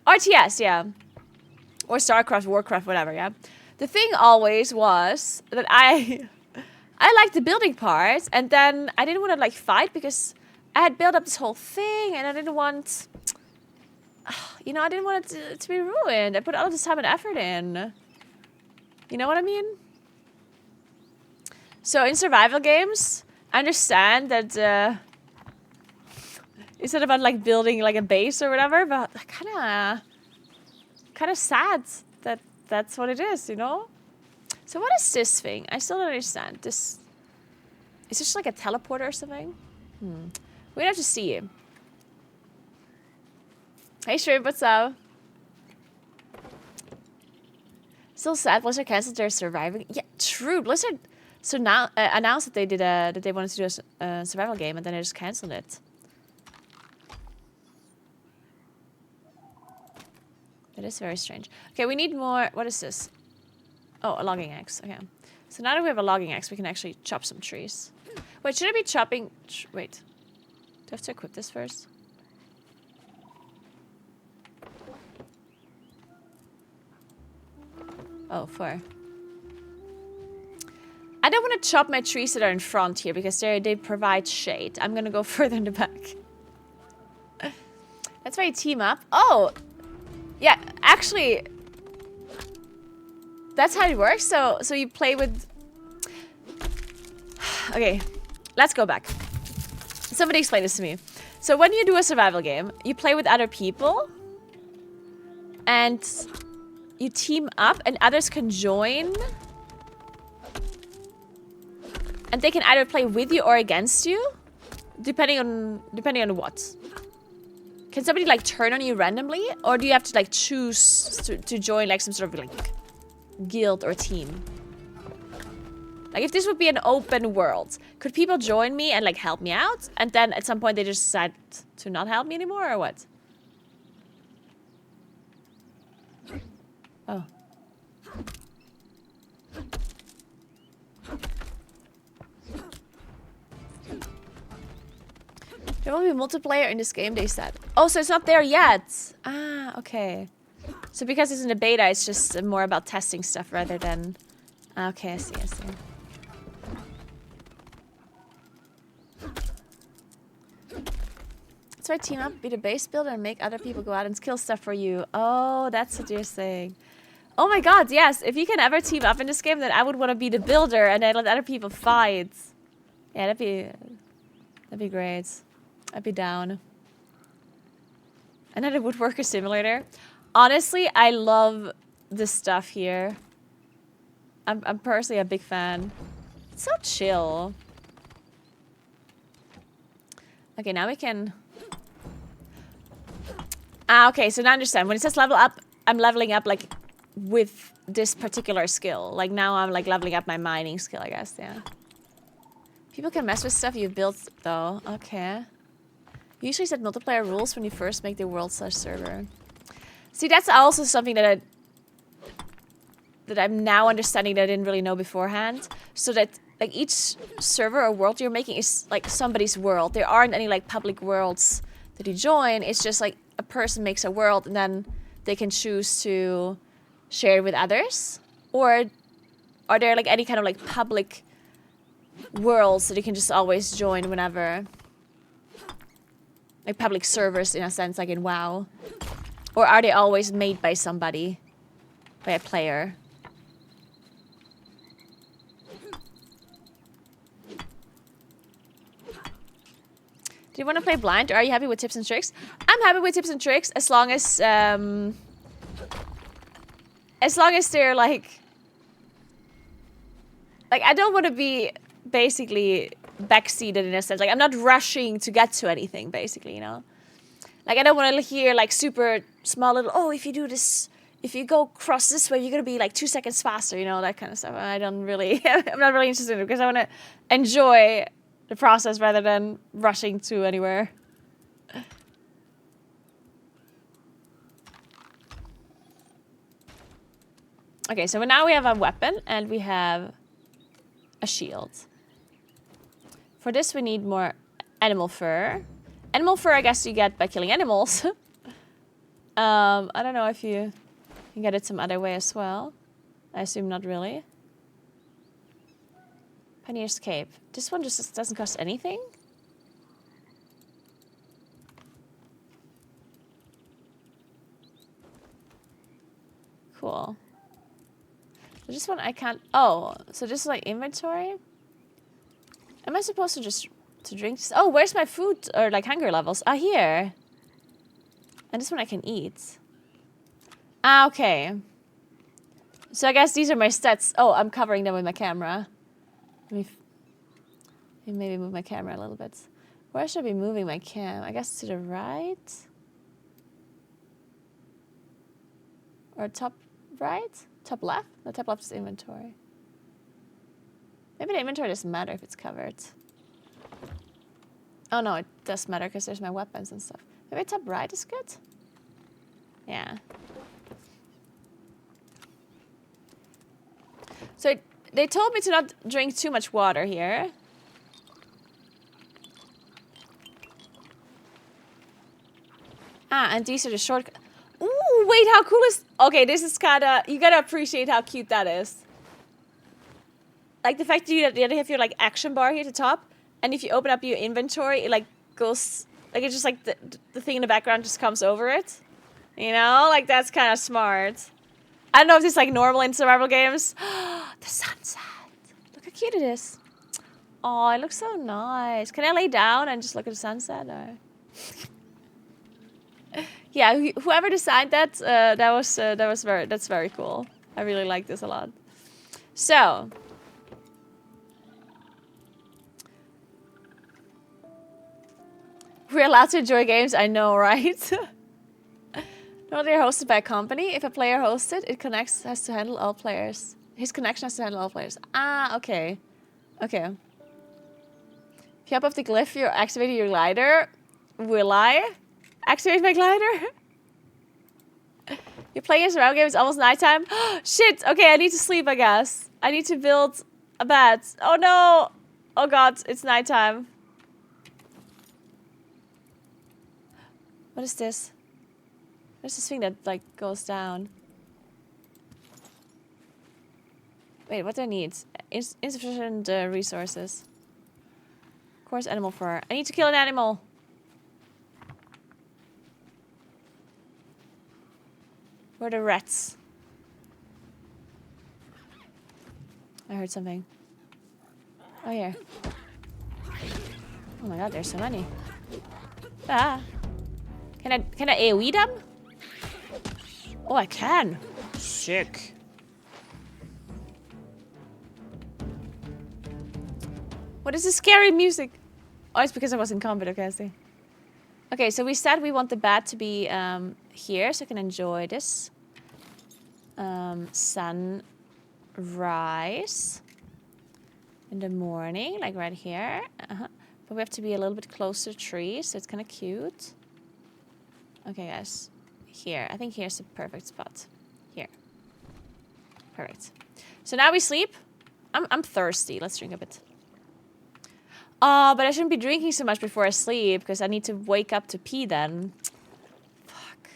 RTS, yeah. Or StarCraft, Warcraft, whatever, yeah. The thing always was that I liked the building part, and then I didn't want to like fight because I had built up this whole thing, and I didn't want, you know, I didn't want it to be ruined. I put all this time and effort in. You know what I mean? So in survival games, I understand that it's not about like building like a base or whatever, but kind of sad that that's what it is, you know? So what is this thing? I still don't understand. This is this like a teleporter or something? We'd have to see. Hey Shrimp, what's up? Still sad Blizzard canceled their surviving. Yeah, true. Blizzard so now announced that they did that they wanted to do a survival game, and then they just canceled it. That is very strange. Okay, we need more. What is this? Oh, a logging axe. Okay. So now that we have a logging axe, we can actually chop some trees. Wait, should I be chopping... Wait. Do I have to equip this first? Oh, 4. I don't want to chop my trees that are in front here because they provide shade. I'm gonna go further in the back. That's why you team up. Oh! Yeah, actually... That's how it works. So you play with... Okay, let's go back. Somebody explain this to me. So when you do a survival game, you play with other people. And you team up and others can join. And they can either play with you or against you. Depending on what. Can somebody like turn on you randomly? Or do you have to like choose to join like some sort of like guild or team? Like if this would be an open world, could people join me and like help me out? And then at some point they just decide to not help me anymore or what? Oh. There will be multiplayer in this game, they said. Oh, so it's not there yet. Ah, okay. So because it's in the beta, it's just more about testing stuff rather than... Okay, I see. That's why team up, be the base builder, and make other people go out and kill stuff for you. Oh, that's what you're saying. Oh my god, yes. If you can ever team up in this game, then I would want to be the builder and then let other people fight. Yeah, that'd be great. I'd be down. And then a woodworker simulator. Honestly, I love this stuff here. I'm personally a big fan. It's so chill. Okay, now we can... Ah, okay, so now I understand. When it says level up, I'm leveling up, like, with this particular skill. Like, now I'm, like, leveling up my mining skill, I guess, yeah. People can mess with stuff you built, though. Okay. You usually set multiplayer rules when you first make the world/server. See, that's also something that I'm now understanding that I didn't really know beforehand. So that, like, each server or world you're making is, like, somebody's world. There aren't any, like, public worlds that you join. It's just, like, a person makes a world and then they can choose to share it with others. Or are there, like, any kind of, like, public worlds that you can just always join whenever? Like, public servers, in a sense, like in WoW. Or are they always made by somebody? By a player? Do you want to play blind, or are you happy with tips and tricks? I'm happy with tips and tricks as long as they're like I don't want to be basically backseated in a sense. Like, I'm not rushing to get to anything, basically, you know? Like, I don't want to hear, like, super small little, oh, if you do this, if you go cross this way, you're going to be, like, 2 seconds faster, you know, that kind of stuff. I don't really, I'm not really interested in it because I want to enjoy the process rather than rushing to anywhere. Okay, so now we have a weapon and we have a shield. For this, we need more animal fur. Animal fur, I guess you get by killing animals. I don't know if you can get it some other way as well. I assume not really. Pioneer's Cape. This one just doesn't cost anything? Cool. So this one I can't... Oh, so this is like inventory? Am I supposed to just drink this? Oh, where's my food or like hunger levels? Ah, here. And this one I can eat. Ah, okay. So I guess these are my stats. Oh, I'm covering them with my camera. Let me maybe move my camera a little bit. Where should I be moving my cam? I guess to the right? Or top right? Top left? No, top left is inventory. Maybe the inventory doesn't matter if it's covered. Oh no, it does matter because there's my weapons and stuff. Maybe top right is good? Yeah. So They told me to not drink too much water here. Ah, and these are the short... Ooh, wait, how cool is... Okay, this is kinda... You gotta appreciate how cute that is. Like the fact that you have your like action bar here at the top, and if you open up your inventory, it like goes... Like it's just like the thing in the background just comes over it. You know? Like that's kind of smart. I don't know if this is like normal in survival games. The sunset. Look how cute it is. Oh, it looks so nice. Can I lay down and just look at the sunset? Or... Yeah, whoever designed that, that's very cool. I really like this a lot. So, we're allowed to enjoy games. I know, right? No, they're hosted by a company. If a player hosts it, has to handle all players. His connection has to handle all players. Ah, okay, okay. If you hop off the glyph, you're activating your glider. Will I activate my glider? You're playing a survival game, it's almost nighttime. Shit, okay, I need to sleep, I guess. I need to build a bed. Oh no! Oh god, it's nighttime. What is this? There's this thing that, like, goes down. Wait, what do I need? Insufficient resources. Of course, animal fur. I need to kill an animal. Where are the rats? I heard something. Oh, here. Oh my god, there's so many. Ah. Can I AoE them? Oh, I can. Sick. What is this scary music? Oh, it's because I was in combat, okay, I see. Okay, so we said we want the bat to be here, so I can enjoy this. Sunrise in the morning, like right here. But we have to be a little bit closer to trees, so it's kind of cute. Okay, guys. Here. I think here's the perfect spot. Here. Perfect. So now we sleep. I'm thirsty. Let's drink a bit. But I shouldn't be drinking so much before I sleep, because I need to wake up to pee then. Fuck.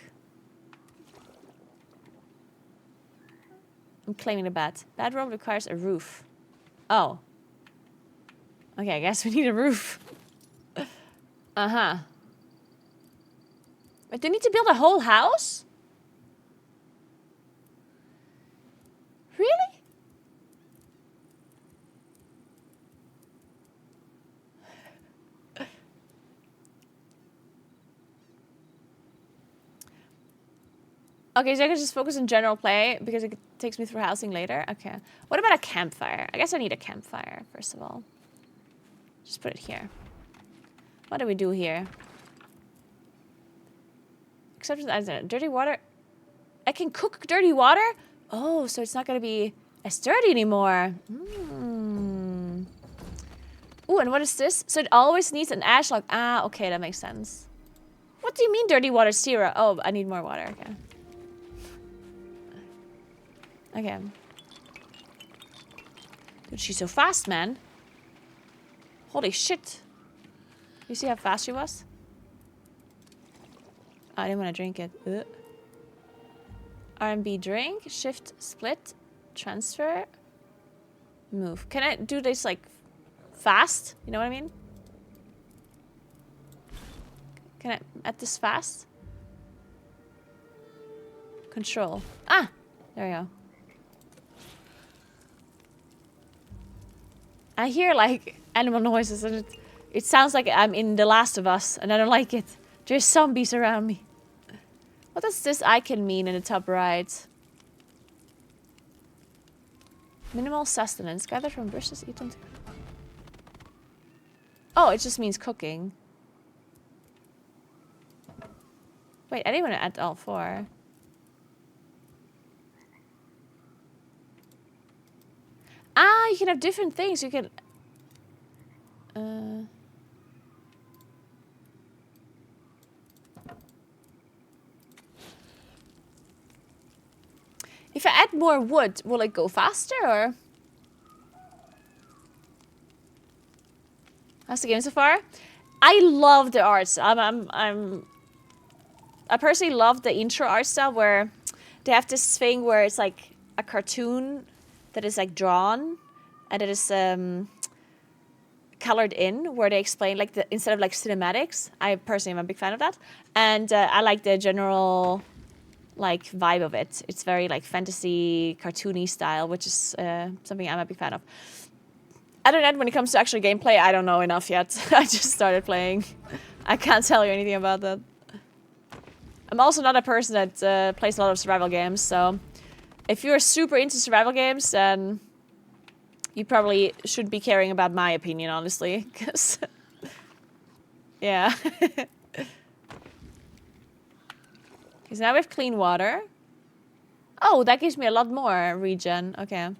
I'm claiming the bed. Bedroom requires a roof. Oh. Okay, I guess we need a roof. Uh-huh. Wait, do you need to build a whole house? Really? Okay, so I can just focus on general play because it takes me through housing later. Okay. What about a campfire? I guess I need a campfire, first of all. Just put it here. What do we do here? Except I don't know, dirty water. I can cook dirty water? Oh, so it's not going to be as dirty anymore. Mm. Ooh, and what is this? So it always needs an ash log. Ah, okay, that makes sense. What do you mean dirty water, Sierra? Oh, I need more water. Okay. Okay. Dude, she's so fast, man. Holy shit. You see how fast she was? I didn't want to drink it. R&B drink, shift, split, transfer, move. Can I do this like fast? You know what I mean? Can I add this fast? Control. Ah! There we go. I hear like animal noises and it sounds like I'm in The Last of Us and I don't like it. There's zombies around me. What does this icon mean in the top right? Minimal sustenance. Gathered from bushes, eaten. Oh, it just means cooking. Wait, I didn't want to add all four. Ah, you can have different things. You can... If I add more wood, will it go faster or? How's the game so far? I love the arts. I personally love the intro art style where they have this thing where it's like a cartoon that is like drawn and it is colored in, where they explain like instead of like cinematics. I personally am a big fan of that, and I like the general like vibe of it. It's very like fantasy cartoony style, which is something I'm a big fan of. Other than that, when it comes to actual gameplay, I don't know enough yet. I just started playing. I can't tell you anything about that. I'm also not a person that plays a lot of survival games, so if you're super into survival games, then you probably should be caring about my opinion, honestly, because yeah. Because now we have clean water. Oh, that gives me a lot more regen. Okay.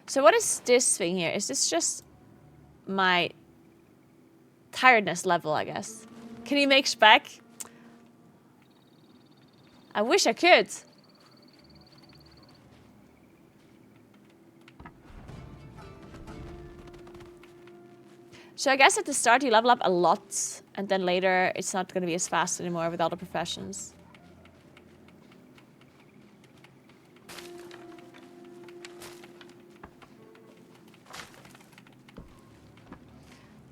So what is this thing here? Is this just my tiredness level, I guess? Can you make spec? I wish I could. So I guess at the start you level up a lot, and then later it's not going to be as fast anymore with all the professions.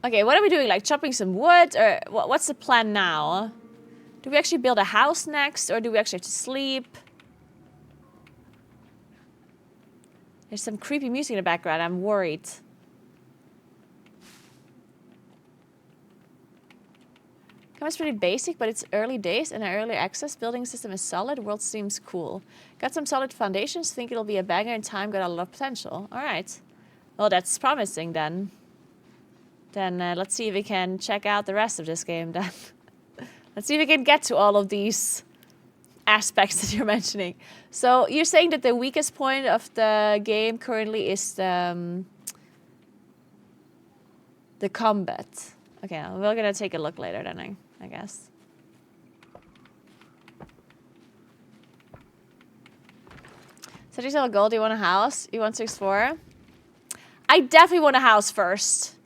Okay, what are we doing? Like chopping some wood? Or what's the plan now? Do we actually build a house next? Or do we actually have to sleep? There's some creepy music in the background. I'm worried. It's pretty basic, but it's early days and an early access. Building system is solid. World seems cool. Got some solid foundations. Think it'll be a banger in time. Got a lot of potential. All right. Well, that's promising then. Then let's see if we can check out the rest of this game then. Let's see if we can get to all of these aspects that you're mentioning. So you're saying that the weakest point of the game currently is the combat. Okay, we're gonna take a look later then, I guess. So do you have a goal? Do you want a house? You want to explore? I definitely want a house first.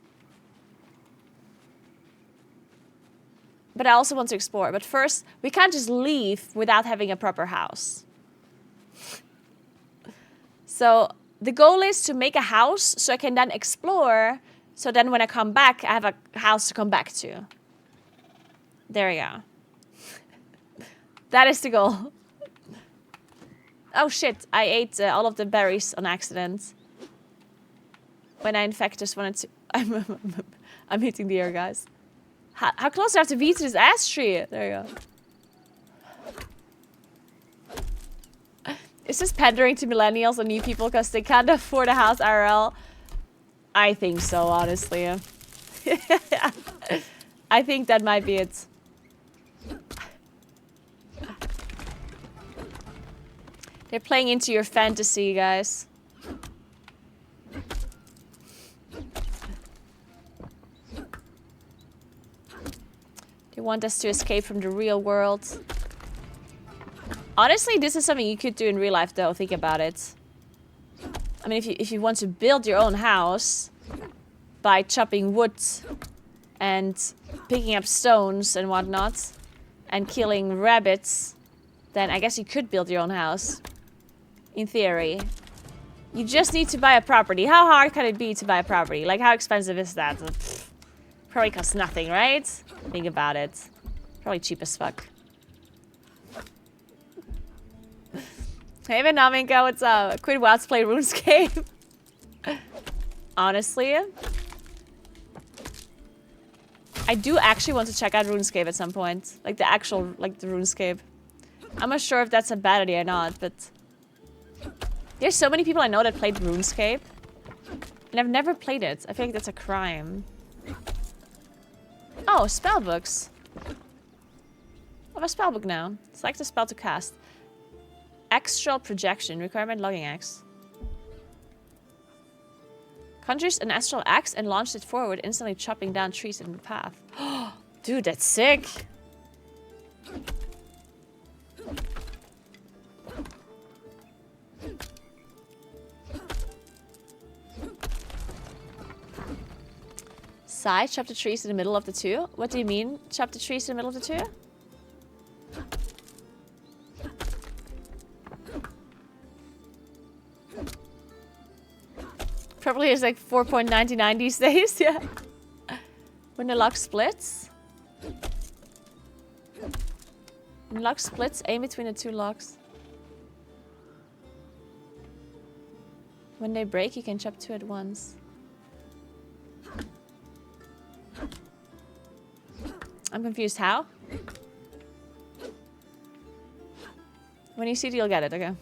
But I also want to explore. But first, we can't just leave without having a proper house. So the goal is to make a house so I can then explore. So then when I come back, I have a house to come back to. There we go. That is the goal. Oh shit, I ate all of the berries on accident. When I in fact just wanted to... I'm hitting the air, guys. How close do I have to be to this ash tree? There you go. Is this pandering to millennials and new people because they can't afford a house IRL? I think so, honestly. I think that might be it. They're playing into your fantasy, guys. They want us to escape from the real world. Honestly, this is something you could do in real life, though. Think about it. I mean, if you want to build your own house by chopping wood and picking up stones and whatnot and killing rabbits, then I guess you could build your own house. In theory. You just need to buy a property. How hard can it be to buy a property? Like, how expensive is that? Pfft, probably costs nothing, right? Think about it. Probably cheap as fuck. Hey, Venomica, what's up? Quit WoW to play RuneScape. Honestly, I do actually want to check out RuneScape at some point. Like the actual, like the RuneScape. I'm not sure if that's a bad idea or not, but... There's so many people I know that played RuneScape. And I've never played it. I feel like that's a crime. Oh, spellbooks. I have a spellbook now. Select a spell to cast. Astral projection. Requirement logging axe. Conjures an astral axe and launched it forward, instantly chopping down trees in the path. Dude, that's sick. Side, chop the trees in the middle of the two. What do you mean, chop the trees in the middle of the two? Probably is like 4.99 these days, yeah. When the lock splits. When the lock splits, aim between the two locks. When they break, you can chop two at once. I'm confused. How? When you see it, you'll get it. Okay.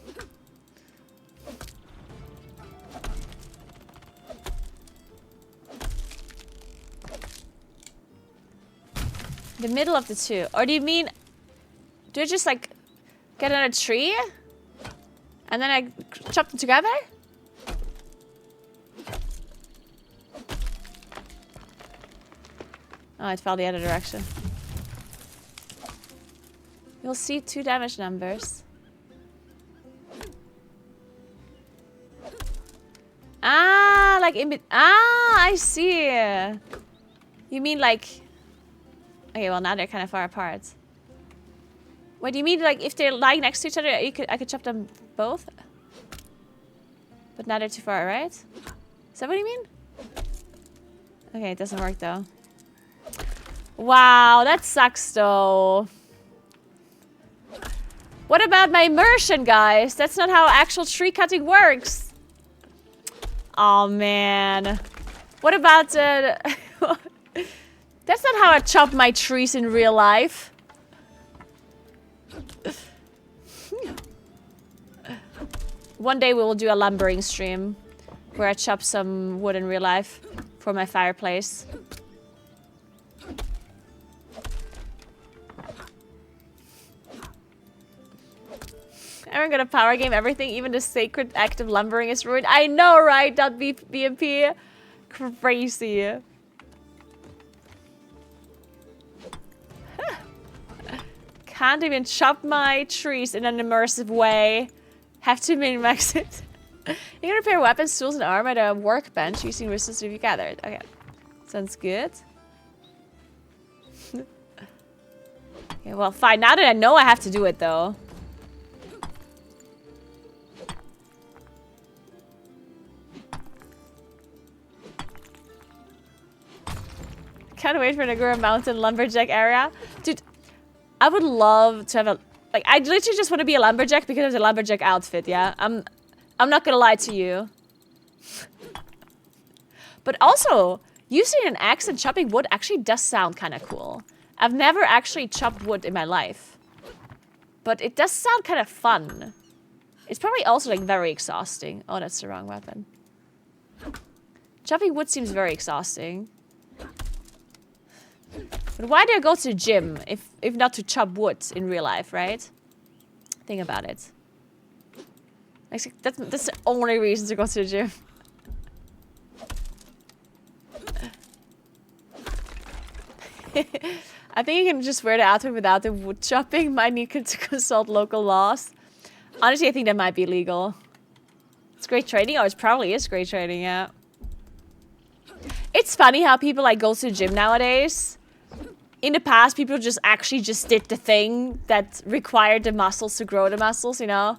The middle of the two. Or do you mean... Do I just, like, get on a tree? And then I chop them together? Oh, it fell the other direction. You'll see 2 damage numbers. Ah, like in I see. You mean like... Okay, well now they're kind of far apart. What do you mean, like if they're lying next to each other, I could chop them both? But now they're too far, right? Is that what you mean? Okay, it doesn't work though. Wow, that sucks though. What about my immersion, guys? That's not how actual tree cutting works. Oh man. What about That's not how I chop my trees in real life. One day we will do a lumbering stream where I chop some wood in real life for my fireplace. Everyone gonna power game everything, even the sacred act of lumbering is ruined. I know, right? .bmp. Crazy. Can't even chop my trees in an immersive way. Have to min-max it. You can repair weapons, tools, and armor at a workbench using resources you gathered. Okay. Sounds good. Okay, well, fine. Now that I know I have to do it, though. Can't wait for Naguura Mountain Lumberjack area. Dude, I would love to have a... Like, I literally just want to be a lumberjack because there's a lumberjack outfit, yeah? I'm not gonna lie to you. But also, using an axe and chopping wood actually does sound kind of cool. I've never actually chopped wood in my life. But it does sound kind of fun. It's probably also, like, very exhausting. Oh, that's the wrong weapon. Chopping wood seems very exhausting. But why do I go to the gym if not to chop wood in real life, right? Think about it. That's the only reason to go to the gym. I think you can just wear the outfit without the wood chopping. Might need to consult local laws. Honestly, I think that might be legal. It's great training. Oh, it probably is great training, yeah. It's funny how people like go to the gym nowadays. In the past, people just did the thing that required the muscles to grow the muscles, you know?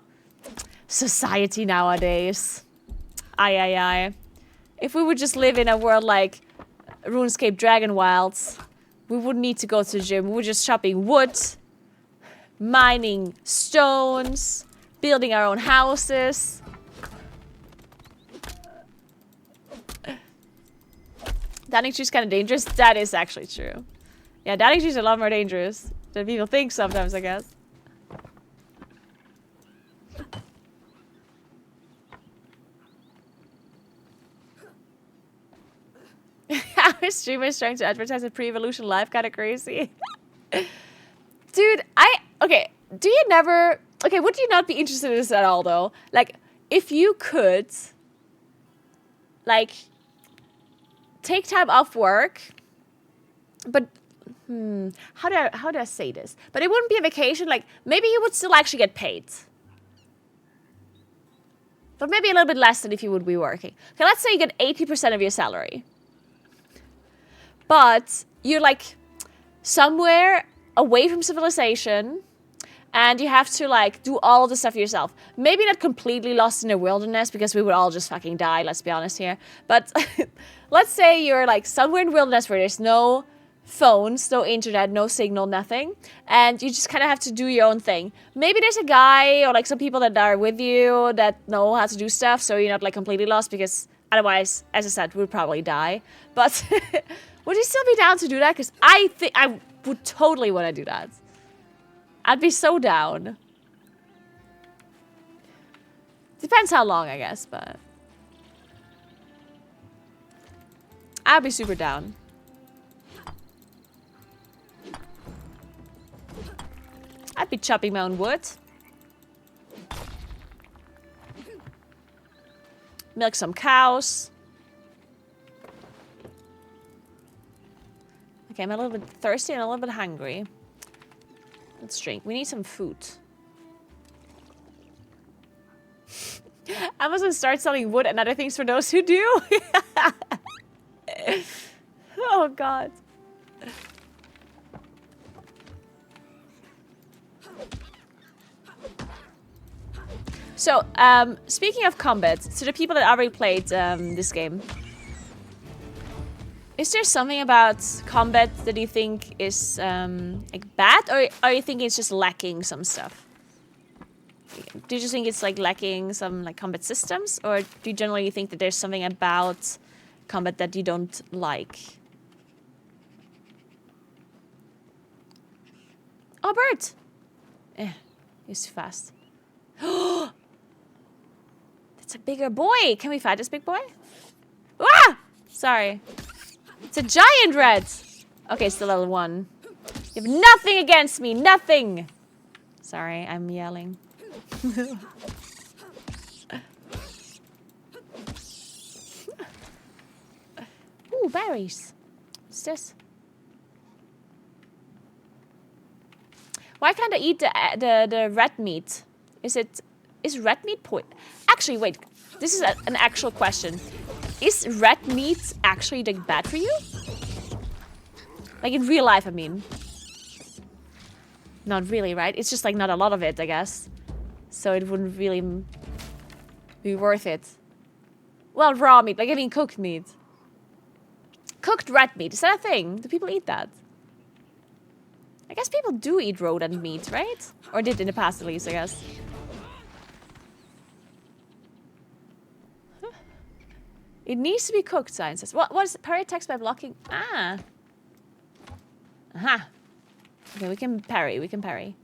Society nowadays. Aye. If we would just live in a world like Runescape Dragonwilds, we wouldn't need to go to the gym. We were just chopping wood, mining stones, building our own houses. Downing trees kind of dangerous. That is actually true. Yeah, downing trees are a lot more dangerous than people think sometimes, I guess. Our streamer is trying to advertise a pre-evolution life, kind of crazy. Dude, okay, do you never... Okay, would you not be interested in this at all, though? Like, if you could... Like... Take time off work, but how do I say this? But it wouldn't be a vacation. Like maybe you would still actually get paid, but maybe a little bit less than if you would be working. Okay, let's say you get 80% of your salary, but you're like somewhere away from civilization, and you have to like do all of the stuff yourself. Maybe not completely lost in the wilderness, because we would all just fucking die, let's be honest here. But let's say you're like somewhere in the wilderness where there's no phones, no internet, no signal, nothing, and you just kind of have to do your own thing. Maybe there's a guy or like some people that are with you that know how to do stuff, so you're not like completely lost, because otherwise, as I said, we'd probably die. But would you still be down to do that? Because I think I would totally want to do that. I'd be so down. Depends how long, I guess, but I'd be super down. I'd be chopping my own wood. Milk some cows. Okay, I'm a little bit thirsty and a little bit hungry. Let's drink. We need some food. Amazon starts selling wood and other things for those who do. Oh, God. So, speaking of combat, to the people that already played this game, is there something about combat that you think is like bad, or are you thinking it's just lacking some stuff? Do you just think it's like lacking some like combat systems, or do you generally think that there's something about combat that you don't like? Oh, bird! He's fast. It's a bigger boy. Can we fight this big boy? Ah! Sorry. It's a giant red. Okay, still level 1. You have nothing against me. Nothing. Sorry, I'm yelling. Ooh, berries. What's this? Why can't I eat the red meat? Is red meat Actually, wait. This is an actual question. Is red meat actually like bad for you? Like in real life, I mean. Not really, right? It's just like not a lot of it, I guess. So it wouldn't really be worth it. Well, raw meat. Like, I mean cooked meat. Cooked red meat. Is that a thing? Do people eat that? I guess people do eat rodent meat, right? Or did in the past, at least, I guess. It needs to be cooked, science says. What is parry attacks by blocking? Ah. Aha. Okay, we can parry. We can parry.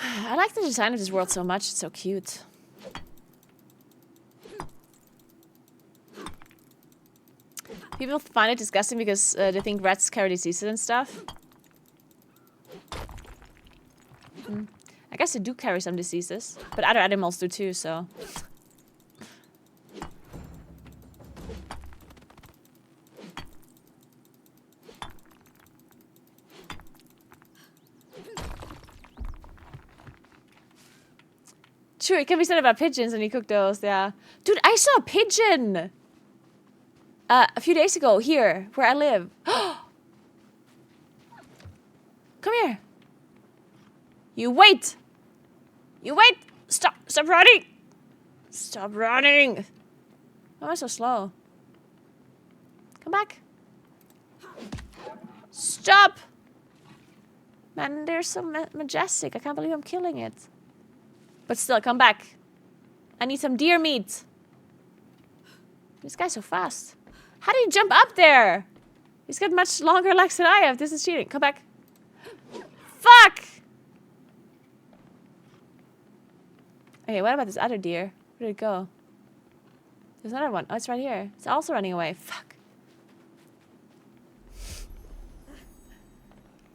I like the design of this world so much. It's so cute. People find it disgusting because they think rats carry diseases and stuff. I guess they do carry some diseases, but other animals do too, so. True, it can be said about pigeons and you cook those, yeah. Dude, I saw a pigeon! A few days ago, here, where I live. Come here. You wait! You wait! Stop! Stop running! Stop running! Why am I so slow? Come back. Stop! Man, they're so majestic. I can't believe I'm killing it. But still, come back. I need some deer meat. This guy's so fast. How do you jump up there? He's got much longer legs than I have. This is cheating. Come back. Fuck! Okay, what about this other deer? Where did it go? There's another one. Oh, it's right here. It's also running away. Fuck.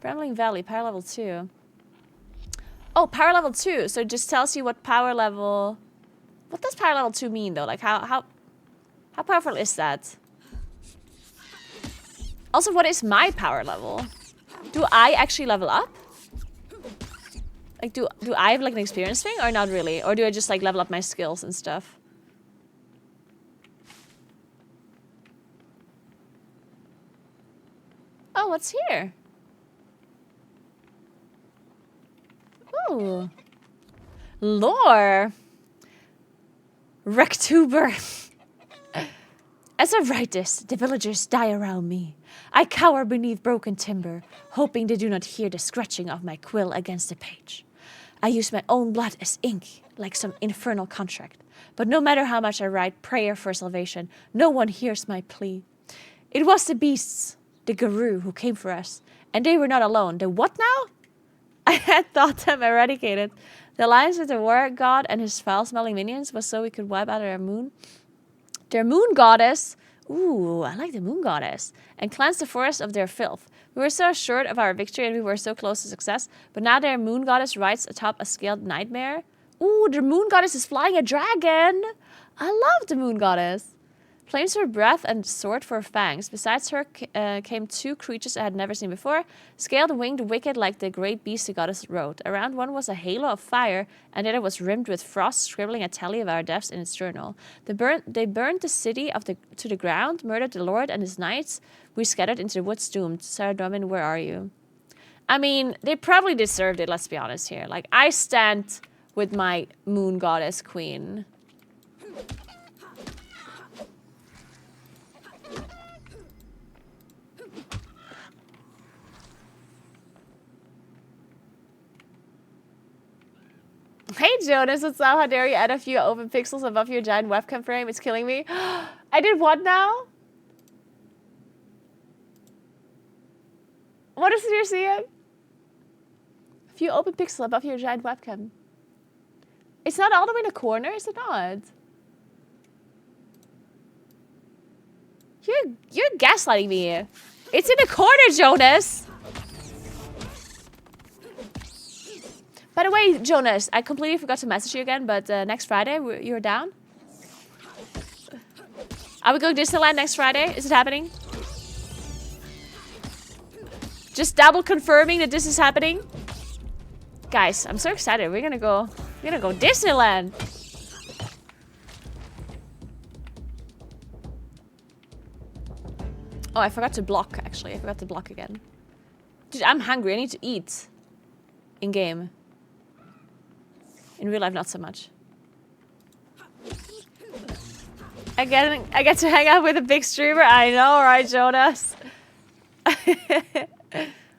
Brambling Valley, power level 2. Oh, power level 2. So it just tells you what power level... What does power level 2 mean, though? Like, how powerful is that? Also, what is my power level? Do I actually level up? Like, do I have like an experience thing or not really? Or do I just like level up my skills and stuff? Oh, what's here? Ooh. Lore. Rectuber. As I write this, the villagers die around me. I cower beneath broken timber, hoping they do not hear the scratching of my quill against the page. I use my own blood as ink, like some infernal contract. But no matter how much I write prayer for salvation, no one hears my plea. It was the beasts, the Garou, who came for us. And they were not alone. The what now? I had thought them eradicated. The alliance with the war god and his foul-smelling minions was so we could wipe out their moon. Their moon goddess. Ooh, I like the moon goddess. And cleanse the forest of their filth. We were so assured of our victory and we were so close to success. But now their moon goddess rides atop a scaled nightmare. Ooh, the moon goddess is flying a dragon. I love the moon goddess. Flames for breath and sword for fangs. Besides her came two creatures I had never seen before. Scaled, winged, wicked like the great beast the goddess rode. Around one was a halo of fire, and the other was rimmed with frost, scribbling a tally of our deaths in its journal. They burned the city to the ground, murdered the lord and his knights. We scattered into the woods doomed. Sarah Drummond, where are you? I mean, they probably deserved it, let's be honest here. Like, I stand with my moon goddess queen. Hey Jonas, what's up? How dare you add a few open pixels above your giant webcam frame? It's killing me. I did what now? What is it you're seeing? A few open pixels above your giant webcam. It's not all the way in the corner, is it not? You're gaslighting me. It's in the corner, Jonas. By the way, Jonas, I completely forgot to message you again, but next Friday, you're down? Are we going to Disneyland next Friday? Is it happening? Just double confirming that this is happening. Guys, I'm so excited. We're gonna go Disneyland. Oh, I forgot to block, actually. I forgot to block again. Dude, I'm hungry. I need to eat. In game. In real life, not so much. I get to hang out with a big streamer. I know, right, Jonas?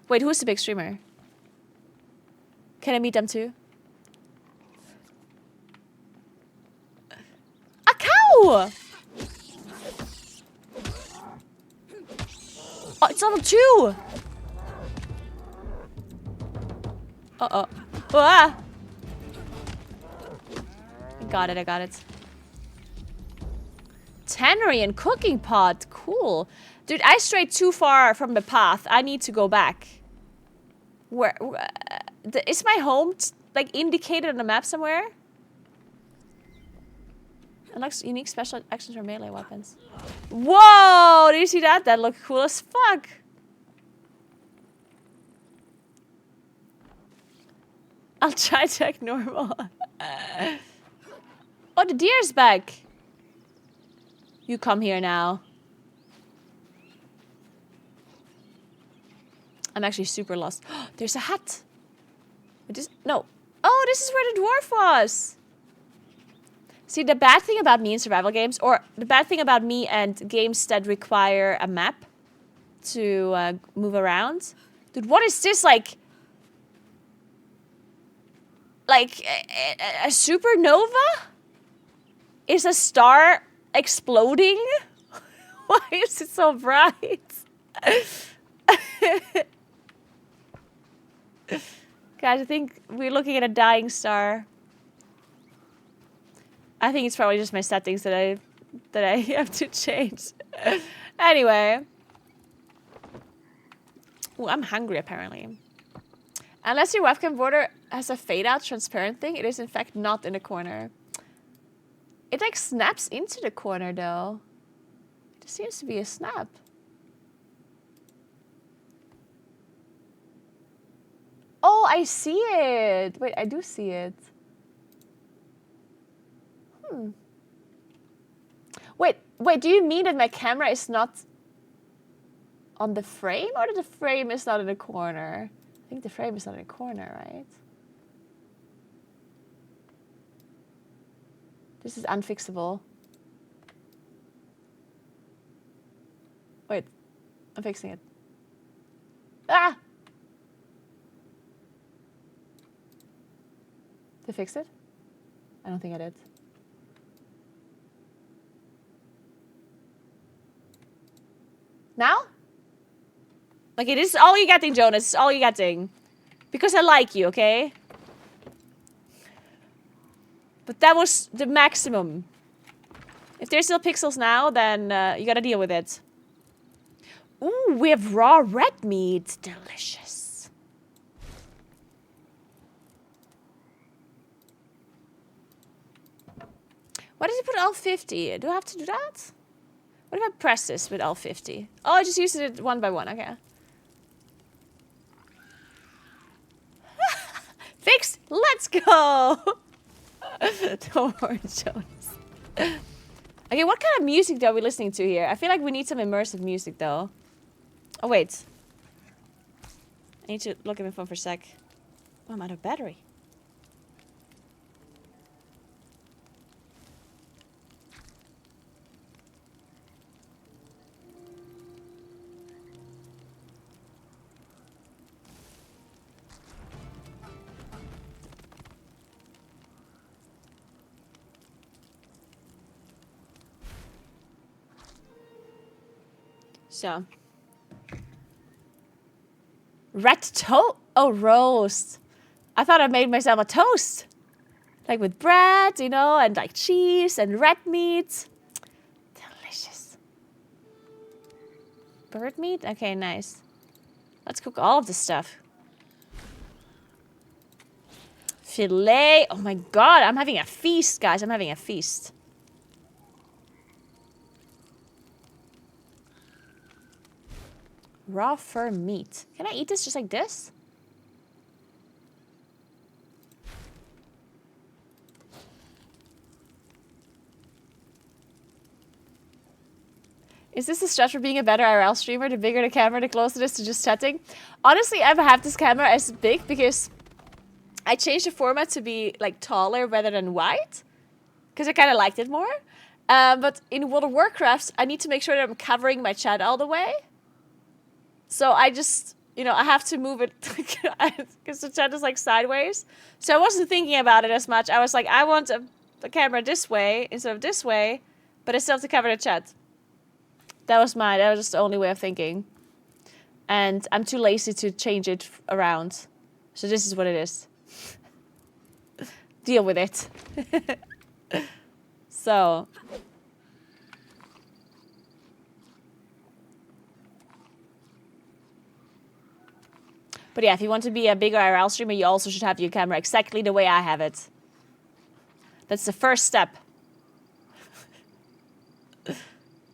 Wait, who's the big streamer? Can I meet them too? A cow! Oh, it's level 2! Uh-oh. Ah! I got it. Tannery and cooking pot. Cool. Dude, I strayed too far from the path. I need to go back. Where is my home like indicated on the map somewhere? Unlocks unique special actions for melee weapons. Whoa! Did you see that? That looked cool as fuck. I'll try to act normal. Oh, the deer's back. You come here now. I'm actually super lost. There's a hut. No. Oh, this is where the dwarf was. See, the bad thing about me in survival games, or the bad thing about me and games that require a map to move around. Dude, what is this, like a supernova? Is a star exploding? Why is it so bright? Guys, I think we're looking at a dying star. I think it's probably just my settings that I have to change. Anyway. Ooh, I'm hungry apparently. Unless your webcam border has a fade out transparent thing, it is in fact not in the corner. It like snaps into the corner though. There seems to be a snap. Oh, Oh, I see it. Wait, I do see it. Wait, do you mean that my camera is not on the frame, or that the frame is not in the corner? I think the frame is not in the corner, right? This is unfixable. Wait, I'm fixing it. Ah! Did I fix it? I don't think I did. Now? Okay, this is all you're getting, Jonas. This is all you're getting. Because I like you, okay? But that was the maximum. If there's still pixels now, then you gotta deal with it. Ooh, we have raw red meat. Delicious. Why did you put L50? Do I have to do that? What if I press this with L50? Oh, I just used it one by one. Okay. Fixed. Let's go. Don't worry, Jonas. Okay, what kind of music are we listening to here? I feel like we need some immersive music, though. Oh, wait. I need to look at my phone for a sec. Oh, I'm out of battery. So. Red toast? Oh, roast. I thought I made myself a toast. Like with bread, you know, and like cheese and red meat. Delicious. Bird meat? Okay, nice. Let's cook all of this stuff. Filet. Oh my god, I'm having a feast, guys. I'm having a feast. Raw fur meat. Can I eat this just like this? Is this a stretch for being a better IRL streamer? The bigger the camera, the closer it is to just chatting. Honestly, I have this camera as big because I changed the format to be like taller rather than wide. Because I kind of liked it more. But in World of Warcraft, I need to make sure that I'm covering my chat all the way. So I just, you know, I have to move it because the chat is like sideways. So I wasn't thinking about it as much. I was like, I want the camera this way instead of this way, but I still have to cover the chat. That was just the only way of thinking. And I'm too lazy to change it around. So this is what it is. Deal with it. So. But yeah, if you want to be a bigger IRL streamer, you also should have your camera exactly the way I have it. That's the first step.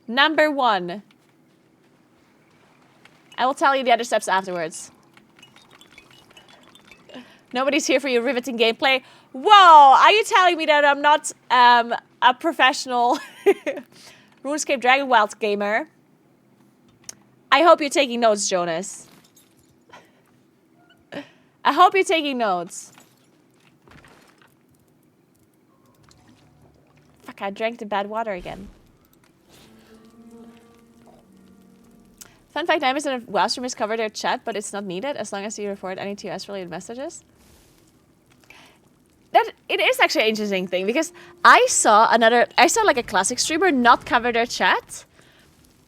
Number 1. I will tell you the other steps afterwards. Nobody's here for your riveting gameplay. Whoa! Are you telling me that I'm not a professional Runescape Dragonwilds gamer? I hope you're taking notes, Jonas. I hope you're taking notes. Fuck, I drank the bad water again. Fun fact, 9% of WoW streamers cover their chat, but it's not needed as long as you report any TOS-related messages. It is actually an interesting thing, because I saw like a classic streamer not cover their chat,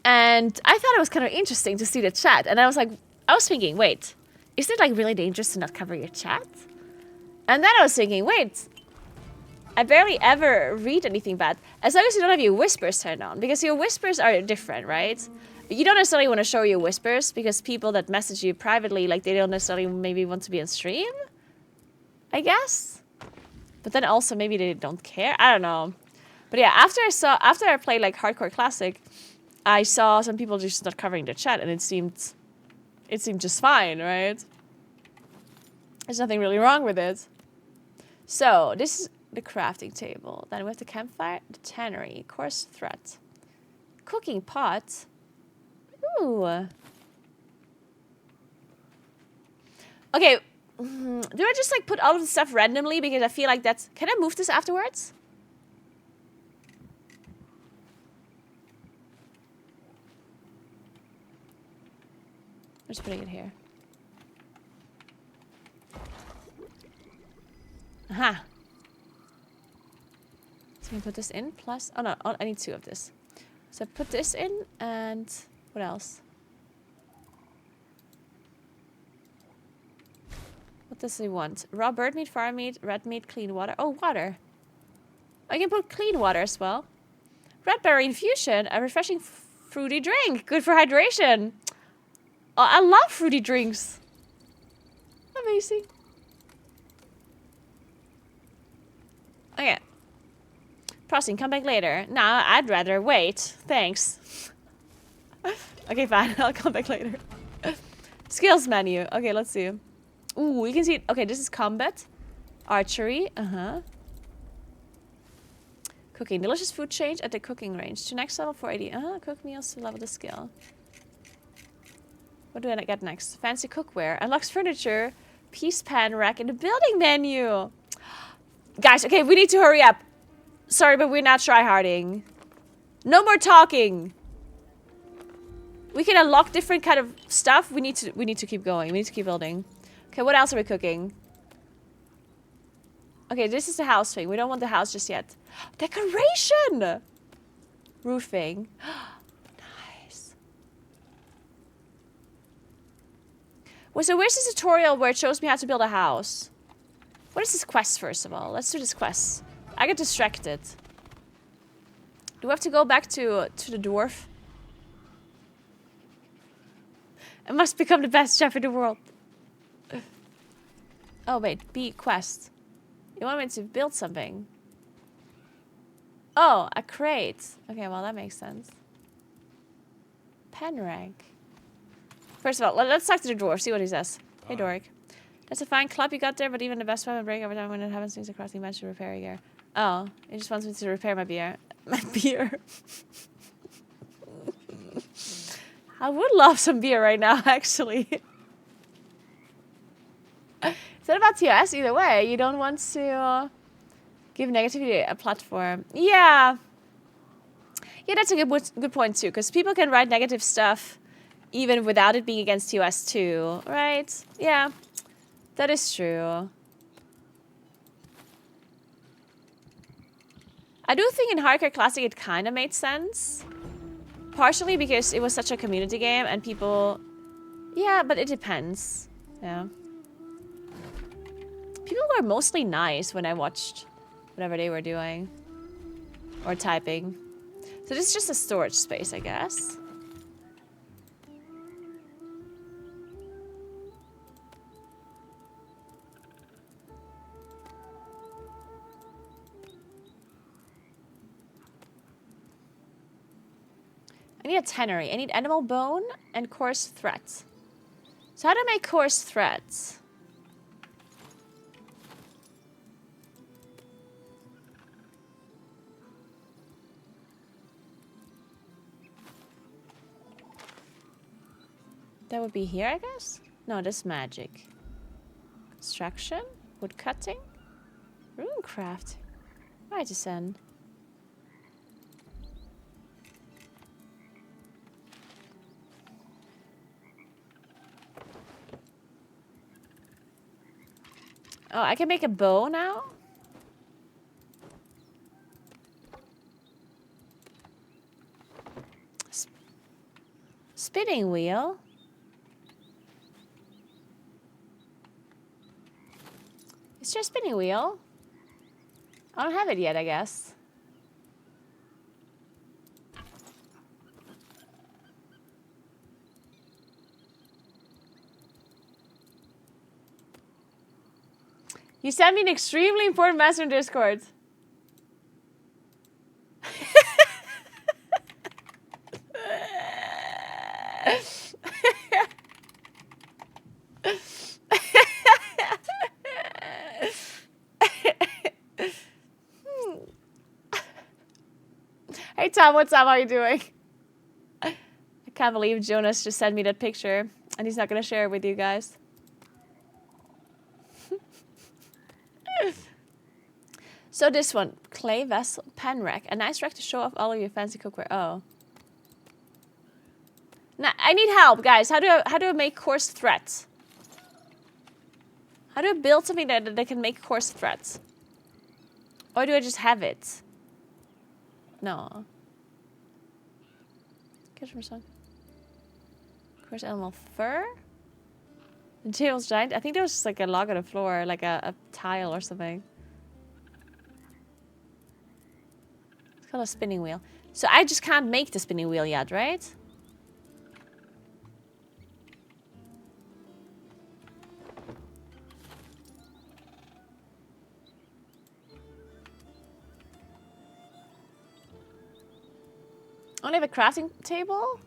and I thought it was kind of interesting to see the chat, and I was thinking, wait, is it like really dangerous to not cover your chat? And then I was thinking, wait, I barely ever read anything bad. As long as you don't have your whispers turned on, because your whispers are different, right? You don't necessarily want to show your whispers, because people that message you privately, like they don't necessarily maybe want to be on stream, I guess. But then also maybe they don't care. I don't know. But yeah, after I played like Hardcore Classic, I saw some people just not covering their chat, and it seemed just fine, right? There's nothing really wrong with it. So, this is the crafting table. Then we have the campfire, the tannery, coarse thread. Cooking pot. Ooh. Okay. Do I just like put all of the stuff randomly because I feel like that's... Can I move this afterwards? I'm just putting it here. Aha. So we put this in plus... Oh no, I need 2 of this. So put this in and... What else? What does he want? Raw bird meat, farm meat, red meat, clean water. Oh, water. I can put clean water as well. Red berry infusion, a refreshing fruity drink. Good for hydration. Oh, I love fruity drinks. Amazing. Okay. Processing, come back later. Nah, I'd rather wait. Thanks. Okay, fine. I'll come back later. Skills menu. Okay, let's see. Ooh, you can see it. Okay, this is combat. Archery. Cooking. Delicious food change at the cooking range. To next level 480. Cook meals to level the skill. What do I get next? Fancy cookware. Unlocks furniture. Peace pan rack in the building menu. Guys, okay, we need to hurry up. Sorry, but we're not tryharding. No more talking. We can unlock different kind of stuff. We need to keep going. We need to keep building. Okay, what else are we cooking? Okay, this is the house thing. We don't want the house just yet. Decoration! Roofing. Nice. Well, so where's this tutorial where it shows me how to build a house? What is this quest, first of all? Let's do this quest. I get distracted. Do we have to go back to the dwarf? I must become the best chef in the world. Oh, wait. B, quest. You want me to build something? Oh, a crate. Okay, well, that makes sense. Pen rank. First of all, let's talk to the dwarf, see what he says. Hey, Doric. That's a fine club you got there, but even the best weapon break every time when it happens, things across the match to repair gear. Oh, he just wants me to repair my beer. My beer. I would love some beer right now, actually. Is that about TOS? Either way, you don't want to give negativity a platform. Yeah. Yeah, that's a good point, too. Because people can write negative stuff even without it being against TOS, too. Right? Yeah. That is true. I do think in Hardcore Classic it kind of made sense. Partially because it was such a community game and people... Yeah, but it depends. Yeah. People were mostly nice when I watched whatever they were doing. Or typing. So this is just a storage space, I guess. I need a tannery. I need animal bone and coarse threads. So how do I make coarse threads? That would be here, I guess? No, that's magic. Construction? Wood cutting? Runecraft. Artisan. Oh, I can make a bow now? Spinning wheel? Is there a spinning wheel? I don't have it yet, I guess. You sent me an extremely important message in Discord. Tom, what's up? How are you doing? I can't believe Jonas just sent me that picture and he's not gonna share it with you guys. So this one, clay vessel, pen rack. A nice rack to show off all of your fancy cookware. Oh. Now, I need help, guys. How do I make coarse threads? How do I build something that can make coarse threads? Or do I just have it? No. Customer song. Coarse animal fur? The table's giant. I think there was just like a log on the floor, like a tile or something. It's called a spinning wheel. So I just can't make the spinning wheel yet, right? I only have a crafting table?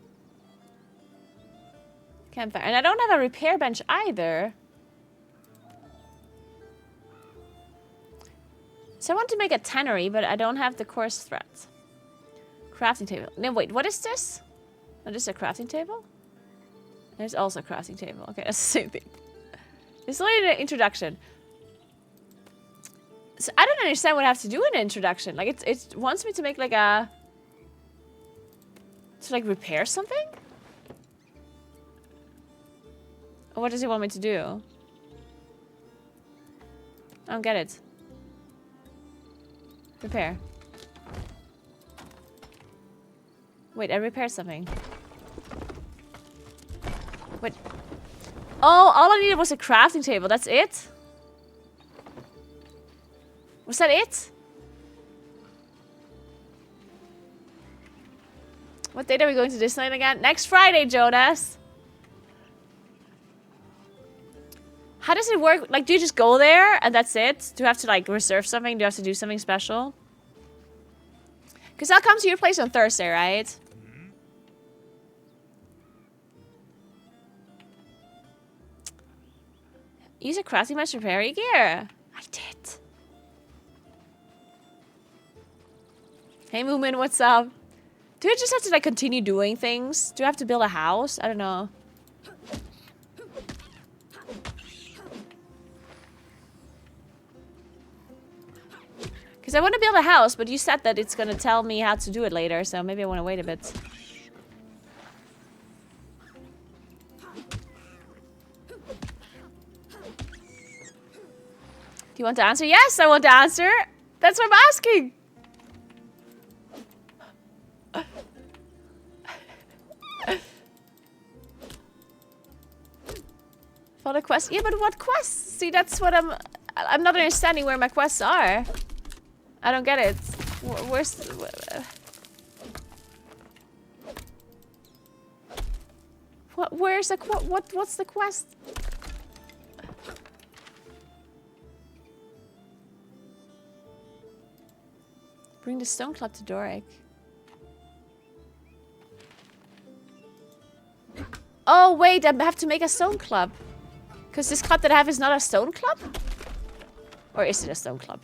Campfire. And I don't have a repair bench either. So I want to make a tannery, but I don't have the coarse threads. Crafting table. No, wait, what is this? Oh, this is a crafting table? There's also a crafting table. Okay, that's the same thing. It's only an introduction. So I don't understand what I have to do in an introduction. Like, it wants me to make like a... To like repair something? Or what does it want me to do? I don't get it. Repair. Wait, I repaired something. Wait. Oh, all I needed was a crafting table. That's it? Was that it? What date are we going to Disneyland again? Next Friday, Jonas. How does it work? Like, do you just go there and that's it? Do you have to, like, reserve something? Do you have to do something special? Because I'll come to your place on Thursday, right? Use a crafting match repair your gear. I did. Hey, Moomin, what's up? Do I just have to, like, continue doing things? Do I have to build a house? I don't know. Because I want to build a house, but you said that it's going to tell me how to do it later, so maybe I want to wait a bit. Do you want to answer? Yes, I want to answer. That's what I'm asking. For the quest? Yeah, but what quests? See, that's what I'm not understanding where my quests are. I don't get it. Where's... Where's the... What's the quest? Bring the stone club to Doric. Oh, wait, I have to make a stone club. Because this club that I have is not a stone club? Or is it a stone club?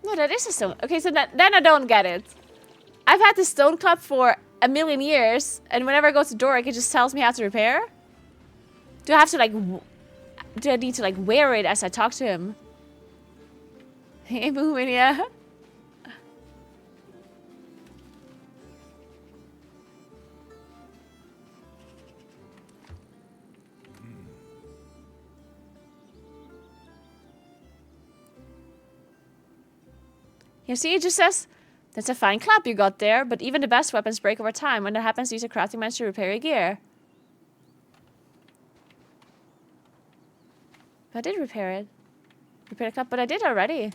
No, that is a stone. Okay, so then I don't get it. I've had this stone club for a million years, and whenever I go to Doric, it just tells me how to repair. Do I have to, like... Do I need to, like, wear it as I talk to him? Hey, Moomin, yeah? You see, it just says, that's a fine club you got there, but even the best weapons break over time. When that happens, use a crafting bench to repair your gear. I did repair it. Repair the club, but I did already.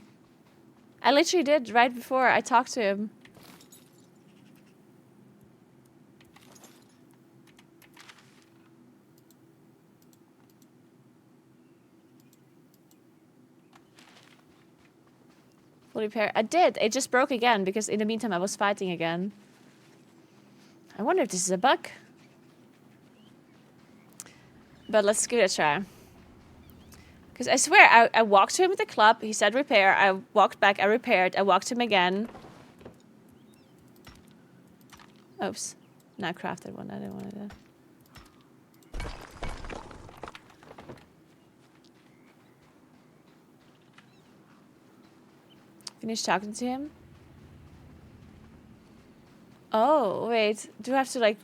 I literally did right before I talked to him. Full repair. I did. It just broke again because in the meantime I was fighting again. I wonder if this is a bug. But let's give it a try. Because I swear, I walked to him with the club. He said repair. I walked back. I repaired. I walked him again. Oops. Not crafted one. I didn't want to do that. Finish talking to him? Oh, wait. Do I have to, like...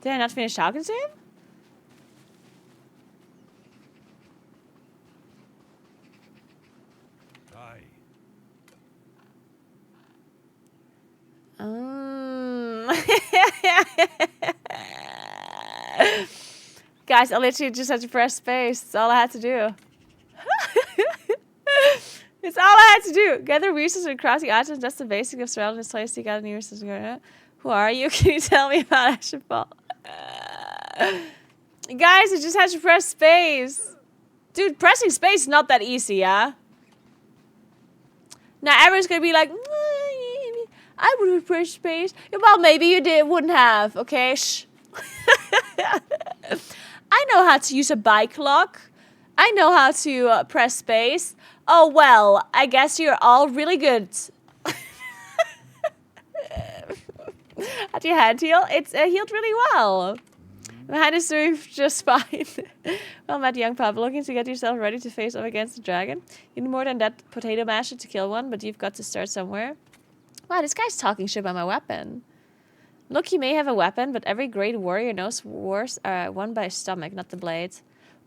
Did I not finish talking to him? Aye. Guys, I literally just had to press space. That's all I had to do. It's all I had to do. Gather resources and crafting items. That's the basic of surrounding this place. You got any resources? Who are you? Can you tell me about Ashenfall? Guys, I just had to press space. Dude, pressing space is not that easy, yeah? Now everyone's gonna be like, I would have pressed space. Well, maybe you wouldn't have, okay? Shh. I know how to use a bike lock. I know how to press space. Oh, well, I guess you're all really good. How'd your hand heal? It's healed really well. My hand is doing just fine. Well met, young pup. Looking to get yourself ready to face off against the dragon. You need more than that potato masher to kill one, but you've got to start somewhere. Wow, this guy's talking shit about my weapon. Look, he may have a weapon, but every great warrior knows wars are won by his stomach, not the blade.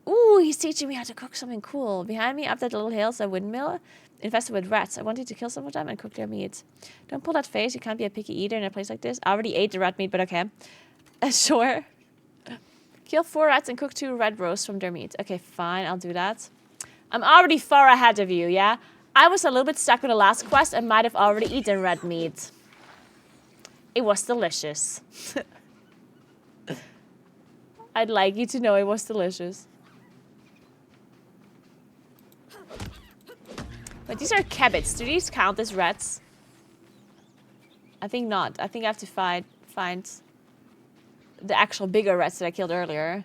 Ooh, he's teaching me how to cook something cool. Behind me, up that little hill, is a windmill infested with rats. I want you to kill some of them and cook their meat. Don't pull that face. You can't be a picky eater in a place like this. I already ate the rat meat, but okay. Sure. Kill 4 rats and cook 2 red roasts from their meat. Okay, fine. I'll do that. I'm already far ahead of you, yeah? I was a little bit stuck with the last quest and might have already eaten red meat. It was delicious. I'd like you to know it was delicious. But these are cabbits. Do these count as rats? I think not. I think I have to find the actual bigger rats that I killed earlier.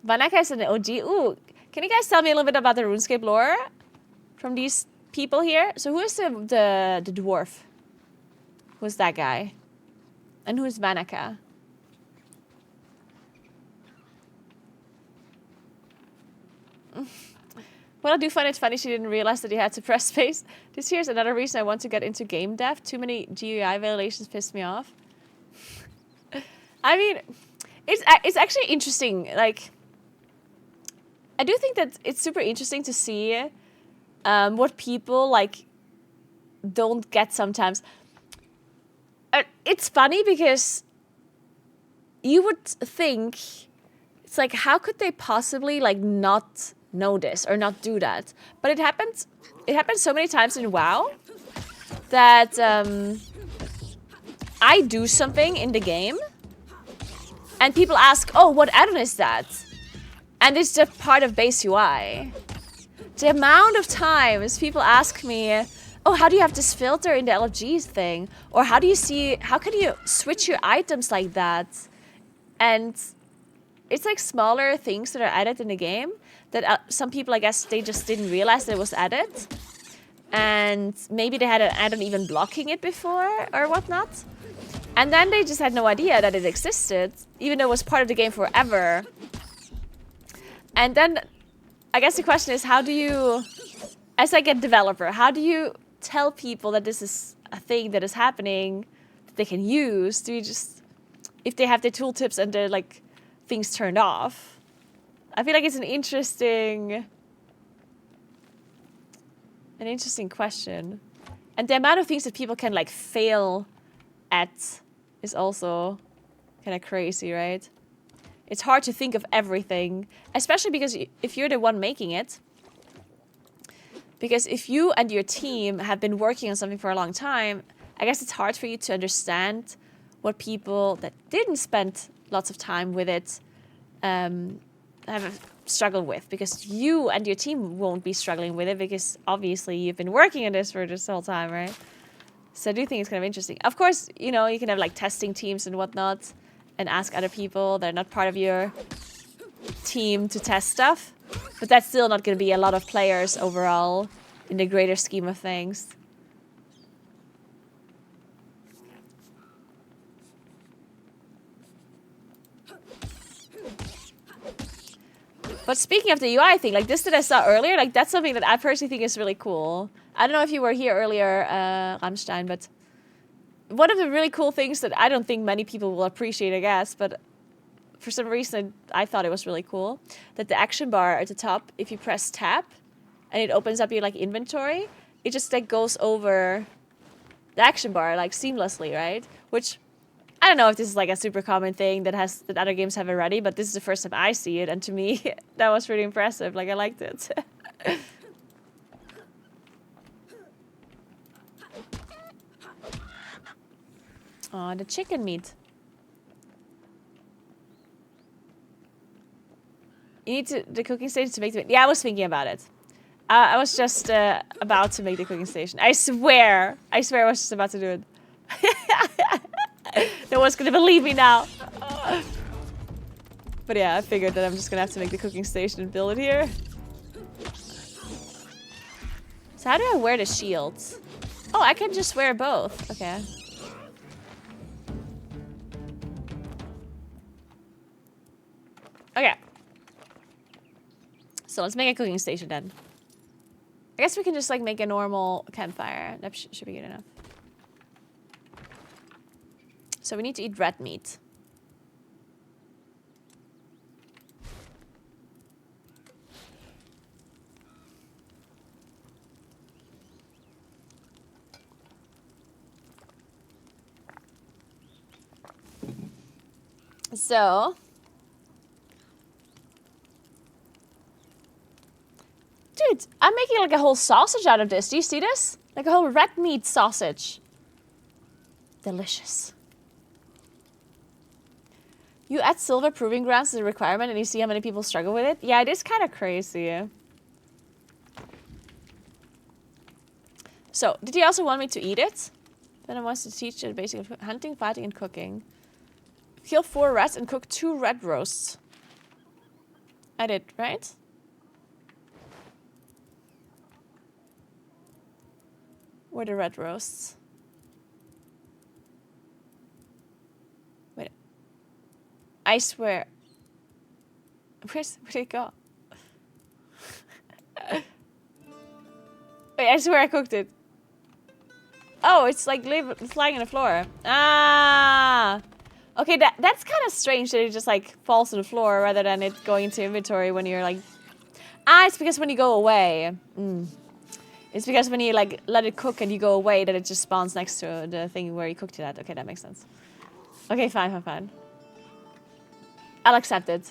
Vanaka is an OG. Ooh, can you guys tell me a little bit about the RuneScape lore from these people here? So who is the dwarf? Who's that guy? And who's Vanaka? Well, I do find it funny she didn't realize that you had to press space. This here's another reason I want to get into game dev. Too many GUI violations piss me off. I mean, it's actually interesting. Like, I do think that it's super interesting to see what people like don't get sometimes. It's funny because you would think it's like, how could they possibly like not know this or not do that? But it happens so many times in WoW that I do something in the game and people ask, oh, what add-on is that? And it's just part of base UI. The amount of times people ask me, oh, how do you have this filter in the LFG thing? Or how can you switch your items like that? And it's like smaller things that are added in the game that some people, I guess, they just didn't realize that it was added. And maybe they had an add-on even blocking it before or whatnot. And then they just had no idea that it existed, even though it was part of the game forever. And then I guess the question is, how do you, as like a developer, how do you tell people that this is a thing that is happening that they can use? Do you just, if they have their tooltips and they're like things turned off? I feel like it's an interesting question. And the amount of things that people can like fail at is also kind of crazy, right? It's hard to think of everything, especially because if you're the one making it. Because if you and your team have been working on something for a long time, I guess it's hard for you to understand what people that didn't spend lots of time with it have struggled with. Because you and your team won't be struggling with it because obviously you've been working on this for this whole time, right? So I do think it's kind of interesting. Of course, you know, you can have like testing teams and whatnot and ask other people that are not part of your team to test stuff. But that's still not going to be a lot of players overall in the greater scheme of things. But speaking of the UI thing, like this that I saw earlier, like that's something that I personally think is really cool. I don't know if you were here earlier, Rammstein, but one of the really cool things that I don't think many people will appreciate, I guess, but for some reason I thought it was really cool, that the action bar at the top, if you press tab and it opens up your like inventory, it just like goes over the action bar like seamlessly, right? Which I don't know if this is like a super common thing that other games have already, but this is the first time I see it, and to me that was really impressive. Like I liked it. Oh, the chicken meat. You need the cooking station to make the meat. Yeah, I was thinking about it. I was just about to make the cooking station. I swear I was just about to do it. No one's gonna believe me now. But yeah, I figured that I'm just gonna have to make the cooking station and build it here. So how do I wear the shields? Oh, I can just wear both. Okay. Okay. So let's make a cooking station then. I guess we can just like make a normal campfire. That should be good enough. So we need to eat red meat. So, dude, I'm making like a whole sausage out of this. Do you see this? Like a whole red meat sausage. Delicious. You add silver proving grounds as a requirement and you see how many people struggle with it? Yeah, it is kind of crazy. So, did he also want me to eat it? Then I wants to teach the basic of hunting, fighting, and cooking. Kill 4 rats and cook 2 red roasts. I did, right? Where are the red roasts? Wait. I swear. Where'd it go? Wait, I swear I cooked it. Oh, it's like it's lying on the floor. Ah! Okay, that's kind of strange that it just like falls to the floor rather than it going into inventory when you're like... Ah, it's because when you go away. It's because when you like let it cook and you go away that it just spawns next to the thing where you cooked it at. Okay, that makes sense. Okay, fine. I'll accept it.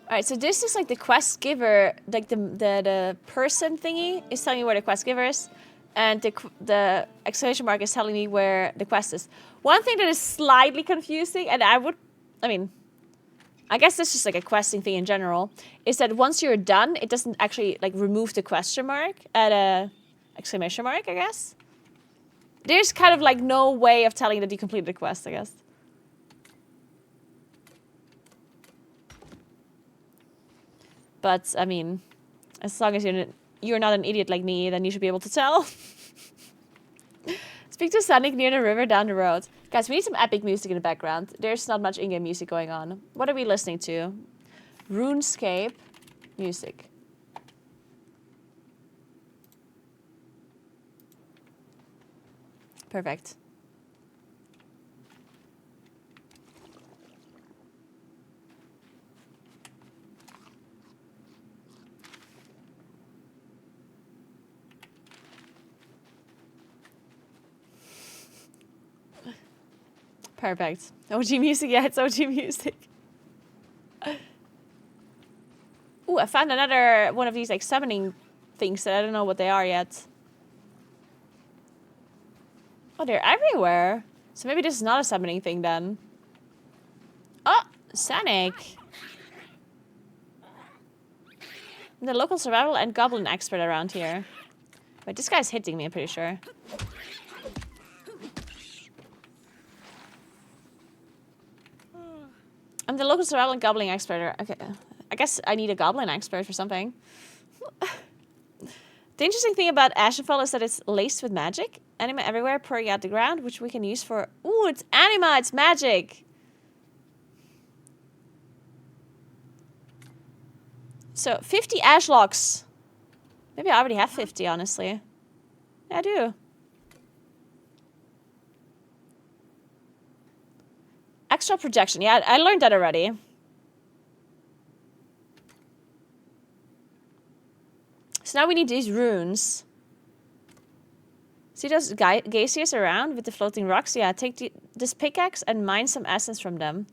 Alright, so this is like the quest giver, like the person thingy is telling me where the quest giver is, and the exclamation mark is telling me where the quest is. One thing that is slightly confusing, and I guess this is just like a questing thing in general, is that once you're done, it doesn't actually like remove the question mark at a exclamation mark, I guess. There's kind of like no way of telling that you completed the quest, I guess. But, I mean, as long as you're not an idiot like me, then you should be able to tell. Speak to Sonic near the river down the road. Guys, we need some epic music in the background. There's not much in-game music going on. What are we listening to? Runescape music. Perfect. Perfect. OG music, yeah, it's OG music. Ooh, I found another one of these like summoning things that I don't know what they are yet. Oh, they're everywhere. So maybe this is not a summoning thing then. Oh, Sonic. I'm the local survival and goblin expert around here. Wait, this guy's hitting me, I'm pretty sure. I'm the local survival and goblin expert. Okay, I guess I need a goblin expert for something. The interesting thing about Ashenfall is that it's laced with magic. Anima everywhere pouring out the ground, which we can use for... Ooh, it's anima, it's magic! So, 50 ash locks. Maybe I already have 50, honestly. Yeah, I do. Extra projection. Yeah, I learned that already. So now we need these runes. See those geysers around with the floating rocks? Yeah, take this pickaxe and mine some essence from them.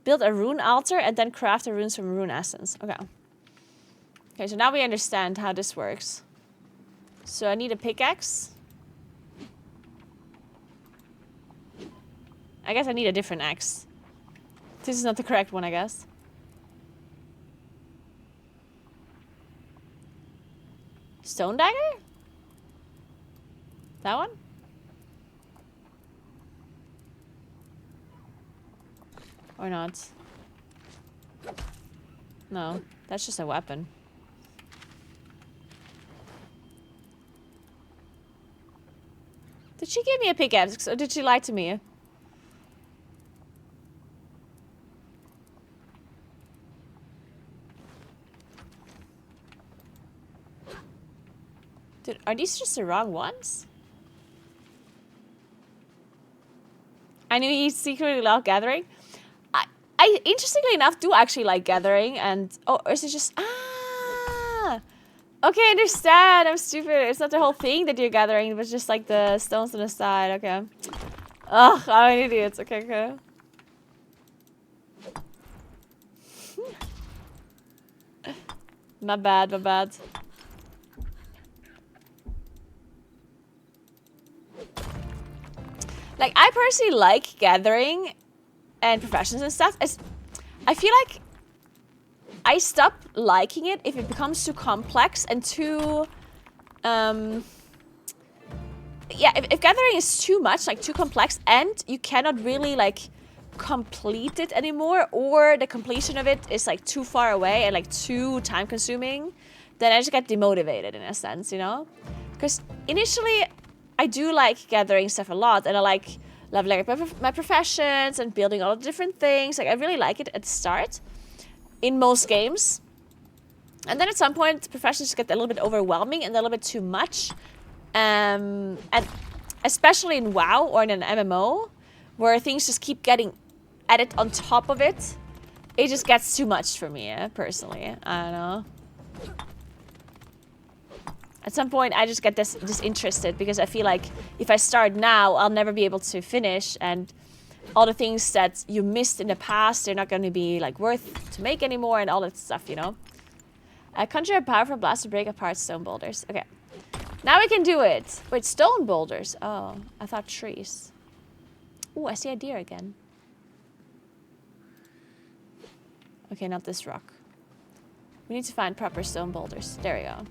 Build a rune altar and then craft the runes from rune essence. Okay. Okay, so now we understand how this works. So I need a pickaxe. I guess I need a different axe. This is not the correct one, I guess. Stone dagger? That one? Or not? No, that's just a weapon. Did she give me a pickaxe or did she lie to me? Dude, are these just the wrong ones? I knew he secretly loved gathering. I interestingly enough do actually like gathering and or is it just okay, I understand. I'm stupid. It's not the whole thing that you're gathering, but just like the stones on the side. Okay. Ugh, I'm an idiot. Okay, okay. My bad, my bad. Like, I personally like gathering and professions and stuff. I feel like I stop liking it if it becomes too complex and too... yeah, if gathering is too much, like too complex, and you cannot really, like, complete it anymore, or the completion of it is, like, too far away and, like, too time-consuming, then I just get demotivated in a sense, you know? Because initially... I do like gathering stuff a lot, and I like leveling up my professions and building all the different things. Like, I really like it at the start in most games. And then at some point, professions get a little bit overwhelming and a little bit too much. And especially in WoW or in an MMO, where things just keep getting added on top of it, it just gets too much for me, personally. I don't know. At some point, I just get disinterested because I feel like if I start now, I'll never be able to finish, and all the things that you missed in the past, they're not going to be like worth to make anymore, and all that stuff, you know. Conjure a powerful blast to break apart stone boulders. Okay, now we can do it. Wait, stone boulders? Oh, I thought trees. Ooh, I see a deer again. Okay, not this rock. We need to find proper stone boulders. There we go.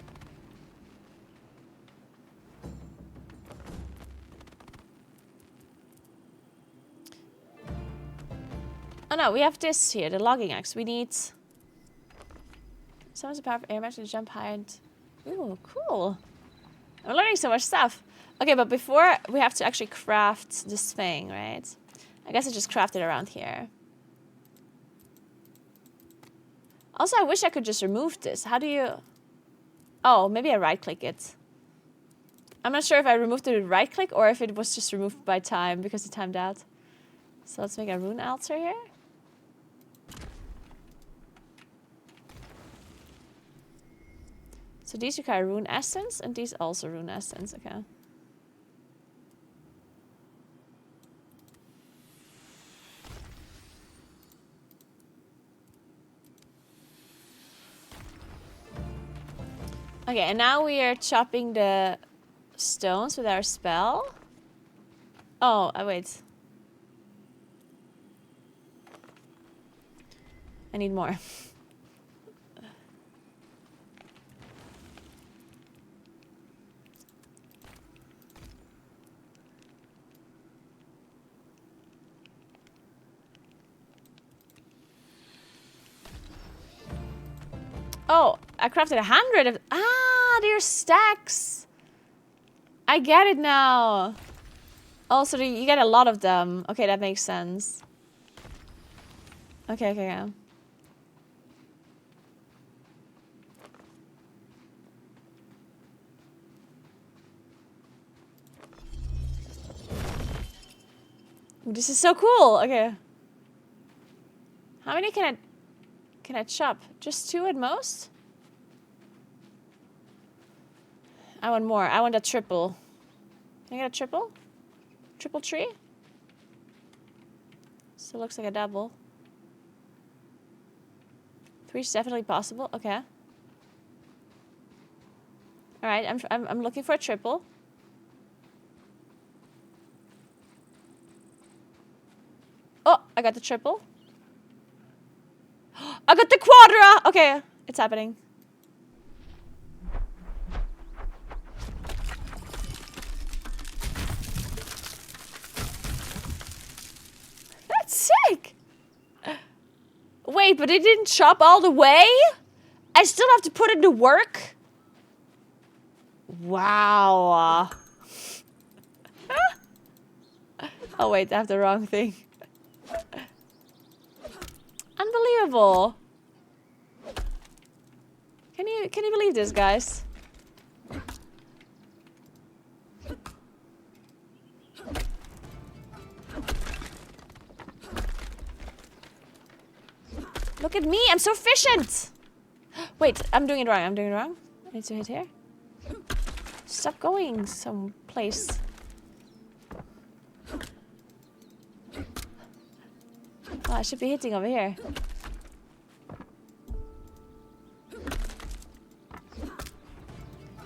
Oh no, we have this here, the logging axe. We need... Someone's a powerful air match to jump high and... Ooh, cool. I'm learning so much stuff. Okay, but before we have to actually craft this thing, right? I guess I just craft it around here. Also, I wish I could just remove this. How do you... Oh, maybe I right-click it. I'm not sure if I removed it with right-click or if it was just removed by time because it timed out. So let's make a rune altar here. So these require rune essence, and these also rune essence. Okay. Okay, and now we are chopping the stones with our spell. Oh, wait. I need more. Oh, I crafted 100 of... Ah, they're stacks. I get it now. Also, you get a lot of them. Okay, that makes sense. Okay, okay, yeah. Ooh, this is so cool. Okay. How many can I chop? Just 2 at most? I want more. I want a triple. Can I get a triple? Triple tree? Still looks like a double. 3 is definitely possible. Okay. All right. I'm looking for a triple. Oh, I got the triple. I got the quadra. Okay, it's happening. That's sick. Wait, but it didn't chop all the way? I still have to put it to work? Wow. Oh wait, I have the wrong thing. Unbelievable. Can you believe this, guys? Look at me, I'm so efficient. Wait, I'm doing it wrong. I'm doing it wrong. I need to hit here. Stop going someplace. Oh, I should be hitting over here.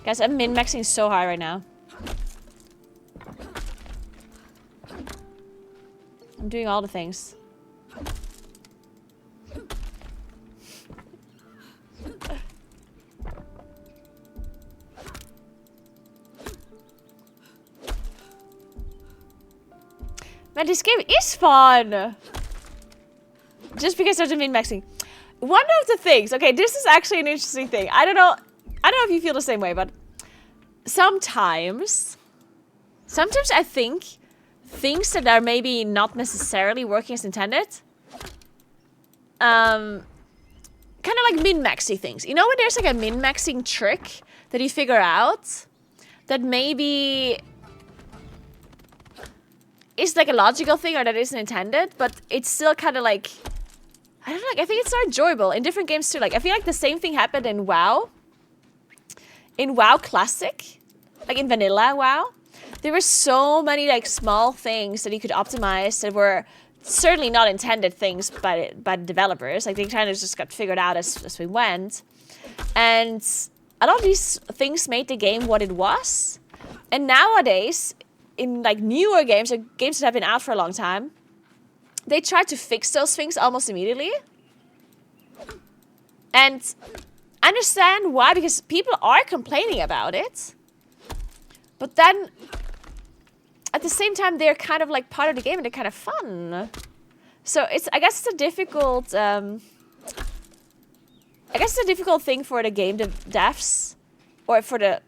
Guys, I'm min-maxing so high right now. I'm doing all the things. Man, this game is fun! Just because there's a min-maxing. One of the things, okay, this is actually an interesting thing. I don't know if you feel the same way, but sometimes I think things that are maybe not necessarily working as intended, kind of like min-maxing things. You know when there's like a min-maxing trick that you figure out that maybe is like a logical thing or that isn't intended, but it's still kind of like, I don't know, like, I think it's so enjoyable in different games too. Like, I feel like the same thing happened in WoW. In WoW Classic, like in vanilla WoW, there were so many like small things that you could optimize that were certainly not intended things by the developers. Like they kind of just got figured out as we went. And a lot of these things made the game what it was. And nowadays, in like newer games, or games that have been out for a long time, they try to fix those things almost immediately. And I understand why, because people are complaining about it. But then, at the same time, they're kind of like part of the game and they're kind of fun. So I guess it's a difficult, thing for the game devs, or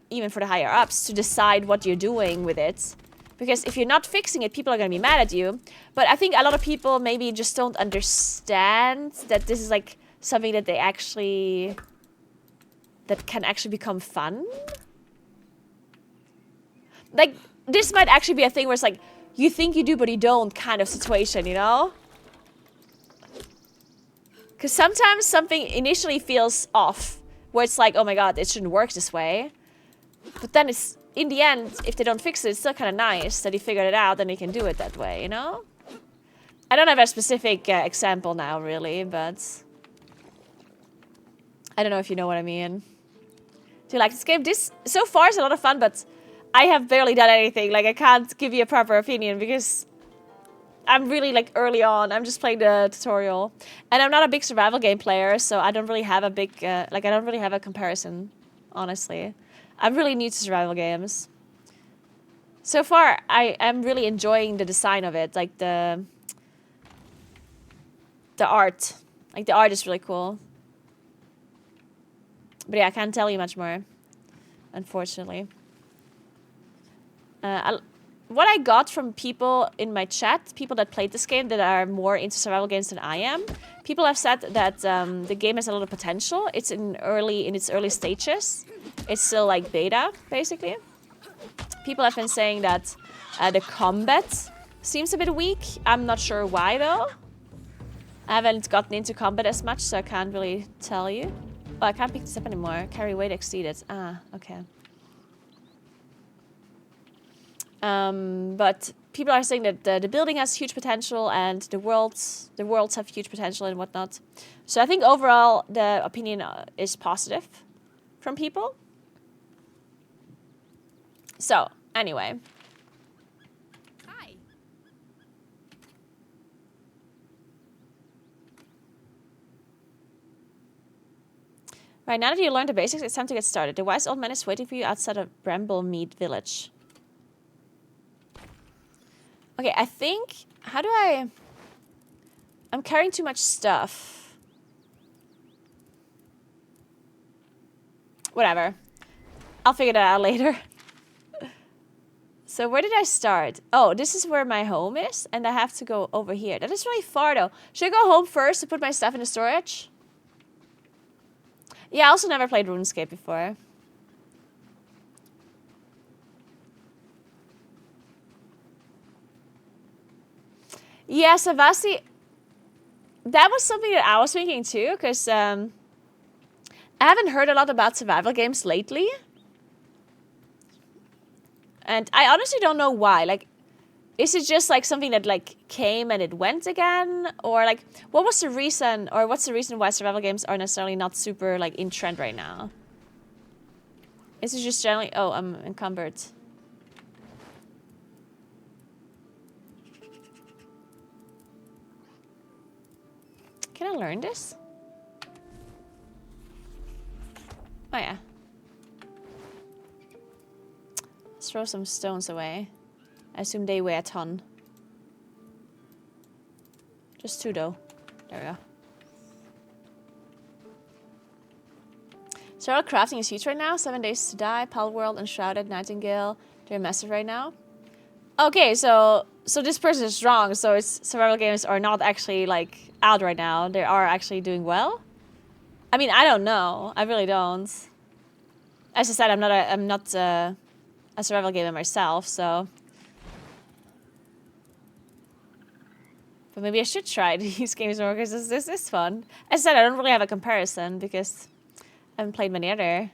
even for the higher ups, to decide what you're doing with it. Because if you're not fixing it, people are going to be mad at you. But I think a lot of people maybe just don't understand that this is like something that can actually become fun. Like, this might actually be a thing where it's like, you think you do, but you don't kind of situation, you know? Because sometimes something initially feels off, where it's like, oh my god, it shouldn't work this way. But then it's, in the end, if they don't fix it, it's still kind of nice that he figured it out and they can do it that way, you know? I don't have a specific example now, really, but I don't know if you know what I mean. Do you like this game? This, so far, is a lot of fun, but I have barely done anything. Like, I can't give you a proper opinion because I'm really, like, early on. I'm just playing the tutorial. And I'm not a big survival game player, so I don't really have a big, I don't really have a comparison, honestly. I'm really new to survival games. So far, I am really enjoying the design of it. Like, the art. Like, the art is really cool. But yeah, I can't tell you much more, unfortunately. What I got from people in my chat, people that played this game that are more into survival games than I am, people have said that the game has a lot of potential. It's in its early stages. It's still like beta, basically. People have been saying that the combat seems a bit weak. I'm not sure why though. I haven't gotten into combat as much, so I can't really tell you. Oh, I can't pick this up anymore. Carry weight exceeded. Ah, okay. But people are saying that the building has huge potential and the worlds have huge potential and whatnot. So I think overall the opinion is positive from people. So anyway. Hi. Right, now that you learned the basics, it's time to get started. The wise old man is waiting for you outside of Bramblemead Village. Okay, I think... How do I... I'm carrying too much stuff. Whatever. I'll figure that out later. So where did I start? Oh, this is where my home is, and I have to go over here. That is really far, though. Should I go home first to put my stuff in the storage? Yeah, I also never played RuneScape before. Yeah, Savasi, that was something that I was thinking too, because I haven't heard a lot about survival games lately. And I honestly don't know why. Like, is it just like something that like came and it went again? Or like, what was the reason, or what's the reason why survival games are necessarily not super like in trend right now? Is it just generally, oh, I'm encumbered. Can I learn this? Oh yeah. Let's throw some stones away. I assume they weigh a ton. Just 2 though. There we go. Serial crafting is huge right now. 7 Days to Die, Palworld, Enshrouded, Nightingale. They're massive right now. Okay, so this person is wrong. So it's survival games are not actually like out right now. They are actually doing well. I mean, I don't know. I really don't. As I said, I'm not a survival gamer myself, so. But maybe I should try these games more because this is fun. As I said, I don't really have a comparison because I haven't played many other.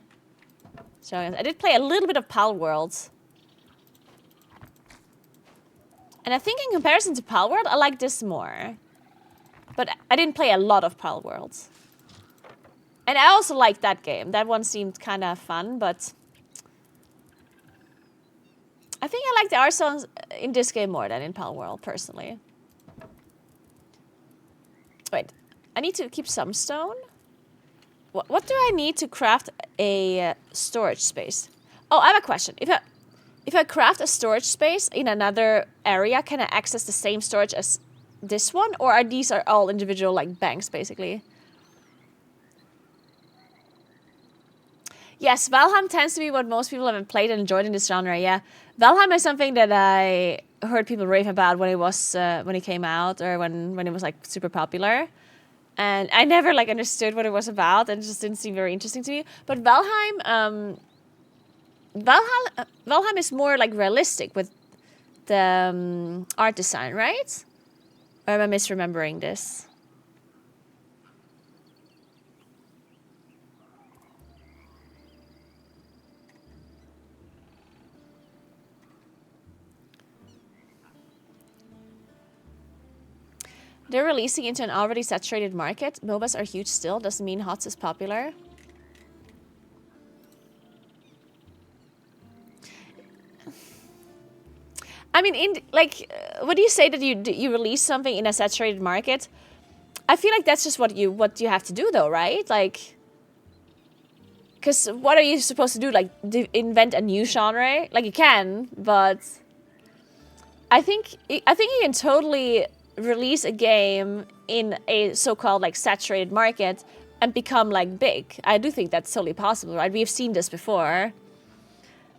So I did play a little bit of Palworld. And I think in comparison to Palworld, I like this more. But I didn't play a lot of Palworld. And I also liked that game. That one seemed kind of fun, but... I think I like the art styles in this game more than in Palworld, personally. Wait, I need to keep some stone? What do I need to craft a storage space? Oh, I have a question. If I craft a storage space in another area, can I access the same storage as this one? Or are these all individual like banks, basically? Yes, Valheim tends to be what most people have played and enjoyed in this genre, yeah. Valheim is something that I heard people rave about when it came out, or when it was like super popular. And I never like understood what it was about, and it just didn't seem very interesting to me. But Valheim is more like realistic with the art design, right? Or am I misremembering this? They're releasing into an already saturated market. MOBAs are huge still. Doesn't mean HOTS is popular. I mean, when you say that you release something in a saturated market, I feel like that's just what you have to do, though, right? Like, because what are you supposed to do? Like, invent a new genre? Like, you can, but I think you can totally release a game in a so-called like saturated market and become like big. I do think that's totally possible, right? We've seen this before.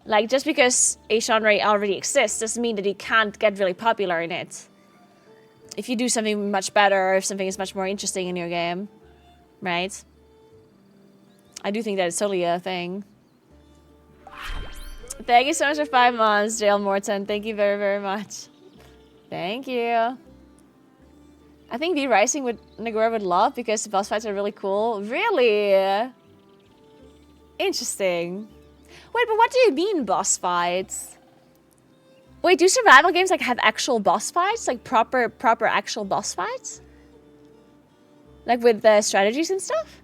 Like, just because a genre already exists doesn't mean that you can't get really popular in it. If you do something much better, or if something is much more interesting in your game, right? I do think that it's totally a thing. Thank you so much for 5 months, Jail Morton. Thank you very, very much. Thank you. I think V-Rising would Naguura would love because the boss fights are really cool. Really? Interesting. Wait, but what do you mean boss fights? Wait, do survival games like have actual boss fights? Like proper actual boss fights? Like with the strategies and stuff?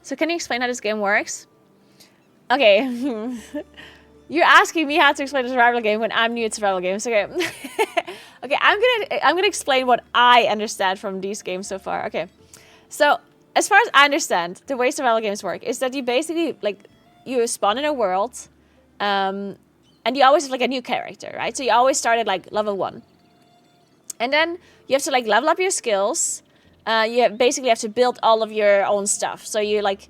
So can you explain how this game works? Okay. You're asking me how to explain a survival game when I'm new at survival games. Okay. Okay, I'm gonna explain what I understand from these games so far. Okay. So as far as I understand, the way survival games work is that you basically like you spawn in a world, and you always have like a new character, right? So you always start at like level 1. And then you have to like level up your skills. You basically have to build all of your own stuff. So you're like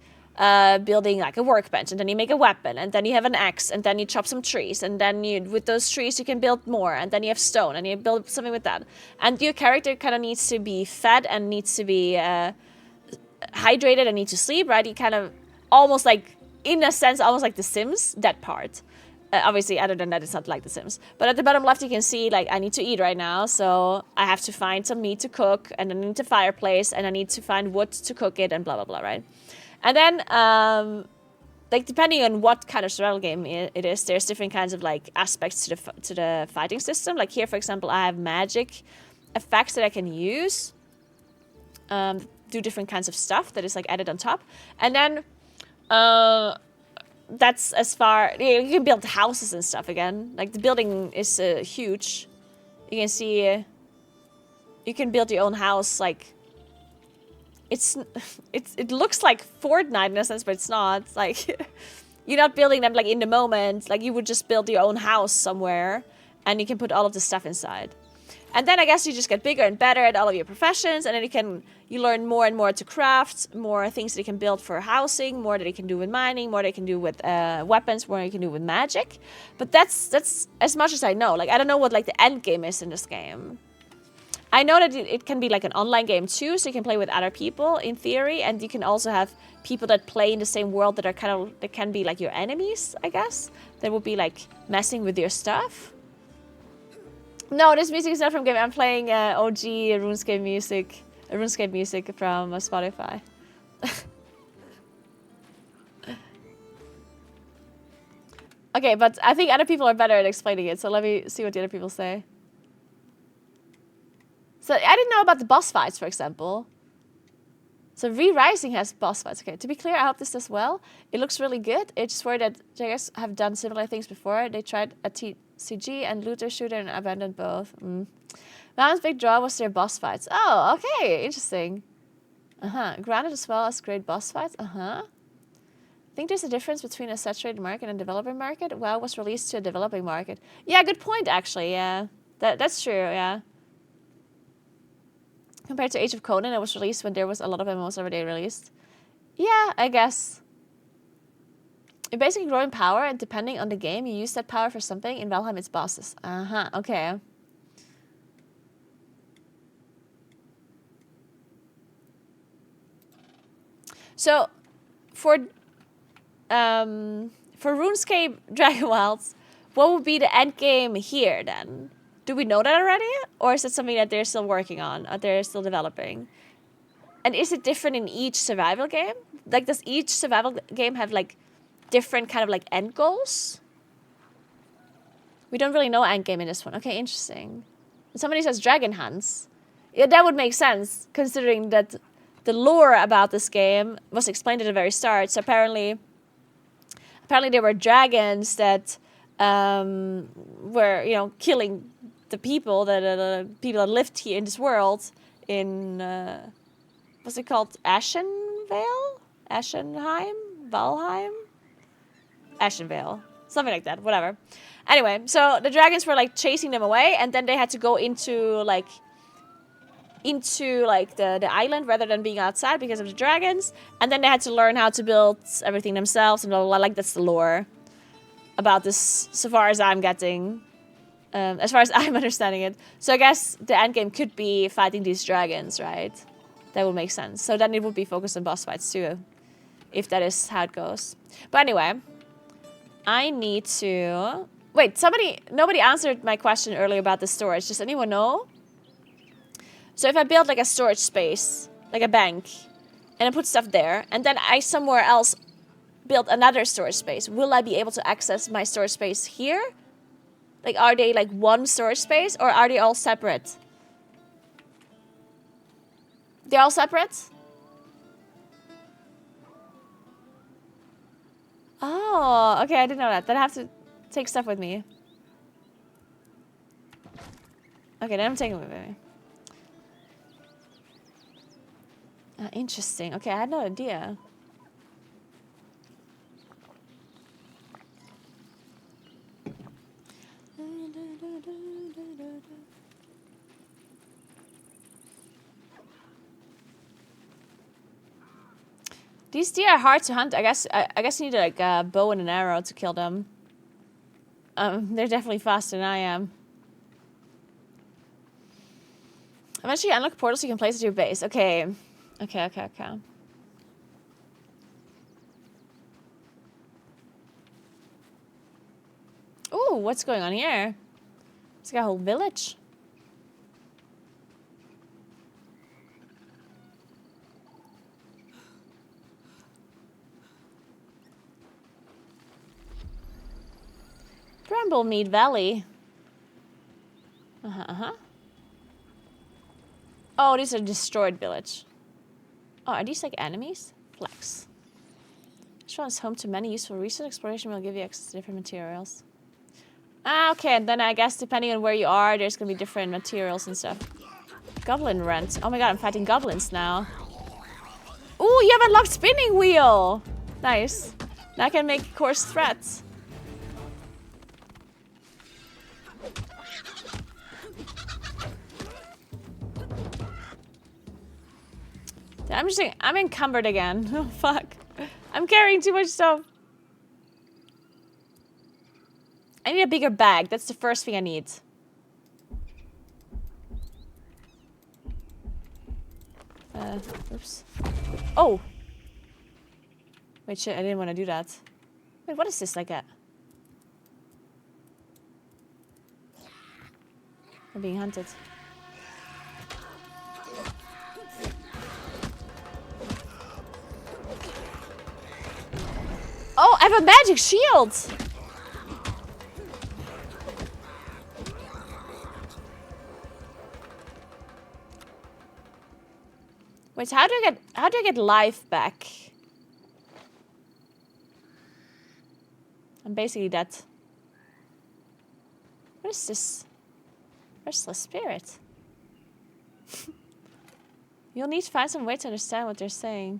building like a workbench, and then you make a weapon, and then you have an axe, and then you chop some trees, and then with those trees you can build more, and then you have stone, and you build something with that. And your character kind of needs to be fed and needs to be hydrated and needs to sleep, right? You kind of almost like, in a sense, almost like The Sims, that part. Obviously, other than that, it's not like The Sims. But at the bottom left, you can see, like, I need to eat right now. So I have to find some meat to cook, and then I need a fireplace, and I need to find wood to cook it, and blah, blah, blah, right? And then, like, depending on what kind of survival game it is, there's different kinds of, like, aspects to the fighting system. Like here, for example, I have magic effects that I can use. Do different kinds of stuff that is, like, added on top. And then... that's as far... You can build houses and stuff again. Like, the building is huge. You can see... you can build your own house, like... It looks like Fortnite in a sense, but it's not. It's like... you're not building them, like, in the moment. Like, you would just build your own house somewhere. And you can put all of the stuff inside. And then I guess you just get bigger and better at all of your professions, and then you learn more and more to craft, more things that you can build for housing, more that you can do with mining, more that you can do with weapons, more you can do with magic. But that's as much as I know. Like, I don't know what like the end game is in this game. I know that it can be like an online game too, so you can play with other people in theory, and you can also have people that play in the same world that can be like your enemies, I guess. That would be like messing with your stuff. No, this music is not from game. I'm playing OG RuneScape music from Spotify. Okay, but I think other people are better at explaining it, so let me see what the other people say. So I didn't know about the boss fights, for example. So V-Rising has boss fights. Okay, to be clear, I hope this does well. It looks really good. It's just worried that JGS have done similar things before. They tried a TCG and looter shooter and abandoned both. Mountain's big draw was their boss fights. Oh, okay, interesting. Granted as well as great boss fights. I think there's a difference between a saturated market and a developer market. WoW was released to a developing market. Yeah, good point, actually, yeah. That's true, yeah. Compared to Age of Conan, it was released when there was a lot of MMOs already released. Yeah, I guess. You basically grow in power, and depending on the game, you use that power for something. In Valheim, it's bosses. Okay. So, for RuneScape Dragonwilds, what would be the end game here, then? Do we know that already? Or is it something that they're still working on, or they're still developing? And is it different in each survival game? Like, does each survival game have, like, different kind of, like, end goals? We don't really know end game in this one. Okay, interesting. Somebody says Dragon Hunts. Yeah, that would make sense, considering that the lore about this game was explained at the very start. So apparently there were dragons that were, you know, killing the people that lived here in this world in what's it called? Ashenvale? Ashenheim? Valheim? Ashenvale. Something like that, whatever. Anyway, so the dragons were like chasing them away, and then they had to go into like into like the island rather than being outside because of the dragons. And then they had to learn how to build everything themselves and blah, blah, blah. Like that's the lore about this, so far as I'm getting. As far as I'm understanding it. So I guess the endgame could be fighting these dragons, right? That would make sense. So then it would be focused on boss fights too. If that is how it goes. But anyway. I need to... Wait, nobody answered my question earlier about the storage. Does anyone know? So if I build like a storage space, like a bank, and I put stuff there, and then I somewhere else build another storage space, will I be able to access my storage space here? Like, are they like one storage space, or are they all separate? They're all separate? Oh, okay, I didn't know that. Then I have to take stuff with me. Okay, then I'm taking it with me. Interesting. Okay, I had no idea. These deer are hard to hunt. I guess you need like a bow and an arrow to kill them. They're definitely faster than I am. Eventually unlock portals you can place at your base. Okay. Okay. Ooh, what's going on here? It's got a whole village. Bramblemead Valley. Oh, these are destroyed village. Oh, are these like enemies? Flex. This one is home to many useful resources. Exploration will give you access to different materials. Ah, okay, and then I guess depending on where you are, there's gonna be different materials and stuff. Goblin rent. Oh my god, I'm fighting goblins now. Ooh, you have unlocked spinning wheel! Nice. Now I can make coarse threats. I'm encumbered again. Oh, fuck. I'm carrying too much stuff. I need a bigger bag. That's the first thing I need. Oops. Oh! Wait, shit, I didn't want to do that. Wait, what is this like a... I'm being hunted. Oh, I have a magic shield! Wait, how do I get life back? I'm basically dead. What is this? Restless spirit. You'll need to find some way to understand what they're saying.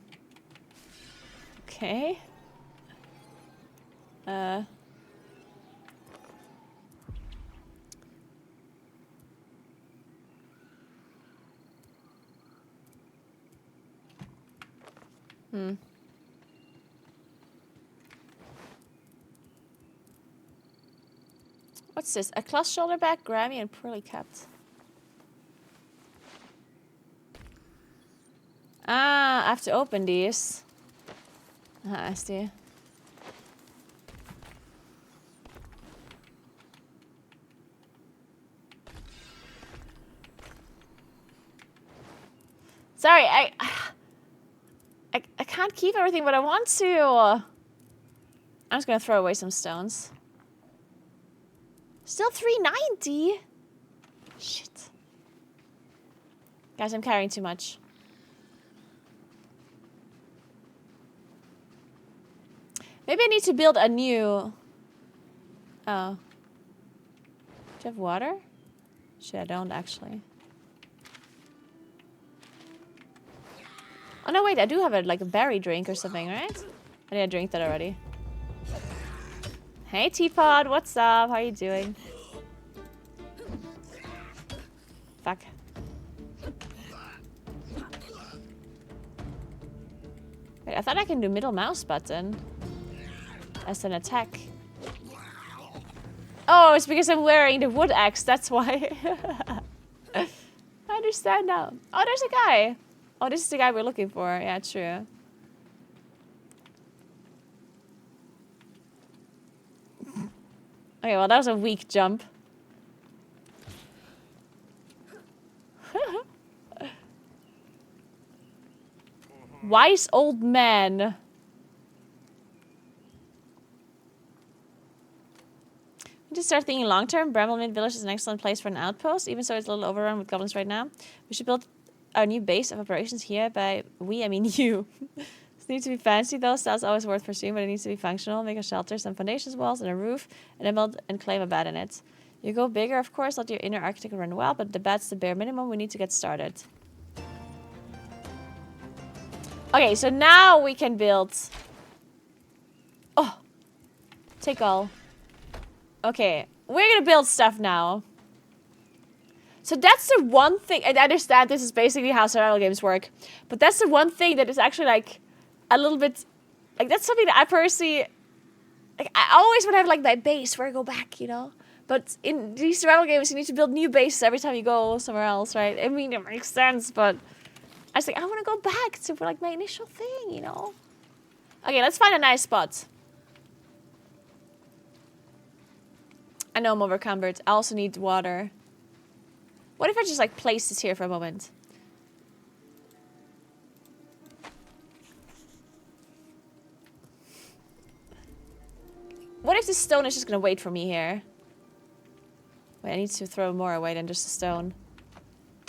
Okay. What's this? A cloth shoulder bag, grimy and poorly kept. Ah, I have to open these. I see. Sorry, I can't keep everything, but I want to. I'm just gonna throw away some stones. Still 390. Shit. Guys, I'm carrying too much. Maybe I need to build a new... Oh. Do you have water? Shit, I don't actually. Oh no, wait, I do have like a berry drink or something, right? I think I drank that already. Hey Teapot, what's up? How you doing? Fuck. I thought I can do middle mouse button as an attack. Oh, it's because I'm wearing the wood axe. That's why. I understand now. Oh, there's a guy. Oh, this is the guy we're looking for. Yeah, true. Okay, well, that was a weak jump. Wise old man. Just start thinking long term. Bramblemid Village is an excellent place for an outpost, even so it's a little overrun with goblins right now. We should build our new base of operations here. By we, I mean you. It needs to be fancy though. Style's always worth pursuing, but it needs to be functional. Make a shelter, some foundations, walls, and a roof, and then build and claim a bed in it. You go bigger, of course. Let your inner architect run well, but the bed's the bare minimum. We need to get started. Okay, so now we can build. Oh, take all. Okay, we're gonna build stuff now. So that's the one thing, and I understand this is basically how survival games work, but that's the one thing that is actually like a little bit, like that's something that I personally, like I always want to have like my base where I go back, you know? But in these survival games, you need to build new bases every time you go somewhere else, right? I mean, it makes sense, but I was like, I want to go back to like my initial thing, you know? Okay, let's find a nice spot. I know I'm overcumbered. I also need water. What if I just like place this here for a moment? What if this stone is just gonna wait for me here? Wait, I need to throw more away than just a stone.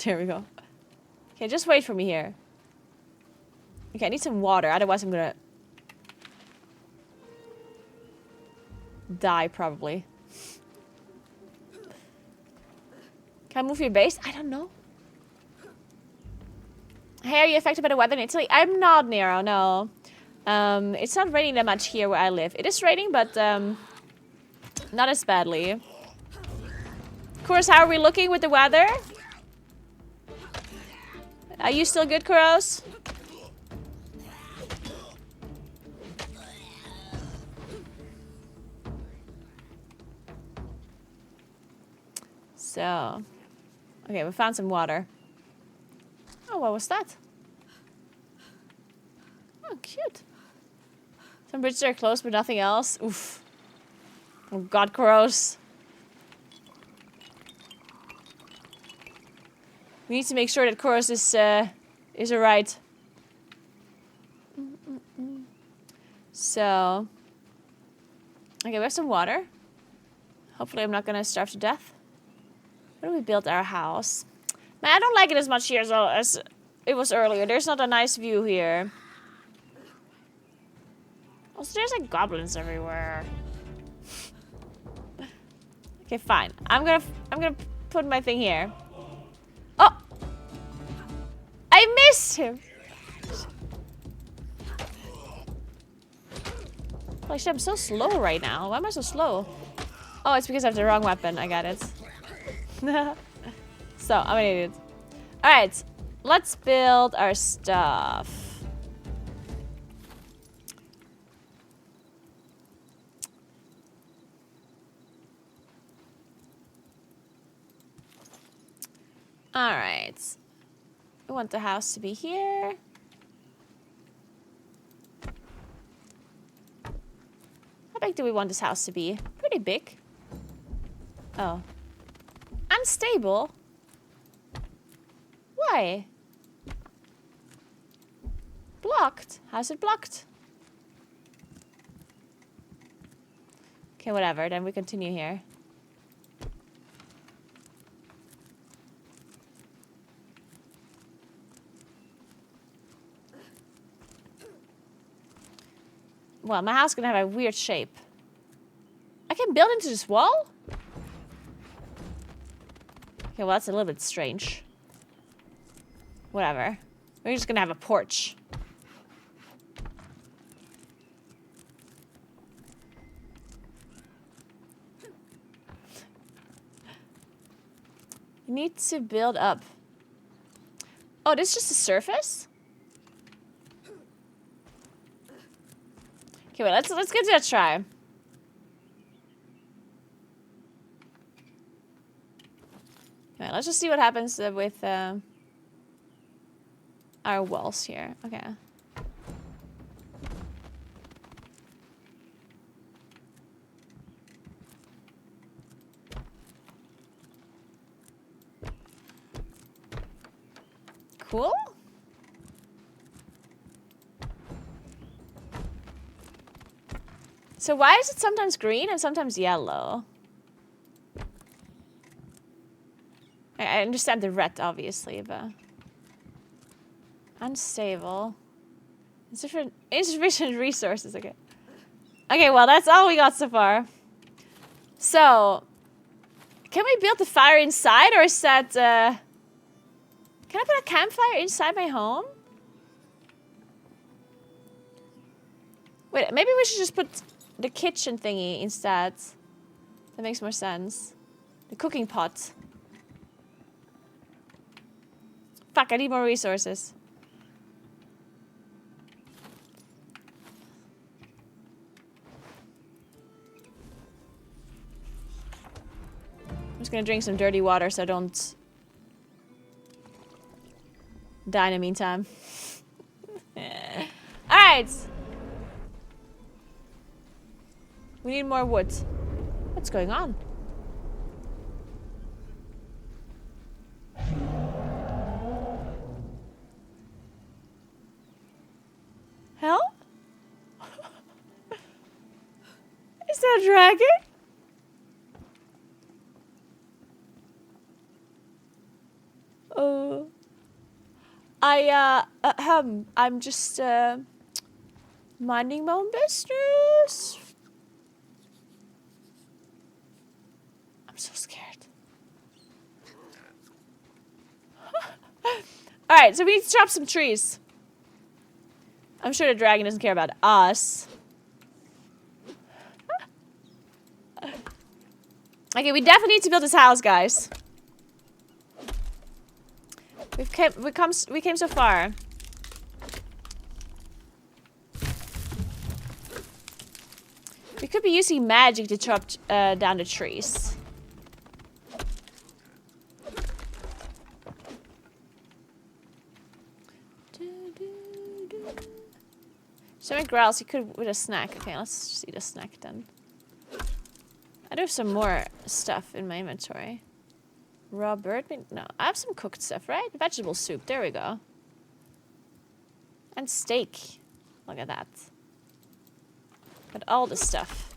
There we go. Okay, just wait for me here. Okay, I need some water, otherwise I'm gonna die probably. Can I move your base? I don't know. Hey, are you affected by the weather in Italy? I'm not, Nero, no. It's not raining that much here where I live. It is raining, but not as badly. Of course, how are we looking with the weather? Are you still good, Kuros? So, okay, we found some water. Oh, what was that? Oh, cute. Some bridges are closed, but nothing else. Oof. Oh God, gross. We need to make sure that Koros is alright. So, okay, we have some water. Hopefully, I'm not gonna starve to death. Where do we build our house? Man, I don't like it as much here as it was earlier. There's not a nice view here. Also, there's like goblins everywhere. Okay, fine. I'm gonna put my thing here. Oh! I missed him! Holy shit, I'm so slow right now. Why am I so slow? Oh, it's because I have the wrong weapon. I got it. So, I'm an idiot. Alright, let's build our stuff. Alright. We want the house to be here. How big do we want this house to be? Pretty big. Oh. Unstable? Why? Blocked? How's it blocked? Okay, whatever. Then we continue here. Well, my house is gonna have a weird shape. I can build into this wall? Okay, well, that's a little bit strange. Whatever. We're just gonna have a porch. You need to build up. Oh, this is just a surface? Okay, well, let's give it a try. Okay, let's just see what happens with our walls here. Okay. Cool. So why is it sometimes green and sometimes yellow? I understand the red, obviously, but... Unstable. Insufficient resources, okay. Okay, well, that's all we got so far. So... Can we build the fire inside, or is that, Can I put a campfire inside my home? Wait, maybe we should just put the kitchen thingy instead. That makes more sense. The cooking pot. Fuck, I need more resources. I'm just gonna drink some dirty water so I don't die in the meantime. Alright! We need more wood. What's going on? Hell? Is that a dragon? Oh. I'm just, minding my own business. I'm so scared. Alright, so we need to chop some trees. I'm sure the dragon doesn't care about us. Okay, we definitely need to build this house, guys. We came so far. We could be using magic to chop down the trees. Showing growls, you could with a snack. Okay, let's just eat a snack then. I do have some more stuff in my inventory. Raw bird meat? No, I have some cooked stuff, right? Vegetable soup, there we go. And steak. Look at that. Got all the stuff.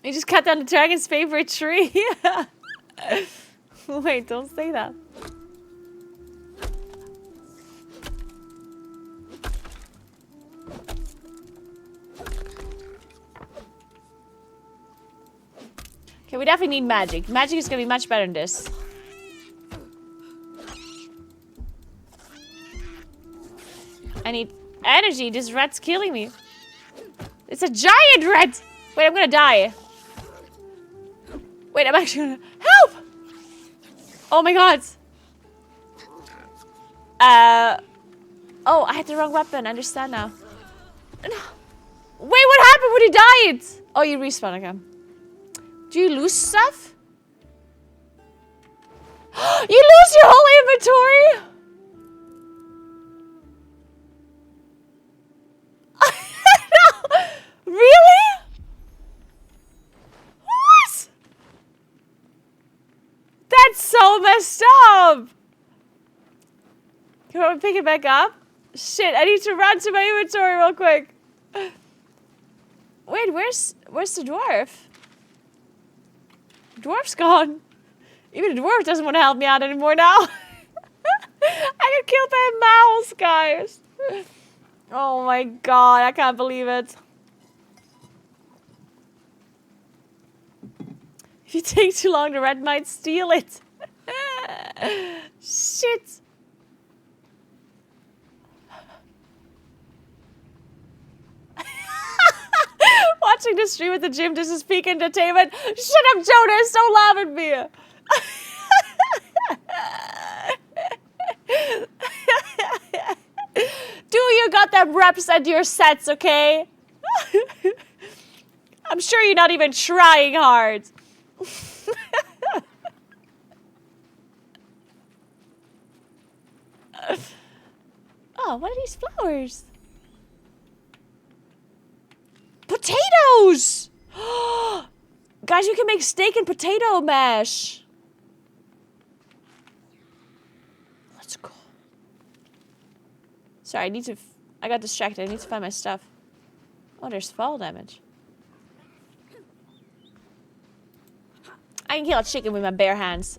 You just cut down the dragon's favorite tree. Wait, don't say that. Okay, we definitely need magic. Magic is gonna be much better than this. I need energy. This rat's killing me. It's a giant rat! Wait, I'm gonna die. Wait, I'm actually gonna... Help! Oh my god. Oh, I had the wrong weapon. I understand now. No. Wait, what happened when he died? Oh, you respawn again. Do you lose stuff? You lose your whole inventory? No. Really? What? That's so messed up. Can I pick it back up? Shit, I need to run to my inventory real quick. Wait, where's the dwarf? Dwarf's gone. Even the dwarf doesn't want to help me out anymore now. I got killed by a mouse, guys. Oh my god, I can't believe it. If you take too long, the rat might steal it. Shit. Watching the stream at the gym, this is peak entertainment. Shut up, Jonas, don't laugh at me. represent your sets, okay? I'm sure you're not even trying hard. Oh, what are these flowers? Potatoes! Guys, you can make steak and potato mash. Let's go. Sorry, I got distracted. I need to find my stuff. Oh, there's fall damage. I can kill a chicken with my bare hands.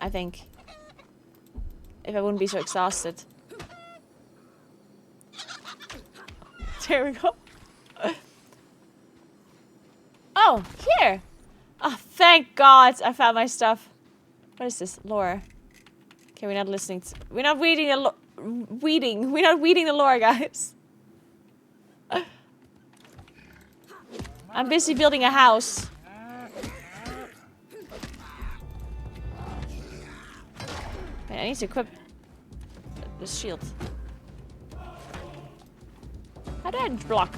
I think. If I wouldn't be so exhausted. There we go. Oh, here. Oh, thank God I found my stuff. What is this? Lore. Okay, we're not listening to... We're not reading the We're not reading the lore, guys. I'm busy building a house. Man, I need to equip the shield. How do I block?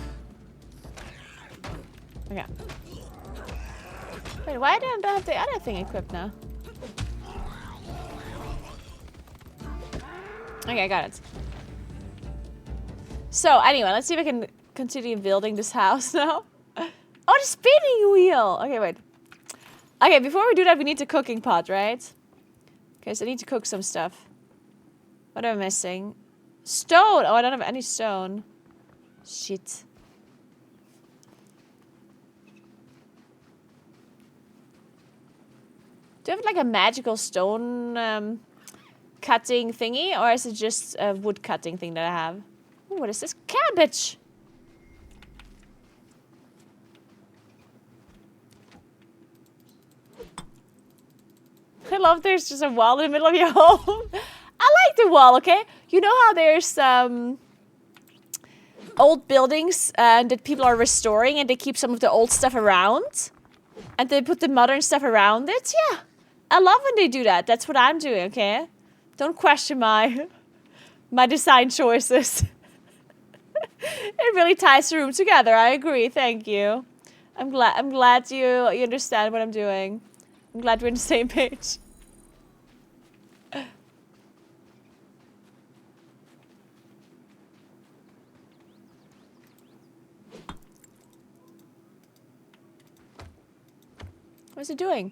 Okay. Wait, why don't I have the other thing equipped now? Okay, I got it. So, anyway, let's see if I can continue building this house now. Oh, the spinning wheel! Okay, wait. Okay, before we do that, we need the cooking pot, right? Okay, so I need to cook some stuff. What am I missing? Stone! Oh, I don't have any stone. Shit. Do you have like a magical stone cutting thingy? Or is it just a wood cutting thing that I have? Ooh, what is this? Cabbage! I love there's just a wall in the middle of your home. I like the wall, okay? You know how there's old buildings that people are restoring and they keep some of the old stuff around? And they put the modern stuff around it? Yeah. I love when they do that. That's what I'm doing, okay? Don't question my design choices. It really ties the room together. I agree. Thank you. I'm glad you understand what I'm doing. I'm glad we're on the same page. What's it doing?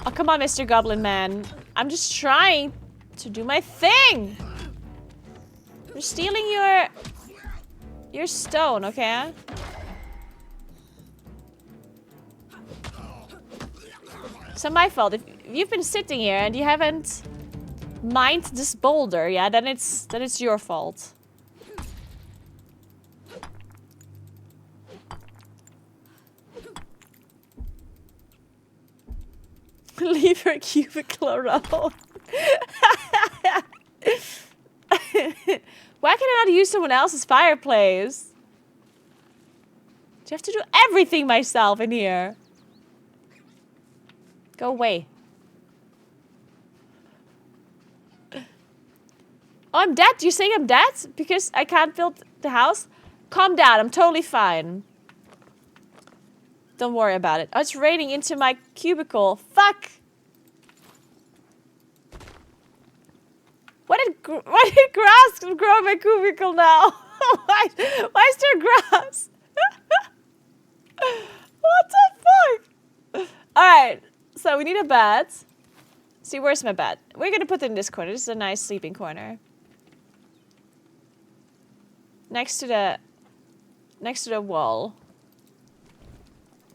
Oh, come on, Mr. Goblin Man. I'm just trying to do my thing. You're stealing your stone, okay? It's not my fault. If you've been sitting here and you haven't mined this boulder, yeah, then it's your fault. Leave her cubicle alone. Why can I not use someone else's fireplace? Do you have to do everything myself in here? Go away. Oh, I'm dead? You're saying I'm dead? Because I can't build the house? Calm down, I'm totally fine. Don't worry about it. Oh, it's raining into my cubicle. Fuck! Why did grass grow in my cubicle now? why is there grass? What the fuck? Alright, so we need a bed. See, where's my bed? We're gonna put it in this corner. This is a nice sleeping corner. Next to the wall.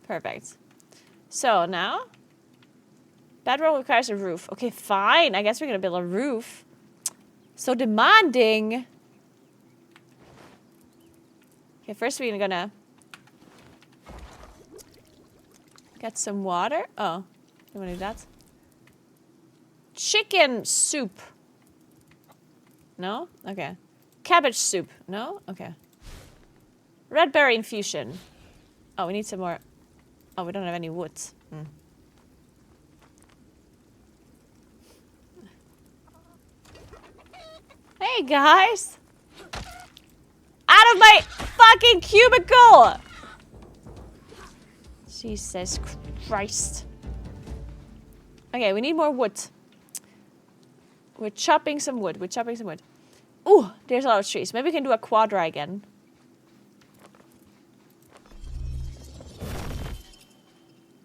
Perfect. So now, bedroll requires a roof. Okay, fine. I guess we're gonna build a roof. So demanding. Okay, first we're gonna get some water. Oh, you wanna do that? Chicken soup. No? Okay. Cabbage soup. No? Okay. Red berry infusion. Oh, we need some more. Oh, we don't have any wood. Hey, guys. Out of my fucking cubicle! Jesus Christ. Okay, we need more wood. We're chopping some wood. Ooh, there's a lot of trees. Maybe we can do a quadra again.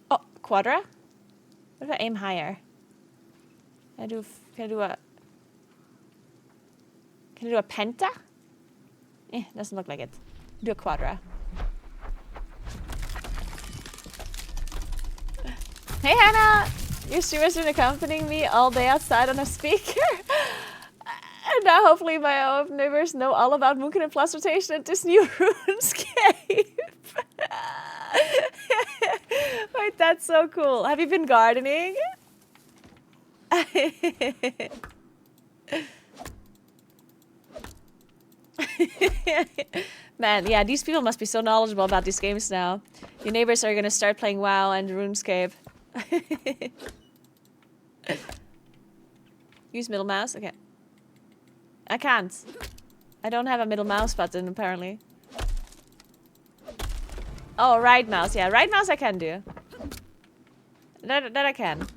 Oh, quadra? What if I aim higher? Can I do a penta? Doesn't look like it. Do a quadra. Hey Hannah! Your streamer's been accompanying me all day outside on a speaker. And now hopefully my own neighbors know all about Mookin and Plus rotation and this new RuneScape. Wait, that's so cool. Have you been gardening? Man, yeah, these people must be so knowledgeable about these games now. Your neighbors are gonna start playing WoW and RuneScape. Use middle mouse? Okay. I can't. I don't have a middle mouse button, apparently. Oh, right mouse. Yeah, right mouse I can do. That I can.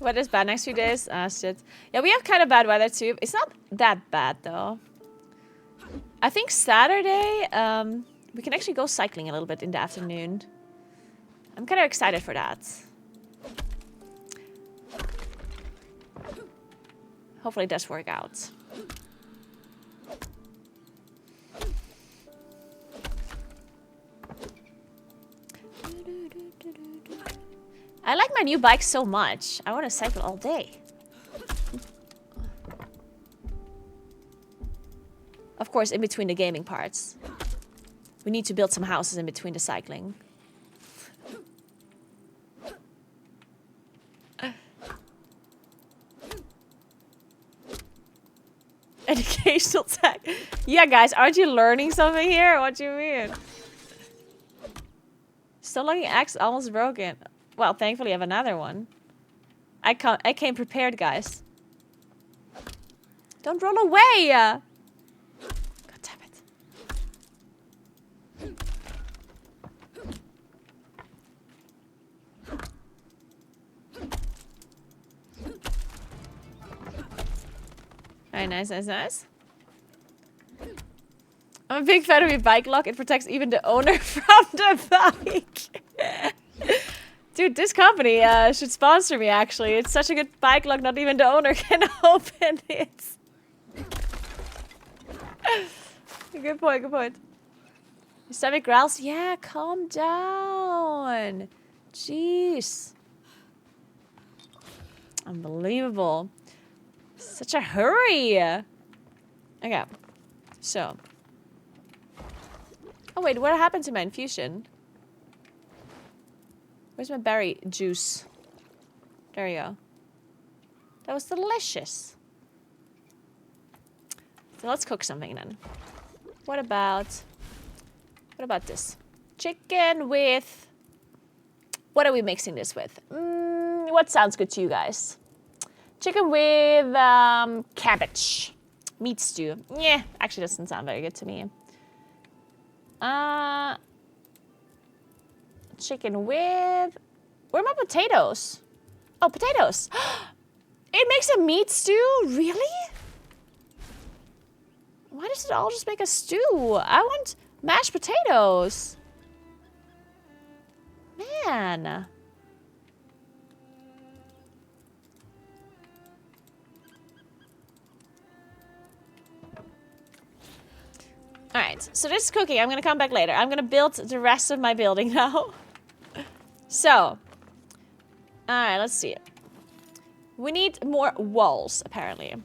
Weather's bad next few days. Ah, shit. Yeah, we have kind of bad weather too. It's not that bad though. I think Saturday, we can actually go cycling a little bit in the afternoon. I'm kind of excited for that. Hopefully it does work out. I like my new bike so much. I want to cycle all day. Of course, in between the gaming parts. We need to build some houses in between the cycling. Educational tech. Yeah, guys, aren't you learning something here? What do you mean? Still looking axe almost broken. Well, thankfully I have another one. I came prepared, guys. Don't roll away! God damn it. Alright, nice, nice, nice. I'm a big fan of your bike lock. It protects even the owner from the bike. Dude, this company should sponsor me, actually. It's such a good bike lock, not even the owner can open it. Good point, good point. Your stomach growls? Yeah, calm down. Jeez. Unbelievable. Such a hurry. Okay. So. Oh, wait, what happened to my infusion? Where's my berry juice? There you go. That was delicious. So let's cook something then. What about this? Chicken with... What are we mixing this with? What sounds good to you guys? Chicken with cabbage. Meat stew. Yeah, actually doesn't sound very good to me. Chicken with... Where are my potatoes? Oh, potatoes. It makes a meat stew? Really? Why does it all just make a stew? I want mashed potatoes. Man. Alright, so this is cooking. I'm gonna come back later. I'm gonna build the rest of my building now. So. Alright, let's see. We need more walls, apparently.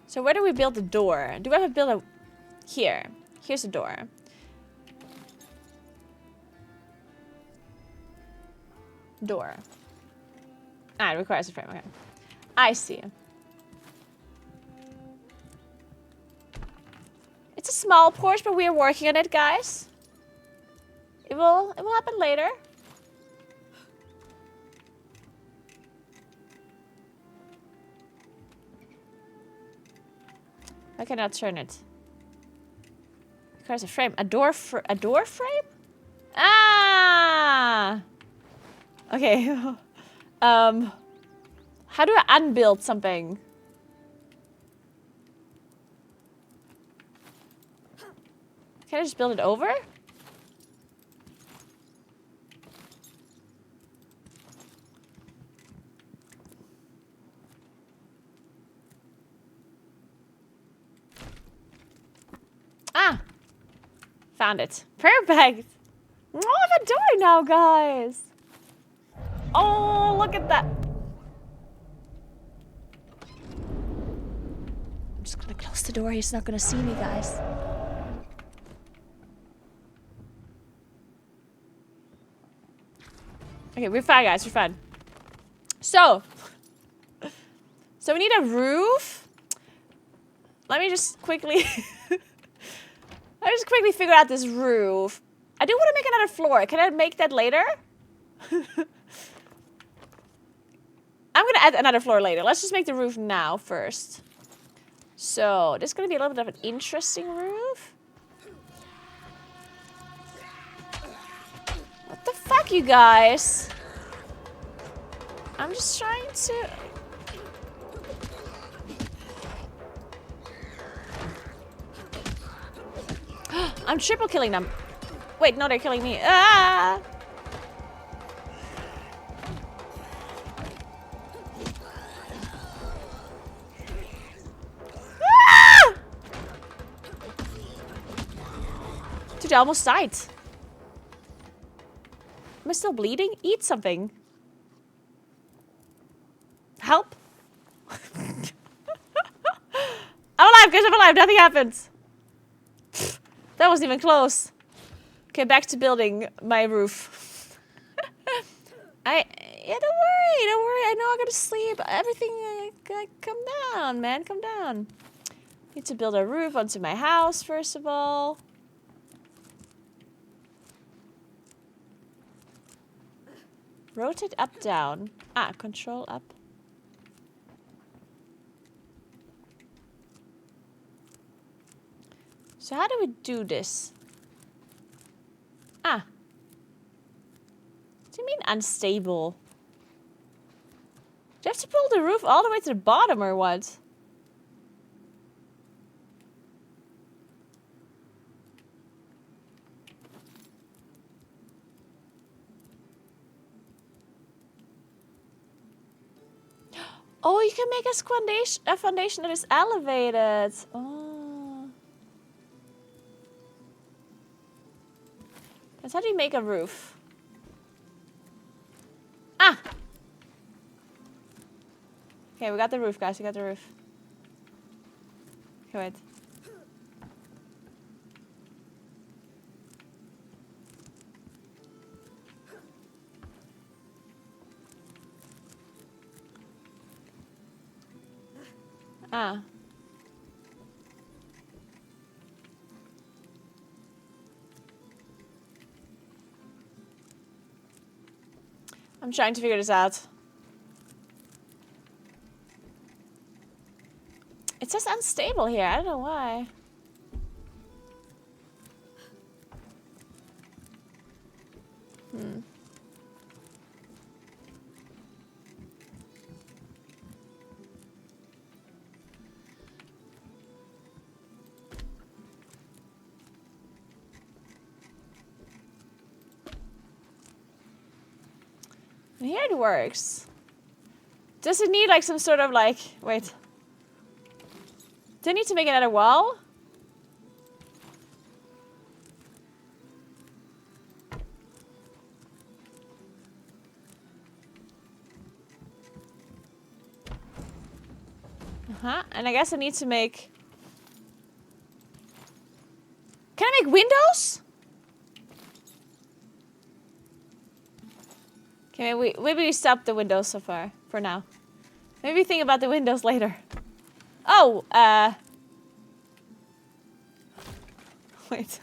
So where do we build the door? Do I have to build a... Here. Here's a door. Door. Ah, it requires a frame. Okay. I see. It's a small porch, but we are working on it, guys. It will happen later. I cannot turn it. Requires a frame. A door frame? Ah! Okay. How do I unbuild something? Can I just build it over? Ah! Found it. Perfect! Oh, I have a door now, guys! Oh, look at that! I'm just gonna close the door. He's not gonna see me, guys. Okay, we're fine, guys. We're fine. So we need a roof. Let me just quickly... Let me just quickly figure out this roof. I do want to make another floor. Can I make that later? I'm gonna add another floor later. Let's just make the roof now first. So, this is gonna be a little bit of an interesting roof. What the fuck, you guys? I'm just trying to... I'm triple killing them. Wait, no, they're killing me. Ah! Ah! Dude, I almost died. Am I still bleeding? Eat something. Help. I'm alive, guys, I'm alive. Nothing happens. That wasn't even close. Okay, back to building my roof. Yeah, don't worry. I know I'm gonna sleep. Everything, come down, man, come down. Need to build a roof onto my house, first of all. Rotate up, down. Ah, control up. So how do we do this? Ah. What do you mean unstable? Do you have to pull the roof all the way to the bottom or what? Oh, you can make a foundation that is elevated. Oh. That's how do you make a roof? Ah! Okay, we got the roof, guys. We got the roof. Okay, wait. Ah. I'm trying to figure this out. It says unstable here. I don't know why. Here it works. Does it need like some sort of like... Wait. Do I need to make another wall? And I guess I need to make... Can I make windows? Okay, Okay, maybe we stop the windows so far, for now. Maybe think about the windows later. Oh, wait.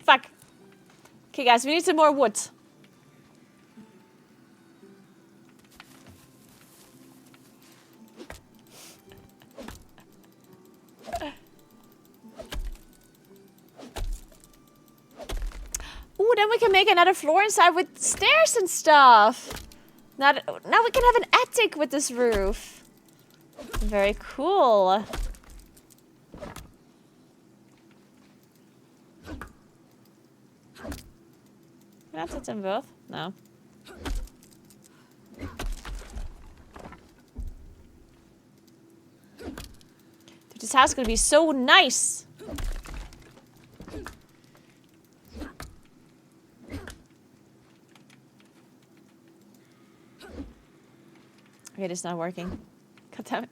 Fuck. Okay, guys, we need some more wood. Ooh, then we can make another floor inside with stairs and stuff. Now we can have an attic with this roof. Very cool. Can I put them both? No. Dude, this house is gonna be so nice. Okay, this is not working. God damn it.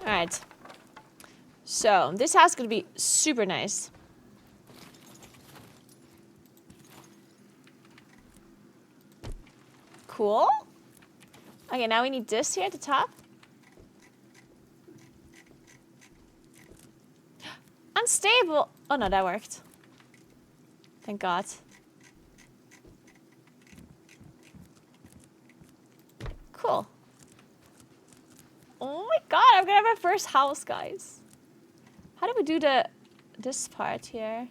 Alright. So, this house is gonna be super nice. Cool. Okay, now we need this here at the top. Unstable. Oh no, that worked. Thank God. Cool. Oh my God, I'm gonna have my first house, guys. How do we do this part here?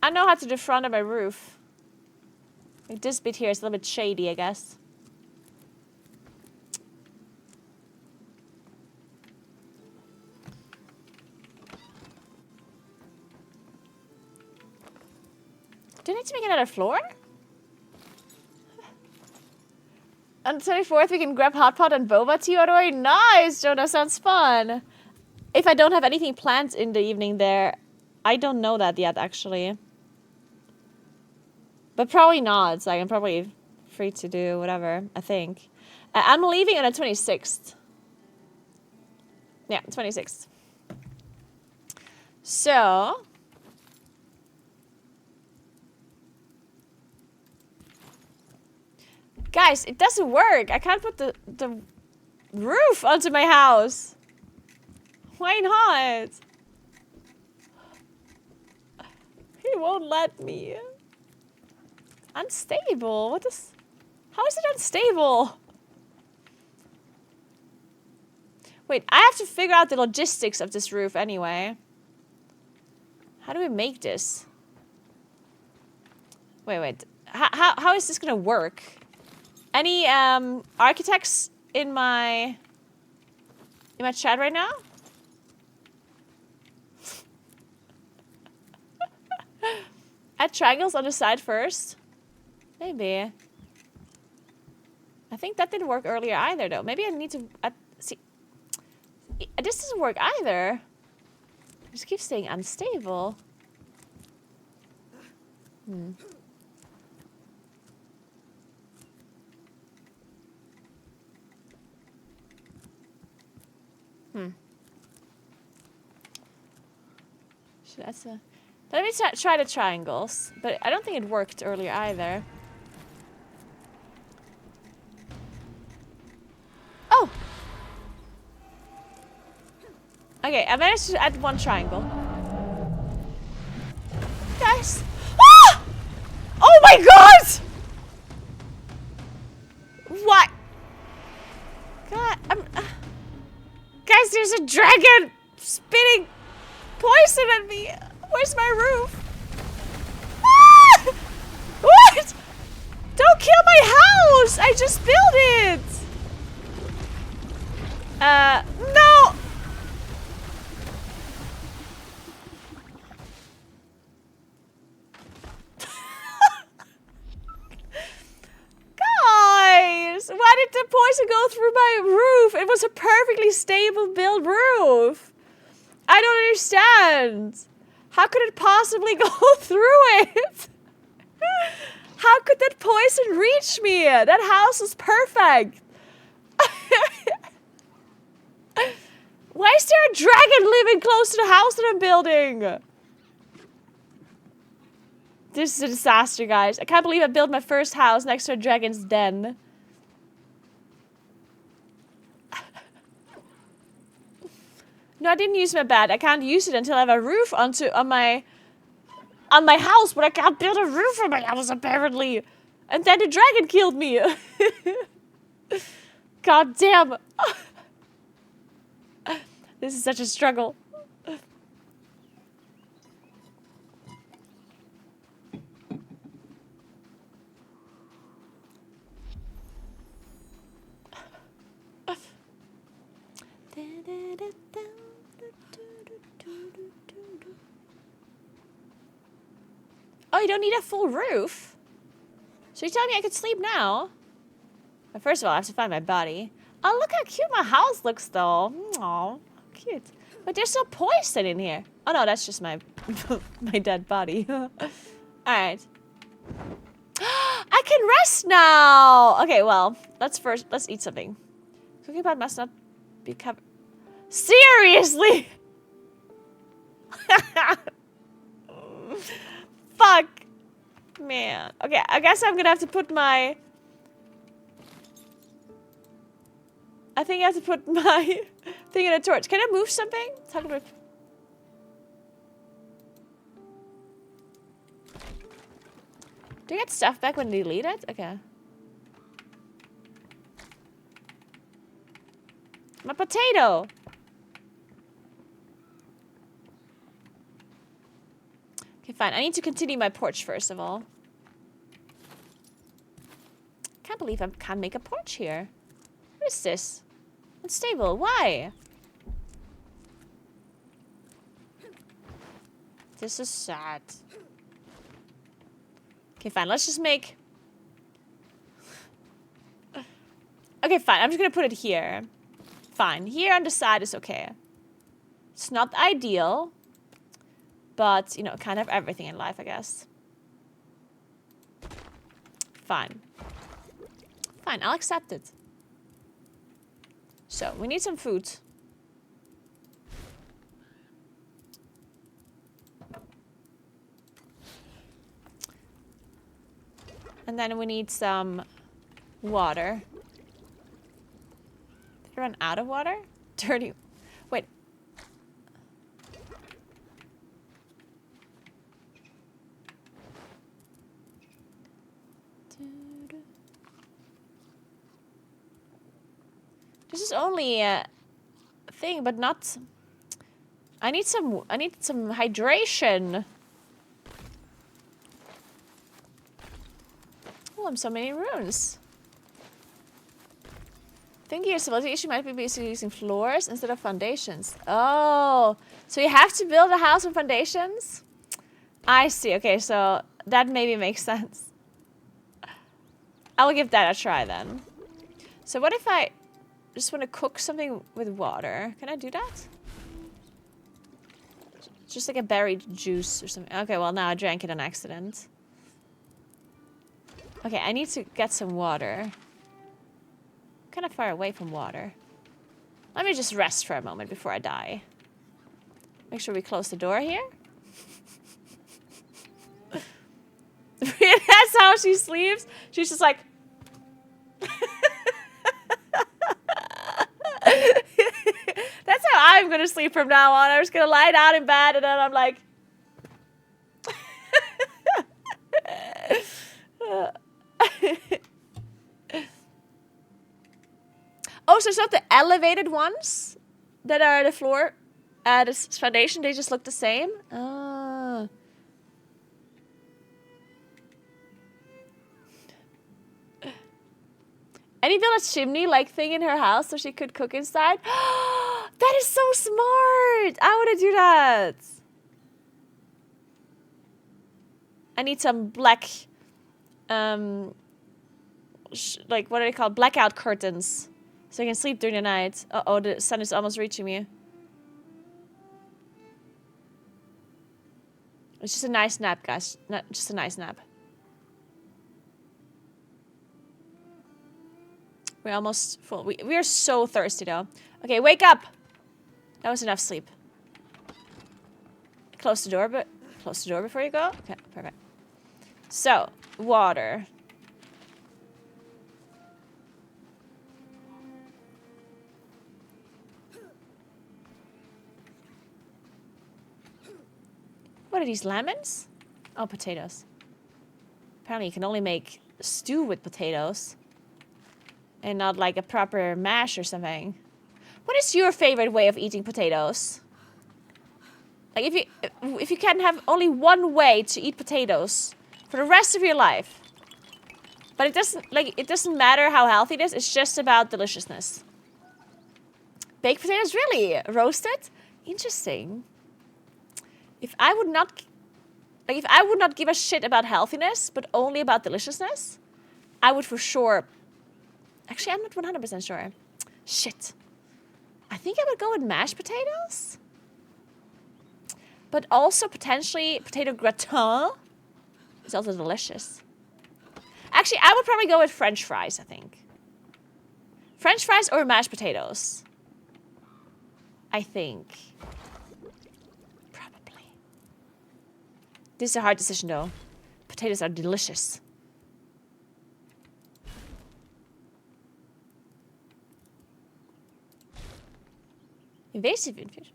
I know how to do the front of my roof. Like this bit here is a little bit shady, I guess. Do I need to make another floor? On the 24th, we can grab hot pot and boba tea all the way. Nice, Joe. That sounds fun. If I don't have anything planned in the evening there, I don't know that yet, actually. But probably not. Like, I'm probably free to do whatever, I think. I'm leaving on the 26th. Yeah, 26th. So... Guys, it doesn't work. I can't put the roof onto my house. Why not? He won't let me. Unstable. What is... How is it unstable? Wait, I have to figure out the logistics of this roof anyway. How do we make this? Wait. How is this gonna work? Any architects in my chat right now? Add triangles on the side first. Maybe. I think that didn't work earlier either, though. Maybe I need to see. This doesn't work either. I just keep staying unstable. Let me try the triangles, but I don't think it worked earlier either. Oh! Okay, I managed to add one triangle. Guys! Ah! Oh my God! What? God, guys, there's a dragon spitting poison at me. Where's my roof? Ah! What? Don't kill my house! I just built it! No! Guys! Why did the poison go through my roof? It was a perfectly stable built roof. I don't understand. How could it possibly go through it? How could that poison reach me? That house is perfect. Why is there a dragon living close to the house that I'm building? This is a disaster, guys. I can't believe I built my first house next to a dragon's den. No, I didn't use my bed. I can't use it until I have a roof on my house, but I can't build a roof on my house apparently. And then the dragon killed me. God damn. This is such a struggle. Oh, you don't need a full roof? So you're telling me I could sleep now? But first of all, I have to find my body. Oh, look how cute my house looks, though. Aw, cute. But there's no poison in here. Oh, no, that's just my my dead body. Alright. I can rest now! Okay, well, let's eat something. Cooking pot must not be covered. Seriously? Fuck. Man. Okay, I guess I'm gonna have to put my... I think I have to put my thing in a torch. Can I move something? Talk about... Do I get stuff back when I delete it? Okay. My potato! Okay, fine. I need to continue my porch first of all. Can't believe I can't make a porch here. What is this? Unstable. Why? This is sad. Okay, fine. Let's just make... Okay, fine. I'm just gonna put it here. Fine. Here on the side is okay. It's not ideal. But, you know, kind of everything in life, I guess. Fine. Fine, I'll accept it. So, we need some food. And then we need some water. Did I run out of water? Dirty. Wait. This is only a thing, but not... I need some hydration. Oh, I'm so many runes. I think your stability issue might be basically using floors instead of foundations. Oh, so you have to build a house with foundations? I see. Okay, so that maybe makes sense. I will give that a try then. So what if I just want to cook something with water? Can I do that? Just like a berry juice or something. Okay, well now I drank it on accident. Okay, I need to get some water. I'm kind of far away from water. Let me just rest for a moment before I die. Make sure we close the door here. That's how she sleeps. She's just like... That's how I'm gonna sleep from now on. I'm just gonna lie down in bed and then I'm like... Oh, so it's not the elevated ones that are the floor, the foundation, they just look the same? Oh. Any built a chimney-like thing in her house so she could cook inside? That is so smart! I want to do that. I need some black... like, what are they called? Blackout curtains. So I can sleep during the night. Uh-oh, the sun is almost reaching me. It's just a nice nap, guys. Not just a nice nap. We're almost full. We are so thirsty, though. Okay, wake up! That was enough sleep. Close the door, but close the door before you go. Okay, perfect. So, water. What are these, lemons? Oh, potatoes. Apparently you can only make stew with potatoes. And not like a proper mash or something. What is your favorite way of eating potatoes? Like if you can have only one way to eat potatoes for the rest of your life. But it doesn't matter how healthy it is, it's just about deliciousness. Baked potatoes, really? Roasted? Interesting. If I would not give a shit about healthiness, but only about deliciousness, I would for sure. Actually, I'm not 100% sure. Shit. I think I would go with mashed potatoes. But also potentially potato gratin is also delicious. Actually, I would probably go with French fries, I think. French fries or mashed potatoes. I think. Probably. This is a hard decision, though. Potatoes are delicious. Invasive infusion.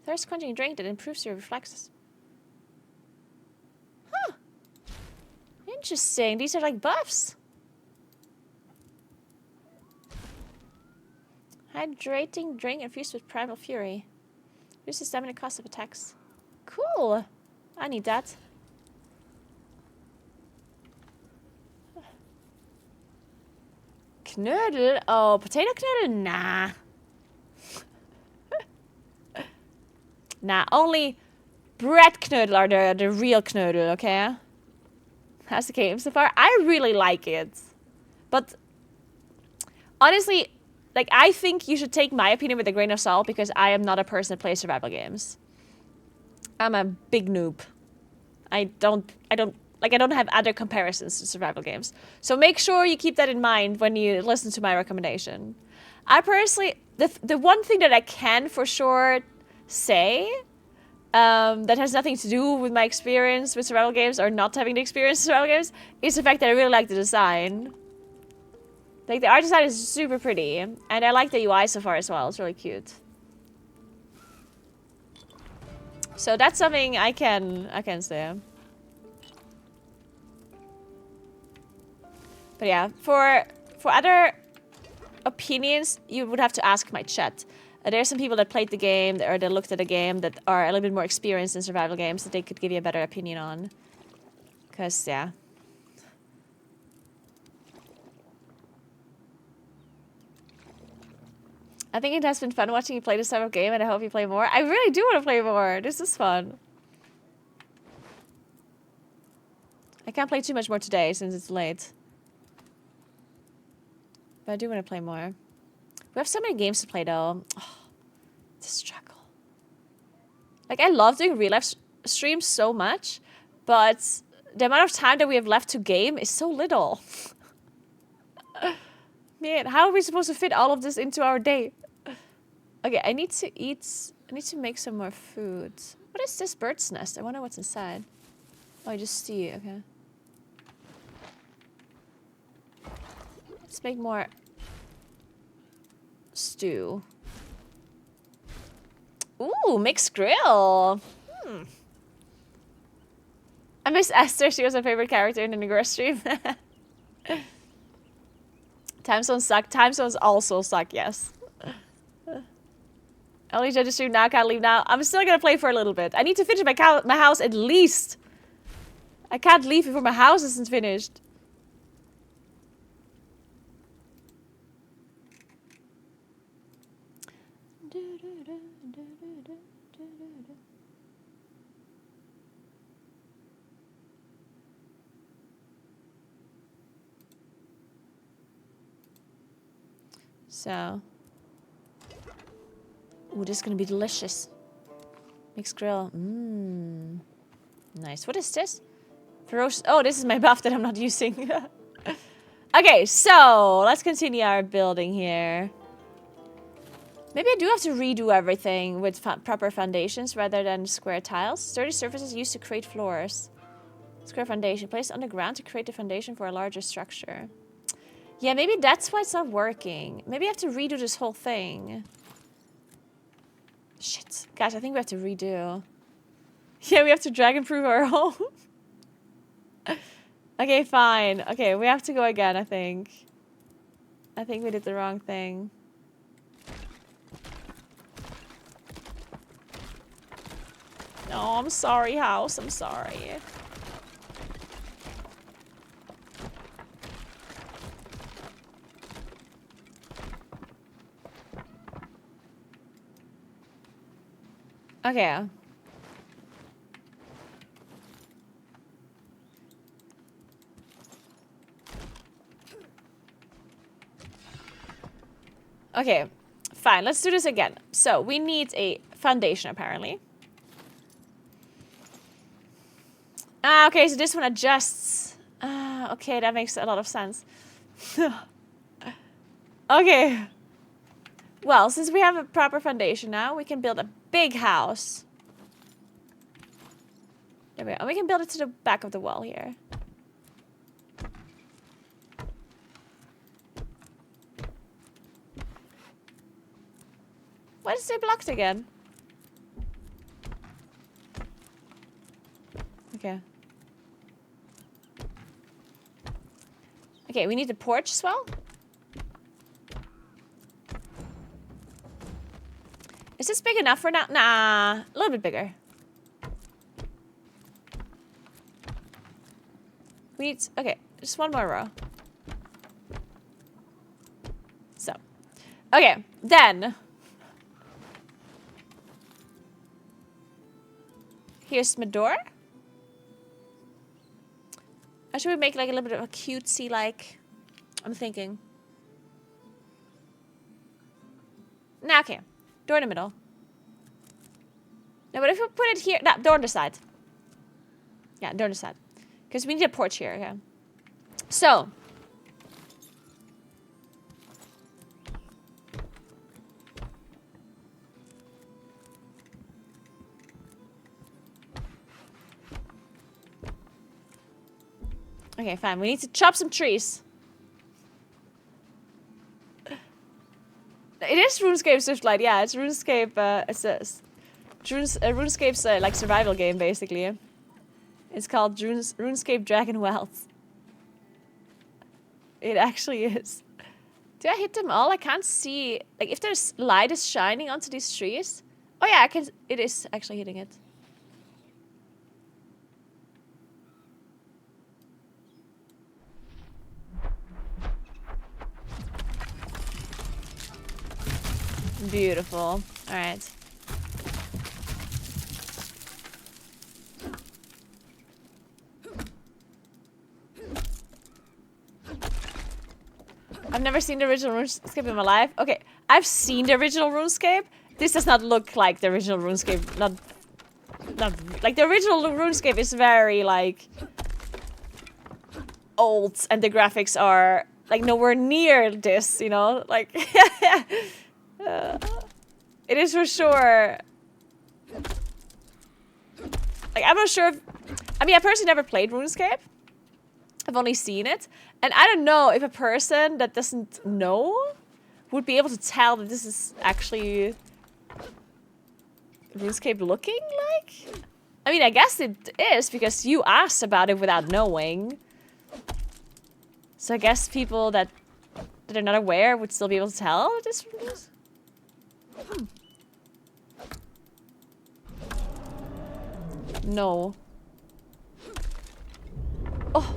Thirst quenching drink that improves your reflexes. Huh. Interesting. These are like buffs. Hydrating drink infused with primal fury. Reduces stamina cost of attacks. Cool. I need that. Knödel? Oh, potato knödel? Nah. Nah, only bread knödel are the real knödel, okay? How's the game so far? I really like it. But honestly, like, I think you should take my opinion with a grain of salt because I am not a person that plays survival games. I'm a big noob. I don't have other comparisons to survival games. So make sure you keep that in mind when you listen to my recommendation. I personally, the one thing that I can for sure say that has nothing to do with my experience with survival games or not having the experience with survival games is the fact that I really like the design. Like, the art design is super pretty, and I like the UI so far as well. It's really cute. So that's something I can say. But yeah, for other opinions, you would have to ask my chat. There are some people that played the game or that looked at the game that are a little bit more experienced in survival games that they could give you a better opinion on. Because, yeah. I think it has been fun watching you play this type of game, and I hope you play more. I really do want to play more. This is fun. I can't play too much more today since it's late. But I do want to play more. We have so many games to play, though. Oh, it's a struggle. Like, I love doing real life streams so much, but the amount of time that we have left to game is so little. Man, how are we supposed to fit all of this into our day? Okay, I need to eat. I need to make some more food. What is this bird's nest? I wonder what's inside. Oh, I just see it. Okay. Let's make more stew. Ooh, mixed grill. I miss Esther. She was my favorite character in the Naguura stream. Time zones suck. Time zones also suck, yes. I only judge the stream now, can't leave now. I'm still gonna play for a little bit. I need to finish my house at least. I can't leave before my house isn't finished. So. Ooh, this is gonna be delicious. Mixed grill. Mmm. Nice. What is this? Ferocious. Oh, this is my buff that I'm not using. Okay, so let's continue our building here. Maybe I do have to redo everything with proper foundations rather than square tiles. Sturdy surfaces used to create floors. Square foundation. Placed on the ground to create the foundation for a larger structure. Yeah, maybe that's why it's not working. Maybe I have to redo this whole thing. Shit. Guys, I think we have to redo. Yeah, we have to dragon-proof our home. Okay, fine. Okay, we have to go again, I think. I think we did the wrong thing. No, I'm sorry, house. I'm sorry. Okay. Okay, fine. Let's do this again. So we need a foundation, apparently. Ah, okay. So this one adjusts. Ah, okay. That makes a lot of sense. Okay. Well, since we have a proper foundation now, we can build a big house. There we go. And we can build it to the back of the wall here. Why is it blocked again? Okay. Okay, we need the porch as well. Is this big enough for now? Nah, a little bit bigger. We need, okay, just one more row. So, okay, then. Here's my door. Or should we make like a little bit of a cutesy, like, I'm thinking. Nah, okay. Door in the middle. No, but if we put it here, no, door on the side. Yeah, door on the side. Because we need a porch here, okay. So. Okay, fine. We need to chop some trees. It is RuneScape Swiftlight. Yeah, it's RuneScape. It's RuneScape's like survival game, basically. It's called RuneScape Dragonwilds. It actually is. Did I hit them all? I can't see. Like, if there's light is shining onto these trees. Oh yeah, I can. It is actually hitting it. Beautiful. All right. I've never seen the original RuneScape in my life. Okay, I've seen the original RuneScape. This does not look like the original RuneScape. Not like the original RuneScape is very like old, and the graphics are like nowhere near this. You know, like it is for sure. Like I'm not sure if. I mean, I personally never played RuneScape. I've only seen it. And I don't know if a person that doesn't know would be able to tell that this is actually RuneScape looking like. I mean, I guess it is because you asked about it without knowing. So I guess people that are not aware would still be able to tell this. No. Oh.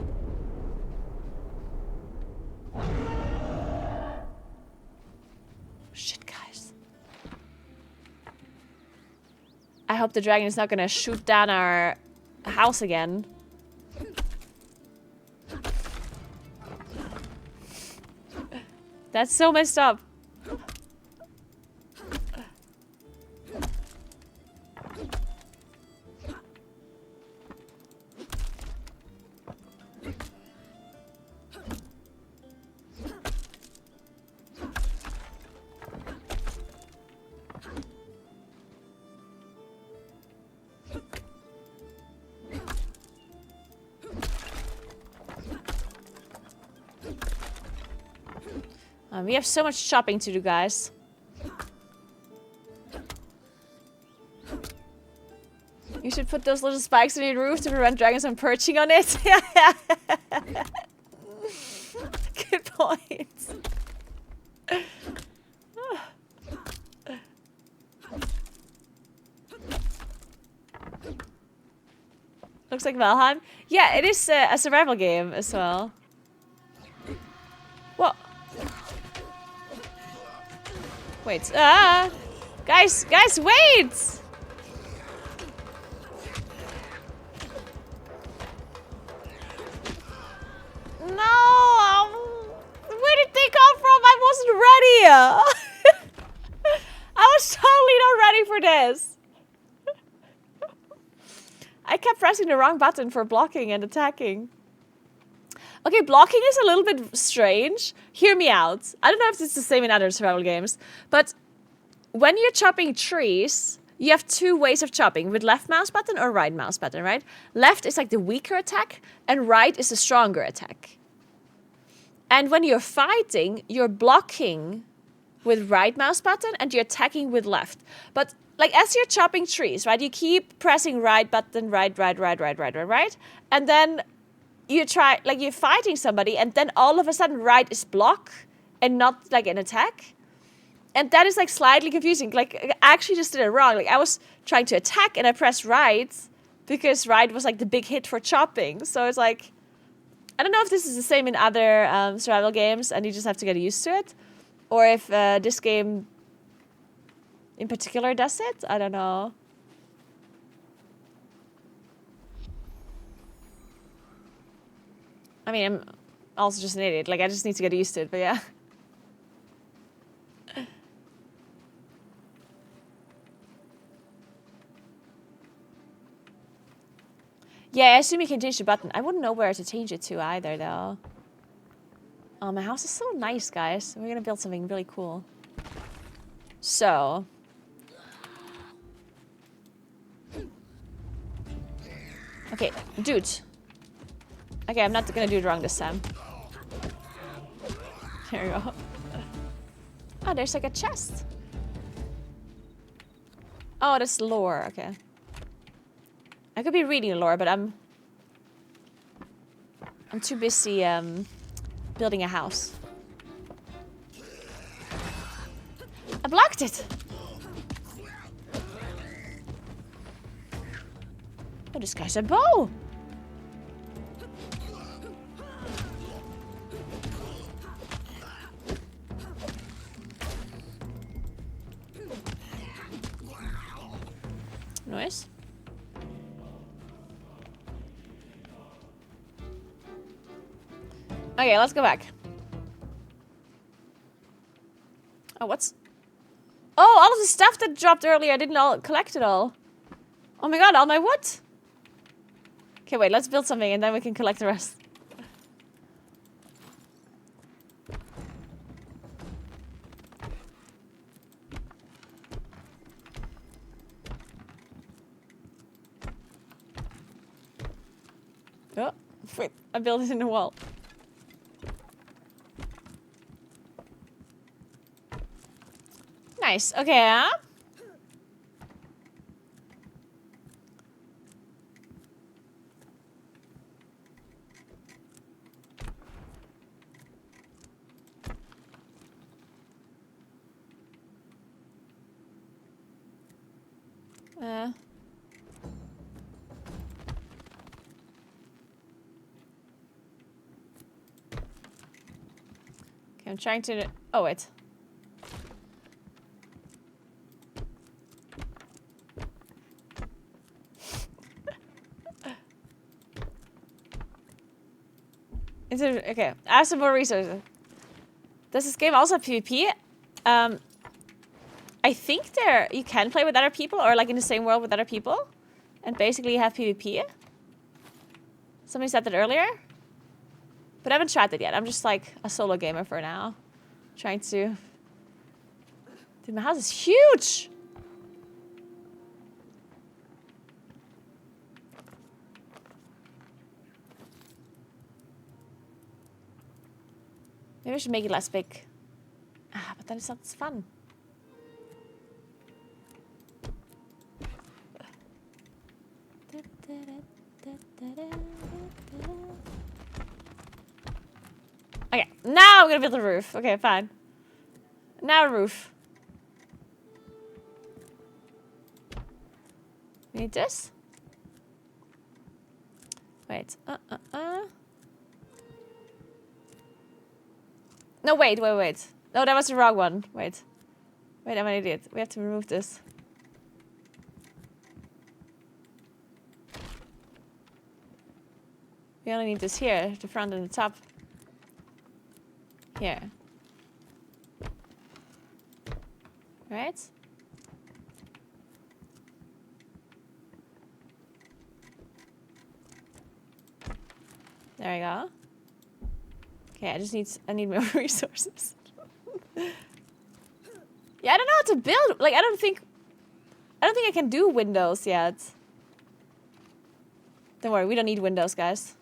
Shit, guys. I hope the dragon is not gonna shoot down our house again. That's so messed up. We have so much shopping to do, guys. You should put those little spikes on your roof to prevent dragons from perching on it. Good point. Looks like Valheim. Yeah, it is a survival game as well. What? Wait. Guys, wait! No! Where did they come from? I wasn't ready! I was totally not ready for this. I kept pressing the wrong button for blocking and attacking. Okay, blocking is a little bit strange. Hear me out. I don't know if it's the same in other survival games, but when you're chopping trees, you have two ways of chopping, with left mouse button or right mouse button, right? Left is like the weaker attack, and right is the stronger attack. And when you're fighting, you're blocking with right mouse button and you're attacking with left. But like as you're chopping trees, right? You keep pressing right button, right. And then you try, like you're fighting somebody and then all of a sudden right is block and not like an attack. And that is like slightly confusing. Like I actually just did it wrong. Like I was trying to attack and I pressed right because right was like the big hit for chopping. So it's like, I don't know if this is the same in other survival games and you just have to get used to it. Or if this game in particular does it. I don't know. I mean, I'm also just an idiot. Like, I just need to get used to it, but yeah. Yeah, I assume you can change the button. I wouldn't know where to change it to either, though. Oh, my house is so nice, guys. We're gonna build something really cool. So... okay, dude. Okay, I'm not gonna do it wrong this time. There we go. Oh, there's like a chest. Oh, that's lore. Okay. I could be reading lore, but I'm too busy building a house. I blocked it. Oh, this guy's a bow. Nice. Okay, let's go back. Oh, what's... oh, all of the stuff that dropped earlier, I didn't all collect it all. Oh my god, all my wood. Okay, wait, let's build something and then we can collect the rest. Oh, wait, I built it in the wall. Nice, okay. Okay, I'm trying to... oh, wait. Okay, I have some more resources. Does this game also have PvP? I think you can play with other people or like in the same world with other people and basically have PvP. Somebody said that earlier. But I haven't tried that yet. I'm just like a solo gamer for now. Trying to... dude, my house is huge! Maybe I should make it less big. But then it's not as fun. Okay, now I'm gonna build a roof. Okay, fine. Now a roof. We need this. Wait. No, wait. No, that was the wrong one. Wait, I'm an idiot. We have to remove this. We only need this here, the front and the top. Here. Right? There we go. Okay, I need more resources. Yeah, I don't know how to build. Like, I don't think I can do windows yet. Don't worry, we don't need windows, guys.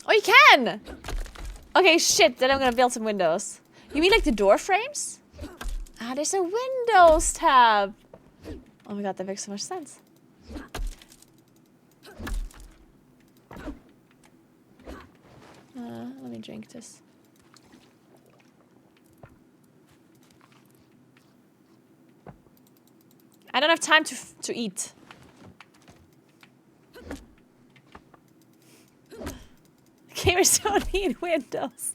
Oh, you can! Okay, shit, then I'm gonna build some windows. You mean like the door frames? Ah, there's a Windows tab. Oh my god, that makes so much sense. Let me drink this. I don't have time to eat. Gamers don't need windows.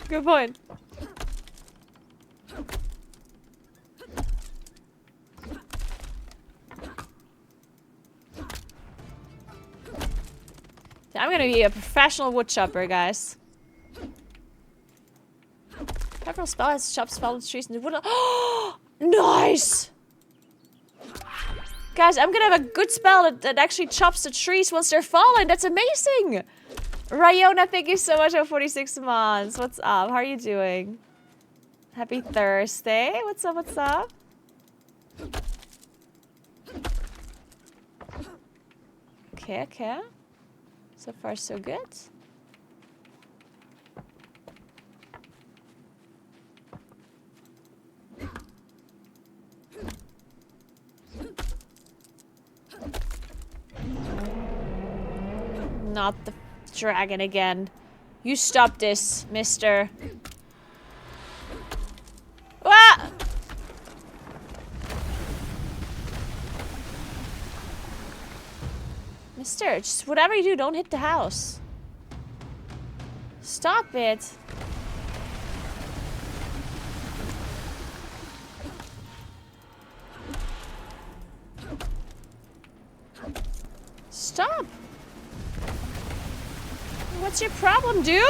Good point. I'm gonna be a professional wood chopper, guys. Pepperell spell has chops fallen trees in the wood. Oh, nice! Guys, I'm gonna have a good spell that actually chops the trees once they're fallen. That's amazing! Rayona, thank you so much for 46 months. What's up? How are you doing? Happy Thursday. What's up? What's up? Okay, okay. So far, so good. Not the dragon again. You stop this, mister. Ah! Mister, just whatever you do, don't hit the house. Stop it. Stop. What's your problem, dude?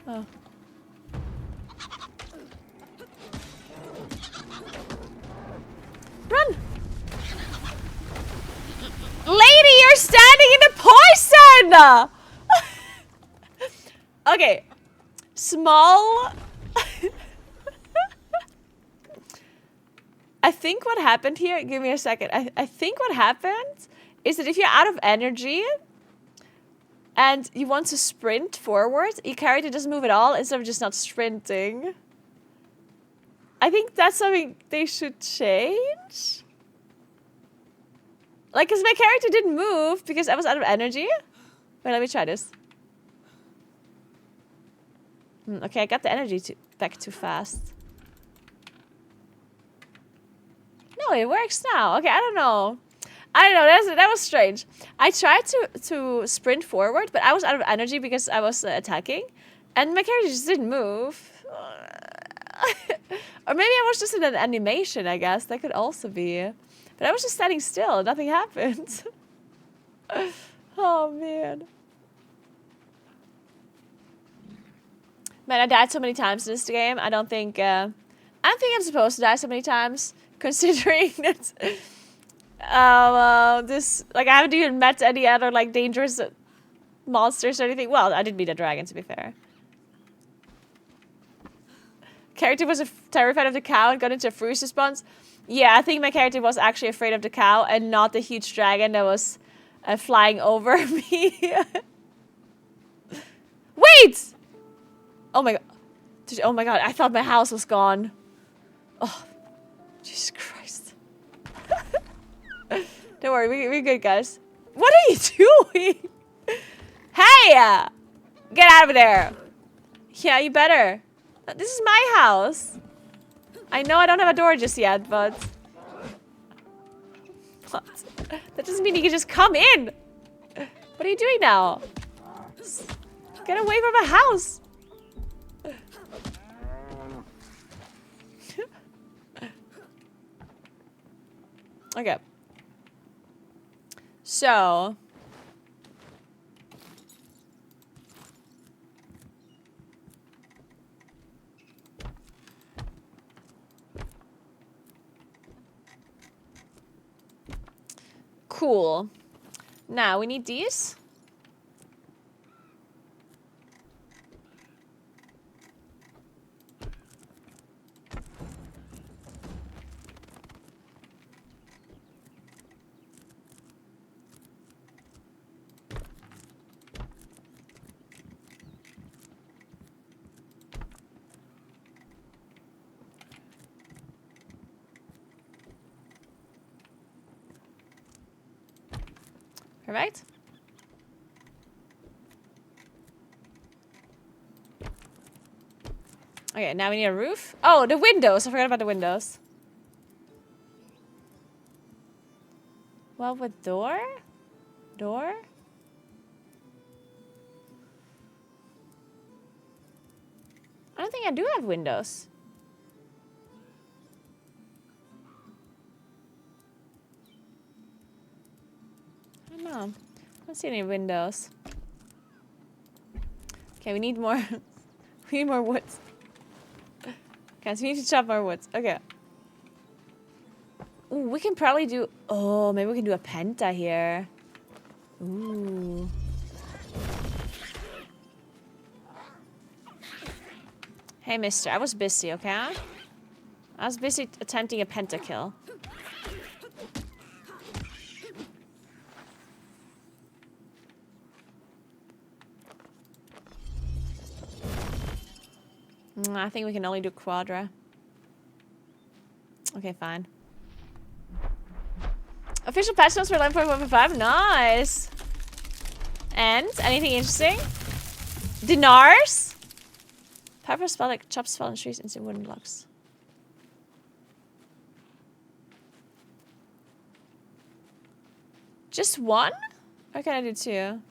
Oh. Run! Lady, you're standing in the poison! Okay. Small... I think what happened here... Give me a second. I think what happened is that if you're out of energy and you want to sprint forward, your character doesn't move at all instead of just not sprinting. I think that's something they should change. Like, because my character didn't move because I was out of energy. Wait, let me try this. Okay, I got the energy back too fast. No, it works now. Okay, I don't know. That was strange. I tried to sprint forward, but I was out of energy because I was attacking. And my character just didn't move. Or maybe I was just in an animation, I guess. That could also be. But I was just standing still. Nothing happened. Oh, man. Man, I died so many times in this game. I don't think I'm supposed to die so many times. Considering that... this... Like, I haven't even met any other, like, dangerous monsters or anything. Well, I did meet a dragon, to be fair. Character was terrified of the cow and got into a freeze response. Yeah, I think my character was actually afraid of the cow and not the huge dragon that was flying over me. Wait! Oh my god. Oh my god, I thought my house was gone. Oh, Jesus Christ. Don't worry, we're good, guys. What are you doing? Hey! Get out of there. Yeah, you better. This is my house. I know I don't have a door just yet, but... What? That doesn't mean you can just come in. What are you doing now? Get away from my house. Okay. So... Cool. Now we need these. Perfect. Okay, now we need a roof. Oh, the windows. I forgot about the windows. Well, with door? Door? I don't think I do have windows. I don't know. I don't see any windows. Okay, we need more. We need more wood. Okay, so we need to chop more wood. Okay. Ooh, we can probably do... Oh, maybe we can do a penta here. Ooh. Hey, mister. I was busy, okay? I was busy attempting a pentakill. I think we can only do quadra. Okay, fine. Official patch notes for 11.1.5. Nice. And anything interesting? Dinars? Powerful spell like chops fallen trees into wooden blocks. Just one? Or can I do two?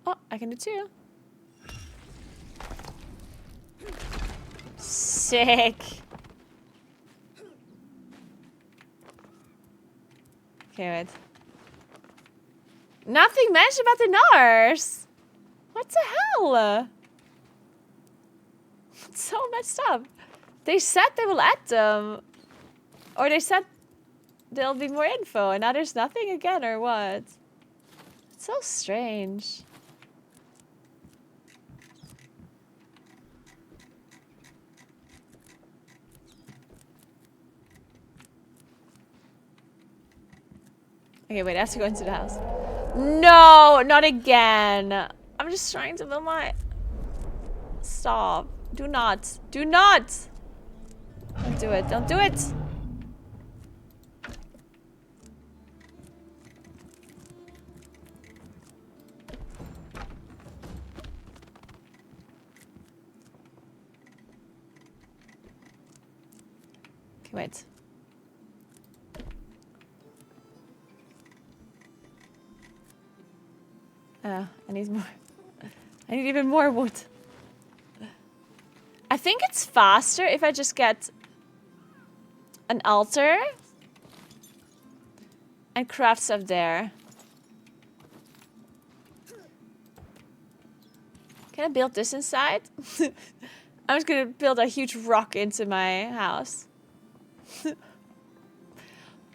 Oh, I can do two. Sick. Okay, wait. Nothing mentioned about the Nars. What the hell? It's so messed up. They said they will add them. Or they said there'll be more info, and now there's nothing again, or what? It's so strange. Okay, wait, I have to go into the house. No, not again. I'm just trying to build my... Stop. Do not. Do not! Don't do it. Don't do it! Okay, wait. I need more. I need even more wood. I think it's faster if I just get an altar and craft stuff there. Can I build this inside? I'm just gonna build a huge rock into my house.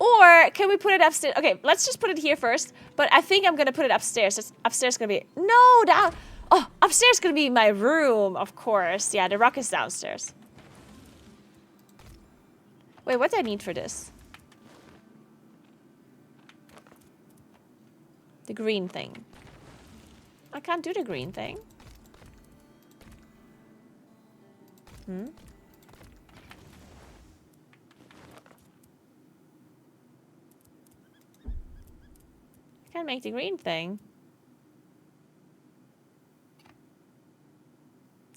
Or can we put it upstairs? Okay, let's just put it here first. But I think I'm gonna put it upstairs. Upstairs gonna be no down. Oh, upstairs gonna be my room, of course. Yeah, the rock is downstairs. Wait, what do I need for this? The green thing. I can't do the green thing. Hmm? I can't make the green thing.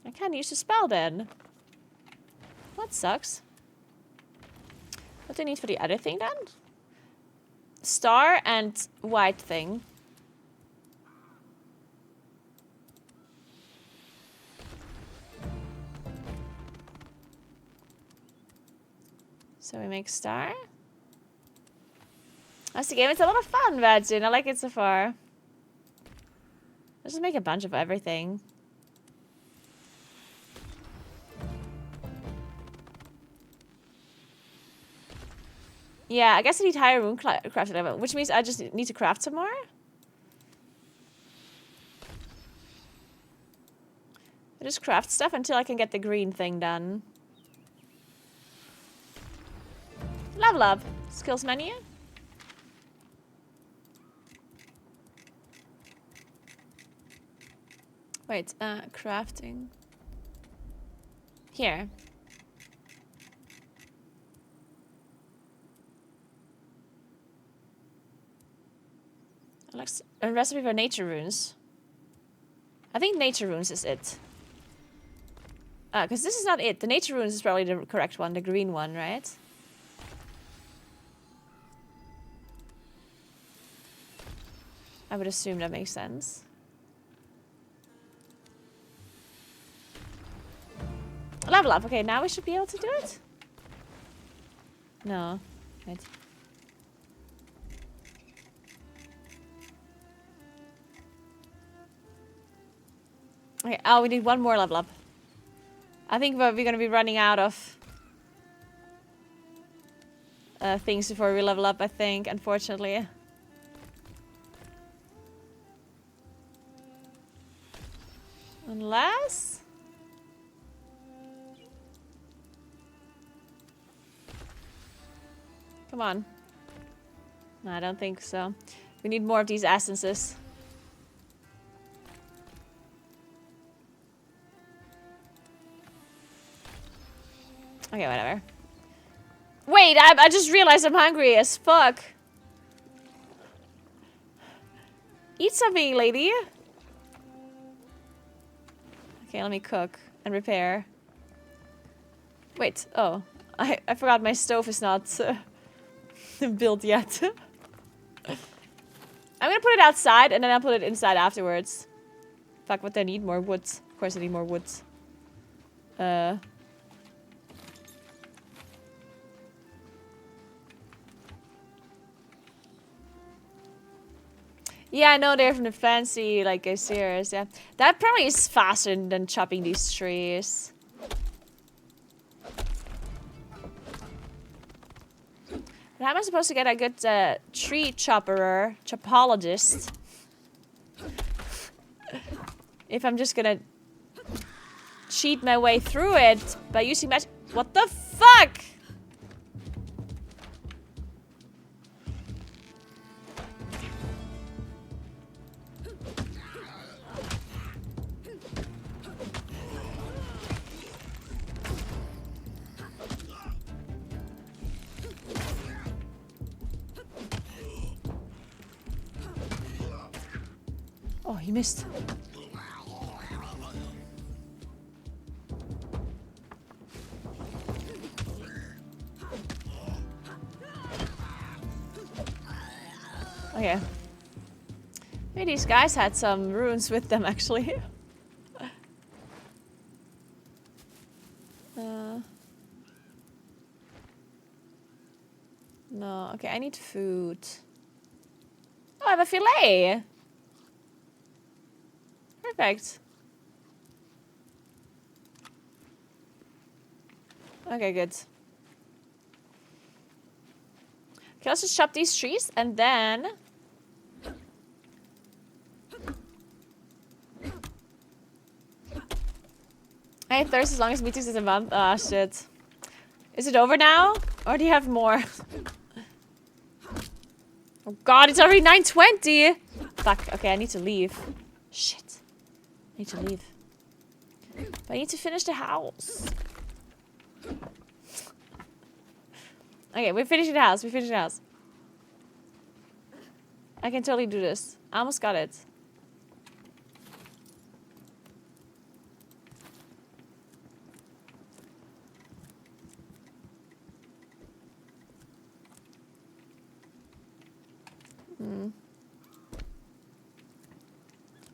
I can't use the spell then. That sucks. What do I need for the other thing then? Star and white thing. So we make star. That's the game. It's a lot of fun, Vajin. I like it so far. Let's just make a bunch of everything. Yeah, I guess I need higher rune crafting level, which means I just need to craft some more. I just craft stuff until I can get the green thing done. Level up. Skills menu. Wait, crafting. Here. A recipe for nature runes. I think nature runes is it. Because this is not it. The nature runes is probably the correct one, the green one, right? I would assume that makes sense. Level up. Okay, now we should be able to do it. No. Wait. Okay, oh, we need one more level up. I think we're going to be running out of things before we level up, I think, unfortunately. Unless... Come on. No, I don't think so. We need more of these essences. Okay, whatever. Wait, I just realized I'm hungry as fuck. Eat something, lady. Okay, let me cook and repair. Wait, oh. I forgot my stove is not built yet. I'm gonna put it outside and then I'll put it inside afterwards. Fuck, what do I need? More woods. Of course I need more woods. Yeah, I know they're from the fancy, like, series, yeah. That probably is faster than chopping these trees. But how am I supposed to get a good tree chopologist? If I'm just gonna cheat my way through it by using magic. What the fuck? Oh, he missed. Okay. Maybe these guys had some runes with them, actually. No. Okay, I need food. Oh, I have a fillet! Perfect. Okay, good. Okay, let's just chop these trees and then... I ain't thirsty as long as meetings is a month. Ah, shit. Is it over now? Or do you have more? Oh god, it's already 9:20! Fuck, okay, I need to leave. Shit. I need to leave. But I need to finish the house. Okay, we're finishing the house. We finished the house. I can totally do this. I almost got it.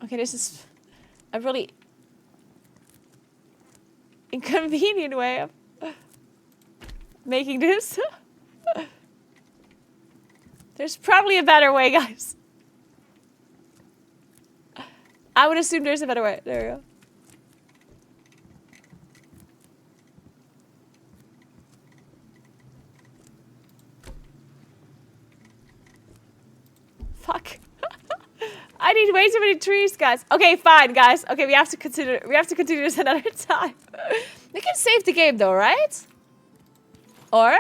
Okay, this is a really inconvenient way of making this. There's probably a better way, guys. I would assume there's a better way. There we go. Fuck. I need way too many trees, guys. Okay, fine, guys. Okay, we have to continue this another time. We can save the game though, right? Or?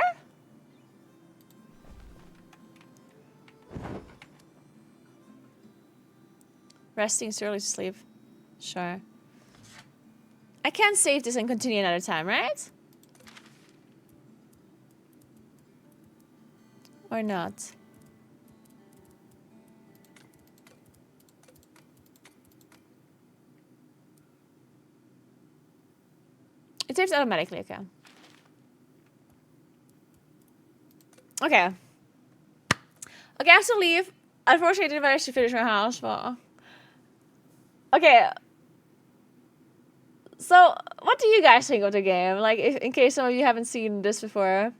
Resting is early to sleep. Sure. I can save this and continue another time, right? Or not? It saves automatically, okay. Okay. Okay, I have to leave. Unfortunately, I didn't manage to finish my house, but... Okay. So, what do you guys think of the game? Like, in case some of you haven't seen this before.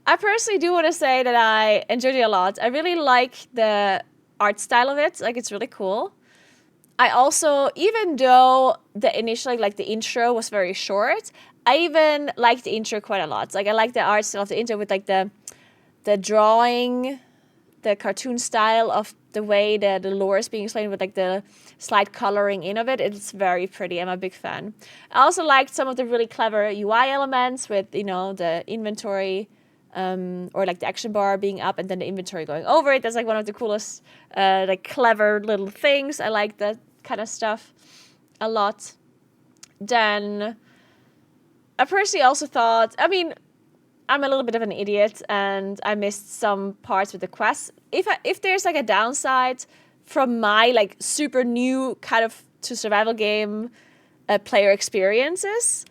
I personally do want to say that I enjoyed it a lot. I really like the art style of it. Like, it's really cool. I also, even though the initially, like, the intro was very short, I even liked the intro quite a lot. Like, I like the art style of the intro with, like, the drawing, the cartoon style of the way the lore is being explained with, like, the slight coloring in of it. It's very pretty. I'm a big fan. I also liked some of the really clever UI elements with, you know, the inventory, or like the action bar being up and then the inventory going over it. That's like one of the coolest, like clever little things. I like that kind of stuff a lot. Then I personally also thought, I mean, I'm a little bit of an idiot and I missed some parts with the quests. If there's like a downside from my like super new kind of to survival game player experiences,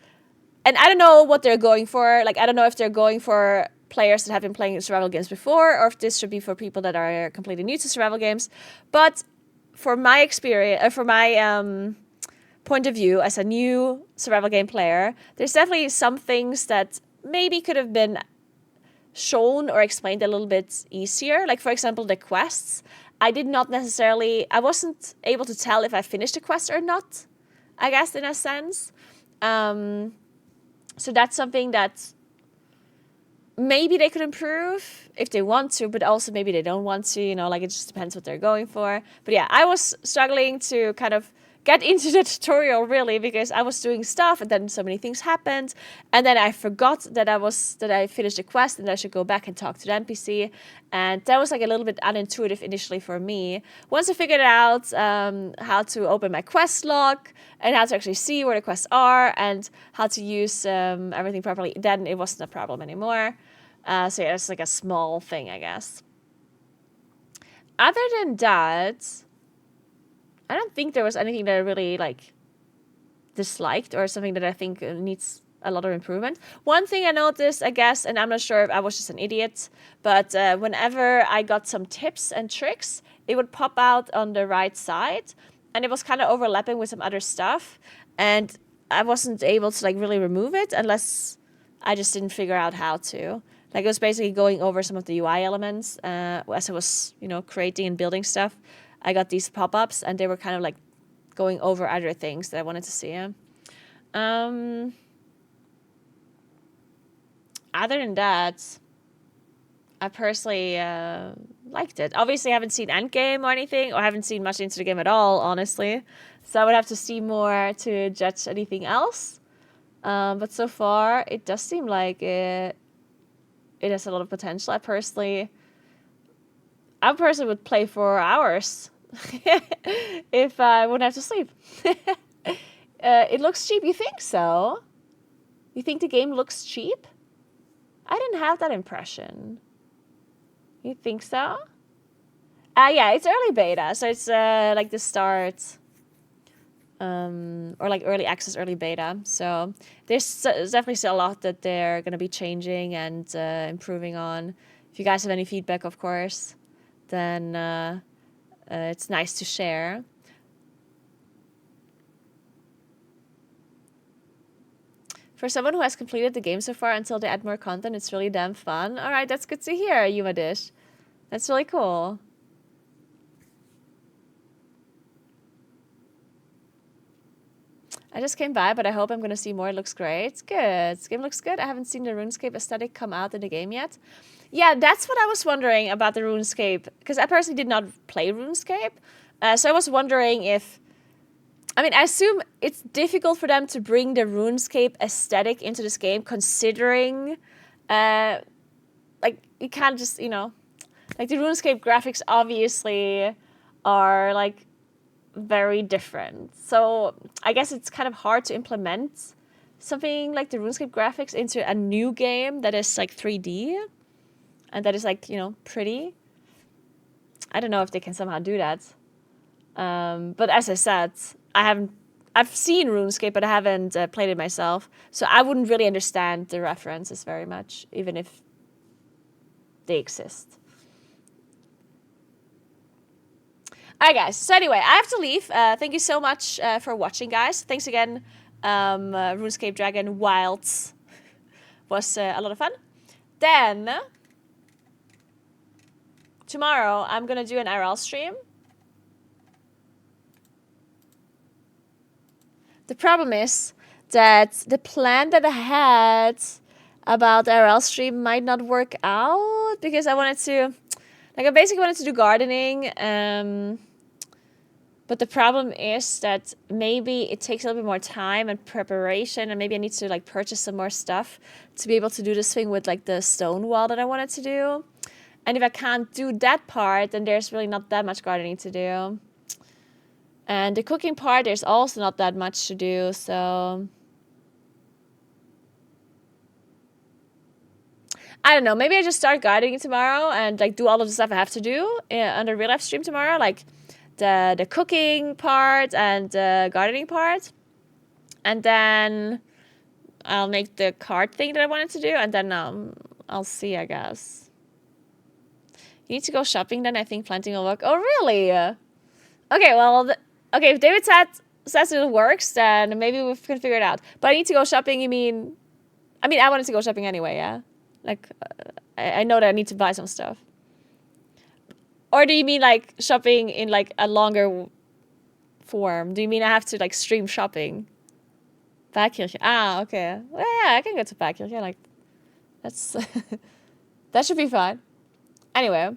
and I don't know what they're going for. Like, I don't know if they're going for players that have been playing survival games before, or if this should be for people that are completely new to survival games. But for my experience, for my point of view as a new survival game player, there's definitely some things that maybe could have been shown or explained a little bit easier. Like, for example, the quests. I wasn't able to tell if I finished the quest or not, I guess, in a sense. So that's something that maybe they could improve if they want to, but also maybe they don't want to, you know, like, it just depends what they're going for. But yeah, I was struggling to kind of get into the tutorial, really, because I was doing stuff and then so many things happened, and then I forgot that I finished the quest and I should go back and talk to the NPC, and that was like a little bit unintuitive initially for me. Once I figured out how to open my quest log and how to actually see where the quests are and how to use everything properly, then it wasn't a problem anymore. So yeah, it's like a small thing, I guess. Other than that, I don't think there was anything that I really, like, disliked or something that I think needs a lot of improvement. One thing I noticed, I guess, and I'm not sure if I was just an idiot, but whenever I got some tips and tricks, it would pop out on the right side, and it was kind of overlapping with some other stuff, and I wasn't able to, like, really remove it unless I just didn't figure out how to. Like, it was basically going over some of the UI elements as I was, you know, creating and building stuff. I got these pop-ups, and they were kind of like going over other things that I wanted to see. Other than that, I personally liked it. Obviously, I haven't seen Endgame or anything, or haven't seen much into the game at all, honestly. So I would have to see more to judge anything else. But so far, it does seem like it has a lot of potential. I personally would play for hours if I wouldn't have to sleep. It looks cheap. You think so? You think the game looks cheap? I didn't have that impression. You think so? Yeah, it's early beta, so it's like the start, or like early access, early beta. So there's definitely still a lot that they're gonna be changing and improving on. If you guys have any feedback, of course, then it's nice to share. For someone who has completed the game so far until they add more content, it's really damn fun. All right, that's good to hear, Yuma Dish. That's really cool. I just came by, but I hope I'm going to see more. It looks great. Good. This game looks good. I haven't seen the RuneScape aesthetic come out in the game yet. Yeah, that's what I was wondering about the RuneScape, because I personally did not play RuneScape. So I was wondering if... I mean, I assume it's difficult for them to bring the RuneScape aesthetic into this game, considering... like, you can't just, you know... Like, the RuneScape graphics obviously are, like... very different. So I guess it's kind of hard to implement something like the RuneScape graphics into a new game that is like 3D and that is like, you know, pretty. I don't know if they can somehow do that. But as I said, I've seen RuneScape, but I haven't played it myself. So I wouldn't really understand the references very much, even if they exist. Alright guys, so anyway, I have to leave. Thank you so much for watching, guys. Thanks again. RuneScape Dragonwilds was a lot of fun. Then, tomorrow, I'm going to do an IRL stream. The problem is that the plan that I had about the IRL stream might not work out because I wanted to... Like, I basically wanted to do gardening, but the problem is that maybe it takes a little bit more time and preparation, and maybe I need to, like, purchase some more stuff to be able to do this thing with, like, the stone wall that I wanted to do. And if I can't do that part, then there's really not that much gardening to do. And the cooking part, there's also not that much to do, so... I don't know, maybe I just start gardening tomorrow and like do all of the stuff I have to do on the real life stream tomorrow, like the cooking part and the gardening part. And then I'll make the card thing that I wanted to do, and then I'll see, I guess. You need to go shopping then, I think planting will work. Oh, really? Okay, well, okay, if David says it works, then maybe we can figure it out. But I need to go shopping, you mean... I mean, I wanted to go shopping anyway, yeah? Like, I know that I need to buy some stuff. Or do you mean, like, shopping in, like, a longer form? Do you mean I have to, like, stream shopping? Baakkirche. Ah, okay. Well, yeah, I can go to Baakkirche. Like, that's... that should be fine. Anyway.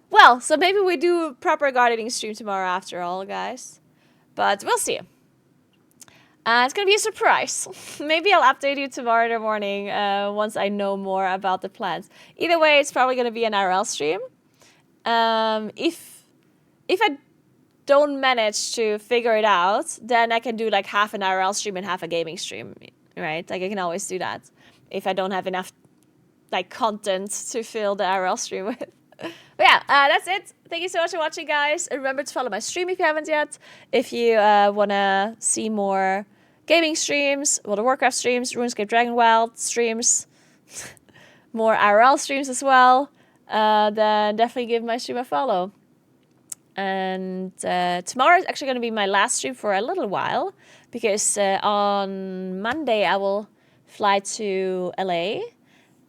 Well, so maybe we do a proper gardening stream tomorrow after all, guys. But we'll see. It's going to be a surprise. Maybe I'll update you tomorrow in the morning once I know more about the plans. Either way, it's probably going to be an IRL stream. If I don't manage to figure it out, then I can do like half an IRL stream and half a gaming stream, right? Like I can always do that if I don't have enough like content to fill the IRL stream with. But yeah, that's it. Thank you so much for watching, guys. Remember to follow my stream if you haven't yet. If you want to see more gaming streams, World of Warcraft streams, RuneScape Dragonwilds streams, more IRL streams as well, then definitely give my stream a follow. And tomorrow is actually going to be my last stream for a little while, because on Monday I will fly to LA,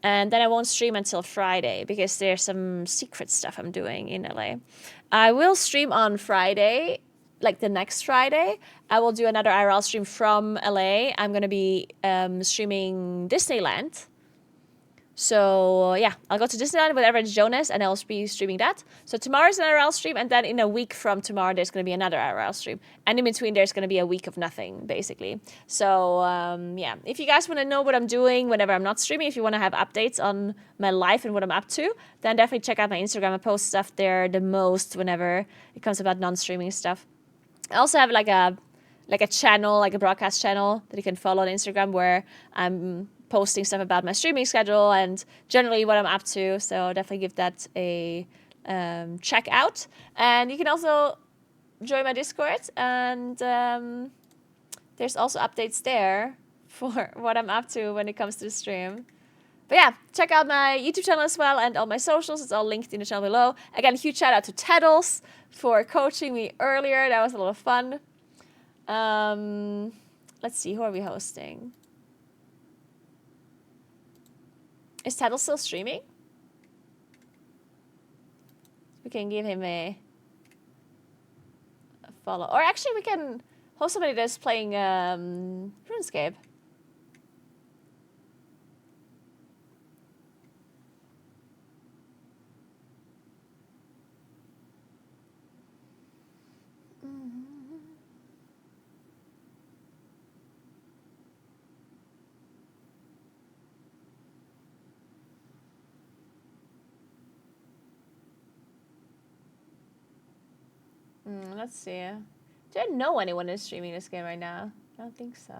and then I won't stream until Friday, because there's some secret stuff I'm doing in LA. I will stream on Friday, like the next Friday. I will do another IRL stream from LA. I'm going to be streaming Disneyland. So yeah, I'll go to Disneyland with Average Jonas and I'll be streaming that. So tomorrow's an IRL stream, and then in a week from tomorrow there's going to be another IRL stream. And in between there's going to be a week of nothing, basically. So yeah, if you guys want to know what I'm doing whenever I'm not streaming, if you want to have updates on my life and what I'm up to, then definitely check out my Instagram. I post stuff there the most whenever it comes about non-streaming stuff. I also have like a channel, like a broadcast channel that you can follow on Instagram where I'm posting stuff about my streaming schedule and generally what I'm up to. So definitely give that a check out. And you can also join my Discord, and there's also updates there for what I'm up to when it comes to the stream. But yeah, check out my YouTube channel as well and all my socials. It's all linked in the channel below. Again, a huge shout out to Tettles for coaching me earlier. That was a lot of fun. Let's see, who are we hosting? Is Tettles still streaming? We can give him a follow. Or actually, we can host somebody that's playing RuneScape. Let's see. Do I know anyone is streaming this game right now? I don't think so.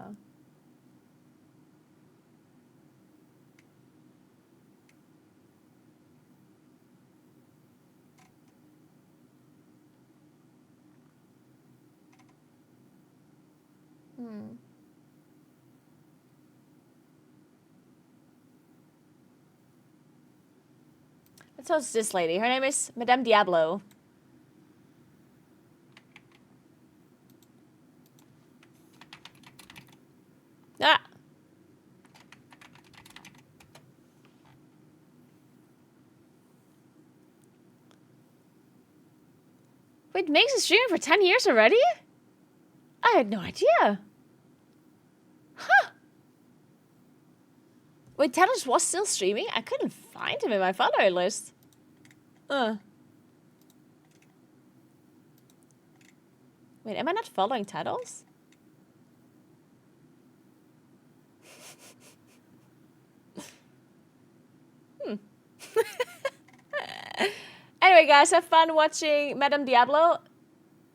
Let's host this lady. Her name is Madame Diablo. Ah! Wait, Meg's been streaming for 10 years already? I had no idea. Huh. Wait, Tettles was still streaming? I couldn't find him in my follower list. Wait, am I not following Tettles? Anyway, guys, have fun watching Madame Diablo.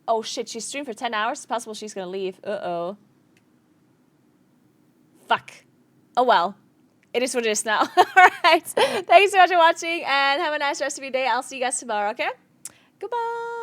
Oh shit, she streamed for 10 hours. It's possible she's gonna leave. Uh-oh. Fuck. Oh well. It is what it is now. Alright. Thank you so much for watching and have a nice rest of your day. I'll see you guys tomorrow, okay? Goodbye.